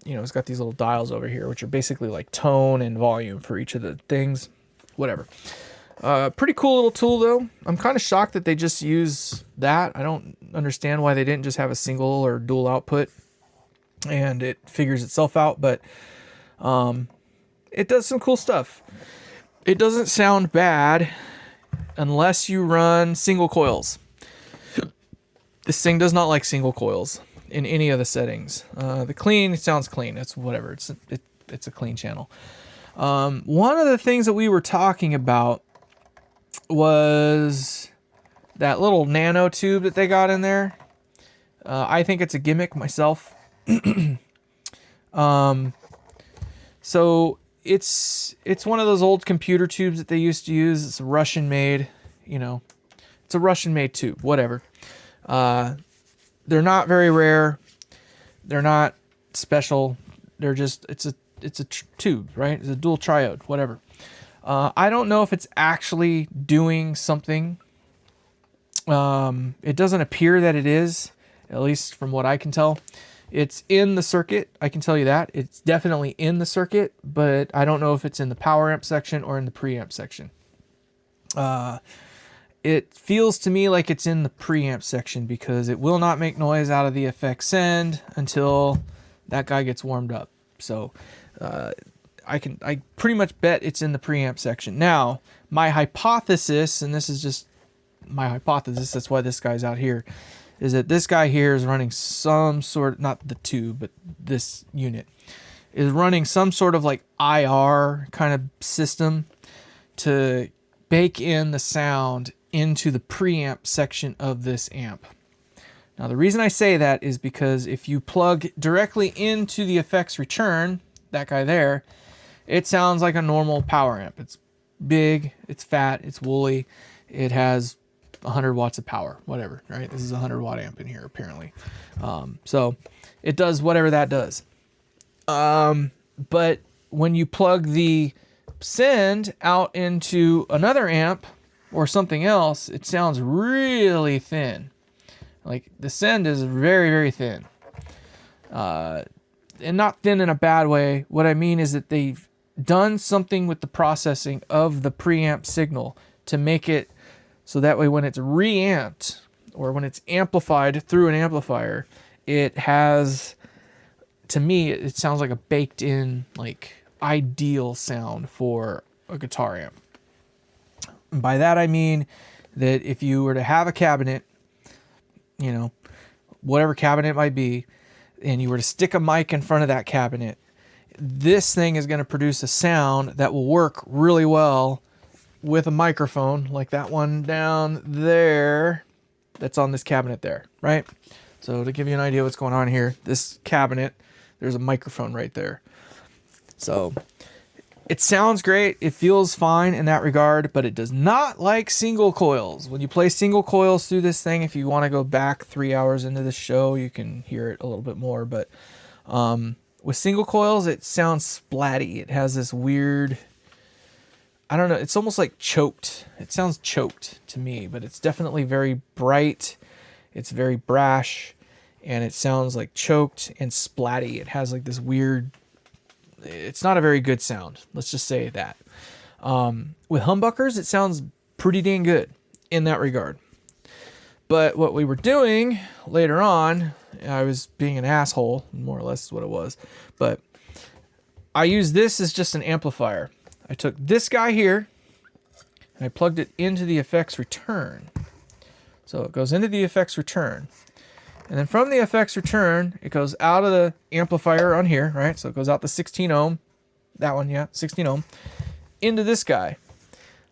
Speaker 1: it's got these little dials over here, which are basically like tone and volume for each of the things, whatever. Pretty cool little tool though. I'm kind of shocked that they just use that. I don't understand why they didn't just have a single or dual output and it figures itself out, but it does some cool stuff. It doesn't sound bad unless you run single coils. This thing does not like single coils in any of the settings. The clean, it sounds clean. It's whatever. It's a clean channel. One of the things that we were talking about was that little nano tube that they got in there. I think it's a gimmick myself. So it's one of those old computer tubes that they used to use. It's Russian made, It's a Russian-made tube, whatever. They're not very rare. They're not special. They're just, it's a tube, right? It's a dual triode, whatever. I don't know if it's actually doing something. It doesn't appear that it is, at least from what I can tell. It's in the circuit, I can tell you that. It's definitely in the circuit, but I don't know if it's in the power amp section or in the preamp section. It feels to me like it's in the preamp section because it will not make noise out of the effects send until that guy gets warmed up. So I pretty much bet it's in the preamp section. Now, my hypothesis, and this is just my hypothesis, that's why this guy's out here, is that this guy here is running some sort, not the tube, but this unit is running some sort of like IR kind of system to bake in the sound into the preamp section of this amp. Now, the reason I say that is because if you plug directly into the effects return, that guy there, it sounds like a normal power amp. It's big, it's fat, it's woolly, it has 100 watts of power, whatever, right? This is a 100 watt amp in here, apparently. So it does whatever that does. But when you plug the send out into another amp or something else, it sounds really thin. Like the send is very, very thin. And not thin in a bad way. What I mean is that they've done something with the processing of the preamp signal to make it so that way when it's reamped or when it's amplified through an amplifier, it has, to me, it sounds like a baked in, like ideal sound for a guitar amp. And by that I mean that if you were to have a cabinet, you know, whatever cabinet it might be, and you were to stick a mic in front of that cabinet, this thing is going to produce a sound that will work really well with a microphone like that one down there that's on this cabinet there, right? So to give you an idea what's going on here, this cabinet, there's a microphone right there. So it sounds great. It feels fine in that regard, but it does not like single coils. When you play single coils through this thing, if you want to go back 3 hours into the show, you can hear it a little bit more. But with single coils, it sounds splatty. It has this weird, I don't know, it's almost like choked. It sounds choked to me, but it's definitely very bright. It's very brash, and it sounds like choked and splatty. It has like this weird, it's not a very good sound. Let's just say that. With humbuckers, it sounds pretty dang good in that regard. But what we were doing later on, I was being an asshole, more or less is what it was. But I used this as just an amplifier. I took this guy here and I plugged it into the effects return. So it goes into the effects return. And then from the effects return, it goes out of the amplifier on here, right? So it goes out the 16 ohm, that one, yeah, 16 ohm, into this guy.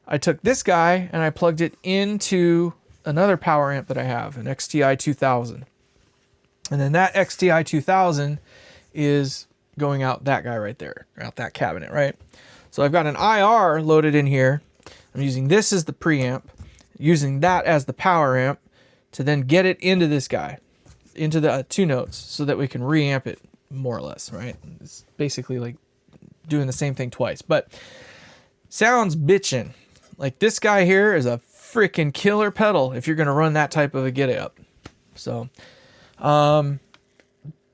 Speaker 1: I took this guy and I plugged it into another power amp that I have, an XTI 2000. And then that XTI 2000 is going out that guy right there, out that cabinet, right? So I've got an IR loaded in here. I'm using this as the preamp, using that as the power amp to then get it into this guy, into the two notes, so that we can reamp it more or less, right? It's basically like doing the same thing twice, but sounds bitchin'. Like this guy here is a freaking killer pedal if you're going to run that type of a get up. So,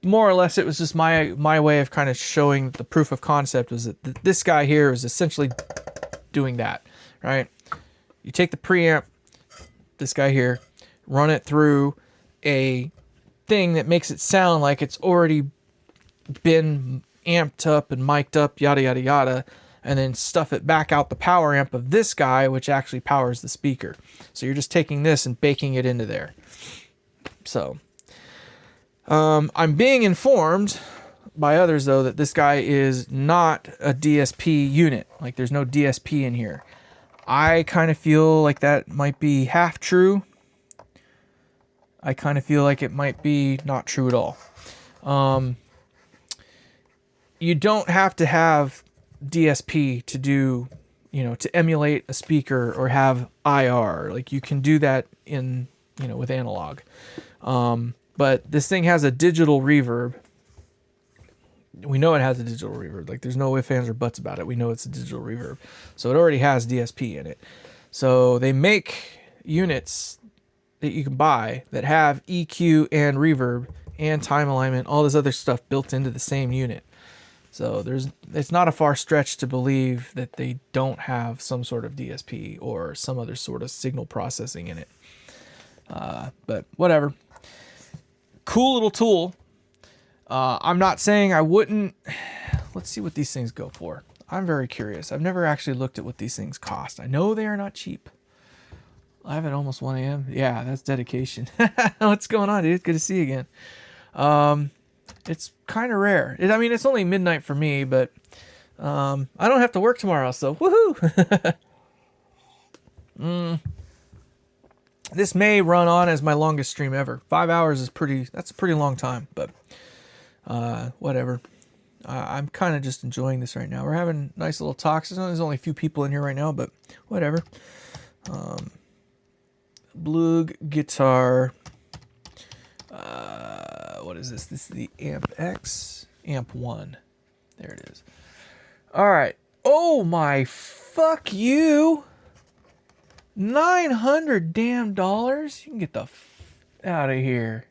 Speaker 1: more or less, it was just my way of kind of showing the proof of concept was that this guy here is essentially doing that, right? You take the preamp, this guy here, run it through a thing that makes it sound like it's already been amped up and mic'd up, yada, yada, yada, and then stuff it back out the power amp of this guy, which actually powers the speaker. So you're just taking this and baking it into there. So I'm being informed by others, though, that this guy is not a DSP unit. Like, there's no DSP in here. I kind of feel like that might be half true. I kind of feel like it might be not true at all. You don't have to have DSP to do you know, to emulate a speaker or have IR. Like you can do that in, you know, with analog. But this thing has a digital reverb. We know it has a digital reverb. Like there's no ifs, ands, or buts about it. We know it's a digital reverb. So it already has DSP in it. So they make units that you can buy that have EQ and reverb and time alignment, all this other stuff built into the same unit. So it's not a far stretch to believe that they don't have some sort of DSP or some other sort of signal processing in it. But whatever. Cool little tool. I'm not saying I wouldn't. Let's see what these things go for. I'm very curious. I've never actually looked at what these things cost. I know they are not cheap. Live at almost 1 a.m. Yeah, that's dedication. What's going on, dude? Good to see you again. It's kind of rare. I mean, it's only midnight for me, but I don't have to work tomorrow, so woohoo! This may run on as my longest stream ever. 5 hours is that's a pretty long time, but whatever. I'm kind of just enjoying this right now. We're having nice little talks. There's only a few people in here right now, but whatever. BluGuitar. What is this? This is the Amp1. There it is. All right. Oh my fuck you. $900 damn dollars. You can get the out of here.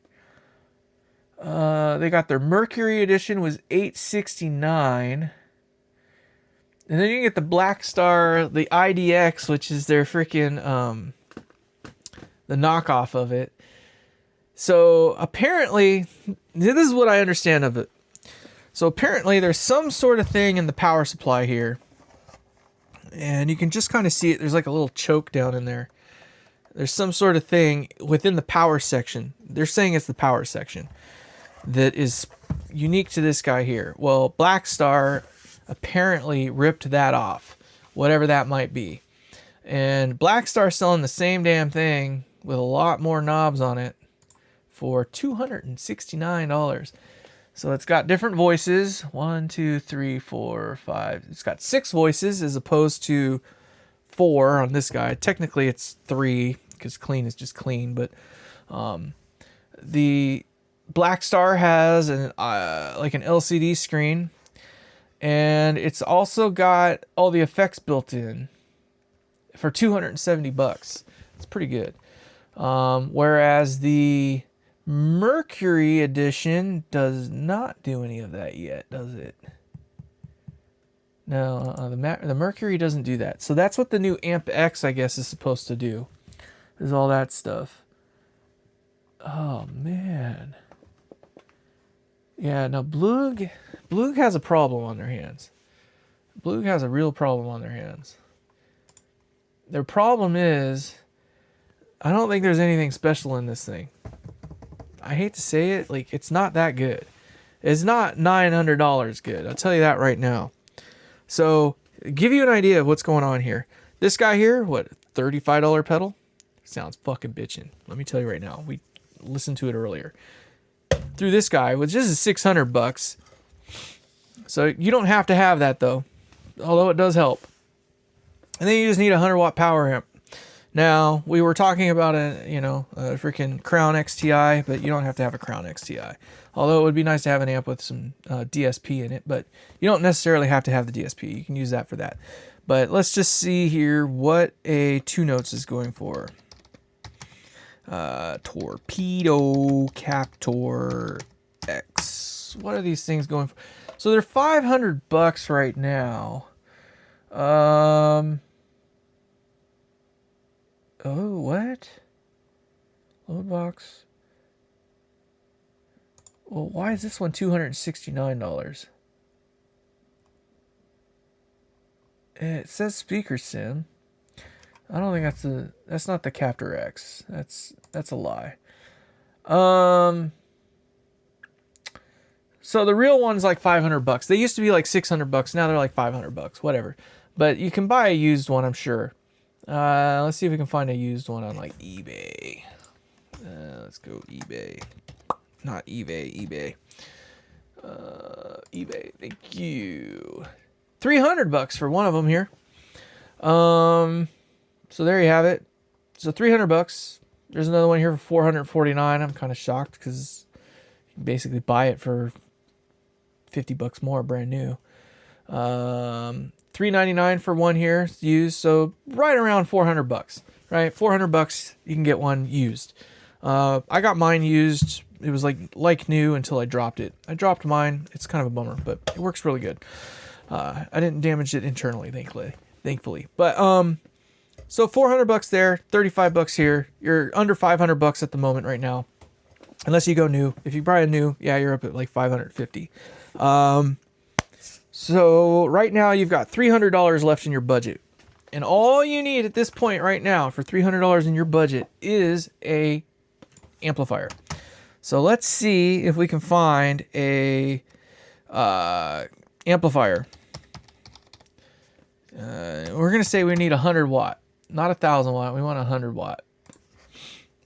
Speaker 1: They got their Mercury edition was $869. And then you can get the Black Star, the IDX, which is their freaking the knockoff of it. So apparently, this is what I understand of it. So apparently there's some sort of thing in the power supply here. And you can just kind of see it. There's like a little choke down in there. There's some sort of thing within the power section. They're saying it's the power section that is unique to this guy here. Well, Black Star apparently ripped that off, whatever that might be. And Black Star selling the same damn thing with a lot more knobs on it for $269. So it's got different voices. 1, 2, 3, 4, 5. It's got 6 voices as opposed to 4 on this guy. Technically it's 3 because clean is just clean. But the Black Star has like an LCD screen. And it's also got all the effects built in for $270. It's pretty good. Whereas the Mercury edition does not do any of that yet, does it? No, the Mercury doesn't do that. So that's what the new Amp1, I guess, is supposed to do. Is all that stuff. Oh, man. Yeah, now Blug has a problem on their hands. Blug has a real problem on their hands. Their problem is, I don't think there's anything special in this thing. I hate to say it, like, it's not that good. It's not $900 good. I'll tell you that right now. So, give you an idea of what's going on here. This guy here, what, $35 pedal? Sounds fucking bitchin'. Let me tell you right now. We listened to it earlier. Through this guy, which is $600. So, you don't have to have that, though. Although it does help. And then you just need a 100-watt power amp. Now, we were talking about a freaking Crown XTI, but you don't have to have a Crown XTI. Although it would be nice to have an amp with some DSP in it, but you don't necessarily have to have the DSP. You can use that for that. But let's just see here what a 2 notes is going for. Torpedo Captor X. What are these things going for? So they're $500 right now. Oh, what? Load box. Well, why is this one $269? It says speaker sim. I don't think that's not the Captor X. That's a lie. So the real one's like $500. They used to be like $600. Now they're like $500. Whatever. But you can buy a used one, I'm sure. Let's see if we can find a used one on like eBay. Let's go eBay. Not eBay, eBay. eBay, thank you. $300 for one of them here. So there you have it. So $300. There's another one here for $449. I'm kind of shocked because you can basically buy it for $50 more, brand new. $399 for one here used, so right around $400, right? $400 you can get one used. I got mine used. It was like new until I dropped it. I dropped mine. It's kind of a bummer, but it works really good. I didn't damage it internally, thankfully. But so $400 there, $35 here. You're under $500 at the moment right now, unless you go new. If you buy a new, yeah, you're up at like $550. So right now you've got $300 left in your budget, and all you need at this point right now for $300 in your budget is a amplifier. So let's see if we can find a amplifier. We're gonna say we need 100 watt, not 1,000 watt. We want 100 watt,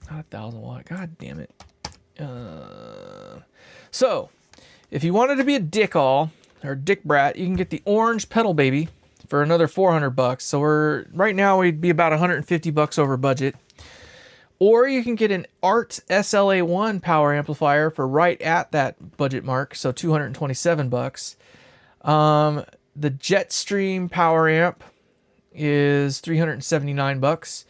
Speaker 1: not 1,000 watt. God damn it. So if you wanted to be a dick-all or dick brat, you can get the orange pedal baby for another $400. So right now we'd be about $150 over budget. Or you can get an Art SLA1 power amplifier for right at that budget mark, so $227. The Jetstream power amp is $379.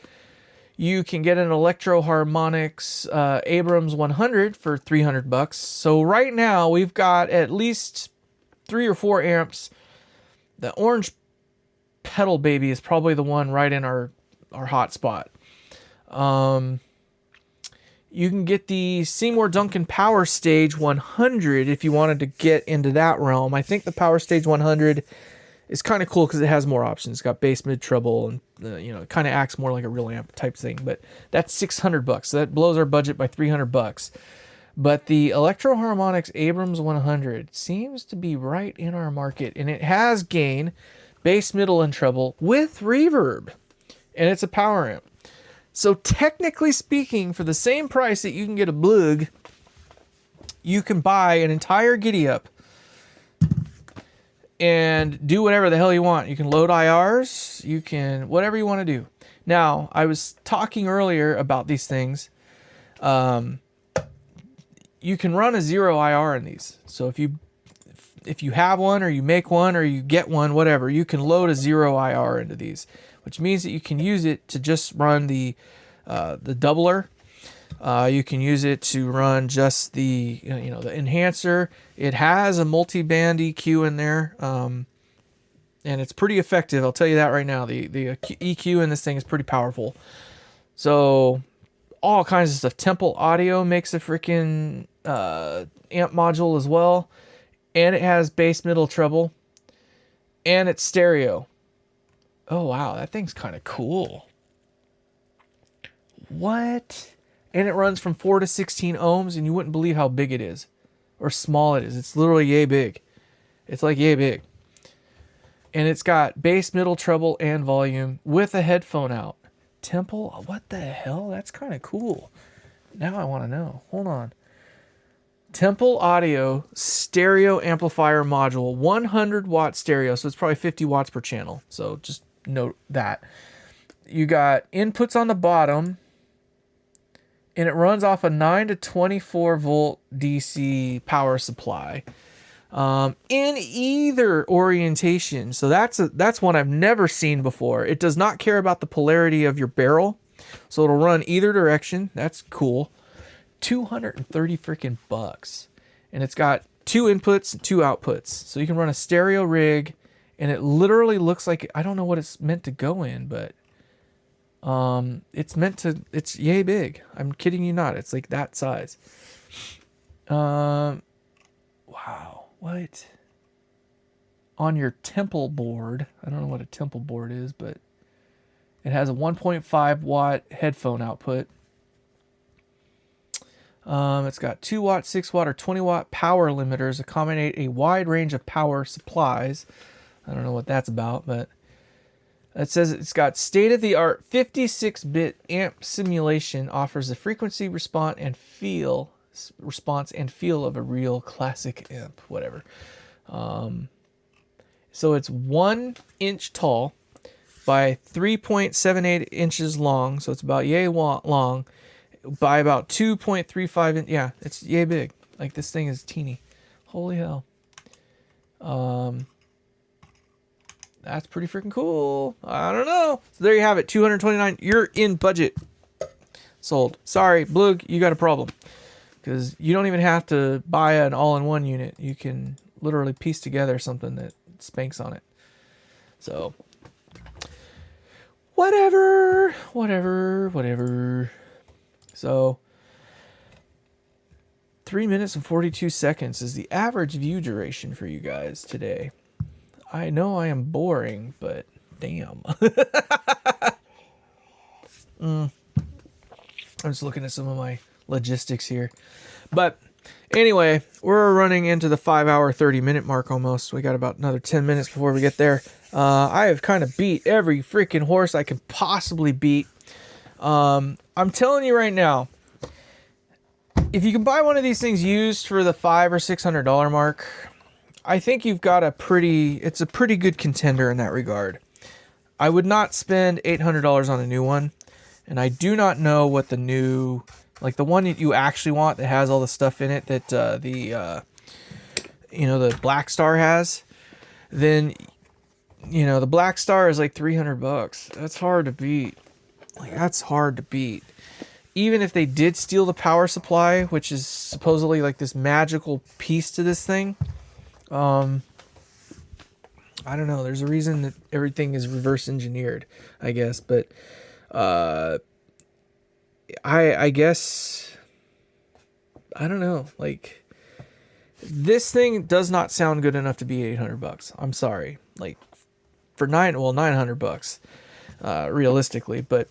Speaker 1: You can get an Electro Harmonix Abrams 100 for $300. So right now we've got at least 3 or 4 amps. The orange pedal baby is probably the one right in our hot spot. You can get the Seymour Duncan Power Stage 100 if you wanted to get into that realm. I think the Power Stage 100 is kind of cool because it has more options. It's got bass, mid, treble, and it kind of acts more like a real amp type thing. But that's $600, so that blows our budget by $300. But the Electro Harmonix Abrams 100 seems to be right in our market, and it has gain, bass, middle, and treble with reverb, and it's a power amp. So technically speaking, for the same price that you can get a Blug, you can buy an entire Giddy Up and do whatever the hell you want. You can load IRs, you can, whatever you want to do. Now, I was talking earlier about these things. You can run a 0 IR in these. So if you have one, or you make one, or you get one, whatever, you can load a 0 IR into these, which means that you can use it to just run the doubler. You can use it to run just the the enhancer. It has a multi-band EQ in there, and it's pretty effective. I'll tell you that right now. The EQ in this thing is pretty powerful. So all kinds of stuff. Temple Audio makes a freaking amp module as well, and it has bass, middle, treble, and it's stereo. Oh wow, that thing's kind of cool. What? And it runs from 4 to 16 ohms, and you wouldn't believe how big it is, or small it is. It's literally yay big. It's like yay big. And it's got bass, middle, treble, and volume with a headphone out. Temple, what the hell? That's kind of cool. Now I want to know. Hold on. Temple Audio stereo amplifier module, 100 watt stereo, so it's probably 50 watts per channel. So just note that. You got inputs on the bottom, and it runs off a 9 to 24 volt DC power supply in either orientation. So that's one I've never seen before. It does not care about the polarity of your barrel, so it'll run either direction. That's cool. 230 freaking bucks, and it's got 2 inputs and 2 outputs, so you can run a stereo rig, and it literally looks like, I don't know what it's meant to go in, but it's yay big. I'm kidding you not. It's like that size. Wow. What? On your Temple board, I don't know what a Temple board is, but it has a 1.5 watt headphone output. It's got 2 watt, 6 watt, or 20 watt power limiters, accommodate a wide range of power supplies. I don't know what that's about, but it says it's got state-of-the-art 56-bit amp simulation, offers the frequency response and feel of a real classic amp, whatever. So it's 1 inch tall, by 3.78 inches long, so it's about yay long, by about 2.35 yeah, it's yay big. Like, this thing is teeny. Holy hell. That's pretty freaking cool. I don't know. So there you have it, $229. You're in budget. Sold. Sorry, Blug, you got a problem. Because you don't even have to buy an all-in-one unit. You can literally piece together something that spanks on it. So, whatever. So, 3 minutes and 42 seconds is the average view duration for you guys today. I know I am boring, but damn. I'm just looking at some of my logistics here. But anyway, we're running into the 5 hour, 30-minute mark almost. We got about another 10 minutes before we get there. I have kind of beat every freaking horse I can possibly beat. I'm telling you right now, if you can buy one of these things used for the $500 or $600 mark, I think you've got it's a pretty good contender in that regard. I would not spend $800 on a new one. And I do not know what the new, like the one that you actually want that has all the stuff in it that the Black Star has. Then, the Black Star is like $300. That's hard to beat. Like, that's hard to beat. Even if they did steal the power supply, which is supposedly like this magical piece to this thing. I don't know. There's a reason that everything is reverse engineered, I guess. But I guess, I don't know. Like, this thing does not sound good enough to be $800. I'm sorry. Like, for $900, realistically. But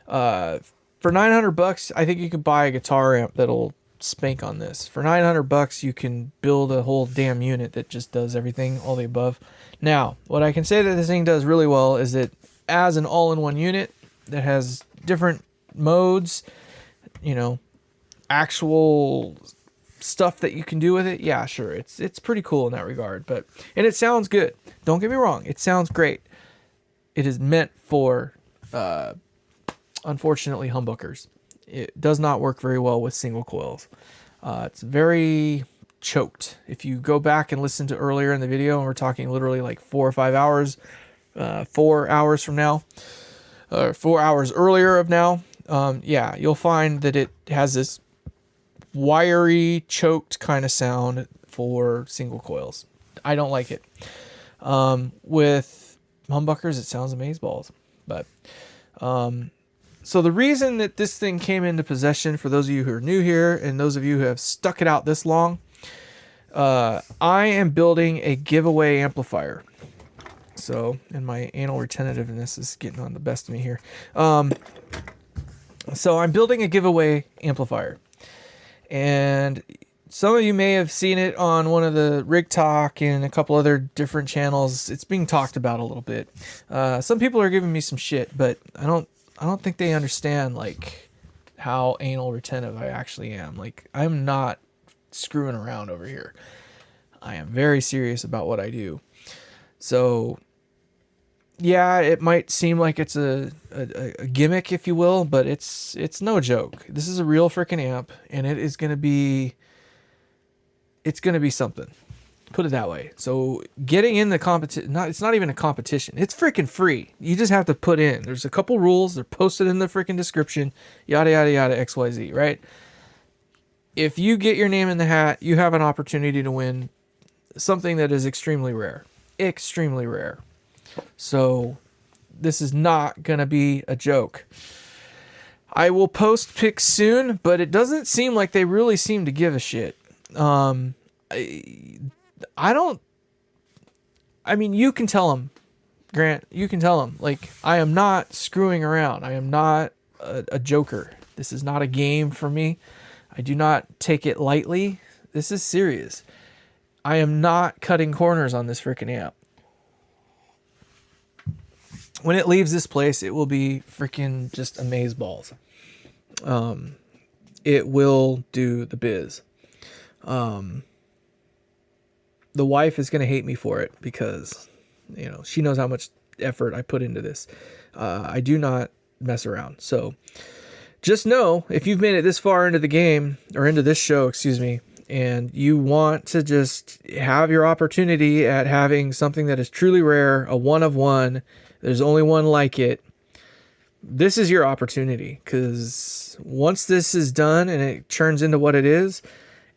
Speaker 1: for $900, I think you could buy a guitar amp that'll spank on this. For $900, you can build a whole damn unit that just does everything, all the above. Now, what I can say that this thing does really well is that as an all-in-one unit that has different modes, actual stuff that you can do with it, yeah, sure, it's pretty cool in that regard. And it sounds good. Don't get me wrong, it sounds great. It is meant for, unfortunately, humbuckers. It does not work very well with single coils. It's very choked. If you go back and listen to earlier in the video, and we're talking literally like 4 or 5 hours, 4 hours from now, or 4 hours earlier of now, yeah, you'll find that it has this wiry, choked kind of sound for single coils. I don't like it. With humbuckers, it sounds amazeballs. But, so the reason that this thing came into possession, for those of you who are new here and those of you who have stuck it out this long, I am building a giveaway amplifier. So, and my anal retentiveness is getting on the best of me here. So I'm building a giveaway amplifier. And some of you may have seen it on one of the Rig Talk and a couple other different channels. It's being talked about a little bit. Some people are giving me some shit, but I don't think they understand like how anal retentive I actually am. Like, I'm not screwing around over here. I am very serious about what I do. So yeah, it might seem like it's a gimmick, if you will, but it's no joke. This is a real freaking amp, and it's gonna be something. Put it that way. So getting in the competition, it's not even a competition. It's freaking free. You just have to put in. There's a couple rules. They're posted in the freaking description. Yada, yada, yada, XYZ, right? If you get your name in the hat, you have an opportunity to win something that is extremely rare. Extremely rare. So this is not going to be a joke. I will post pics soon, but it doesn't seem like they really seem to give a shit. I mean, you can tell them, Grant, you can tell them, like, I am not screwing around. I am not a joker. This is not a game for me. I do not take it lightly. This is serious. I am not cutting corners on this freaking amp. When it leaves this place, it will be freaking just amazeballs. It will do the biz. The wife is going to hate me for it because, she knows how much effort I put into this. I do not mess around. So just know, if you've made it this far into the game, or into this show, excuse me, and you want to just have your opportunity at having something that is truly rare, a one of one, there's only one like it, this is your opportunity. Because once this is done and it turns into what it is,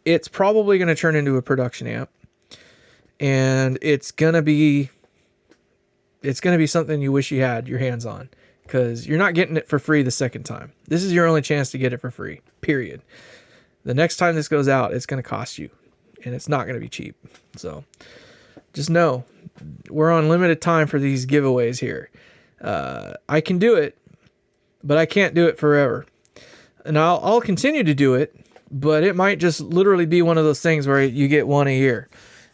Speaker 1: it's probably going to turn into a production amp. And it's going to be something you wish you had your hands on. Because you're not getting it for free the second time. This is your only chance to get it for free, period. The next time this goes out, it's going to cost you. And it's not going to be cheap. So just know, we're on limited time for these giveaways here. I can do it, but I can't do it forever. And I'll continue to do it, but it might just literally be one of those things where you get one a year.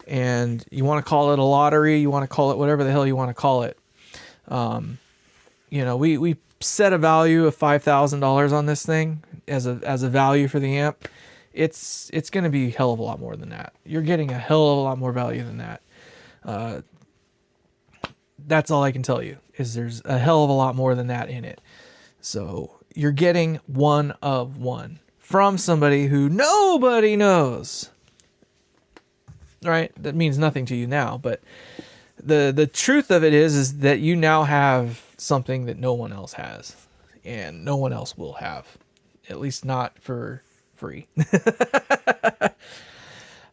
Speaker 1: And you want to call it a lottery, you want to call it whatever the hell you want to call it. You know, we set a value of $5,000 on this thing as a value for the amp. It's going to be a hell of a lot more than that. You're getting a hell of a lot more value than that. That's all I can tell you, is there's a hell of a lot more than that in it. So you're getting one of one from somebody who nobody knows. Right? That means nothing to you now, but the truth of it is that you now have something that no one else has, and no one else will have, at least not for free.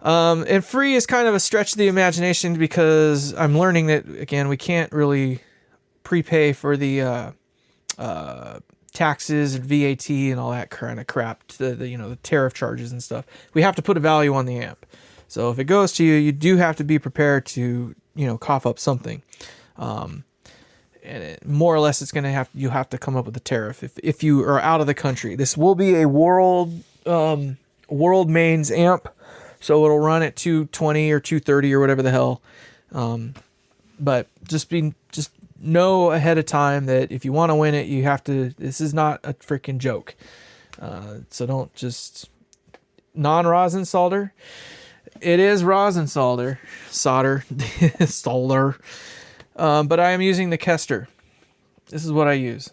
Speaker 1: And free is kind of a stretch of the imagination, because I'm learning that, again, we can't really prepay for the taxes and VAT and all that kind of crap, the tariff charges and stuff. We have to put a value on the amp. So if it goes to you, you do have to be prepared to, cough up something. And more or less, it's going to you have to come up with a tariff if you are out of the country. This will be a world mains amp, so it'll run at 220 or 230 or whatever the hell. But just know ahead of time that if you want to win it, you have to. This is not a freaking joke. So don't just non-rosin solder. It is rosin solder. But I am using the Kester. This is what I use.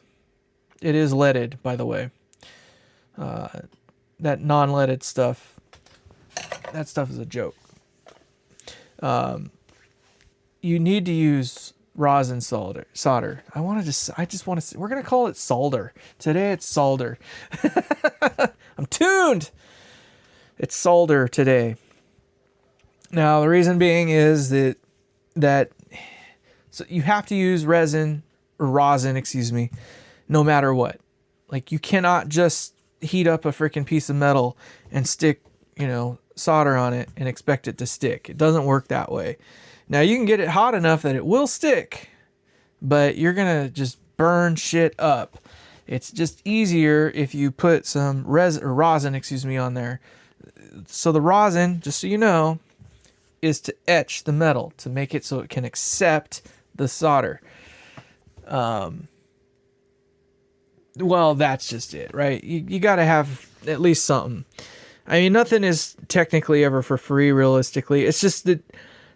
Speaker 1: It is leaded, by the way. That non-leaded stuff, that stuff is a joke. You need to use rosin solder. I just want to. We're gonna call it solder today. It's solder. I'm tuned. It's solder today. Now the reason being is that so you have to use rosin, no matter what. Like, you cannot just heat up a freaking piece of metal and stick, solder on it and expect it to stick. It doesn't work that way. Now, you can get it hot enough that it will stick, but you're going to just burn shit up. It's just easier if you put some rosin on there. So the rosin, just so you know, is to etch the metal, to make it so it can accept the solder. Well, that's just it, right? You got to have at least something. I mean, nothing is technically ever for free, realistically. It's just that.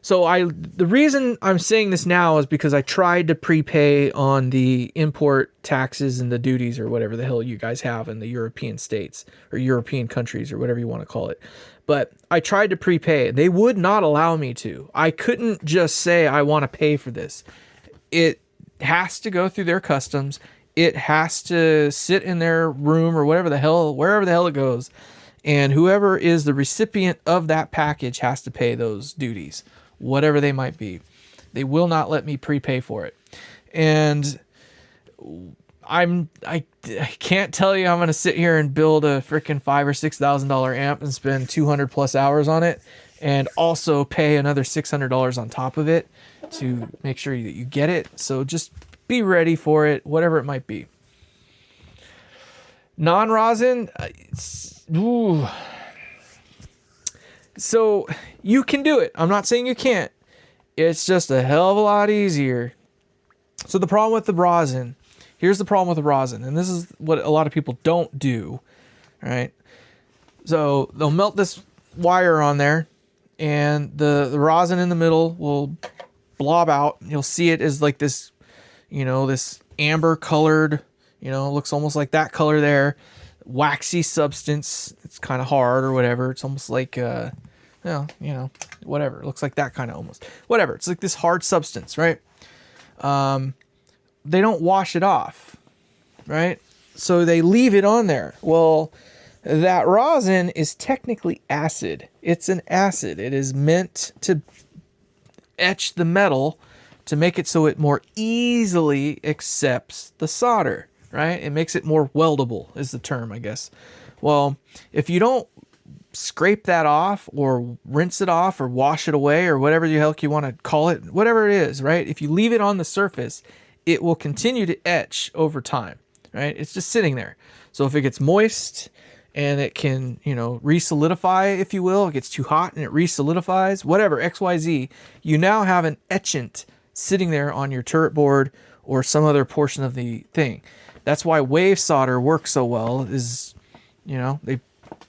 Speaker 1: So the reason I'm saying this now is because I tried to prepay on the import taxes and the duties, or whatever the hell you guys have in the European states or European countries, or whatever you want to call it. But I tried to prepay. They would not allow me to. I couldn't just say I want to pay for this. It has to go through their customs. It has to sit in their room, or wherever the hell it goes. And whoever is the recipient of that package has to pay those duties, whatever they might be. They will not let me prepay for it. And I can't tell you I'm going to sit here and build a freaking $5,000 or $6,000 amp and spend 200 plus hours on it, and also pay another $600 on top of it to make sure that you get it. So just be ready for it, whatever it might be. Non-rosin, so you can do it. I'm not saying you can't. It's just a hell of a lot easier. So the problem with the rosin, here's the problem with the rosin, and this is what a lot of people don't do, right? So they'll melt this wire on there, and the rosin in the middle will blob out. You'll see it as like this you know, this amber colored, you know, looks almost like that color there, waxy substance. It's kind of hard or whatever. It's almost like, well, you know, whatever. It looks like that kind of almost, whatever. It's like this hard substance, right? They don't wash it off, right? So they leave it on there. Well, that rosin is technically acid. It's an acid. It is meant to etch the metal to make it so it more easily accepts the solder, right? It makes it more weldable is the term, I guess. Well, if you don't scrape that off or rinse it off or wash it away or whatever the hell you want to call it, whatever it is, right? If you leave it on the surface, it will continue to etch over time, right? It's just sitting there. So if it gets moist and it can, you know, re-solidify, if you will, it gets too hot and it re-solidifies, whatever, XYZ, you now have an etchant sitting there on your turret board or some other portion of the thing. That's why wave solder works so well is, you know,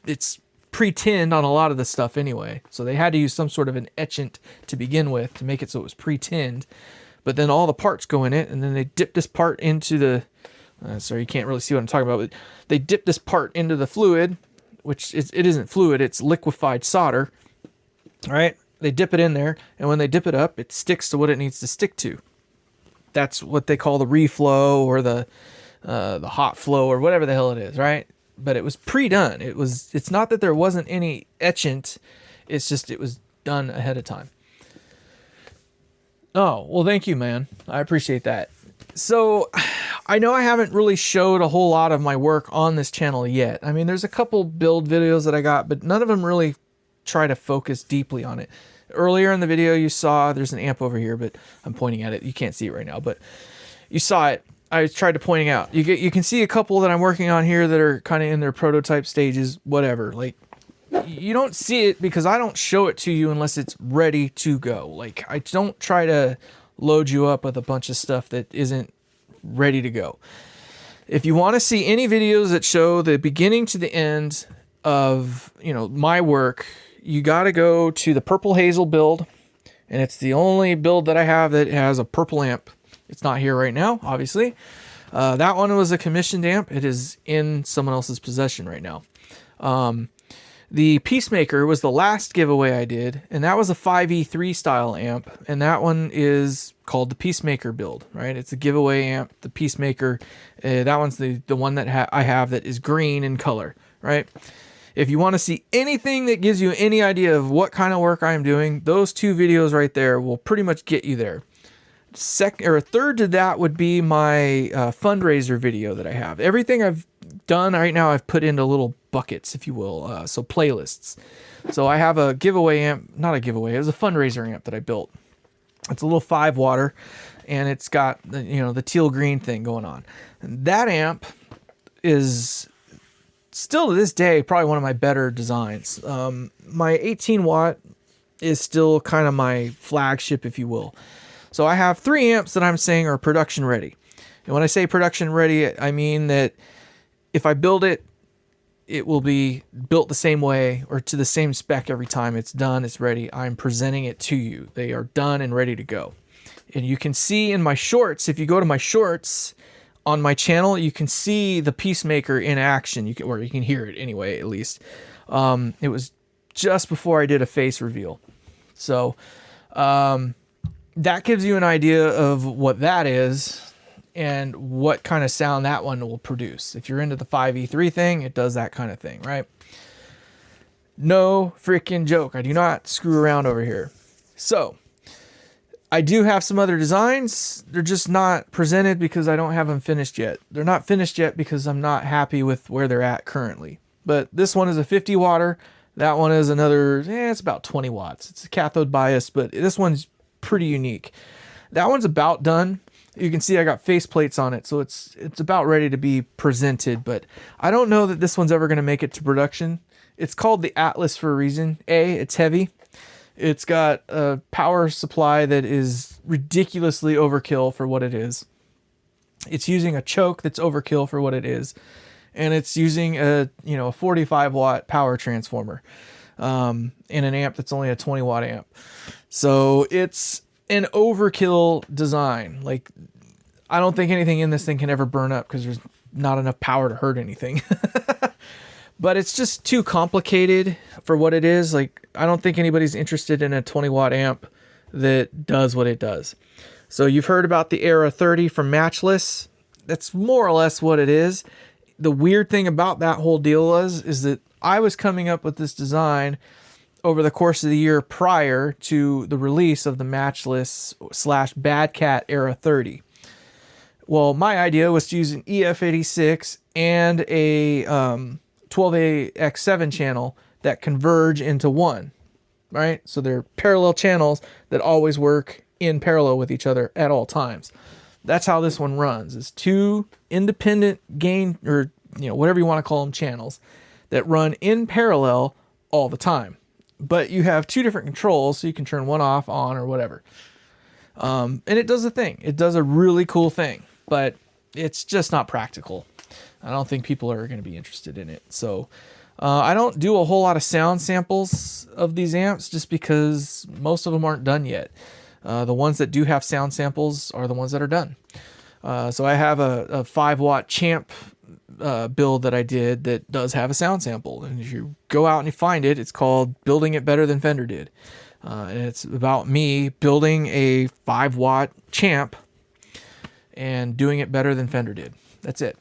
Speaker 1: it's pre-tinned on a lot of the stuff anyway. So they had to use some sort of an etchant to begin with to make it so it was pre-tinned. But then all the parts go in it, and then they dip this part into the, sorry, you can't really see what I'm talking about, but they dip this part into the fluid, which it isn't fluid, it's liquefied solder, right? They dip it in there, and when they dip it up, it sticks to what it needs to stick to. That's what they call the reflow or the hot flow or whatever the hell it is, right? But it was pre-done. It's not that there wasn't any etchant, it's just it was done ahead of time. Oh, well, thank you, man. I appreciate that. So I know I haven't really showed a whole lot of my work on this channel yet. I mean, there's a couple build videos that I got, but none of them really try to focus deeply on it. Earlier in the video you saw, there's an amp over here, but I'm pointing at it. You can't see it right now, but you saw it. I tried to point out. You can see a couple that I'm working on here that are kind of in their prototype stages, whatever. Like, you don't see it because I don't show it to you unless it's ready to go. Like, I don't try to load you up with a bunch of stuff that isn't ready to go. If you want to see any videos that show the beginning to the end of, you know, my work, you got to go to the Purple Hazel build, and it's the only build that I have that has a purple amp. It's not here right now, obviously. That one was a commissioned amp. It is in someone else's possession right now. The Peacemaker was the last giveaway I did, and that was a 5E3 style amp, and that one is called the Peacemaker build, right? It's a giveaway amp, the Peacemaker. That one's the one that I have that is green in color, right? If you want to see anything that gives you any idea of what kind of work I'm doing, those two videos right there will pretty much get you there. Second or third to that would be my fundraiser video that I have. Everything I've done right now I've put into little buckets, if you will, so playlists. So I have a giveaway amp, not a giveaway, it was a fundraiser amp that I built. It's a little 5-watt, and it's got the, you know, the teal green thing going on. And that amp is still to this day probably one of my better designs. My 18-watt is still kind of my flagship, if you will. So I have 3 amps that I'm saying are production ready. And when I say production ready, I mean that if I build it, it will be built the same way or to the same spec every time. It's done, it's ready. I'm presenting it to you. They are done and ready to go. And you can see in my shorts, if you go to my shorts on my channel, you can see the Peacemaker in action. Or you can hear it anyway, at least. It was just before I did a face reveal. So that gives you an idea of what that is and what kind of sound that one will produce. If you're into the 5E3 thing, it does that kind of thing, right? No freaking joke. I do not screw around over here. So I do have some other designs. They're just not presented because I don't have them finished yet. They're not finished yet because I'm not happy with where they're at currently. But this one is a 50-watt. That one is another, it's about 20 watts. It's a cathode bias, but this one's pretty unique. That one's about done. You can see I got face plates on it, so it's about ready to be presented, but I don't know that this one's ever going to make it to production. It's called the Atlas for a reason. A, it's heavy. It's got a power supply that is ridiculously overkill for what it is. It's using a choke that's overkill for what it is, and it's using a 45-watt power transformer in an amp that's only a 20-watt amp. So it's an overkill design. Like, I don't think anything in this thing can ever burn up because there's not enough power to hurt anything. But it's just too complicated for what it is. Like, I don't think anybody's interested in a 20 watt amp that does what it does. So you've heard about the Era 30 from Matchless. That's more or less what it is. The weird thing about that whole deal is that I was coming up with this design over the course of the year prior to the release of the Matchless / Bad Cat Era 30. Well, my idea was to use an EF86 and a 12AX7 channel that converge into one, right? So they're parallel channels that always work in parallel with each other at all times. That's how this one runs. It's two independent gain, or whatever you want to call them, channels that run in parallel all the time. But you have two different controls, so you can turn one off, on, or whatever. And it does a thing. It does a really cool thing, but it's just not practical. I don't think people are going to be interested in it. So I don't do a whole lot of sound samples of these amps just because most of them aren't done yet. The ones that do have sound samples are the ones that are done. So I have a 5 watt Champ build that I did that does have a sound sample. And if you go out and you find it, it's called Building It Better Than Fender Did. And it's about me building a 5 watt Champ and doing it better than Fender did. That's it.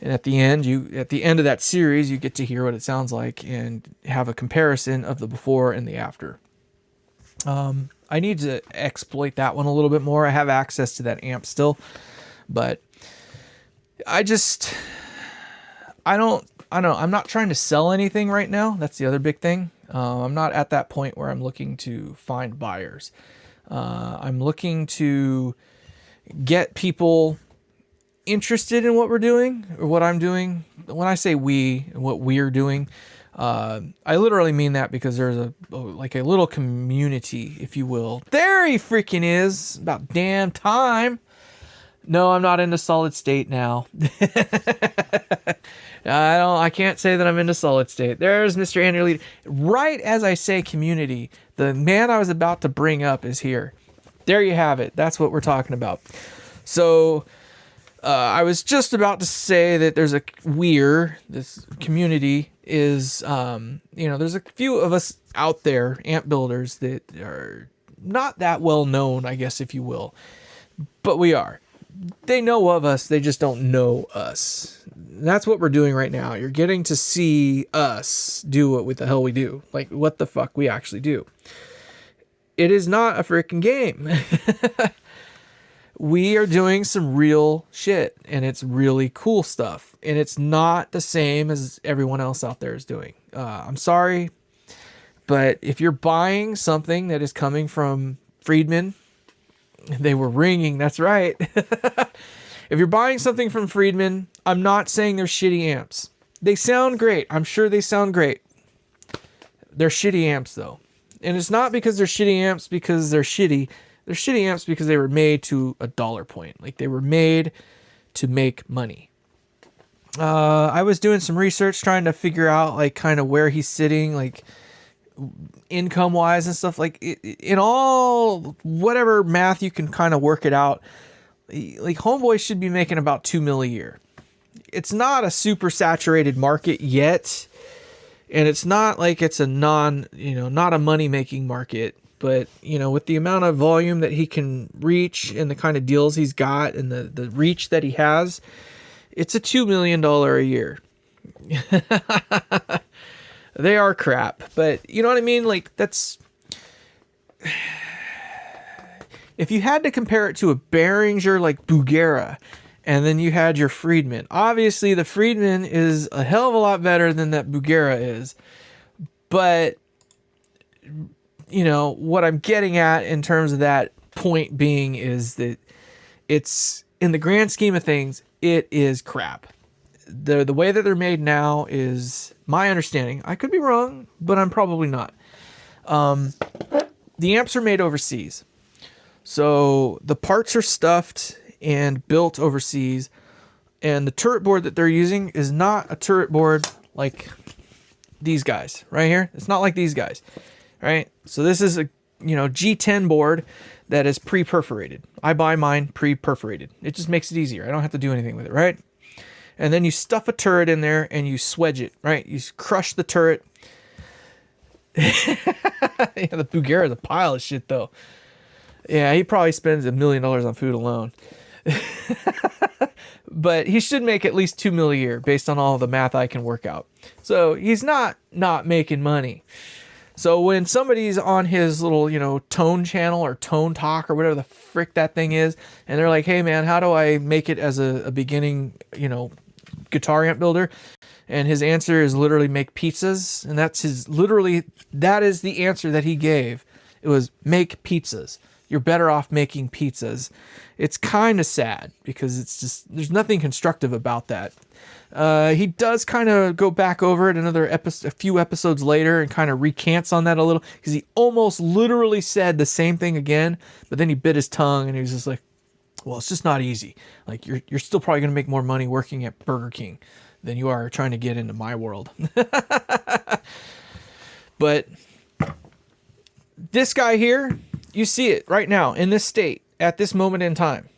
Speaker 1: And at the end of that series, you get to hear what it sounds like and have a comparison of the before and the after. I need to exploit that one a little bit more. I have access to that amp still, but I'm not trying to sell anything right now. That's the other big thing. I'm not at that point where I'm looking to find buyers. I'm looking to get people interested in what we're doing or what I'm doing. When I say we and what we're doing, I literally mean that because there's a little community, if you will. There he freaking is. About damn time. No, I'm not into solid state now. I can't say that I'm into solid state. There's Mr. Andrew Lee. Right as I say community, the man I was about to bring up is here. There you have it. That's what we're talking about. So I was just about to say that there's this community is, there's a few of us out there, amp builders, that are not that well known, I guess, if you will, but we are. They know of us, they just don't know us. That's what we're doing right now. You're getting to see us do what the hell we do, like what the fuck we actually do. It is not a freaking game. We are doing some real shit, and it's really cool stuff, and it's not the same as everyone else out there is doing. I'm sorry, but if you're buying something that is coming from Friedman, they were ringing, that's right. If you're buying something from Friedman, I'm not saying they're shitty amps. They sound great. I'm sure they sound great. They're shitty amps, though. And it's not because they're shitty amps because they're shitty. They're shitty amps because they were made to a dollar point. Like, they were made to make money. I was doing some research trying to figure out, like, kind of where he's sitting, like, income-wise and stuff. Like, in all, whatever math you can kind of work it out, like, Homeboy should be making about $2 million a year. It's not a super saturated market yet, and it's not like it's a not a money-making market. But, with the amount of volume that he can reach and the kind of deals he's got and the reach that he has, it's a $2 million a year. They are crap, but you know what I mean? Like, that's... If you had to compare it to a Behringer like Bugera, and then you had your Friedman, obviously the Friedman is a hell of a lot better than that Bugera is. But... what I'm getting at in terms of that point being is that it's, in the grand scheme of things, it is crap. The way that they're made now is my understanding. I could be wrong, but I'm probably not. The amps are made overseas. So the parts are stuffed and built overseas. And the turret board that they're using is not a turret board like these guys right here. It's not like these guys. Right? So this is G10 board that is pre-perforated. I buy mine pre-perforated. It just makes it easier. I don't have to do anything with it, right? And then you stuff a turret in there and you swedge it, right? You crush the turret. Yeah, the BluGuitar is a pile of shit, though. Yeah, he probably spends $1 million on food alone. But he should make at least $2 million a year based on all the math I can work out. So he's not making money. So when somebody's on his little, tone channel or tone talk or whatever the frick that thing is, and they're like, hey man, how do I make it as a beginning, guitar amp builder? And his answer is literally make pizzas. And that is the answer that he gave. It was make pizzas. You're better off making pizzas. It's kind of sad because there's nothing constructive about that. He does kind of go back over it a few episodes later and kind of recants on that a little, because he almost literally said the same thing again, but then he bit his tongue and he was just like, well, it's just not easy. Like you're still probably going to make more money working at Burger King than you are trying to get into my world. But this guy here, you see it right now in this state at this moment in time.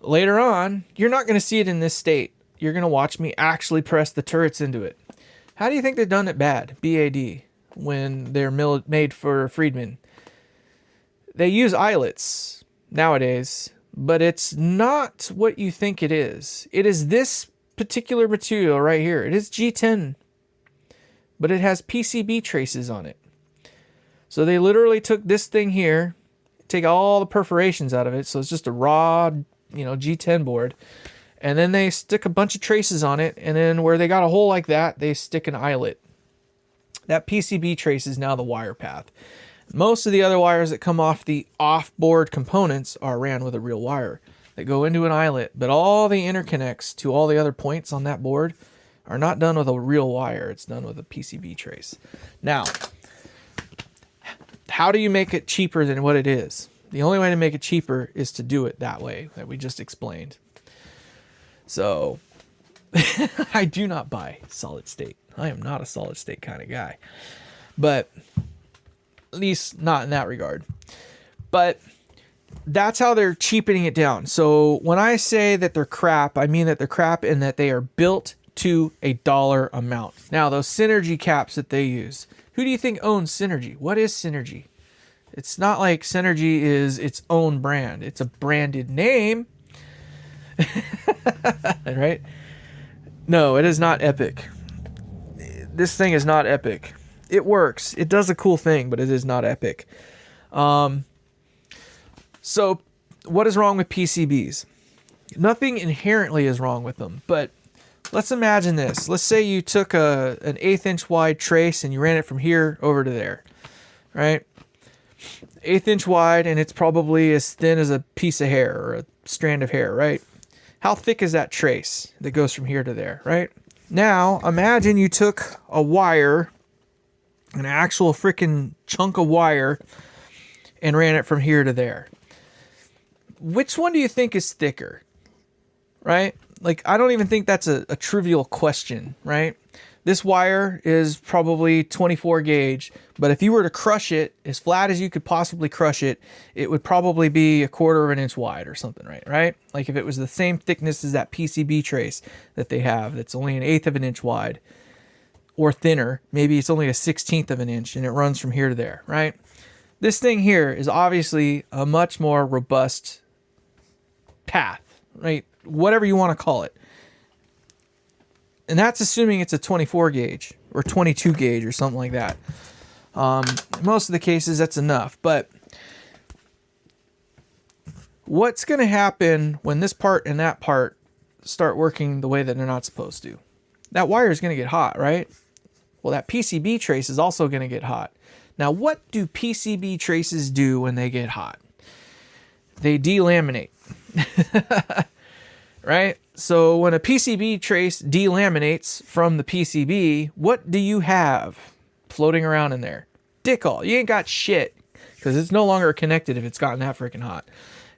Speaker 1: Later on, you're not going to see it in this state. You're going to watch me actually press the turrets into it. How do you think they've done it bad, BAD, when they're made for Friedman? They use eyelets nowadays, but it's not what you think it is. It is this particular material right here. It is G10, but it has PCB traces on it. So they literally took this thing here, take all the perforations out of it, so it's just a raw, G10 board, and then they stick a bunch of traces on it, and then where they got a hole like that, they stick an eyelet. That PCB trace is now the wire path. Most of the other wires that come off the off-board components are ran with a real wire. They go into an eyelet, but all the interconnects to all the other points on that board are not done with a real wire. It's done with a PCB trace. Now, how do you make it cheaper than what it is? The only way to make it cheaper is to do it that way that we just explained. So I do not buy solid state. I am not a solid state kind of guy, but at least not in that regard. But that's how they're cheapening it down. So when I say that they're crap, I mean that they're crap in that they are built to a dollar amount. Now, those Synergy caps that they use, who do you think owns Synergy? What is Synergy? It's not like Synergy is its own brand. It's a branded name. Right? No, it is not Epic. This thing is not Epic. It works. It does a cool thing, but it is not Epic. So what is wrong with PCBs? Nothing inherently is wrong with them, but let's imagine this. Let's say you took an 1/8 inch wide trace and you ran it from here over to there, right? 1/8 inch wide, and it's probably as thin as a piece of hair or a strand of hair, right? How thick is that trace that goes from here to there, right? Now, imagine you took a wire, an actual freaking chunk of wire, and ran it from here to there. Which one do you think is thicker, right? Like, I don't even think that's a trivial question, right? This wire is probably 24 gauge, but if you were to crush it as flat as you could possibly crush it, it would probably be 1/4 inch wide or something, right? Like if it was the same thickness as that PCB trace that they have, that's only 1/8 inch wide or thinner, maybe it's only 1/16 inch and it runs from here to there, right? This thing here is obviously a much more robust path, right? Whatever you want to call it. And that's assuming it's a 24 gauge or 22 gauge or something like that. Most of the cases, that's enough. But what's going to happen when this part and that part start working the way that they're not supposed to? That wire is going to get hot, right? Well, that PCB trace is also going to get hot. Now, what do PCB traces do when they get hot? They delaminate. Right? So when a PCB trace delaminates from the PCB, what do you have floating around in there? Dick all. You ain't got shit, because it's no longer connected if it's gotten that freaking hot.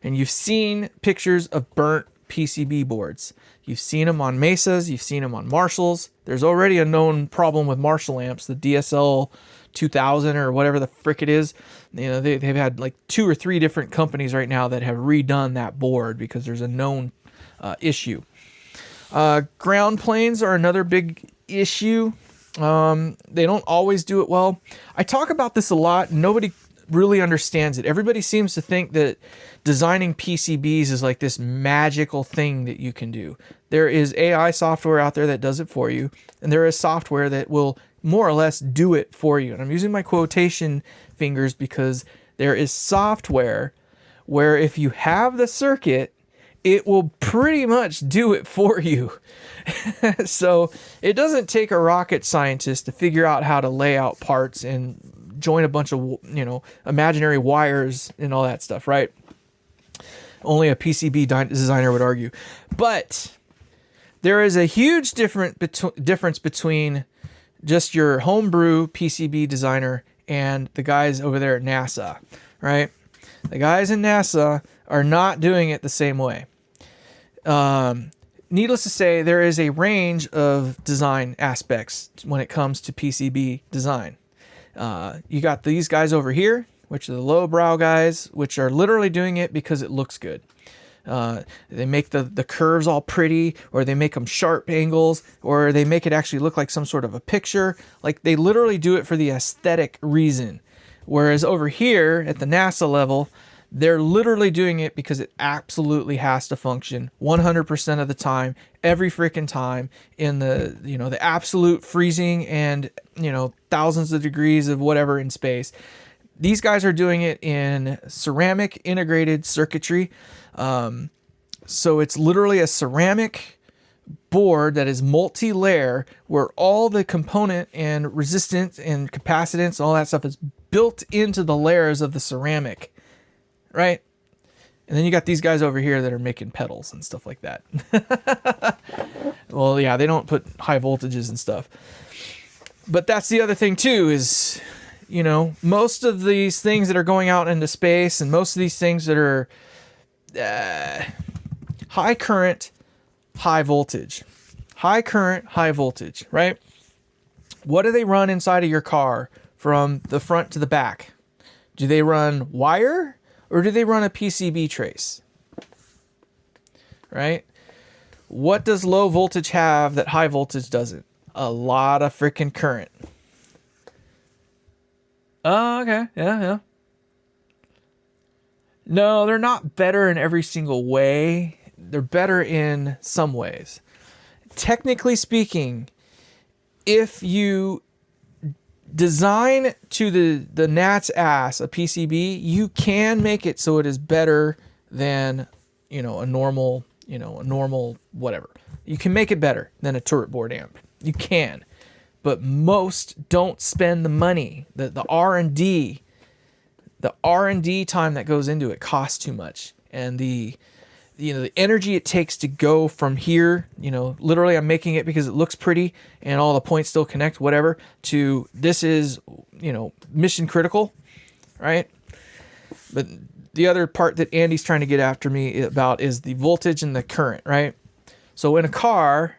Speaker 1: And you've seen pictures of burnt PCB boards. You've seen them on Mesas. You've seen them on Marshalls. There's already a known problem with Marshall amps, the DSL 2000 or whatever the frick it is. You know, they've had like 2 or 3 different companies right now that have redone that board because there's a known issue. Ground planes are another big issue. They don't always do it well. I talk about this a lot. Nobody really understands it. Everybody seems to think that designing PCBs is like this magical thing that you can do. There is AI software out there that does it for you, and there is software that will more or less do it for you. And I'm using my quotation fingers because there is software where if you have the circuit, it will pretty much do it for you. So it doesn't take a rocket scientist to figure out how to lay out parts and join a bunch of, you know, imaginary wires and all that stuff, right? Only a PCB designer would argue. But there is a huge difference between just your homebrew PCB designer and the guys over there at NASA, right? The guys in NASA are not doing it the same way. Needless to say, there is a range of design aspects when it comes to PCB design. You got these guys over here, which are the lowbrow guys, which are literally doing it because it looks good. They make the curves all pretty, or they make them sharp angles, or they make it actually look like some sort of a picture. Like, they literally do it for the aesthetic reason. Whereas over here at the NASA level, they're literally doing it because it absolutely has to function 100% of the time, every freaking time, in the, you know, the absolute freezing and, you know, thousands of degrees of whatever in space. These guys are doing it in ceramic integrated circuitry. So it's literally a ceramic board that is multi-layer, where all the component and resistance and capacitance, all that stuff is built into the layers of the ceramic. Right? And then you got these guys over here that are making pedals and stuff like that. Well, yeah, they don't put high voltages and stuff. But that's the other thing too, is, you know, most of these things that are going out into space, and most of these things that are high current, high voltage. High current, high voltage, right? What do they run inside of your car from the front to the back? Do they run wire? Or do they run a PCB trace? Right? What does low voltage have that high voltage doesn't? A lot of freaking current. Oh, okay. Yeah. No, they're not better in every single way. They're better in some ways. Technically speaking, if you design to the gnat's ass a PCB, you can make it so it is better than, you know, a normal whatever. You can make it better than a turret board amp. You can. But most don't spend the money. The R&D time that goes into it costs too much. And the energy it takes to go from here, you know, literally I'm making it because it looks pretty and all the points still connect, whatever, to this is, you know, mission critical, right? But the other part that Andy's trying to get after me about is the voltage and the current, right? So in a car,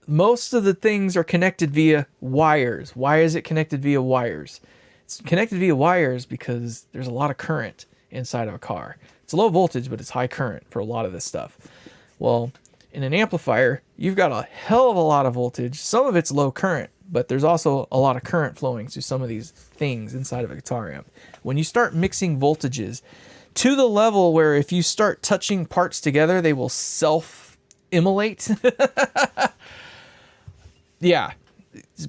Speaker 1: most of the things are connected via wires. Why is it connected via wires? It's connected via wires because there's a lot of current inside of a car. It's low voltage, but it's high current for a lot of this stuff. Well, in an amplifier, you've got a hell of a lot of voltage. Some of it's low current, but there's also a lot of current flowing through some of these things inside of a guitar amp. When you start mixing voltages to the level where if you start touching parts together, they will self-immolate. Yeah,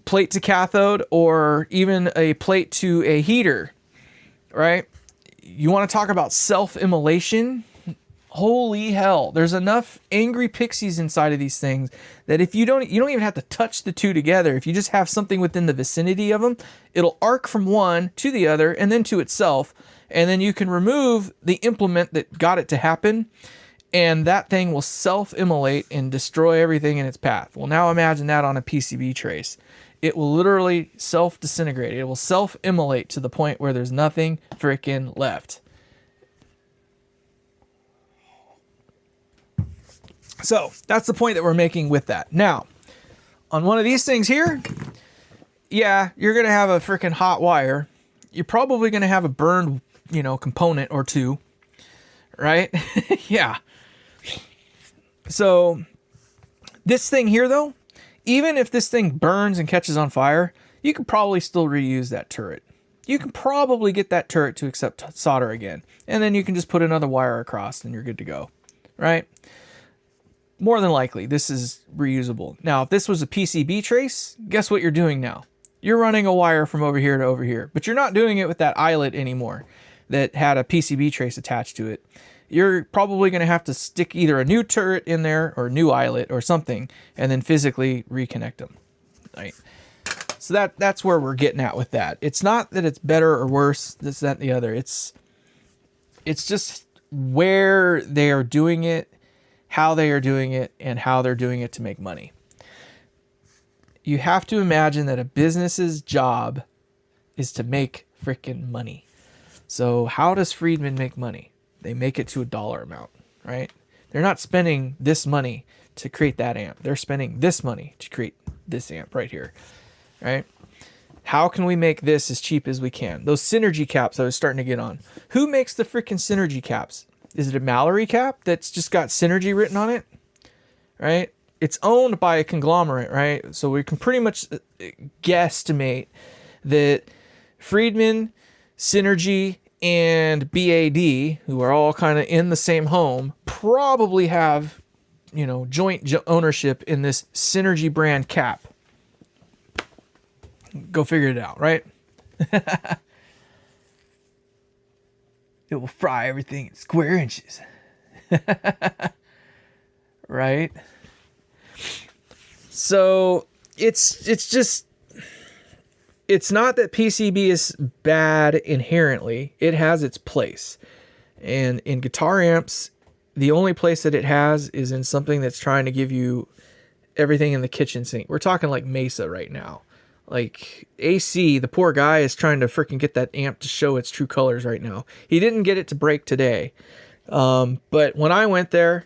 Speaker 1: plate to cathode, or even a plate to a heater, right? You want to talk about self-immolation? Holy hell. There's enough angry pixies inside of these things that if you don't even have to touch the two together. If you just have something within the vicinity of them, it'll arc from one to the other and then to itself. And then you can remove the implement that got it to happen, and that thing will self-immolate and destroy everything in its path. Well, now imagine that on a PCB trace. It will literally self-disintegrate. It will self-immolate to the point where there's nothing freaking left. So that's the point that we're making with that. Now, on one of these things here, yeah, you're going to have a freaking hot wire. You're probably going to have a burned, component or two, right? Yeah. So this thing here, though, even if this thing burns and catches on fire, you could probably still reuse that turret. You can probably get that turret to accept solder again. And then you can just put another wire across and you're good to go, right? More than likely, this is reusable. Now, if this was a PCB trace, guess what you're doing now? You're running a wire from over here to over here, but you're not doing it with that eyelet anymore that had a PCB trace attached to it. You're probably going to have to stick either a new turret in there or a new eyelet or something, and then physically reconnect them, right? So that's where we're getting at with that. It's not that it's better or worse, this, that, and the other. It's just where they are doing it, how they are doing it, and how they're doing it to make money. You have to imagine that a business's job is to make freaking money. So how does Friedman make money? They make it to a dollar amount, right? They're not spending this money to create that amp. They're spending this money to create this amp right here, right? How can we make this as cheap as we can? Those synergy caps I was starting to get on. Who makes the freaking synergy caps? Is it a Mallory cap that's just got synergy written on it, right? It's owned by a conglomerate, right? So we can pretty much guesstimate that Friedman, Synergy, and BAD, who are all kind of in the same home, probably have, joint ownership in this Synergy brand cap. Go figure it out, right? It will fry everything in square inches. Right? So it's not that PCB is bad inherently. It has its place. And in guitar amps, the only place that it has is in something that's trying to give you everything in the kitchen sink. We're talking like Mesa right now. Like AC, the poor guy is trying to freaking get that amp to show its true colors right now. He didn't get it to break today. But when I went there,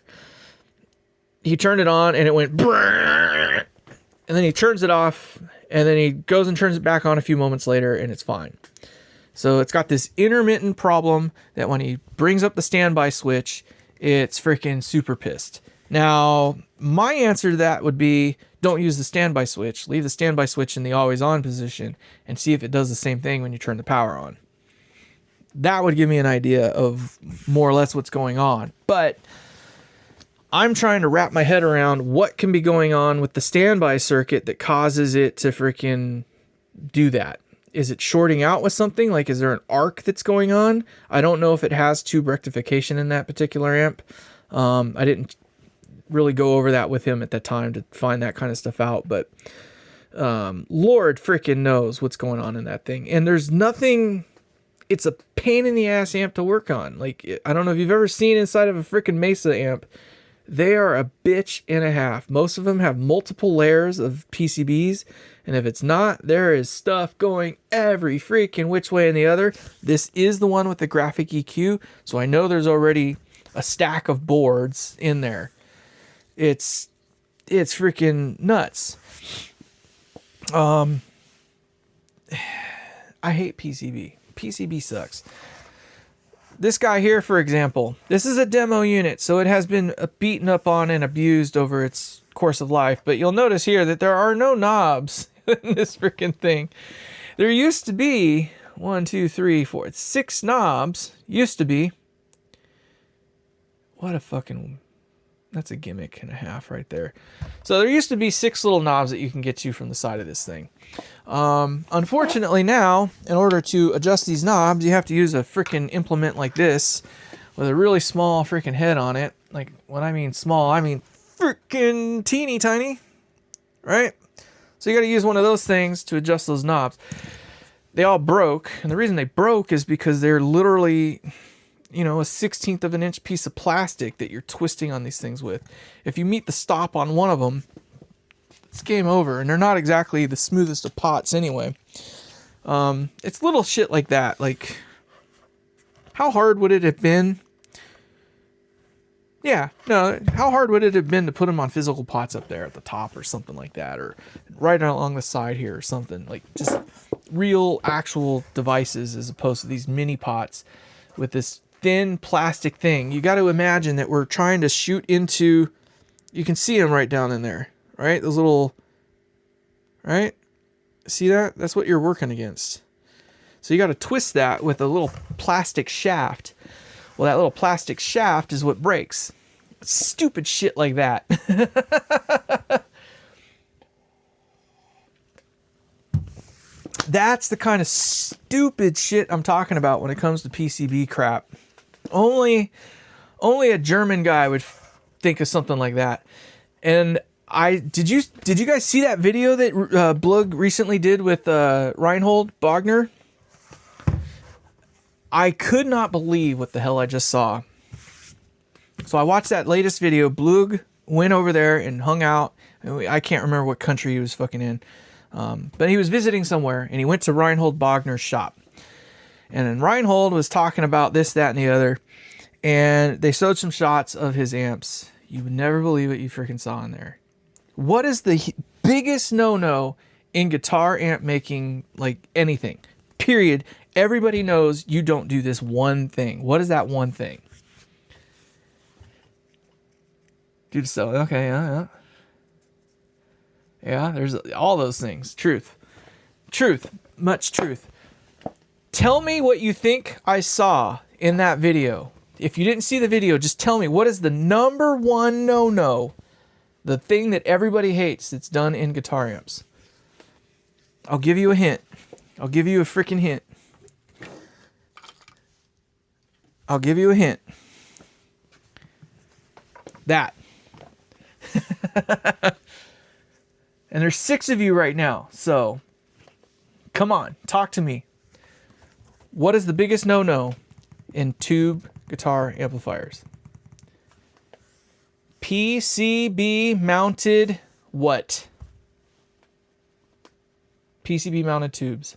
Speaker 1: he turned it on and it went brrr, and then he turns it off and then he goes and turns it back on a few moments later and it's fine. So it's got this intermittent problem that when he brings up the standby switch, it's freaking super pissed. Now, my answer to that would be don't use the standby switch. Leave the standby switch in the always on position and see if it does the same thing when you turn the power on. That would give me an idea of more or less what's going on. But I'm trying to wrap my head around what can be going on with the standby circuit that causes it to freaking do that. Is it shorting out with something? Like, is there an arc that's going on? I don't know if it has tube rectification in that particular amp. I didn't really go over that with him at that time to find that kind of stuff out, but Lord freaking knows what's going on in that thing. And there's nothing, it's a pain in the ass amp to work on. Like, I don't know if you've ever seen inside of a freaking Mesa amp. They are a bitch and a half. Most of them have multiple layers of PCBs, and if it's not, there is stuff going every freaking which way and the other. This is the one with the graphic EQ, so I know there's already a stack of boards in there. It's freaking nuts. I hate PCB. PCB sucks. This guy here, for example, this is a demo unit, so it has been beaten up on and abused over its course of life. But you'll notice here that there are no knobs in this freaking thing. There used to be 6 knobs. Used to be. What a fucking... That's a gimmick and a half right there. So there used to be 6 little knobs that you can get to from the side of this thing. Unfortunately now, in order to adjust these knobs, you have to use a freaking implement like this with a really small freaking head on it. Like, when I mean small, I mean freaking teeny tiny, right? So you got to use one of those things to adjust those knobs. They all broke, and the reason they broke is because they're literally... a 1/16 of an inch piece of plastic that you're twisting on these things with. If you meet the stop on one of them, it's game over. And they're not exactly the smoothest of pots anyway. It's little shit like that. Like, how hard would it have been Yeah, no, how hard would it have been to put them on physical pots up there at the top or something like that, or right along the side here or something, like just real actual devices as opposed to these mini pots with this thin plastic thing. You got to imagine that we're trying to shoot into, you can see them right down in there, right? Those little, right? See that? That's what you're working against. So you got to twist that with a little plastic shaft. Well, that little plastic shaft is what breaks. Stupid shit like that. That's the kind of stupid shit I'm talking about when it comes to PCB crap. Only a German guy would think of something like that. And did you guys see that video that Blug recently did with Reinhold Bogner? I could not believe what the hell I just saw. So I watched that latest video. Blug went over there and hung out. I can't remember what country he was fucking in. But he was visiting somewhere, and he went to Reinhold Bogner's shop. And then Reinhold was talking about this, that, and the other. And they showed some shots of his amps. You would never believe what you freaking saw in there. What is the biggest no-no in guitar amp making, like anything? Period. Everybody knows you don't do this one thing. What is that one thing? Dude, so, okay, yeah. Yeah, there's all those things. Truth. Much truth. Tell me what you think I saw in that video. If you didn't see the video, just tell me, what is the number one no-no? The thing that everybody hates that's done in guitar amps. I'll give you a hint. I'll give you a freaking hint. I'll give you a hint. That. And there's 6 of you right now, so come on, talk to me. What is the biggest no-no in tube guitar amplifiers? PCB mounted what? PCB mounted tubes.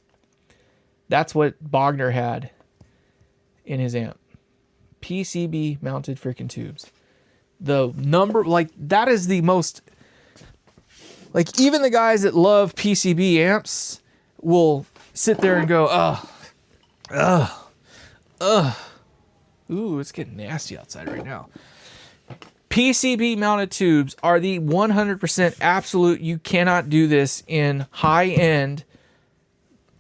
Speaker 1: That's what Bogner had in his amp. PCB mounted freaking tubes. The number, like, that is the most, like, even the guys that love PCB amps will sit there and go, ooh, it's getting nasty outside right now. PCB mounted tubes are the 100% absolute. You cannot do this in high-end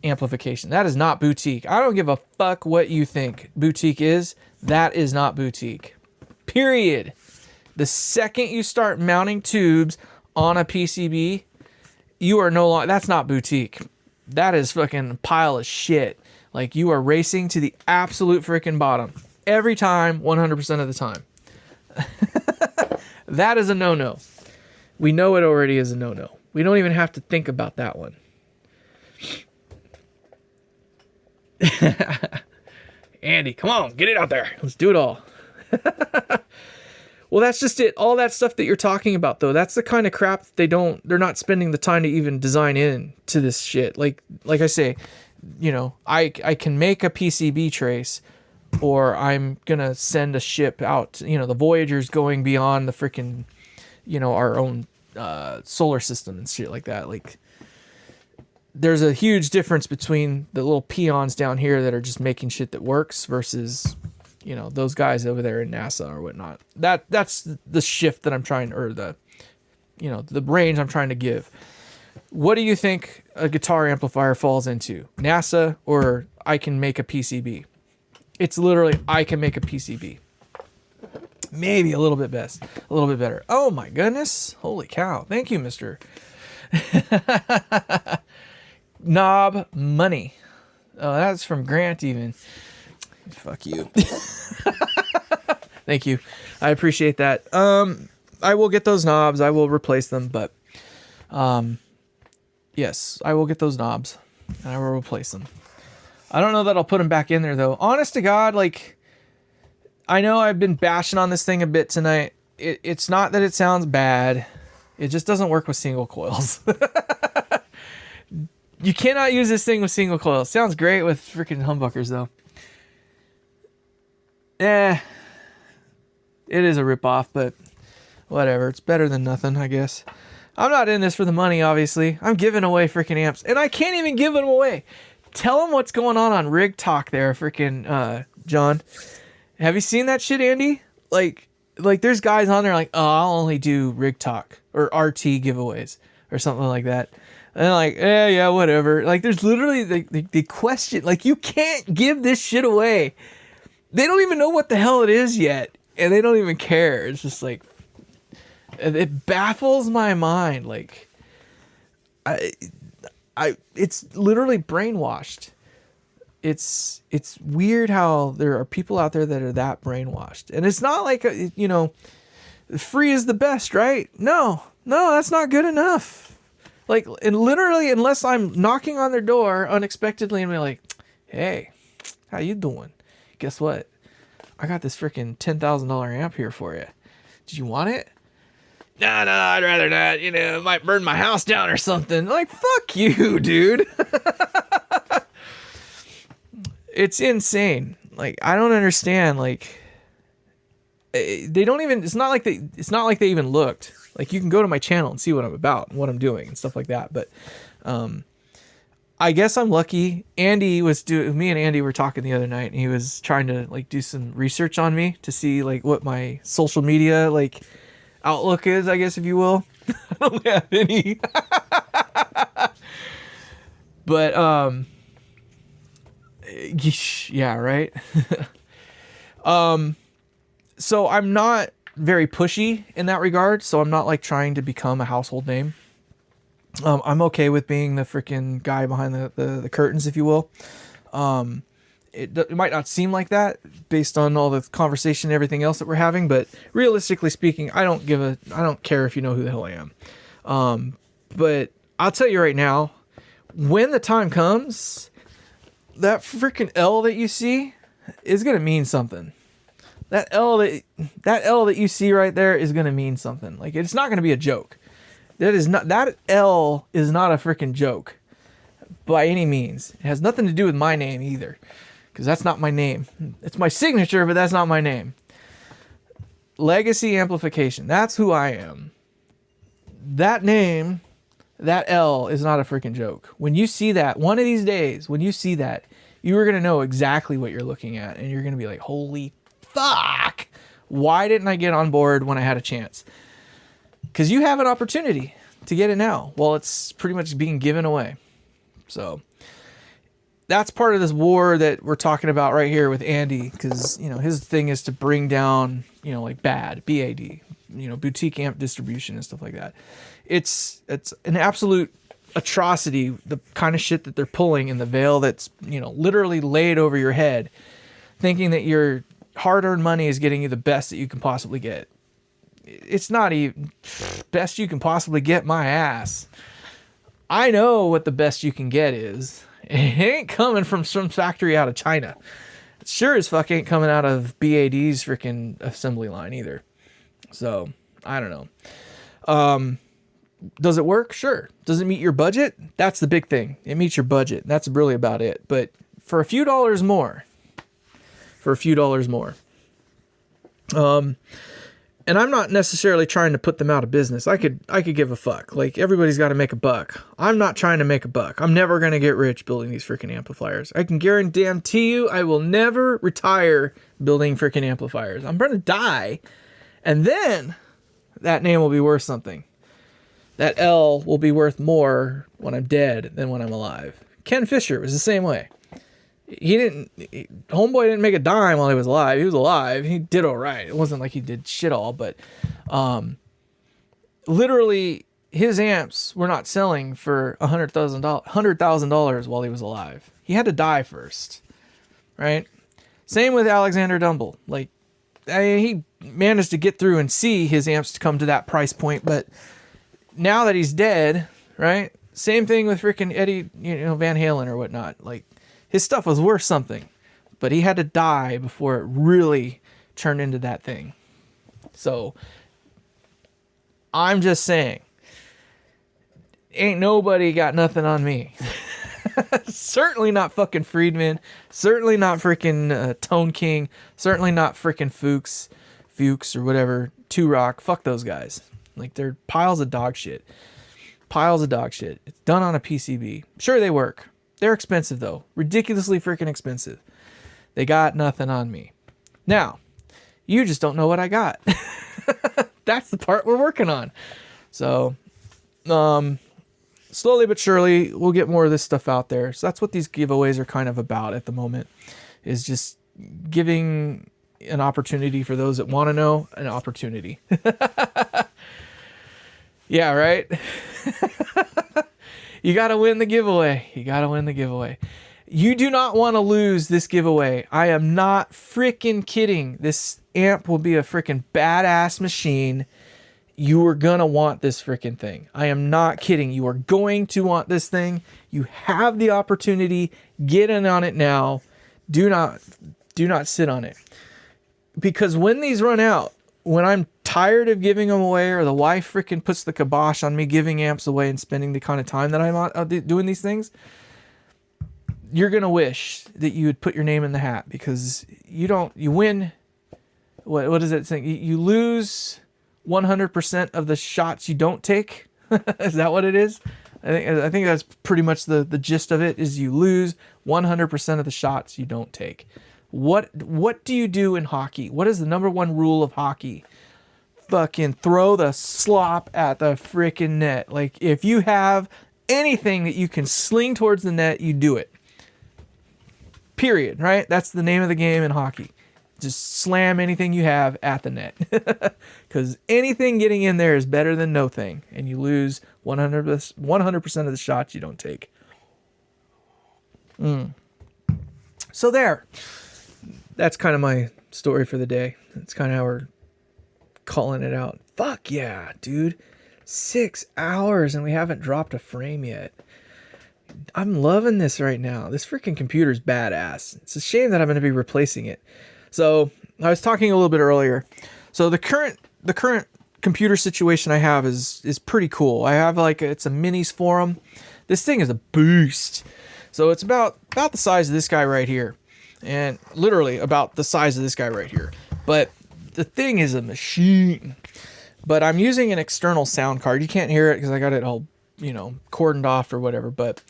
Speaker 1: amplification. That is not boutique. I don't give a fuck what you think boutique is. That is not boutique. Period. The second you start mounting tubes on a PCB, you are no longer, that's not boutique. That is fucking pile of shit. Like, you are racing to the absolute freaking bottom. Every time, 100% of the time. That is a no-no. We know it already is a no-no. We don't even have to think about that one. Andy, come on, get it out there. Let's do it all. Well, that's just it. All that stuff that you're talking about, though, that's the kind of crap that they're not spending the time to even design in to this shit. Like I say, you know, I can make a PCB trace, or I'm going to send a ship out, you know, the Voyager's going beyond the freaking, you know, our own solar system and shit like that. Like, there's a huge difference between the little peons down here that are just making shit that works versus, you know, those guys over there in NASA or whatnot. That's the shift that I'm trying, or the, you know, the range I'm trying to give. What do you think a guitar amplifier falls into? NASA or I can make a PCB? It's literally, I can make a PCB. Maybe a little bit better. Oh my goodness. Holy cow. Thank you, Mr. Knob Money. Oh, that's from Grant even. Fuck you. Thank you. I appreciate that. I will get those knobs. I will replace them, but yes, I will get those knobs and I will replace them. I don't know that I'll put them back in there, though. Honest to God, like, I know I've been bashing on this thing a bit tonight. It's not that it sounds bad. It just doesn't work with single coils. You cannot use this thing with single coils. Sounds great with freaking humbuckers, though. It It is a ripoff, but whatever. It's better than nothing, I guess. I'm not in this for the money, obviously. I'm giving away freaking amps, and I can't even give them away. Tell them what's going on Rig Talk there, freaking John. Have you seen that shit, Andy? Like there's guys on there like, oh, I'll only do Rig Talk or RT giveaways or something like that. And they're like, yeah, whatever. Like, there's literally the question, like, you can't give this shit away. They don't even know what the hell it is yet, and they don't even care. It's just like, it baffles my mind. Like, it's literally brainwashed. It's weird how there are people out there that are that brainwashed. And it's not like, free is the best, right? No, that's not good enough. Like, and literally, unless I'm knocking on their door unexpectedly and be like, hey, how you doing? Guess what? I got this freaking $10,000 amp here for you. Did you want it? No, I'd rather not. It might burn my house down or something. Like, fuck you, dude. It's insane. Like, I don't understand. Like, they don't even, it's not like they even looked. Like, you can go to my channel and see what I'm about and what I'm doing and stuff like that. But I guess I'm lucky. Me and Andy were talking the other night, and he was trying to like do some research on me to see like what my social media like outlook is, I guess, if you will. I don't have any. But yeah, right. So I'm not very pushy in that regard, so I'm not like trying to become a household name. I'm okay with being the freaking guy behind the curtains, if you will. It might not seem like that based on all the conversation and everything else that we're having, but realistically speaking, I don't care if you know who the hell I am. But I'll tell you right now, when the time comes, that freaking L that you see is gonna mean something. That L that you see right there is gonna mean something. Like, it's not gonna be a joke. That L is not a freaking joke by any means. It has nothing to do with my name either, because that's not my name. It's my signature, but that's not my name. Legacy Amplification. That's who I am. That name, that L is not a freaking joke. When you see that, one of these days, when you see that, you are gonna know exactly what you're looking at, and you're gonna be like, holy fuck, why didn't I get on board when I had a chance? Because you have an opportunity to get it now. Well, it's pretty much being given away. So that's part of this war that we're talking about right here with Andy, because his thing is to bring down like BAD, boutique amp distribution and stuff like that. It's an absolute atrocity, the kind of shit that they're pulling in the veil that's literally laid over your head, thinking that your hard-earned money is getting you the best that you can possibly get. It's not even best you can possibly get, my ass. I know what the best you can get is. It ain't coming from some factory out of China. It sure as fuck ain't coming out of BAD's freaking assembly line either. So, I don't know. Does it work? Sure. Does it meet your budget? That's the big thing. It meets your budget. That's really about it. But for a few dollars more. And I'm not necessarily trying to put them out of business. I could give a fuck. Like, everybody's got to make a buck. I'm not trying to make a buck. I'm never going to get rich building these freaking amplifiers. I can guarantee you I will never retire building freaking amplifiers. I'm going to die, and then that name will be worth something. That L will be worth more when I'm dead than when I'm alive. Ken Fisher was the same way. Homeboy didn't make a dime while he was alive. He was alive. He did all right. It wasn't like he did shit all, but literally his amps were not selling for $100,000 while he was alive. He had to die first, right? Same with Alexander Dumble. Like, he managed to get through and see his amps to come to that price point, but now that he's dead, right? Same thing with freaking Eddie, Van Halen or whatnot. Like, his stuff was worth something, but he had to die before it really turned into that thing. So I'm just saying, ain't nobody got nothing on me. Certainly not fucking Friedman. Certainly not freaking Tone King. Certainly not freaking Fuchs. Fuchs or whatever, 2-Rock, fuck those guys. Like, they're piles of dog shit. Piles of dog shit. It's done on a PCB. Sure, they work. They're expensive, though. Ridiculously freaking expensive. They got nothing on me. Now, you just don't know what I got. That's the part we're working on. So, slowly but surely, we'll get more of this stuff out there. So that's what these giveaways are kind of about at the moment, is just giving an opportunity for those that want to know an opportunity. Yeah, right? You got to win the giveaway. You got to win the giveaway. You do not want to lose this giveaway. I am not freaking kidding. This amp will be a freaking badass machine. You are going to want this freaking thing. I am not kidding. You are going to want this thing. You have the opportunity. Get in on it now. Do not sit on it. Because when these run out, when I'm tired of giving them away, or the wife freaking puts the kibosh on me giving amps away and spending the kind of time that I'm doing these things, you're going to wish that you would put your name in the hat, because you win. What is it saying? You lose 100% of the shots you don't take. Is that what it is? I think that's pretty much the gist of it, is you lose 100% of the shots you don't take. What do you do in hockey? What is the number one rule of hockey? Fucking throw the slop at the freaking net. Like, if you have anything that you can sling towards the net, you do it. Period, right? That's the name of the game in hockey. Just slam anything you have at the net. Because anything getting in there is better than no thing. And you lose 100% of the shots you don't take. So there. That's kind of my story for the day. That's kind of how we're calling it out. Fuck yeah, dude. 6 hours and we haven't dropped a frame yet. I'm loving this right now. This freaking computer's badass. It's a shame that I'm going to be replacing it. So I was talking a little bit earlier. So the current computer situation I have is pretty cool. I have it's a minis forum. This thing is a beast. So it's about the size of this guy right here. And literally about the size of this guy right here. But the thing is a machine. But I'm using an external sound card. You can't hear it because I got it all, cordoned off or whatever. But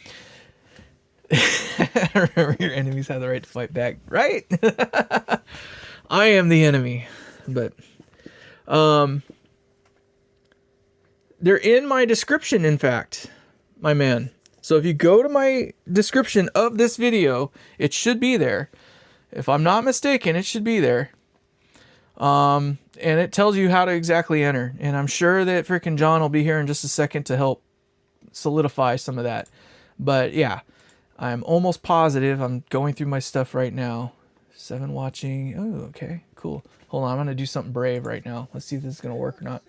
Speaker 1: remember, your enemies have the right to fight back, right? I am the enemy. But they're in my description, in fact, my man. So if you go to my description of this video, it should be there. If I'm not mistaken, it should be there. And it tells you how to exactly enter. And I'm sure that freaking John will be here in just a second to help solidify some of that. But yeah, I'm almost positive. I'm going through my stuff right now. 7 watching. Oh, okay, cool. Hold on, I'm going to do something brave right now. Let's see if this is going to work or not.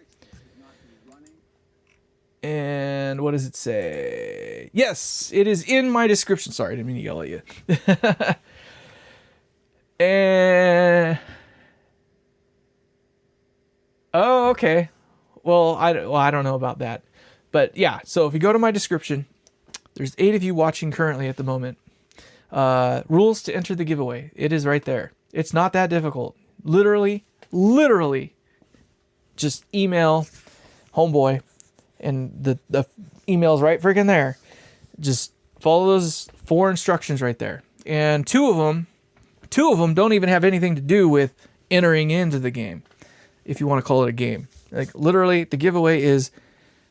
Speaker 1: And what does it say? Yes, it is in my description. Sorry, I didn't mean to yell at you. And oh, okay. Well, I don't know about that. But yeah, so if you go to my description, there's 8 of you watching currently at the moment. Rules to enter the giveaway. It is right there. It's not that difficult. Literally, just email homeboy. And the email's right freaking there. Just follow those 4 instructions right there. And two of them don't even have anything to do with entering into the game, if you want to call it a game. Like, literally, the giveaway is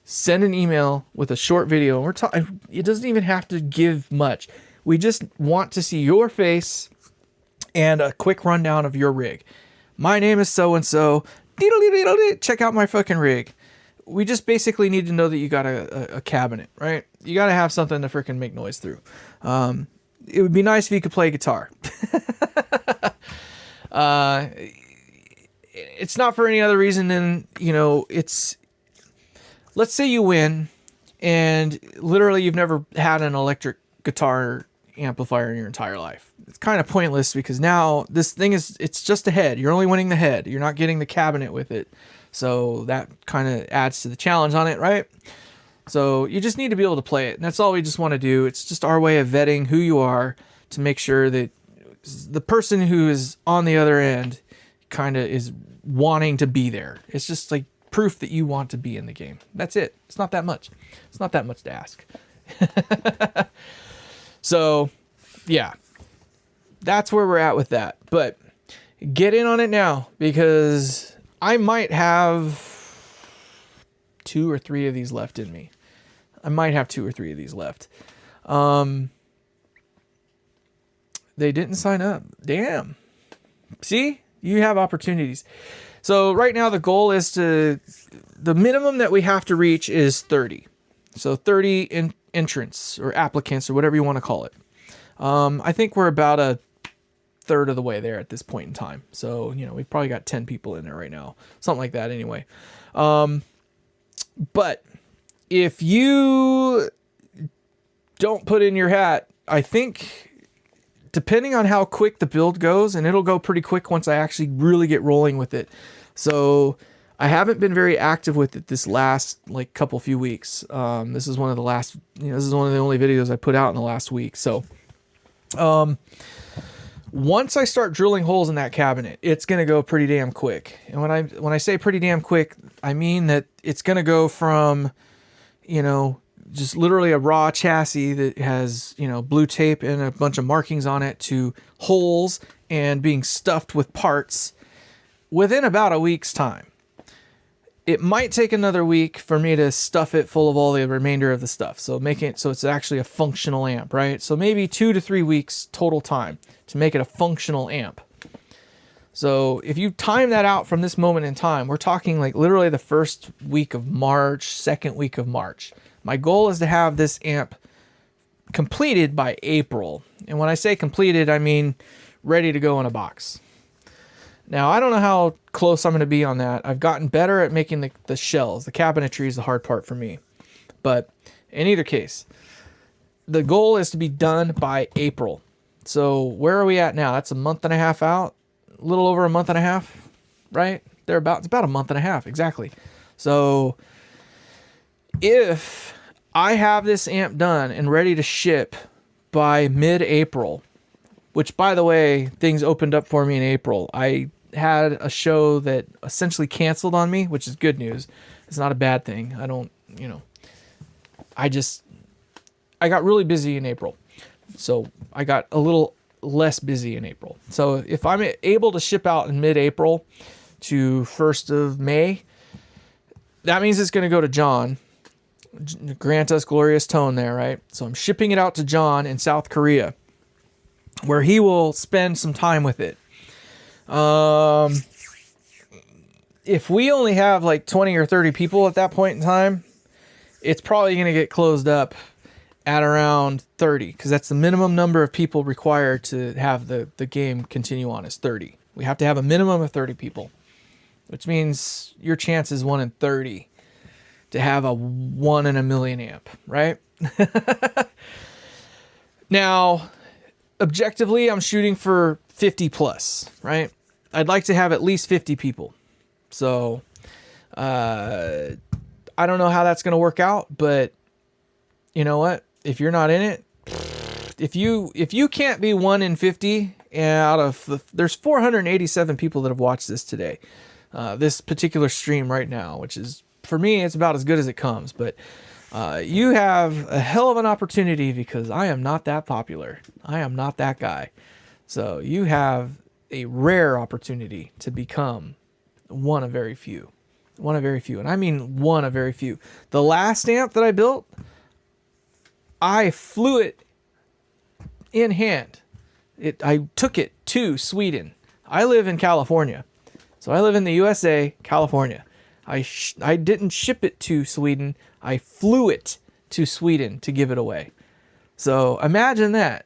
Speaker 1: send an email with a short video. And we're talking. It doesn't even have to give much. We just want to see your face and a quick rundown of your rig. My name is so and so. Check out my fucking rig. We just basically need to know that you got a cabinet, right? You got to have something to freaking make noise through. It would be nice if you could play guitar. It's not for any other reason than, it's... Let's say you win, and literally you've never had an electric guitar amplifier in your entire life. It's kind of pointless, because now this thing it's just a head. You're only winning the head. You're not getting the cabinet with it. So that kind of adds to the challenge on it, right? So you just need to be able to play it. And that's all we just want to do. It's just our way of vetting who you are to make sure that the person who is on the other end kind of is wanting to be there. It's just like proof that you want to be in the game. That's it. It's not that much. It's not that much to ask. So yeah, that's where we're at with that. But get in on it now, because I might have 2 or 3 of these left in me. I might have 2 or 3 of these left. They didn't sign up. Damn. See, you have opportunities. So right now the goal is the minimum that we have to reach is 30. So 30 entrants or applicants or whatever you want to call it. I think we're about a third of the way there at this point in time. So, you know, we've probably got 10 people in there right now. Something like that anyway. But if you don't put in your hat, I think depending on how quick the build goes, and it'll go pretty quick once I actually really get rolling with it. So I haven't been very active with it this last like few weeks. This is one of the last, this is one of the only videos I put out in the last week. So, once I start drilling holes in that cabinet, it's going to go pretty damn quick. And when I say pretty damn quick, I mean that it's going to go from, just literally a raw chassis that has, blue tape and a bunch of markings on it to holes and being stuffed with parts within about a week's time. It might take another week for me to stuff it full of all the remainder of the stuff. So making it so it's actually a functional amp, right? So maybe 2 to 3 weeks total time to make it a functional amp. So if you time that out from this moment in time, we're talking like literally the first week of March, second week of March. My goal is to have this amp completed by April. And when I say completed, I mean ready to go in a box. Now, I don't know how close I'm going to be on that. I've gotten better at making the shells. The cabinetry is the hard part for me. But in either case, the goal is to be done by April. So where are we at now? That's a month and a half out. A little over a month and a half, right? It's about a month and a half, exactly. So if I have this amp done and ready to ship by mid-April, which, by the way, things opened up for me in April. I had a show that essentially canceled on me, which is good news. It's not a bad thing. I got really busy in April. So I got a little less busy in April. So if I'm able to ship out in mid-April to 1st of May, that means it's going to go to John. Grant us glorious tone there, right? So I'm shipping it out to John in South Korea, where he will spend some time with it. If we only have like 20 or 30 people at that point in time, it's probably going to get closed up at around 30, because that's the minimum number of people required to have the game continue on is 30. We have to have a minimum of 30 people, which means your chance is 1 in 30 to have a 1 in a million amp, right? Now, objectively, I'm shooting for 50 plus, right? I'd like to have at least 50 people. So, I don't know how that's going to work out, but you know what? If you're not in it, if you can't be 1 in 50 out of there's 487 people that have watched this today, this particular stream right now, which is, for me, it's about as good as it comes. But you have a hell of an opportunity, because I am not that popular. I am not that guy. So you have a rare opportunity to become one of very few. One of very few. And I mean one of very few. The last amp that I built, I flew it in hand. I took it to Sweden. I live in California. So I live in the USA, California. I didn't ship it to Sweden. I flew it to Sweden to give it away. So imagine that.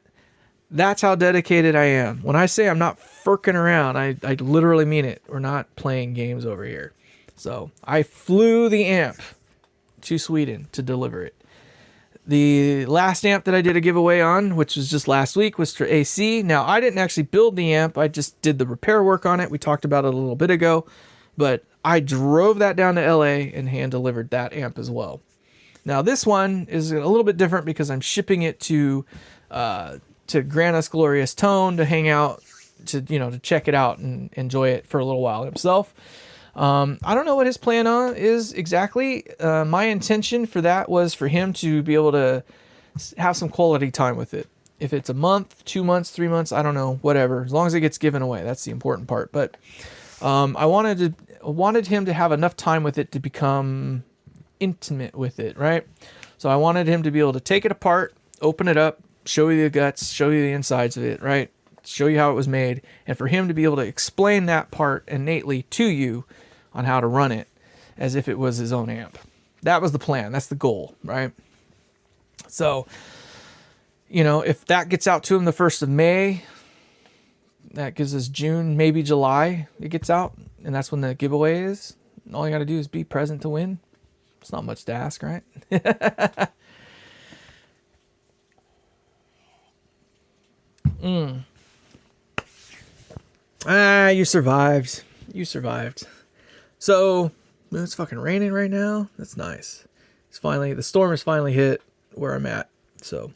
Speaker 1: That's how dedicated I am. When I say I'm not firking around, I literally mean it. We're not playing games over here. So I flew the amp to Sweden to deliver it. The last amp that I did a giveaway on, which was just last week, was for AC. Now, I didn't actually build the amp. I just did the repair work on it. We talked about it a little bit ago. But I drove that down to LA and hand delivered that amp as well. Now, this one is a little bit different because I'm shipping it to grant us glorious tone to hang out to to check it out and enjoy it for a little while himself. I don't know what his plan is exactly. My intention for that was for him to be able to have some quality time with it. If it's a month, 2 months, 3 months, I don't know, whatever. As long as it gets given away, that's the important part. But I wanted him to have enough time with it to become intimate with it, right? So I wanted him to be able to take it apart, open it up, show you the guts, show you the insides of it, right? Show you how it was made, and for him to be able to explain that part innately to you on how to run it as if it was his own amp. That was the plan. That's the goal, right? So, if that gets out to him the 1st of May, that gives us June, maybe July it gets out, and that's when the giveaway is. And all you got to do is be present to win. It's not much to ask, right? You survived. You survived. So, it's fucking raining right now. That's nice. The storm has finally hit where I'm at. So,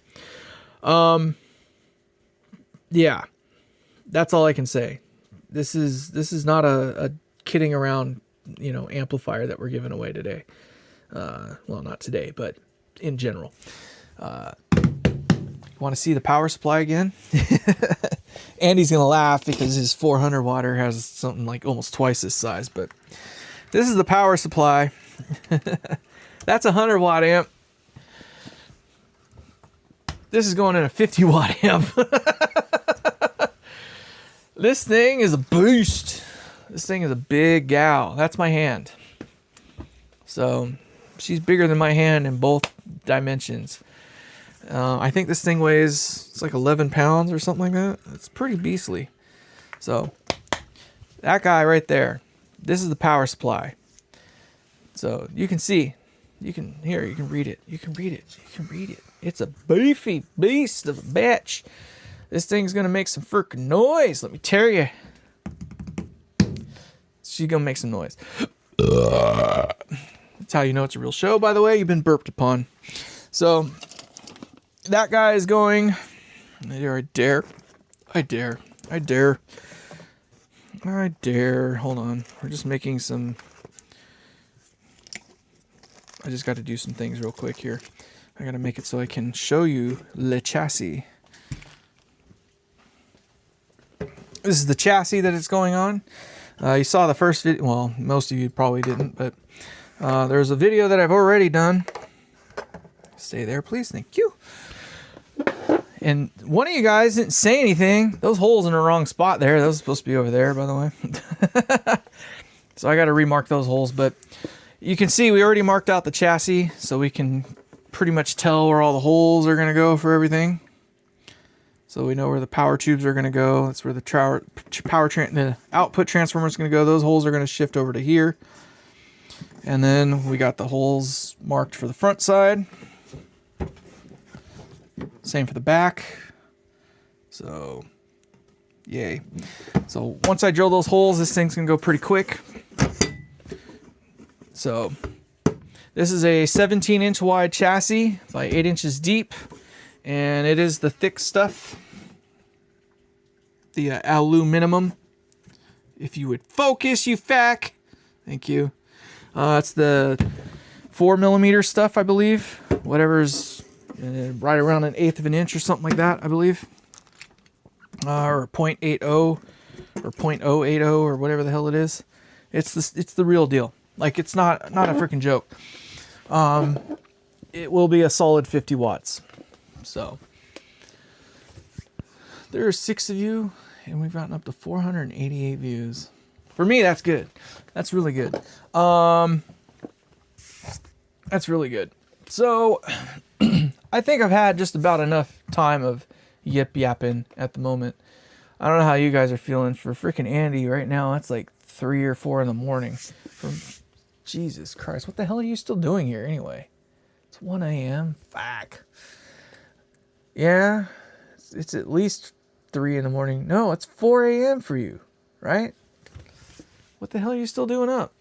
Speaker 1: yeah, that's all I can say. This is not a kidding around, amplifier that we're giving away today. Well, not today, but in general. Want to see the power supply again? Andy's gonna laugh because his 400 watter has something like almost twice this size, but this is the power supply. That's a 100 watt amp. This is going in a 50 watt amp. This thing is a beast. This thing is a big gal. That's my hand. So she's bigger than my hand in both dimensions. I think this thing weighs, it's like 11 pounds or something like that. It's pretty beastly. So that guy right there, this is the power supply. So you can see, you can read it. You can read it. It's a beefy beast of a bitch. This thing's going to make some freaking noise. Let me tell you. She's going to make some noise. That's how you know it's a real show, by the way. You've been burped upon. So that guy is going. I dare. Hold on. We're just making some. I just got to do some things real quick here. I got to make it so I can show you le chassis. This is the chassis that it's going on. You saw the first video. Well, most of you probably didn't, but there's a video that I've already done. Stay there, please. Thank you. And one of you guys didn't say anything. Those holes in the wrong spot there. Those are supposed to be over there, by the way. So I got to remark those holes. But you can see we already marked out the chassis, so we can pretty much tell where all the holes are going to go for everything. So we know where the power tubes are going to go. That's where the output transformer is going to go. Those holes are going to shift over to here. And then we got the holes marked for the front side. Same for the back. So, yay. So once I drill those holes, this thing's going to go pretty quick. So this is a 17-inch wide chassis by 8 inches deep. And it is the thick stuff. The aluminum. If you would focus, you fack. Thank you. It's the 4mm stuff, I believe. Whatever's right around 1/8 of an inch or something like that, I believe. Or 0.80 or 0.080 or whatever the hell it is. It's the real deal. Like, it's not a freaking joke. It will be a solid 50 watts. So there are 6 of you, and we've gotten up to 488 views. For me, that's good. That's really good. That's really good. So I think I've had just about enough time of yapping at the moment. I don't know how you guys are feeling. For freaking Andy right now, it's like 3 or 4 in the morning. Jesus Christ, what the hell are you still doing here anyway? It's 1 a.m. Fuck. Yeah, it's at least 3 in the morning. No, it's 4 a.m. for you, right? What the hell are you still doing up?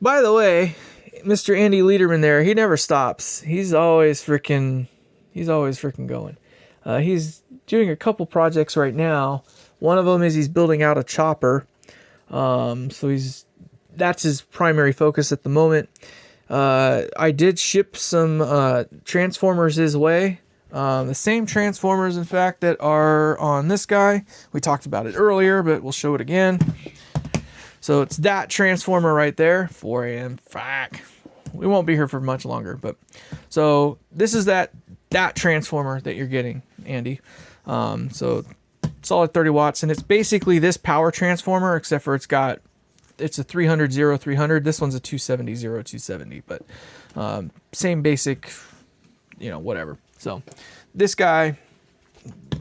Speaker 1: By the way, Mr. Andy Lederman there, he never stops. He's always freaking going. He's doing a couple projects right now. One of them is he's building out a chopper. So that's his primary focus at the moment. I did ship some transformers his way. The same transformers, in fact, that are on this guy. We talked about it earlier, but we'll show it again. So it's that transformer right there. 4 a.m. Fuck. We won't be here for much longer, but so this is that transformer that you're getting, Andy. So solid 30 watts, and it's basically this power transformer, except for it's a 300 0300. This one's a 270 0270, but same basic, whatever. So this guy,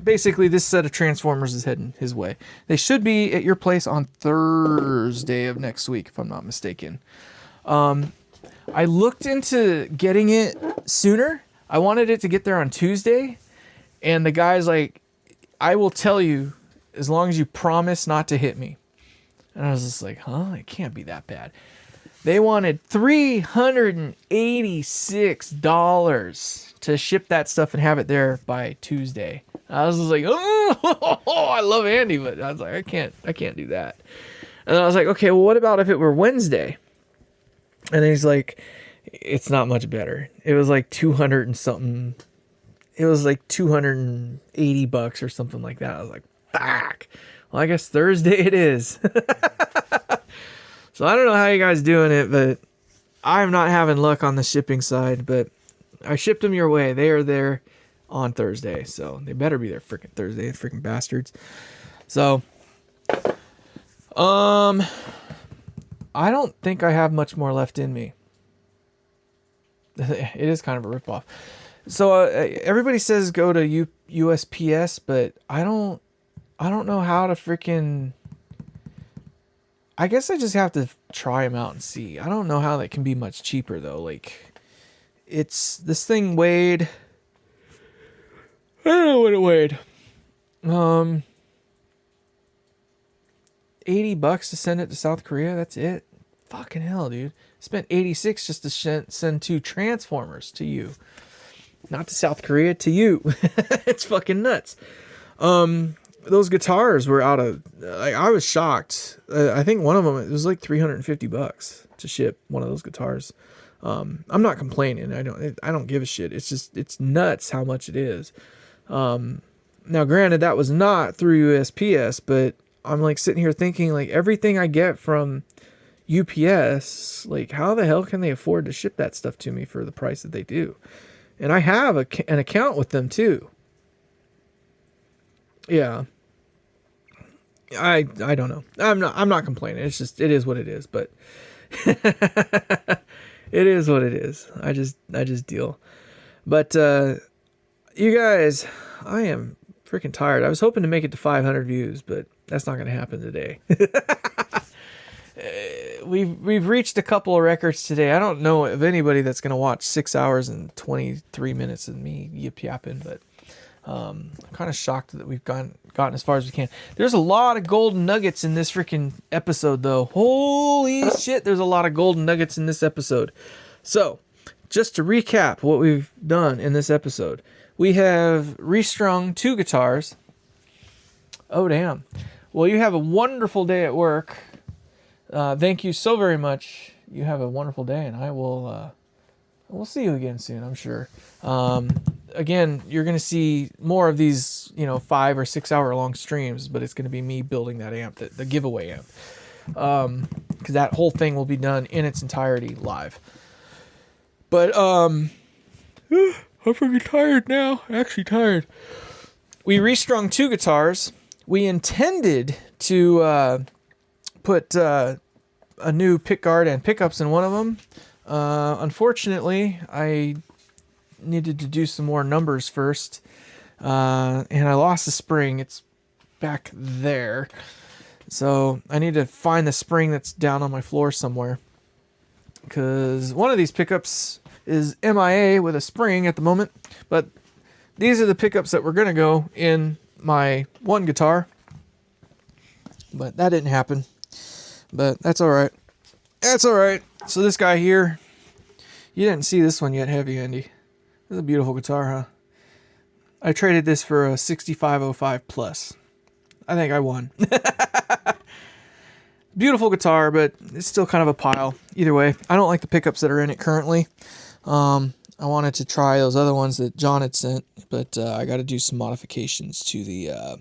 Speaker 1: basically this set of transformers is heading his way. They should be at your place on Thursday of next week, if I'm not mistaken. I looked into getting it sooner. I wanted it to get there on Tuesday, and the guy's like, I will tell you as long as you promise not to hit me. And I was just like, huh? It can't be that bad. They wanted $386 to ship that stuff and have it there by Tuesday. I was just like, oh, I love Andy, but I was like, I can't do that. And I was like, okay, well, what about if it were Wednesday? And then he's like, it's not much better. It was like 200 and something. It was like $280 or something like that. I was like, fuck. Well, I guess Thursday it is. So I don't know how you guys doing it, but I'm not having luck on the shipping side, but I shipped them your way. They are there on Thursday, so they better be there freaking Thursday, freaking bastards. So, I don't think I have much more left in me. It is kind of a ripoff. So everybody says go to USPS, but I don't know how to freaking. I guess I just have to try them out and see. I don't know how they can be much cheaper though. Like, this thing weighed. I don't know what it weighed. $80 to send it to South Korea. That's it. Fucking hell, dude. Spent $86 just to send 2 transformers to you. Not to South Korea, to you. It's fucking nuts. Those guitars were out of. I was shocked. I think one of them, it was like $350 to ship one of those guitars. I'm not complaining. I don't give a shit. It's nuts how much it is. Now, granted, that was not through USPS, but I'm like sitting here thinking, like, everything I get from UPS, like, how the hell can they afford to ship that stuff to me for the price that they do? And I have an account with them too. Yeah. I don't know. I'm not complaining. It's just, it is what it is, but it is what it is. I just deal. But you guys, I am freaking tired. I was hoping to make it to 500 views, but that's not going to happen today. We've reached a couple of records today. I don't know of anybody that's going to watch 6 hours and 23 minutes of me yip-yapping, but I'm kind of shocked that we've gotten as far as we can. There's a lot of golden nuggets in this freaking episode, though. Holy shit, there's a lot of golden nuggets in this episode. So, just to recap what we've done in this episode. We have restrung 2 guitars. Oh, damn. Well, you have a wonderful day at work. Thank you so very much. You have a wonderful day, and I will we'll see you again soon, I'm sure. Again, you're going to see more of these, 5 or 6 hour long streams, but it's going to be me building that amp, the giveaway amp. Because that whole thing will be done in its entirety live. But I'm freaking tired now. Actually tired. We restrung 2 guitars. We intended to put a new pickguard and pickups in one of them. Unfortunately, I needed to do some more numbers first, and I lost the spring. It's back there. So I need to find the spring that's down on my floor somewhere, because one of these pickups is MIA with a spring at the moment, but these are the pickups that were going to go in my one guitar, but that didn't happen. But that's all right. That's all right. So this guy here, you didn't see this one yet, have you, Andy? This is a beautiful guitar, huh? I traded this for a 6505 Plus. I think I won. Beautiful guitar, but it's still kind of a pile. Either way, I don't like the pickups that are in it currently. I wanted to try those other ones that John had sent, but I got to do some modifications to the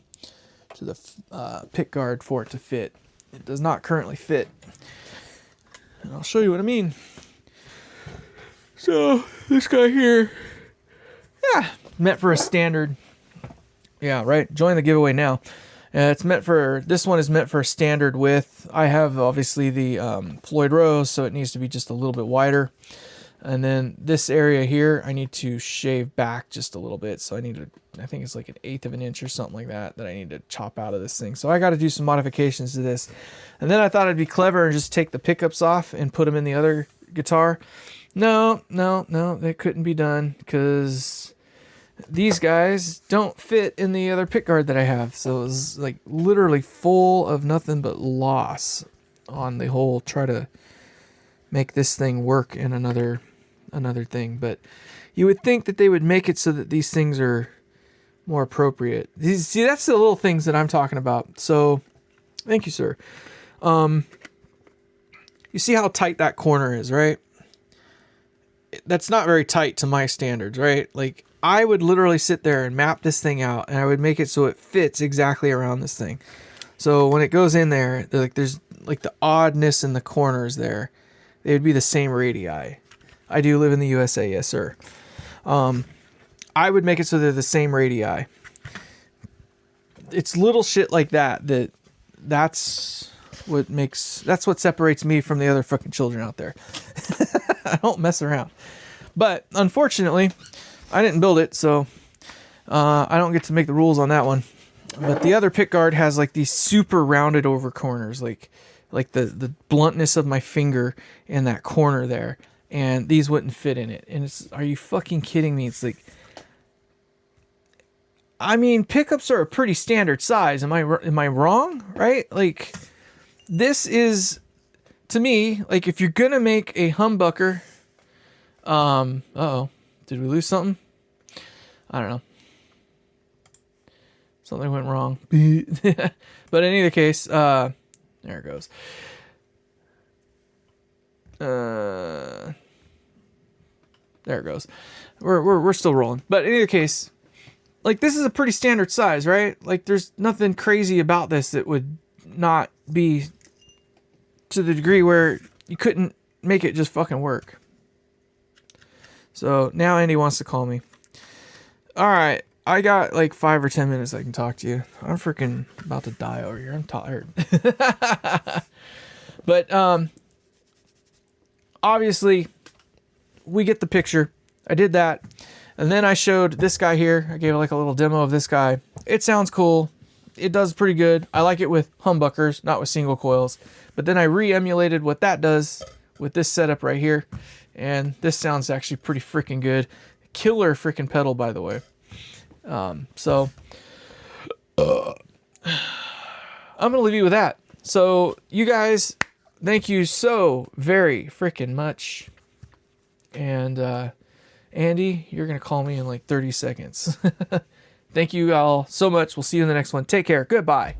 Speaker 1: pickguard for it to fit. It does not currently fit. And I'll show you what I mean. So this guy here, yeah, meant for a standard. Yeah, right. Join the giveaway now. It's meant for, this one is meant for a standard width. I have obviously the Floyd Rose, so it needs to be just a little bit wider. And then this area here, I need to shave back just a little bit. So I need to, I think it's like 1/8 of an inch or something like that, that I need to chop out of this thing. So I got to do some modifications to this. And then I thought it'd be clever and just take the pickups off and put them in the other guitar. No, that couldn't be done because these guys don't fit in the other pickguard that I have. So it was like literally full of nothing but loss on the whole try to make this thing work in another thing. But you would think that they would make it so that these things are more appropriate. See, that's the little things that I'm talking about. So thank you, sir. You see how tight that corner is, right? That's not very tight to my standards, right? Like, I would literally sit there and map this thing out, and I would make it so it fits exactly around this thing. So when it goes in there, there's like the oddness in the corners there. They would be the same radii. I do live in the USA, yes sir. I would make it so they're the same radii. It's little shit like that's what separates me from the other fucking children out there. I don't mess around. But unfortunately, I didn't build it, so I don't get to make the rules on that one. But the other pickguard has like these super rounded over corners, like the bluntness of my finger in that corner there, and these wouldn't fit in it. And it's, are you fucking kidding me? It's like, I mean, pickups are a pretty standard size. Am I wrong? Right? Like, this is, to me, like, if you're gonna make a humbucker, uh-oh, did we lose something? I don't know. Something went wrong. But in either case, there it goes. There it goes. We're still rolling. But in either case, like, this is a pretty standard size, right? Like, there's nothing crazy about this that would not be to the degree where you couldn't make it just fucking work. So now Andy wants to call me. All right, I got like 5 or 10 minutes I can talk to you. I'm freaking about to die over here. I'm tired. But obviously, we get the picture. I did that. And then I showed this guy here. I gave like a little demo of this guy. It sounds cool. It does pretty good. I like it with humbuckers, not with single coils. But then I re-emulated what that does with this setup right here. And this sounds actually pretty freaking good. Killer freaking pedal, by the way. I'm going to leave you with that. So, you guys, thank you so very freaking much. And, Andy, you're going to call me in like 30 seconds. Thank you all so much. We'll see you in the next one. Take care. Goodbye.